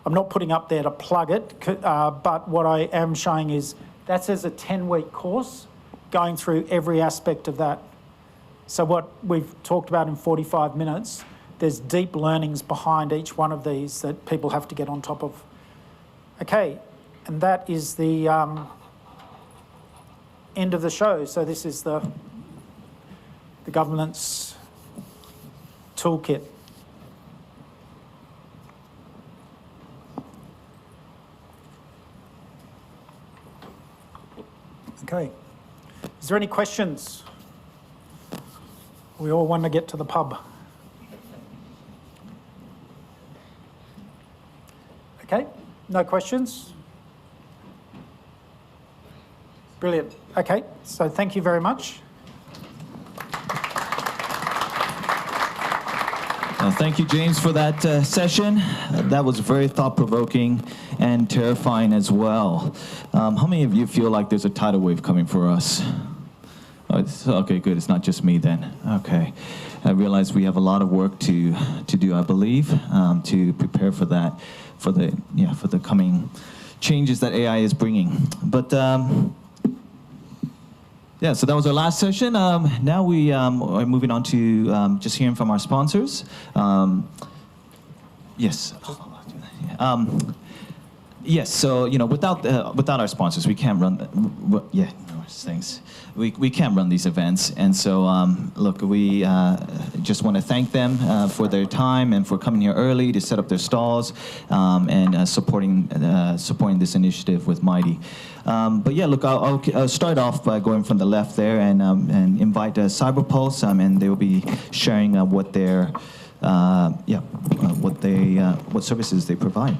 I'm not putting up there to plug it, but what I am showing is that says a 10-week course going through every aspect of that. So what we've talked about in 45 minutes, there's deep learnings behind each one of these that people have to get on top of. Okay, and that is the end of the show. So this is the governance toolkit. Okay. Is there any questions? We all want to get to the pub. Okay, no questions? Brilliant. Okay, so thank you very much. Thank you, James, for that session. That was very thought-provoking and terrifying as well. How many of you feel like there's a tidal wave coming for us? Oh, okay, good. It's not just me then. Okay. I realize we have a lot of work to do, I believe, to prepare for that, for the coming changes that AI is bringing. But yeah, so that was our last session. Now we are moving on to just hearing from our sponsors. Yes. Yes. So without our sponsors, we can't run. Thanks. We can't run these events, and so look, we just want to thank them for their time and for coming here early to set up their stalls and supporting this initiative with Mitie. But yeah, look, I'll start off by going from the left there and invite CyberPulse, and they will be sharing what services they provide.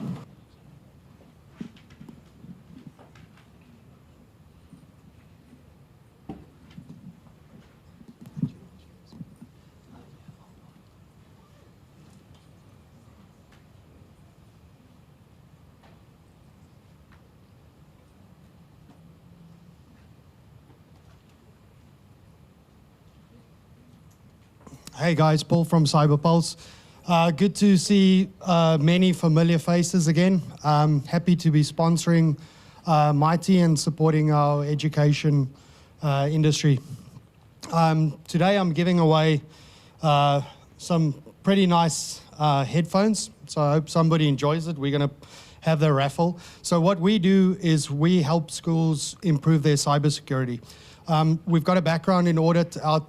Hey guys, Paul from CyberPulse. Good to see many familiar faces again. Happy to be sponsoring Mitie and supporting our education industry. Today I'm giving away some pretty nice headphones, so I hope somebody enjoys it. We're going to have the raffle. So what we do is we help schools improve their cybersecurity. We've got a background in audit. Our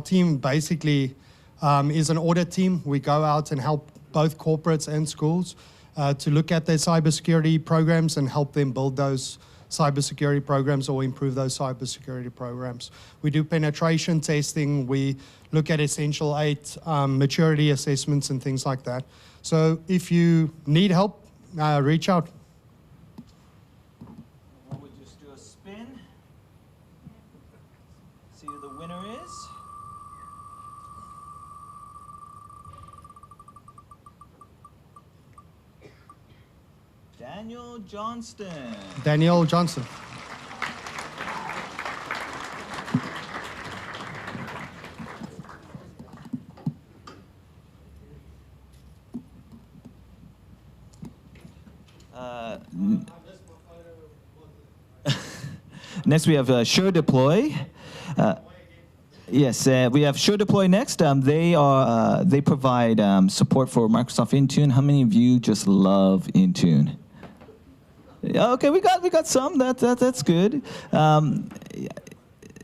team basically is an audit team. We go out and help both corporates and schools to look at their cybersecurity programs and help them build those cybersecurity programs or improve those cybersecurity programs. We do penetration testing. We look at Essential 8 maturity assessments and things like that. So if you need help, reach out. We'll just do a spin. See who the winner is. Daniel Johnston. Daniel Johnson. Next, we have Sure Deploy. Yes, we have Sure Deploy next. They provide support for Microsoft Intune. How many of you just love Intune? Okay, we got some. That's good.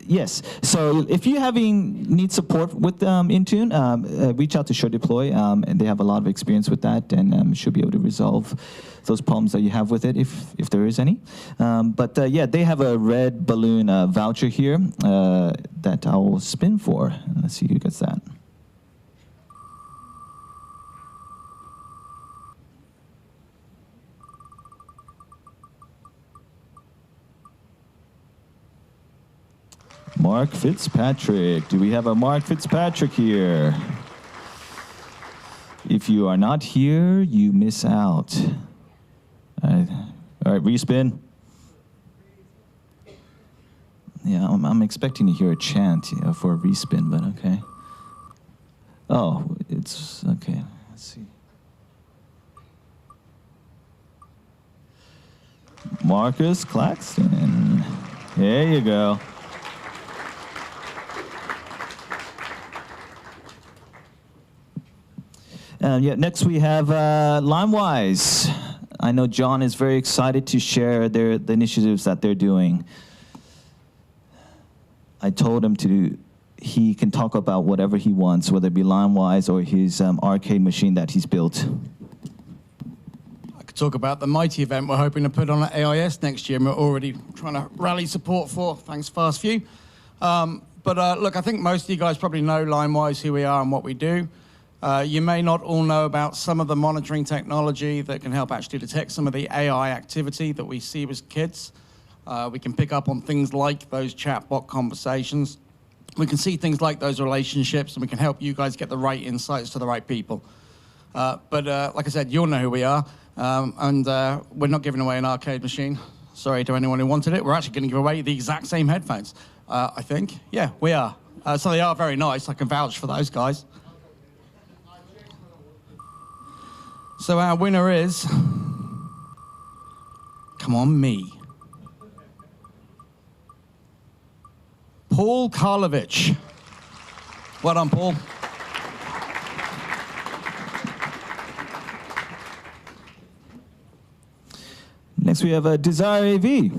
Yes. So if you need support with Intune, reach out to Sure Deploy, and they have a lot of experience with that, and should be able to resolve those problems that you have with it, if there is any. But yeah, they have a red balloon voucher here that I will spin for. Let's see who gets that. Mark Fitzpatrick. Do we have a Mark Fitzpatrick here? If you are not here, you miss out. All right, respin. Yeah, I'm expecting to hear a chant for a respin, but okay. Oh, it's okay. Let's see. Marcus Claxton. There you go. Yeah, next we have LimeWise. I know John is very excited to share the initiatives that they're doing. I told him he can talk about whatever he wants, whether it be line-wise or his arcade machine that he's built. I could talk about the Mitie event we're hoping to put on at AIS next year, and we're already trying to rally support for. Thanks, Fast-View. Look, I think most of you guys probably know line-wise who we are and what we do. You may not all know about some of the monitoring technology that can help actually detect some of the AI activity that we see with kids. We can pick up on things like those chatbot conversations. We can see things like those relationships, and we can help you guys get the right insights to the right people. Like I said, you'll know who we are, and we're not giving away an arcade machine. Sorry to anyone who wanted it. We're actually going to give away the exact same headphones, I think. Yeah, we are. So they are very nice. I can vouch for those guys. So our winner is, come on, me. Paul Karlovich. Well done, Paul. Next, we have a Desire AV.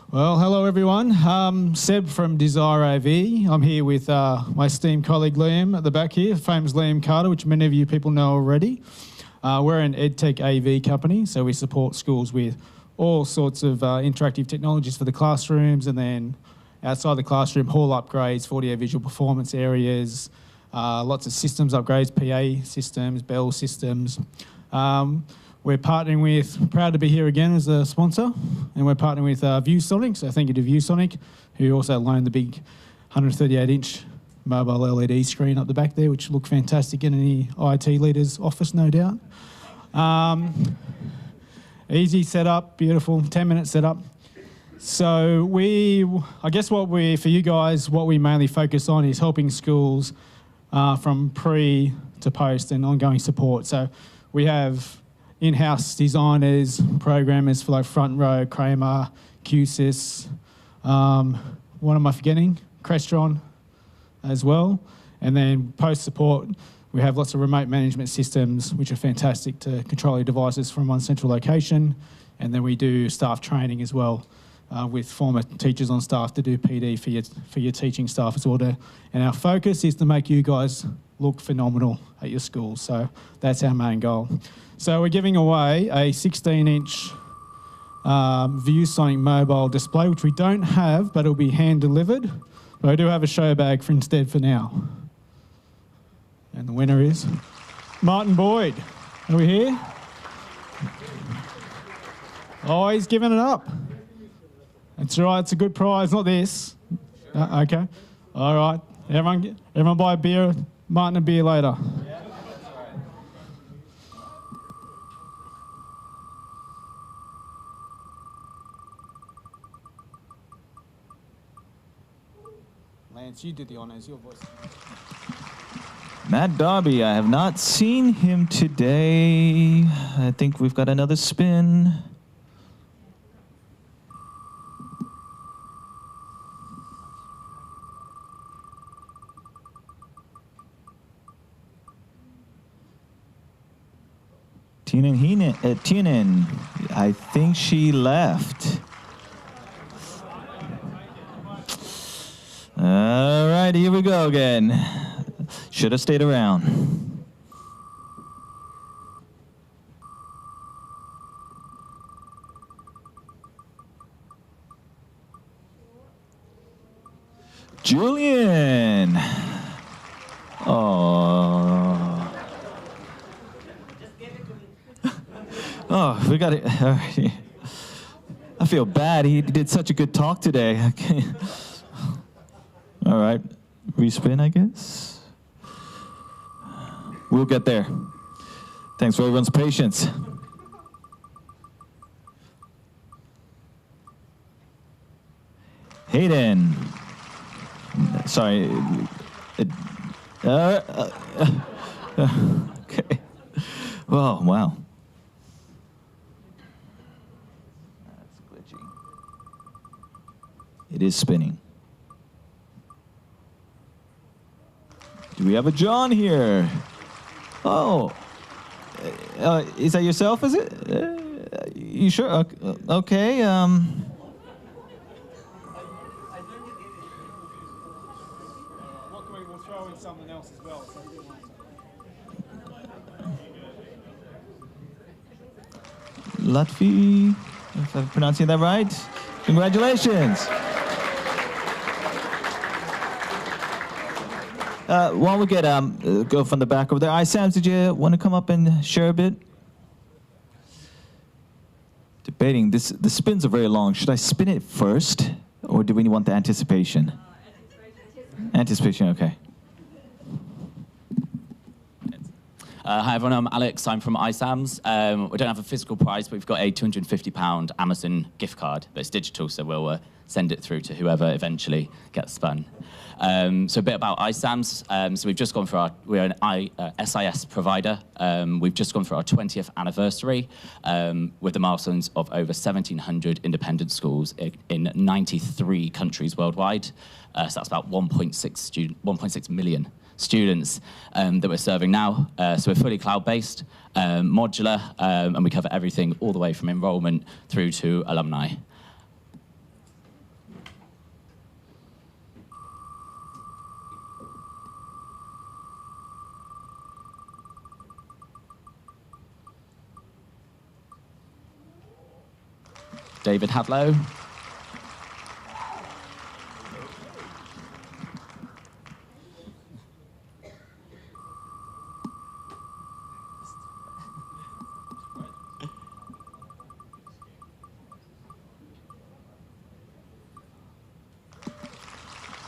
Well, hello everyone. Seb from Desire AV. I'm here with my esteemed colleague Liam at the back here, famous Liam Carter, which many of you people know already. We're an EdTech AV company, so we support schools with all sorts of interactive technologies for the classrooms, and then outside the classroom, hall upgrades, 40 visual performance areas, lots of systems upgrades, PA systems, Bell systems. We're partnering with, proud to be here again as a sponsor, and we're partnering with ViewSonic, so thank you to ViewSonic, who also loaned the big 138-inch mobile LED screen up the back there, which looked fantastic in any IT leader's office, no doubt. Easy setup, beautiful, 10-minute setup. So I guess for you guys, what we mainly focus on is helping schools from pre to post and ongoing support. So we have in-house designers, programmers for like Front Row, Kramer, QSys, what am I forgetting? Crestron as well. And then post-support, we have lots of remote management systems, which are fantastic to control your devices from one central location. And then we do staff training as well, with former teachers on staff to do PD for your teaching staff as well. And our focus is to make you guys look phenomenal at your school. So that's our main goal. So we're giving away a 16-inch ViewSonic mobile display, which we don't have, but it'll be hand-delivered. But I do have a show bag instead for now. And the winner is Martin Boyd. Are we here? Oh, he's giving it up. That's right, it's a good prize, not this. Okay, all right. Everyone buy a beer, Martin a beer later. Lance, you did the honors, your voice. Matt Darby, I have not seen him today. I think we've got another spin. Tienan, I think she left. All right, here we go again. Should have stayed around. Julian. Oh. Oh, we got it. I feel bad. He did such a good talk today. All right, respin, I guess. We'll get there. Thanks for everyone's patience. Hayden. Sorry. Okay. Oh, wow. That's glitchy. It is spinning. Do we have a John here? Oh, is that yourself, is it? You sure? Okay. We'll throw in something else as well. Latvi, if I'm pronouncing that right. Congratulations. While we get go from the back over there, ISAMs, did you want to come up and share a bit? Debating this. The spins are very long. Should I spin it first, or do we want the anticipation? Anticipation. Okay. Hi everyone, I'm Alex, I'm from ISAMS. We don't have a physical prize, but we've got a £250 Amazon gift card, but it's digital, so we'll send it through to whoever eventually gets spun. So a bit about ISAMS. So we've just gone for we're an SIS provider. We've just gone for our 20th anniversary with the milestones of over 1,700 independent schools in 93 countries worldwide. So that's about 1.6 million students that we're serving now. So we're fully cloud-based, modular, and we cover everything all the way from enrollment through to alumni. David Hadlow.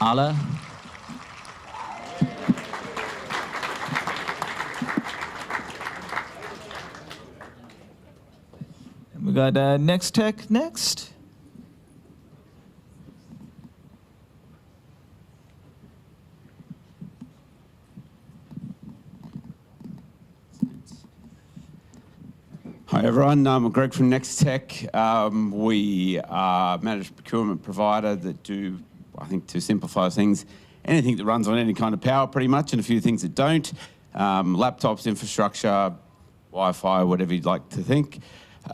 Ala. We got Next Tech next. Hi everyone, I'm Greg from Next Tech. We are a managed procurement provider that do, I think to simplify things, anything that runs on any kind of power pretty much, and a few things that don't. Laptops, infrastructure, Wi-Fi, whatever you'd like to think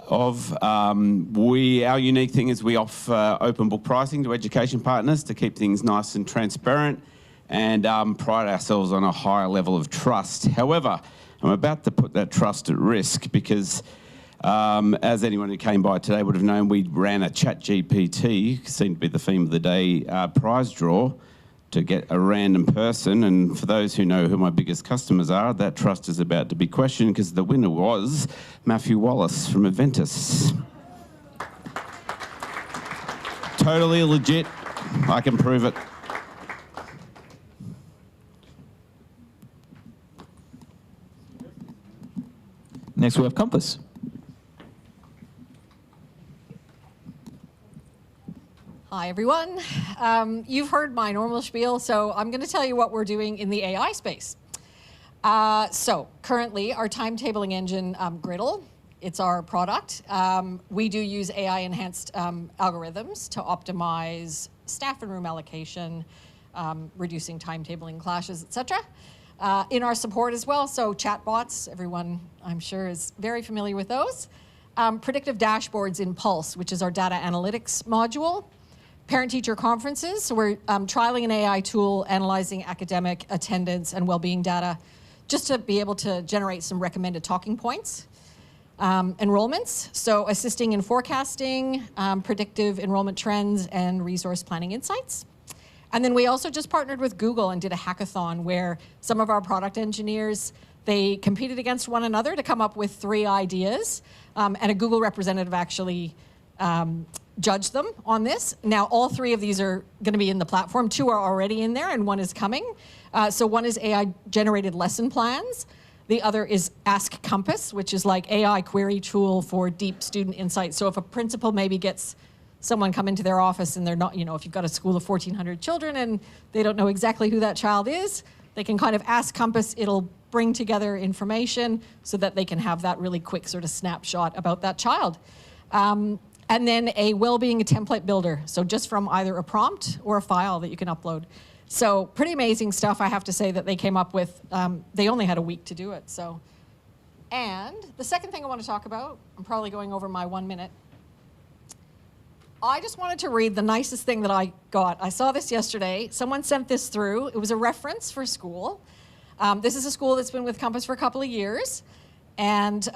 of. Our unique thing is we offer open book pricing to education partners to keep things nice and transparent, and pride ourselves on a higher level of trust. However, I'm about to put that trust at risk because as anyone who came by today would have known, we ran a ChatGPT, seemed to be the theme of the day, prize draw to get a random person. And for those who know who my biggest customers are, that trust is about to be questioned because the winner was Matthew Wallace from Aventus. Totally legit. I can prove it. Next we have Compass. Hi, everyone. You've heard my normal spiel, so I'm going to tell you what we're doing in the AI space. So currently, our timetabling engine, Griddle, it's our product. We do use AI-enhanced algorithms to optimize staff and room allocation, reducing timetabling clashes, etc. In our support as well, so chatbots, everyone I'm sure is very familiar with those. Predictive dashboards in Pulse, which is our data analytics module. Parent-teacher conferences, so we're trialing an AI tool analyzing academic attendance and well-being data just to be able to generate some recommended talking points. Enrollments, so assisting in forecasting, predictive enrollment trends, and resource planning insights. And then we also just partnered with Google and did a hackathon where some of our product engineers, they competed against one another to come up with 3 ideas, and a Google representative actually judge them on this. Now, all 3 of these are going to be in the platform. 2 are already in there, and 1 is coming. So one is AI-generated lesson plans. The other is Ask Compass, which is like AI query tool for deep student insights. So if a principal maybe gets someone come into their office and they're not, if you've got a school of 1,400 children and they don't know exactly who that child is, they can kind of ask Compass. It'll bring together information so that they can have that really quick sort of snapshot about that child. and then a well-being template builder. So just from either a prompt or a file that you can upload. So pretty amazing stuff, I have to say, that they came up with. They only had a week to do it. So, and the second thing I want to talk about, I'm probably going over my 1 minute. I just wanted to read the nicest thing that I got. I saw this yesterday. Someone sent this through. It was a reference for a school. This is a school that's been with Compass for a couple of years. And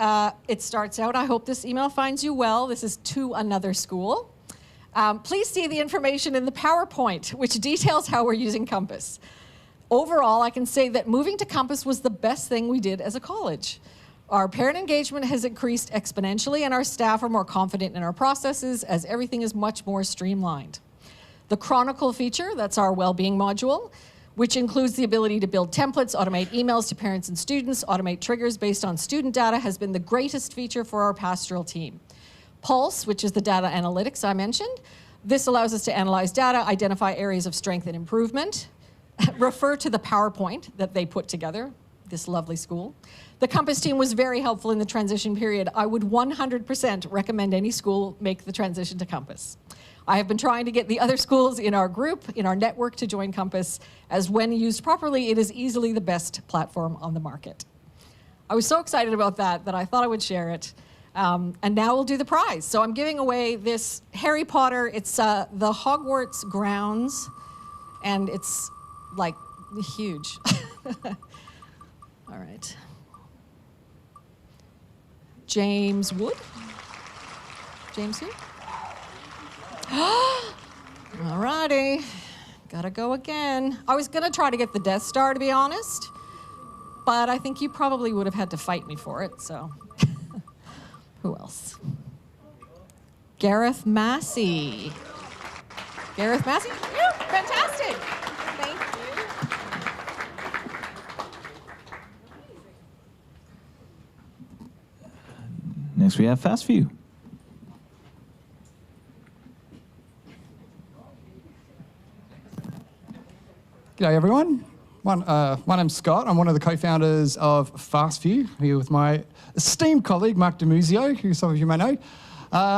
it starts out, I hope this email finds you well. This is to another school. Please see the information in the PowerPoint, which details how we're using Compass. Overall, I can say that moving to Compass was the best thing we did as a college. Our parent engagement has increased exponentially, and our staff are more confident in our processes as everything is much more streamlined. The Chronicle feature, that's our well-being module, which includes the ability to build templates, automate emails to parents and students, automate triggers based on student data, has been the greatest feature for our pastoral team. Pulse, which is the data analytics I mentioned. This allows us to analyze data, identify areas of strength and improvement, refer to the PowerPoint that they put together, this lovely school. The Compass team was very helpful in the transition period. I would 100% recommend any school make the transition to Compass. I have been trying to get the other schools in our group, in our network, to join Compass, as when used properly, it is easily the best platform on the market. I was so excited about that I thought I would share it. And now we'll do the prize. So I'm giving away this Harry Potter. It's the Hogwarts grounds, and it's like huge. All right. James Wood? James who? All righty. Gotta go again. I was gonna try to get the Death Star, to be honest, but I think you probably would have had to fight me for it, so. Who else? Gareth Massey. Gareth Massey? Yeah, fantastic. Thank you. Next we have Fast View. G'day everyone. My name's Scott. I'm one of the co-founders of FastView, here with my esteemed colleague Mark DiMuzio, who some of you may know.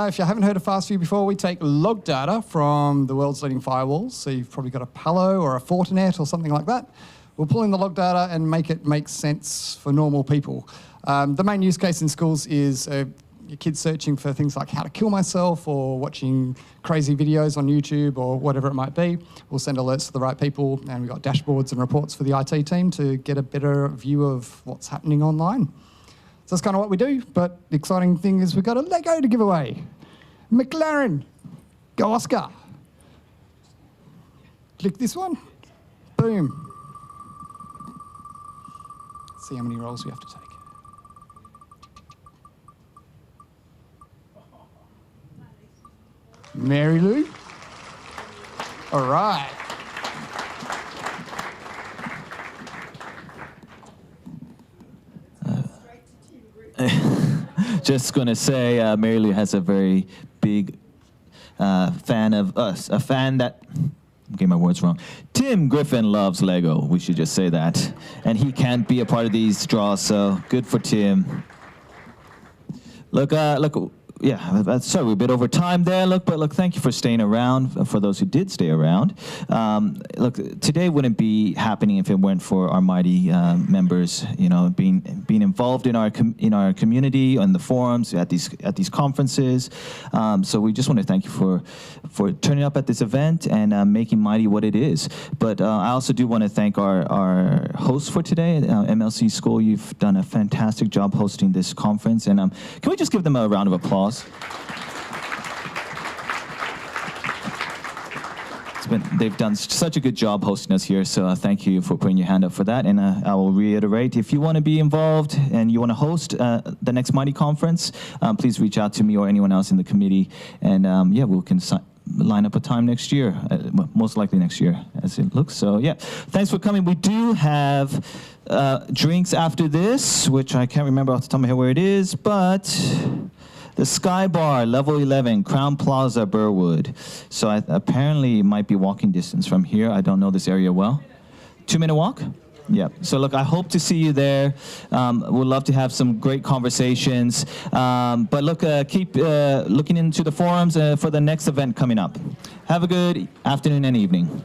If you haven't heard of FastView before, we take log data from the world's leading firewalls. So you've probably got a Palo or a Fortinet or something like that. We'll pull in the log data and make it make sense for normal people. The main use case in schools is your kids searching for things like how to kill myself or watching crazy videos on YouTube or whatever it might be. We'll send alerts to the right people, and we've got dashboards and reports for the IT team to get a better view of what's happening online. So that's kind of what we do, but the exciting thing is we've got a Lego to give away. McLaren, go Oscar. Click this one, boom. Let's see how many rolls we have to take. Mary Lou. All right. Just going to say, Mary Lou has a very big fan of us, a fan that, I'm getting my words wrong. Tim Griffin loves Lego, we should just say that. And he can't be a part of these draws, so good for Tim. Look, yeah, sorry, we're a bit over time there. But thank you for staying around, for those who did stay around. Look, today wouldn't be happening if it weren't for our Mitie members, you know, being involved in our community, on the forums, at these conferences. So we just want to thank you for turning up at this event and making Mitie what it is. But I also do want to thank our hosts for today, MLC School. You've done a fantastic job hosting this conference, and can we just give them a round of applause? They've done such a good job hosting us here, so thank you for putting your hand up for that. And I will reiterate, if you want to be involved and you want to host the next Mitie conference, please reach out to me or anyone else in the committee, and yeah, we can line up a time next year, most likely next year, as it looks. So yeah, thanks for coming. We do have drinks after this, which I can't remember off the top of my head where it is, but the Sky Bar, level 11, Crown Plaza, Burwood. So apparently it might be walking distance from here. I don't know this area well. 2-minute walk? Yeah. So look, I hope to see you there. We'd love to have some great conversations. But look, keep looking into the forums for the next event coming up. Have a good afternoon and evening.